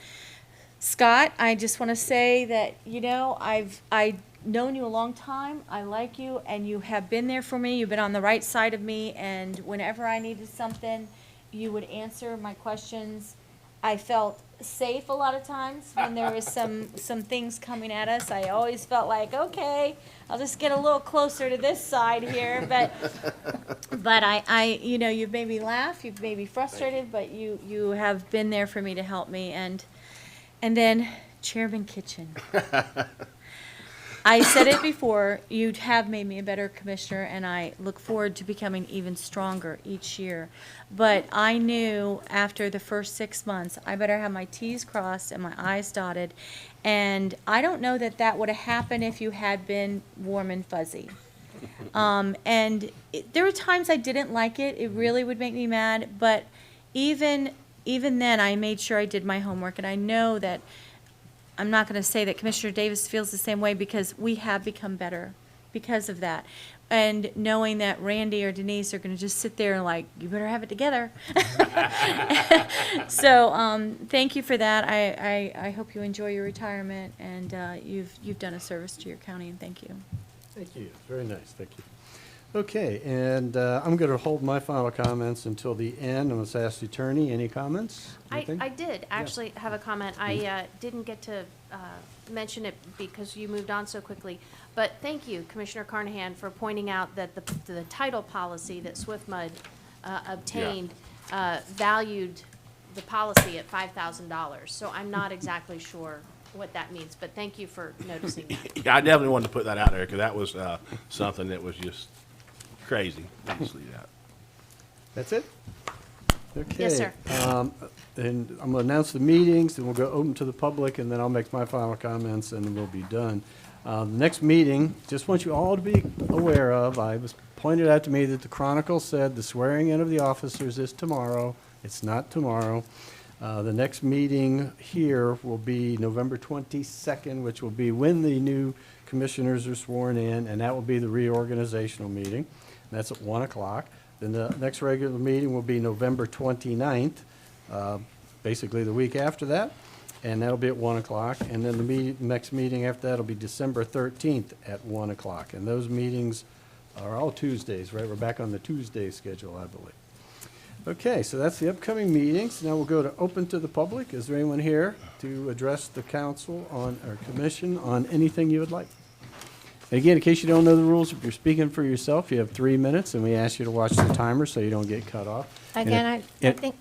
Scott, I just want to say that, you know, I've known you a long time. I like you, and you have been there for me. You've been on the right side of me, and whenever I needed something, you would answer my questions. I felt safe a lot of times when there was some things coming at us. I always felt like, okay, I'll just get a little closer to this side here. But I you know, you've made me laugh, you've made me frustrated, but you have been there for me to help me. And then Chairman Kitchen. I said it before, you have made me a better commissioner, and I look forward to becoming even stronger each year. But I knew after the first 6 months, I better have my T's crossed and my I's dotted. And I don't know that that would have happened if you had been warm and fuzzy. There were times I didn't like it. It really would make me mad. But even then, I made sure I did my homework. And I know that I'm not going to say that Commissioner Davis feels the same way, because we have become better because of that. And knowing that Randy or Denise are going to just sit there and like, you better have it together. So thank you for that. I hope you enjoy your retirement, and you've done a service to your county, and thank you. Thank you. Very nice. Thank you. Okay, and I'm going to hold my final comments until the end. I'm going to ask the attorney, any comments? Anything? I did actually have a comment. I didn't get to mention it because you moved on so quickly. But thank you, Commissioner Carnahan, for pointing out that the title policy that SwiftMud obtained valued the policy at $5,000. So I'm not exactly sure what that means, but thank you for noticing that. Yeah, I definitely wanted to put that out there because that was something that was just crazy. Just leave that. That's it? Okay. Yes, sir. And I'm going to announce the meetings, and we'll go open to the public, and then I'll make my final comments, and then we'll be done. The next meeting, just want you all to be aware of, I was pointed out to me that the Chronicle said the swearing in of the officers is tomorrow. It's not tomorrow. The next meeting here will be November 22nd, which will be when the new commissioners are sworn in, and that will be the reorganizational meeting. That's at 1 o'clock. Then the next regular meeting will be November 29th, basically the week after that, and that'll be at 1 o'clock. And then the next meeting after that will be December 13th at 1 o'clock. And those meetings are all Tuesdays, right? We're back on the Tuesday schedule, I believe. Okay, so that's the upcoming meetings. Now we'll go to open to the public. Is there anyone here to address the council on, or commission on anything you would like? And again, in case you don't know the rules, if you're speaking for yourself, you have 3 minutes, and we ask you to watch the timer so you don't get cut off. Again, I think,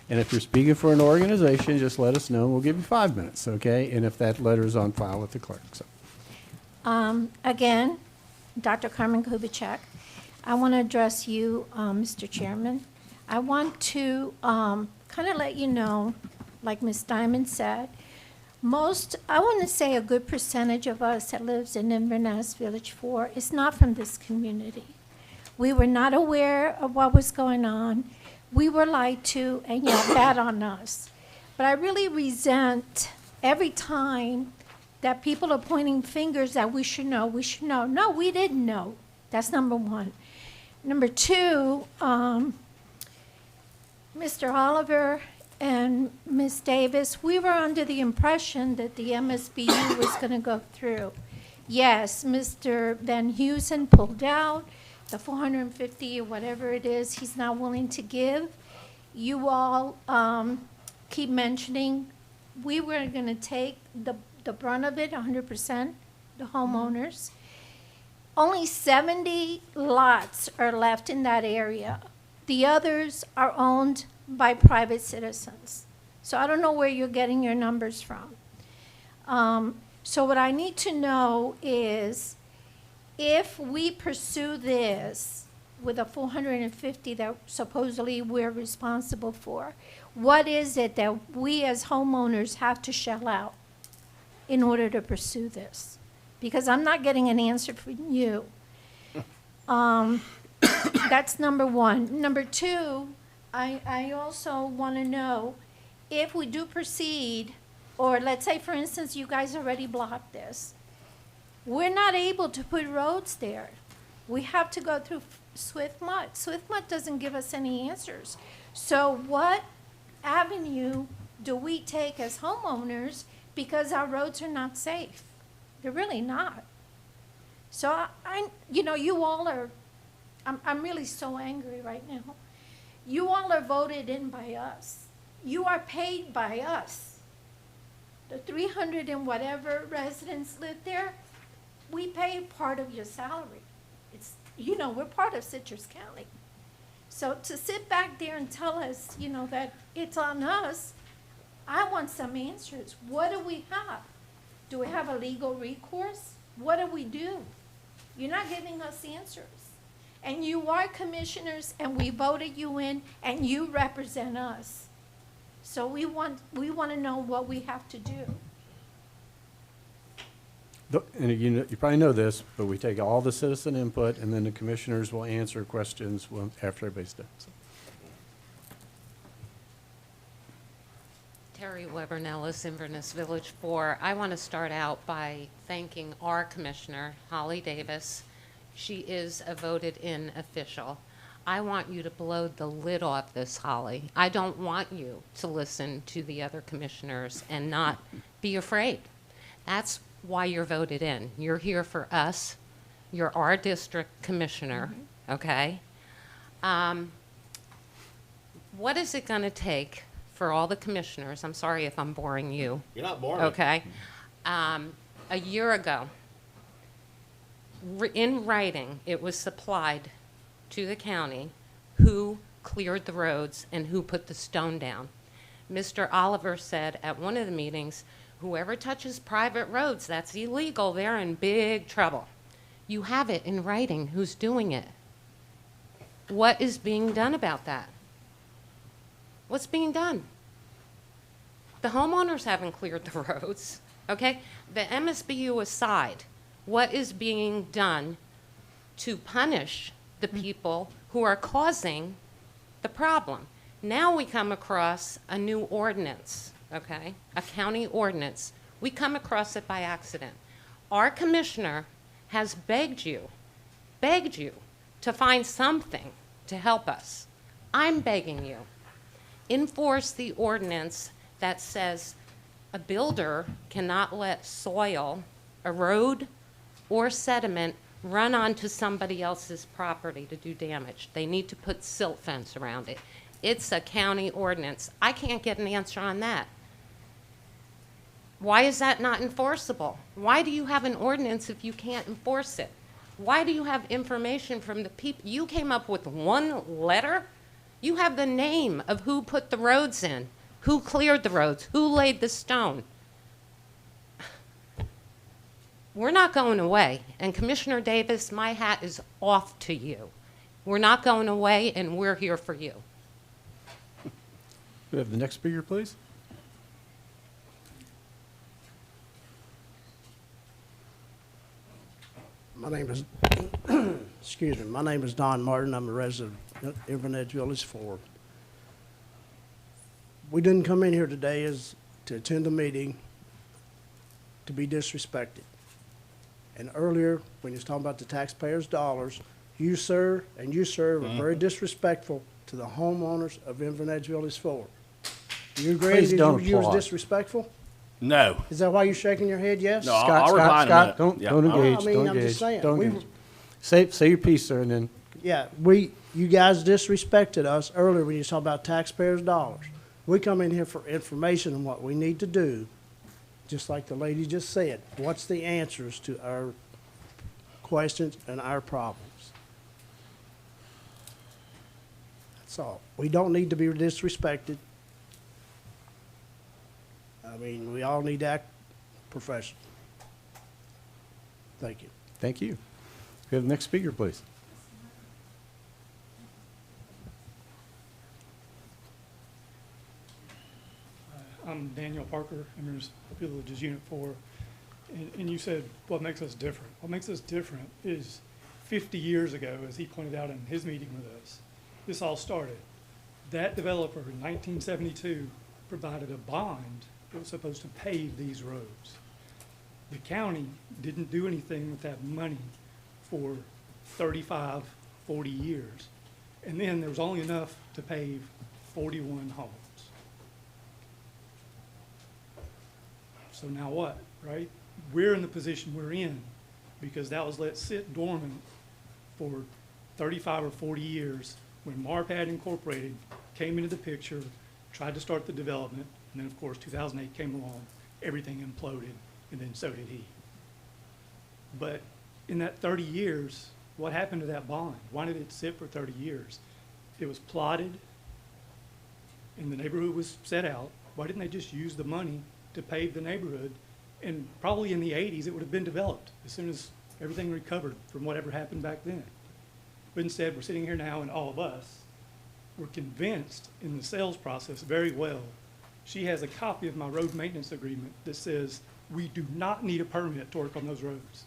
And if you're speaking for an organization, just let us know, and we'll give you 5 minutes, okay? And if that letter is on file with the clerk, so. again, Dr. Carmen Kubitschek, I want to address you, Mr. Chairman. I want to kind of let you know, like Ms. Diamond said, I want to say a good percentage of us that lives in Inverness Village 4 is not from this community. We were not aware of what was going on. We were lied to and yelled bad on us. But I really resent every time that people are pointing fingers that we should know, we should know. No, we didn't know. That's number one. Number two, Mr. Oliver and Ms. Davis, we were under the impression that the MSBU was going to go through. Yes, Mr. Van Heusen pulled out the 450 or whatever it is he's not willing to give. You all keep mentioning we were going to take the brunt of it 100%, the homeowners. Only 70 lots are left in that area. The others are owned by private citizens. So I don't know where you're getting your numbers from. So what I need to know is if we pursue this with the 450 that supposedly we're responsible for, what is it that we as homeowners have to shell out in order to pursue this? Because I'm not getting an answer from you. That's number one. Number two, I also want to know if we do proceed, or let's say, for instance, you guys already blocked this. We're not able to put roads there. We have to go through SwiftMud. SwiftMud doesn't give us any answers. So what avenue do we take as homeowners because our roads are not safe? They're really not. So you all are, I'm really so angry right now. You all are voted in by us. You are paid by us. The 300 and whatever residents live there, we pay part of your salary. We're part of Citrus County. So to sit back there and tell us, that it's on us, I want some answers. What do we have? Do we have a legal recourse? What do we do? You're not giving us answers. And you are commissioners, and we voted you in, and you represent us. So we want to know what we have to do. And you probably know this, but we take all the citizen input, and then the commissioners will answer questions after everybody's done. So. Terry Weber Nellis, Inverness Village 4. I want to start out by thanking our commissioner, Holly Davis. She is a voted-in official. I want you to blow the lid off this, Holly. I don't want you to listen to the other commissioners and not be afraid. That's why you're voted in. You're here for us, You're our district commissioner, okay? What is it going to take for all the commissioners? I'm sorry if I'm boring you. You're not boring me. Okay. A year ago, in writing, it was supplied to the county who cleared the roads and who put the stone down. Mr. Oliver said at one of the meetings, whoever touches private roads, that's illegal, they're in big trouble. You have it in writing who's doing it. What is being done about that? What's being done? The homeowners haven't cleared the roads, okay? The MSBU aside, what is being done to punish the people who are causing the problem? Now we come across a new ordinance, okay? A county ordinance. We come across it by accident. Our commissioner has begged you to find something to help us. I'm begging you. Enforce the ordinance that says a builder cannot let soil erode or sediment run onto somebody else's property to do damage. They need to put silt fence around it. It's a county ordinance. I can't get an answer on that. Why is that not enforceable? Why do you have an ordinance if you can't enforce it? Why do you have information from the people? You came up with one letter? You have the name of who put the roads in, who cleared the roads, who laid the stone. We're not going away. And Commissioner Davis, my hat is off to you. We're not going away, and we're here for you. We have the next speaker, please. My name is, excuse me, my name is Don Martin. I'm a resident of Inverness Village 4. We didn't come in here today as to attend a meeting to be disrespected. And earlier, when you was talking about the taxpayers' dollars, you, sir, and you, sir, were very disrespectful to the homeowners of Inverness Village 4. Do you agree Please that don't you was applaud. disrespectful? No. Is that why you're shaking your head, yes? No, Scott, I'll reply in a Scott, minute. Yeah. don't I engage, mean, don't I'm just engage, saying, don't we engage. Say your piece, sir, and then, Yeah, you guys disrespected us earlier when you talked about taxpayers' dollars. We come in here for information on what we need to do, just like the lady just said. What's the answers to our questions and our problems? That's all. We don't need to be disrespected. I mean, we all need to act professional. Thank you. thank you. We have the next speaker, please. I'm Daniel Parker, Inverness Villages Unit 4. And you said, what makes us different? What makes us different is 50 years ago, as he pointed out in his meeting with us, this all started. That developer in 1972 provided a bond that was supposed to pave these roads. The county didn't do anything with that money for 35, 40 years. And then there was only enough to pave 41 homes. So now what, right? We're in the position we're in because that was let sit dormant for 35 or 40 years when Marpad Incorporated came into the picture, tried to start the development, and then of course 2008 came along, everything imploded, and then so did he. But in that 30 years, what happened to that bond? Why did it sit for 30 years? It was plotted and the neighborhood was set out. Why didn't they just use the money to pave the neighborhood? And probably in the 80s, it would have been developed as soon as everything recovered from whatever happened back then. But instead, we're sitting here now and all of us were convinced in the sales process very well. She has a copy of my road maintenance agreement that says we do not need a permit to work on those roads.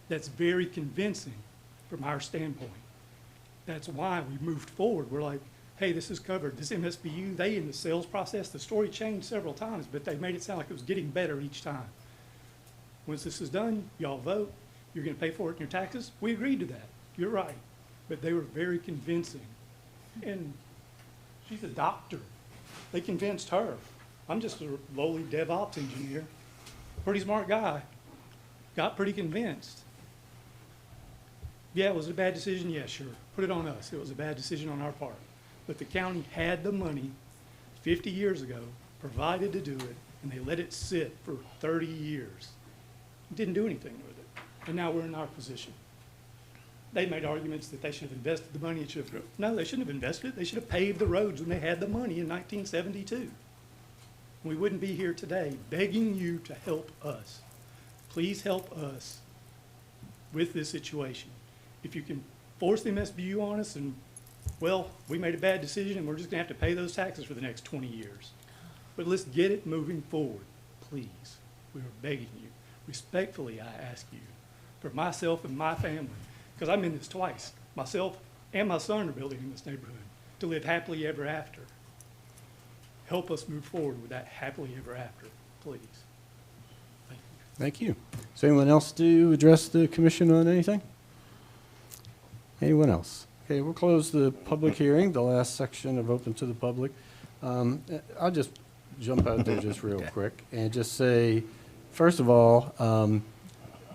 That's very convincing from our standpoint. That's why we moved forward. We're like, hey, this is covered. This MSBU, they in the sales process, the story changed several times, but they made it sound like it was getting better each time. Once this is done, y'all vote. You're gonna pay for it in your taxes. We agreed to that. You're right. But they were very convincing. And she's a doctor. They convinced her. I'm just a lowly DevOps engineer. Pretty smart guy. Got pretty convinced. Yeah, was it a bad decision? Yeah, sure. Put it on us. It was a bad decision on our part. But the county had the money 50 years ago, provided to do it, and they let it sit for 30 years. Didn't do anything with it. And now we're in our position. They made arguments that they should have invested the money. No, they shouldn't have invested it. They should have paved the roads when they had the money in 1972. We wouldn't be here today begging you to help us. Please help us with this situation. If you can force the MSBU on us and, well, we made a bad decision and we're just gonna have to pay those taxes for the next 20 years. But let's get it moving forward, please. We are begging you. Respectfully, I ask you, for myself and my family, because I'm in this twice. Myself and my son are building in this neighborhood to live happily ever after. Help us move forward with that happily ever after, please. Thank you. Thank you. Is anyone else to address the commission on anything? Anyone else? Okay, we'll close the public hearing, the last section of open to the public. I'll just jump out there just real quick and just say, first of all,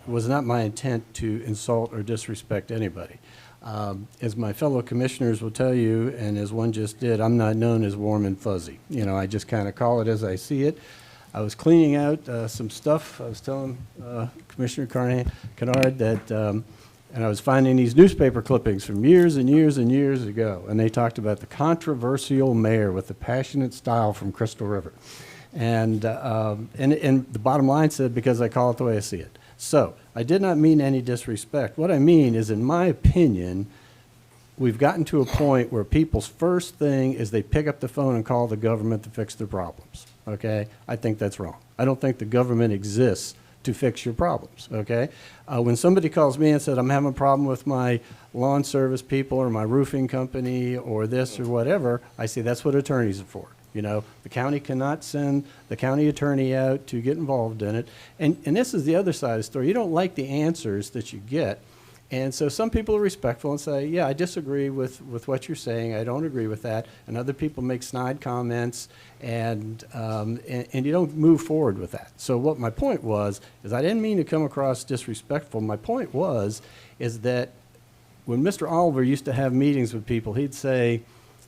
it was not my intent to insult or disrespect anybody. As my fellow commissioners will tell you, and as one just did, I'm not known as warm and fuzzy. You know, I just kind of call it as I see it. I was cleaning out some stuff. I was telling Commissioner Kennard that, and I was finding these newspaper clippings from years and years and years ago, and they talked about the controversial mayor with the passionate style from Crystal River. And the bottom line said, because I call it the way I see it. So I did not mean any disrespect. What I mean is, in my opinion, we've gotten to a point where people's first thing is they pick up the phone and call the government to fix their problems, okay? I think that's wrong. I don't think the government exists to fix your problems, okay? When somebody calls me and said, I'm having a problem with my lawn service people or my roofing company or this or whatever, I say that's what attorneys are for. You know, the county cannot send the county attorney out to get involved in it. And this is the other side of the story. You don't like the answers that you get. And so some people are respectful and say, yeah, I disagree with what you're saying. I don't agree with that. And other people make snide comments, and you don't move forward with that. So what my point was is I didn't mean to come across disrespectful. My point is that when Mr. Oliver used to have meetings with people, he'd say,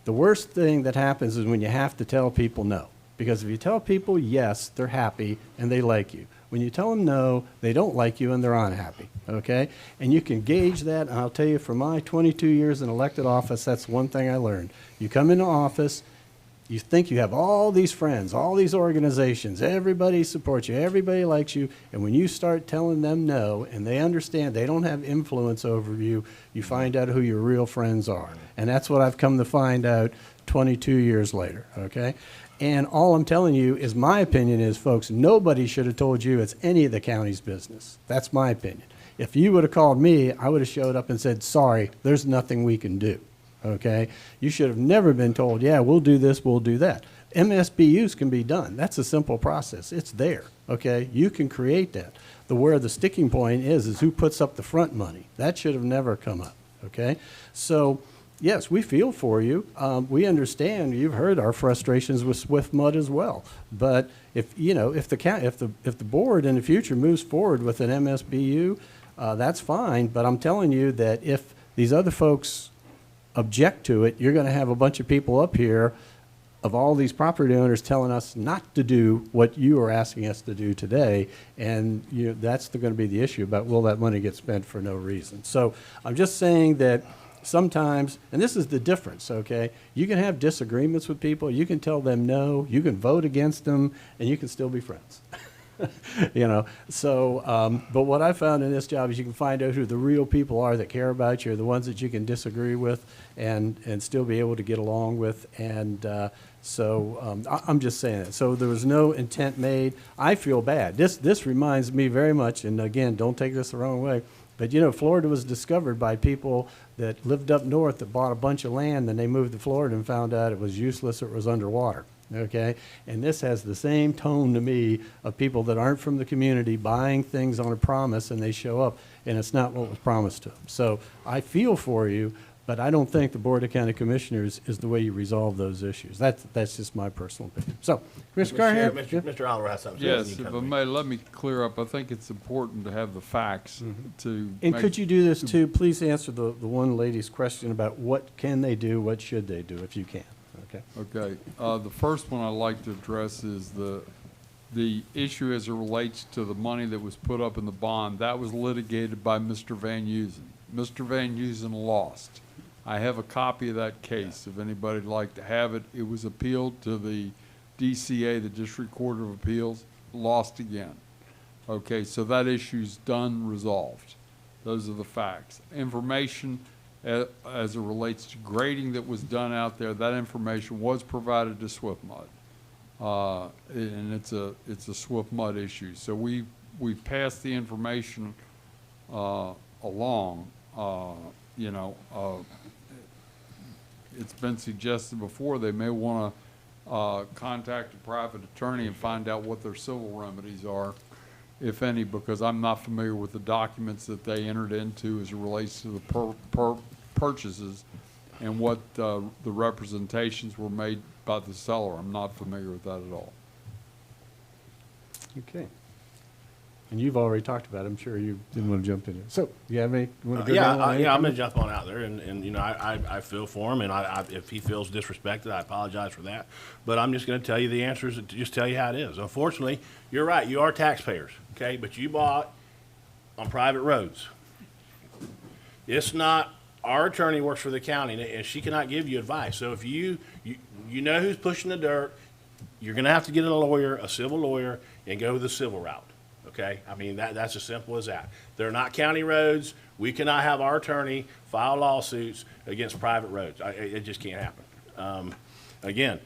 the worst thing that happens is when you have to tell people no. Because if you tell people yes, they're happy and they like you. When you tell them no, they don't like you and they're unhappy, okay? And you can gauge that, and I'll tell you, for my 22 years in elected office, that's one thing I learned. You come into office, you think you have all these friends, all these organizations, everybody supports you, everybody likes you, and when you start telling them no, and they understand they don't have influence over you, you find out who your real friends are. And that's what I've come to find out 22 years later, okay? And all I'm telling you is my opinion is, folks, nobody should have told you it's any of the county's business. That's my opinion. If you would have called me, I would have showed up and said, sorry, there's nothing we can do, okay? You should have never been told, yeah, we'll do this, we'll do that. MSBUs can be done. That's a simple process. It's there, okay? You can create that. Where the sticking point is who puts up the front money. That should have never come up, okay? So, yes, we feel for you. We understand. You've heard our frustrations with Swift Mud as well. But if the board in the future moves forward with an MSBU, that's fine. But I'm telling you that if these other folks object to it, you're going to have a bunch of people up here of all these property owners telling us not to do what you are asking us to do today, and that's going to be the issue about will that money get spent for no reason. So I'm just saying that sometimes, and this is the difference, okay? You can have disagreements with people. You can tell them no. You can vote against them, and you can still be friends. So, but what I found in this job is you can find out who the real people are that care about you, the ones that you can disagree with and still be able to get along with. And I'm just saying that. So there was no intent made. I feel bad. This reminds me very much, and again, don't take this the wrong way, but Florida was discovered by people that lived up north that bought a bunch of land, and they moved to Florida and found out it was useless or it was underwater. Okay, and this has the same tone to me of people that aren't from the community buying things on a promise, and they show up and it's not what was promised to them. So I feel for you, But I don't think the Board of County Commissioners is the way you resolve those issues. That's just my personal opinion. So, Commissioner Carnahan? Mr. Oliver has something to say. Yes, if I may, let me clear up. I think it's important to have the facts to. And make- could you do this too? Please answer the one lady's question about what can they do, what should they do, if you can, okay? Okay, the first one I'd like to address is the issue as it relates to the money that was put up in the bond. That was litigated by Mr. Van Huzen. Mr. Van Huzen lost. I have a copy of that case, if anybody'd like to have it. It was appealed to the DCA, the District Court of Appeals, lost again. Okay, so that issue's done, resolved. Those are the facts. Information as it relates to grading that was done out there, that information was provided to SwiftMud. And it's a SwiftMud issue. So we've passed the information along. It's been suggested before, they may want to contact a private attorney and find out what their civil remedies are, if any, because I'm not familiar with the documents that they entered into as it relates to the purchases and what the representations were made by the seller. I'm not familiar with that at all. Okay. And you've already talked about it. I'm sure you didn't want to jump in it. So, you have any, you want to go down the line? I'm going to jump on out there, and you know, I feel for him, and if he feels disrespected, I apologize for that. But I'm just going to tell you the answers, and just tell you how it is. Unfortunately, you're right, you are taxpayers, okay? But you bought on private roads. It's not, our attorney works for the county, and she cannot give you advice. So if you know who's pushing the dirt, you're going to have to get a lawyer, a civil lawyer, and go the civil route. Okay, I mean, that's as simple as that. They're not county roads. We cannot have our attorney file lawsuits against private roads. It just can't happen. Again,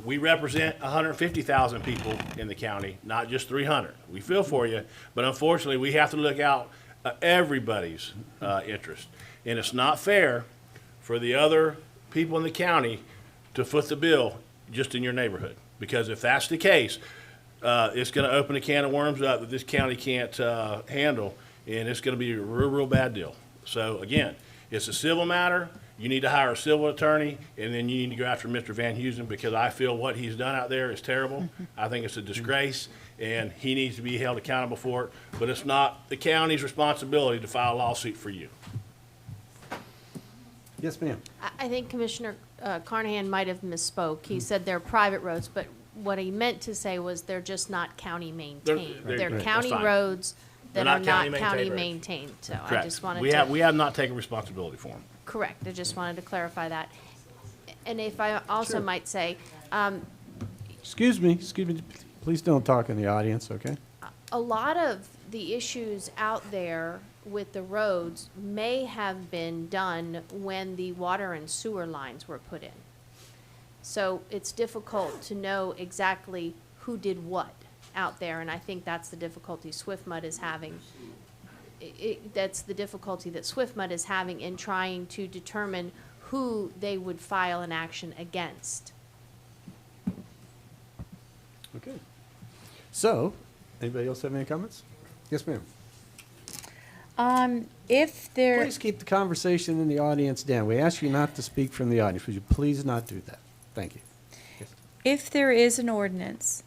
we represent 150,000 people in the county, not just 300. We feel for you, but unfortunately, we have to look out everybody's interest. And it's not fair for the other people in the county to foot the bill just in your neighborhood. Because if that's the case, it's going to open a can of worms up that this county can't handle, and it's going to be a real bad deal. So again, it's a civil matter. You need to hire a civil attorney, and then you need to go after Mr. Van Huzen, because I feel what he's done out there is terrible. I think it's a disgrace, and he needs to be held accountable for it. But it's not the county's responsibility to file a lawsuit for you. Yes, ma'am. I think Commissioner Carnahan might have misspoke. He said they're private roads, but what he meant to say was they're just not county maintained. They're Right. county That's fine. roads They're that are not not county county maintained roads. maintained. So I Correct. just wanted We to. have not taken responsibility for them. Correct. I just wanted to clarify that. And if I also Sure. might say, Excuse me, please don't talk in the audience, okay? a lot of the issues out there with the roads may have been done when the water and sewer lines were put in. So it's difficult to know exactly who did what out there, and I think that's the difficulty SwiftMud is having. That's the difficulty that SwiftMud is having in trying to determine who they would file an action against. Okay. So, anybody else have any comments? Yes, ma'am. If there. Please keep the conversation in the audience down. We ask you not to speak from the audience. Would you please not do that? Thank you. If there is an ordinance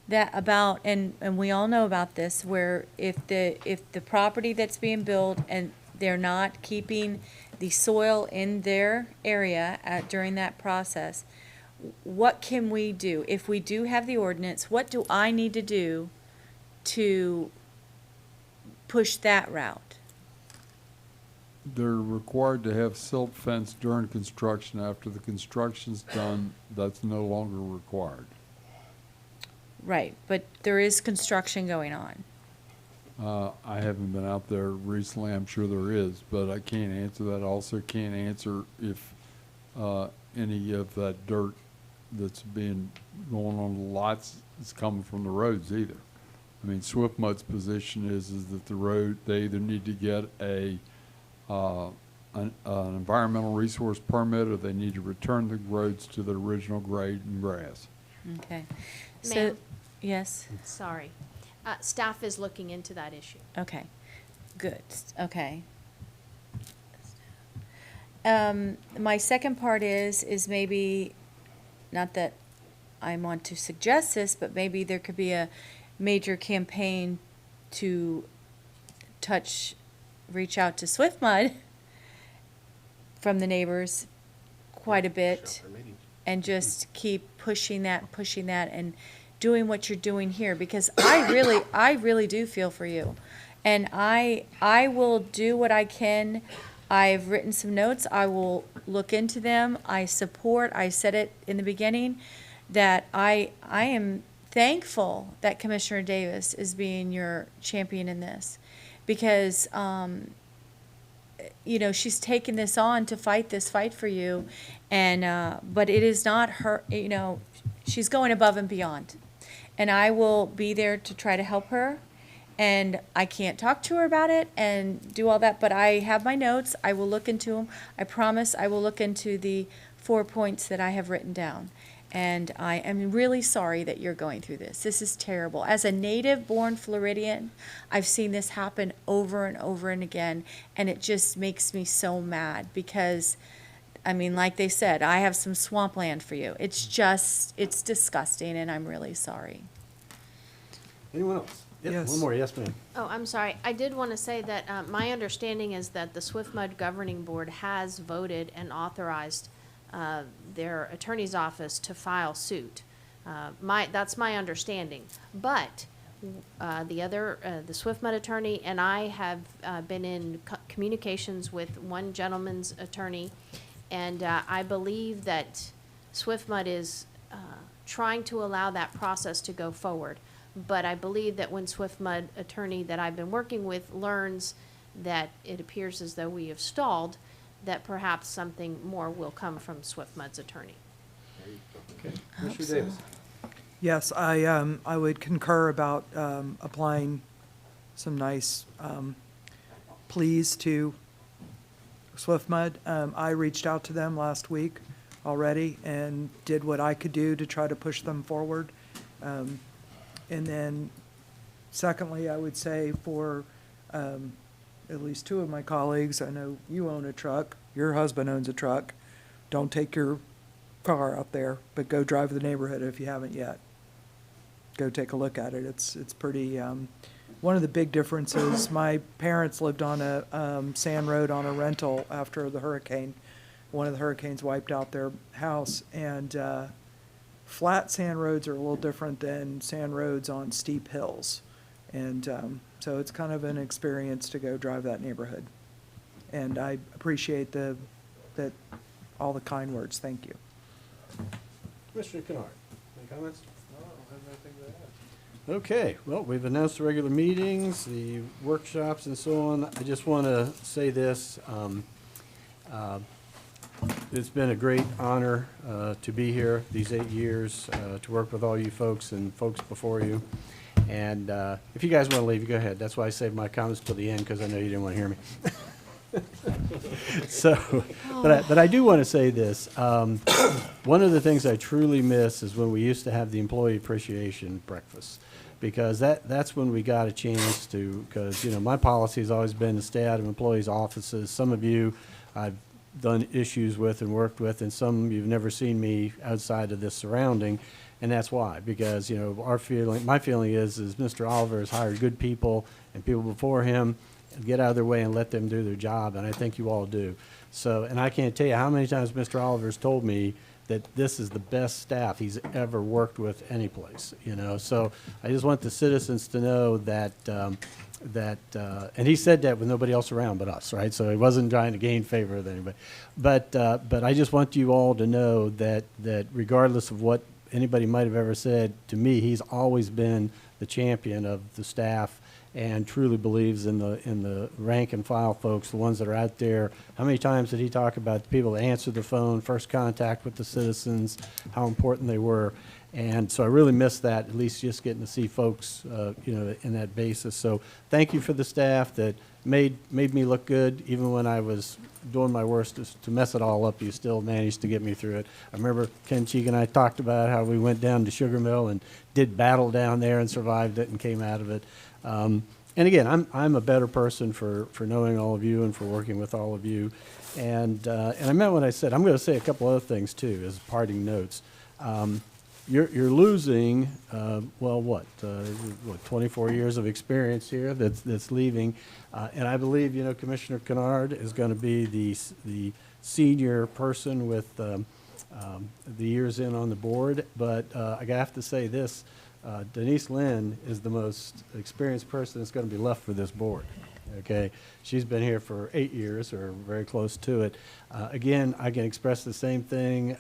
that about, and we all know about this, where if the property that's being built and they're not keeping the soil in their area during that process, what can we do? If we do have the ordinance, what do I need to do to push that route? They're required to have silt fence during construction. After the construction's done, that's no longer required. Right, but there is construction going on. I haven't been out there recently. I'm sure there is, but I can't answer that. I also can't answer if any of that dirt that's going on the lots is coming from the roads either. I mean, SwiftMud's position is that the road, they either need to get an environmental resource permit, or they need to return the roads to the original grade and grass. Okay. So, Ma'am? yes, Sorry. Staff is looking into that issue. okay, good, okay. my second part is maybe, not that I want to suggest this, but maybe there could be a major campaign to reach out to Swift Mud from the neighbors quite a bit, and just keep pushing that, and doing what you're doing here, because I really do feel for you. And I will do what I can. I've written some notes. I will look into them. I said it in the beginning, that I am thankful that Commissioner Davis is being your champion in this, because, you know, she's taken this on to fight this fight for you, and, but it is not her, you know, she's going above and beyond. And I will be there to try to help her. And I can't talk to her about it and do all that, but I have my notes. I will look into them. I promise I will look into the 4 points that I have written down. And I am really sorry that you're going through this. This is terrible. As a native-born Floridian, I've seen this happen over and over and again, and it just makes me so mad because, I mean, like they said, I have some swampland for you. It's disgusting, and I'm really sorry. Anyone else? Yep, Yes. one more, yes, ma'am. Oh, I'm sorry. I did want to say that my understanding is that the Swift Mud Governing Board has voted and authorized their attorney's office to file suit. That's my understanding. But the Swift Mud attorney and I have been in communications with one gentleman's attorney, and I believe that Swift Mud is trying to allow that process to go forward. But I believe that when Swift Mud attorney that I've been working with learns that it appears as though we have stalled, that perhaps something more will come from Swift Mud's attorney. Okay, Commissioner Davis. Yes, I would concur about applying some nice pleas to Swift Mud. I reached out to them last week already and did what I could do to try to push them forward. And then secondly, I would say for at least two of my colleagues, I know you own a truck, your husband owns a truck. Don't take your car out there, but go drive the neighborhood if you haven't yet. Go take a look at it. It's pretty, one of the big differences, my parents lived on a sand road on a rental after the hurricane. One of the hurricanes wiped out their house, and flat sand roads are a little different than sand roads on steep hills. And so it's kind of an experience to go drive that neighborhood. And I appreciate all the kind words. Thank you. Commissioner Kennard, any comments? No, I don't have anything to add. Okay, well, we've announced the regular meetings, the workshops and so on. I just want to say this. It's been a great honor to be here these 8 years, to work with all you folks and folks before you. And if you guys want to leave, you go ahead. That's why I saved my comments till the end, because I know you didn't want to hear me. So, but I do want to say this. One of the things I truly miss is when we used to have the employee appreciation breakfast, because that's when we got a chance to, because, you know, my policy has always been to stay out of employees' offices. Some of you I've done issues with and worked with, and some you've never seen me outside of this surrounding. And that's why, because, you know, my feeling is Mr. Oliver has hired good people and people before him, get out of their way and let them do their job, and I think you all do. So, and I can't tell you how many times Mr. Oliver's told me that this is the best staff he's ever worked with any place, you know. So I just want the citizens to know that, and he said that with nobody else around but us, right? So he wasn't trying to gain favor with anybody. But I just want you all to know that regardless of what anybody might have ever said to me, he's always been the champion of the staff and truly believes in the rank and file folks, the ones that are out there. How many times did he talk about the people that answered the phone, first contact with the citizens, how important they were? And so I really miss that, at least just getting to see folks, you know, in that basis. So thank you for the staff that made me look good, even when I was doing my worst to mess it all up. You still managed to get me through it. I remember Ken Cheek and I talked about how we went down to Sugar Mill and did battle down there and survived it and came out of it. And and again, I'm a better person for knowing all of you and for working with all of you. And I meant what I said. I'm going to say a couple other things too as parting notes. You're losing, 24 years of experience here that's leaving. And I believe, Commissioner Kennard is going to be the senior person with the years in on the board. But I have to say this, Denise Lynn is the most experienced person that's going to be left for this board. Okay, she's been here for 8 years or very close to it. Again, I can express the same thing.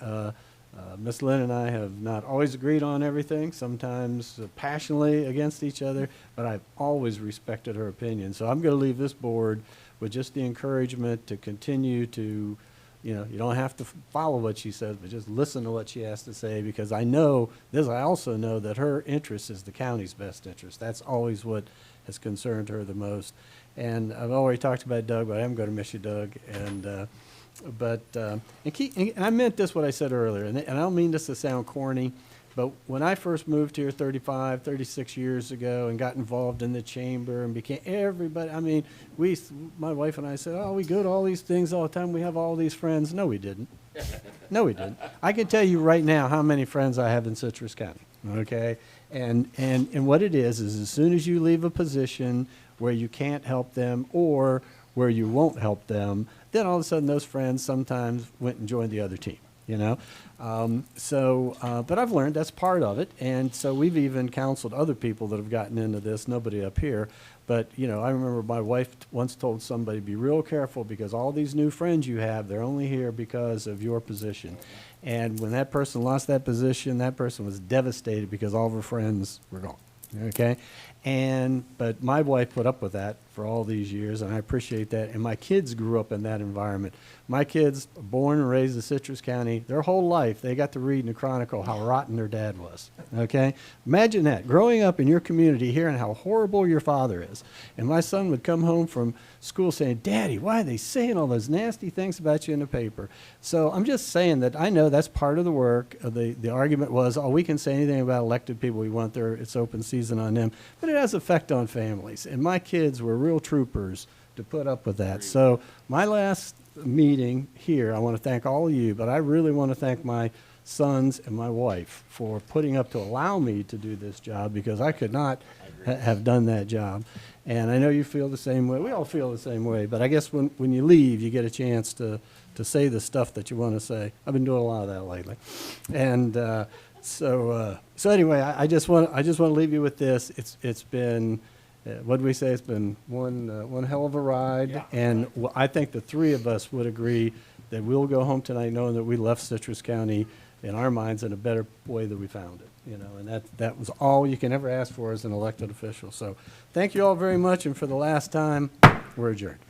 Ms. Lynn and I have not always agreed on everything, sometimes passionately against each other, but I've always respected her opinion. So I'm going to leave this board with just the encouragement to continue to, you don't have to follow what she says, but just listen to what she has to say, because I also know that her interest is the county's best interest. That's always what has concerned her the most. And I've already talked about Doug, but I am going to miss you, Doug. And I meant this, what I said earlier, and I don't mean this to sound corny, but when I first moved here 36 years ago and got involved in the chamber and became everybody, my wife and I said, oh, we go to all these things all the time, we have all these friends. No, we didn't. No, we didn't. I can tell you right now how many friends I have in Citrus County, okay? And what it is as soon as you leave a position where you can't help them or where you won't help them, then all of a sudden those friends sometimes went and joined the other team, but I've learned that's part of it. And so we've even counseled other people that have gotten into this, nobody up here. But, I remember my wife once told somebody, be real careful because all these new friends you have, they're only here because of your position. And when that person lost that position, that person was devastated because all of her friends were gone. Okay? But my wife put up with that for all these years, and I appreciate that. And my kids grew up in that environment. My kids were born and raised in Citrus County. Their whole life, they got to read in the Chronicle how rotten their dad was. Okay? Imagine that, growing up in your community, hearing how horrible your father is. And my son would come home from school saying, Daddy, why are they saying all those nasty things about you in the paper? So I'm just saying that I know that's part of the work. The argument was, oh, we can say anything about elected people we want there. It's open season on them. But it has effect on families. And my kids were real troopers to put up with that. So my last meeting here, I want to thank all of you, but I really want to thank my sons and my wife for putting up to allow me to do this job, because I could not have done that job. And I know you feel the same way. We all feel the same way. But I guess when you leave, you get a chance to say the stuff that you want to say. I've been doing a lot of that lately. And so anyway, I just want to leave you with this. It's been, what did we say? It's been one hell of a ride. Yeah. And I think the three of us would agree that we'll go home tonight knowing that we left Citrus County in our minds in a better way than we found it. And that was all you can ever ask for as an elected official. So thank you all very much. And for the last time, we're adjourned.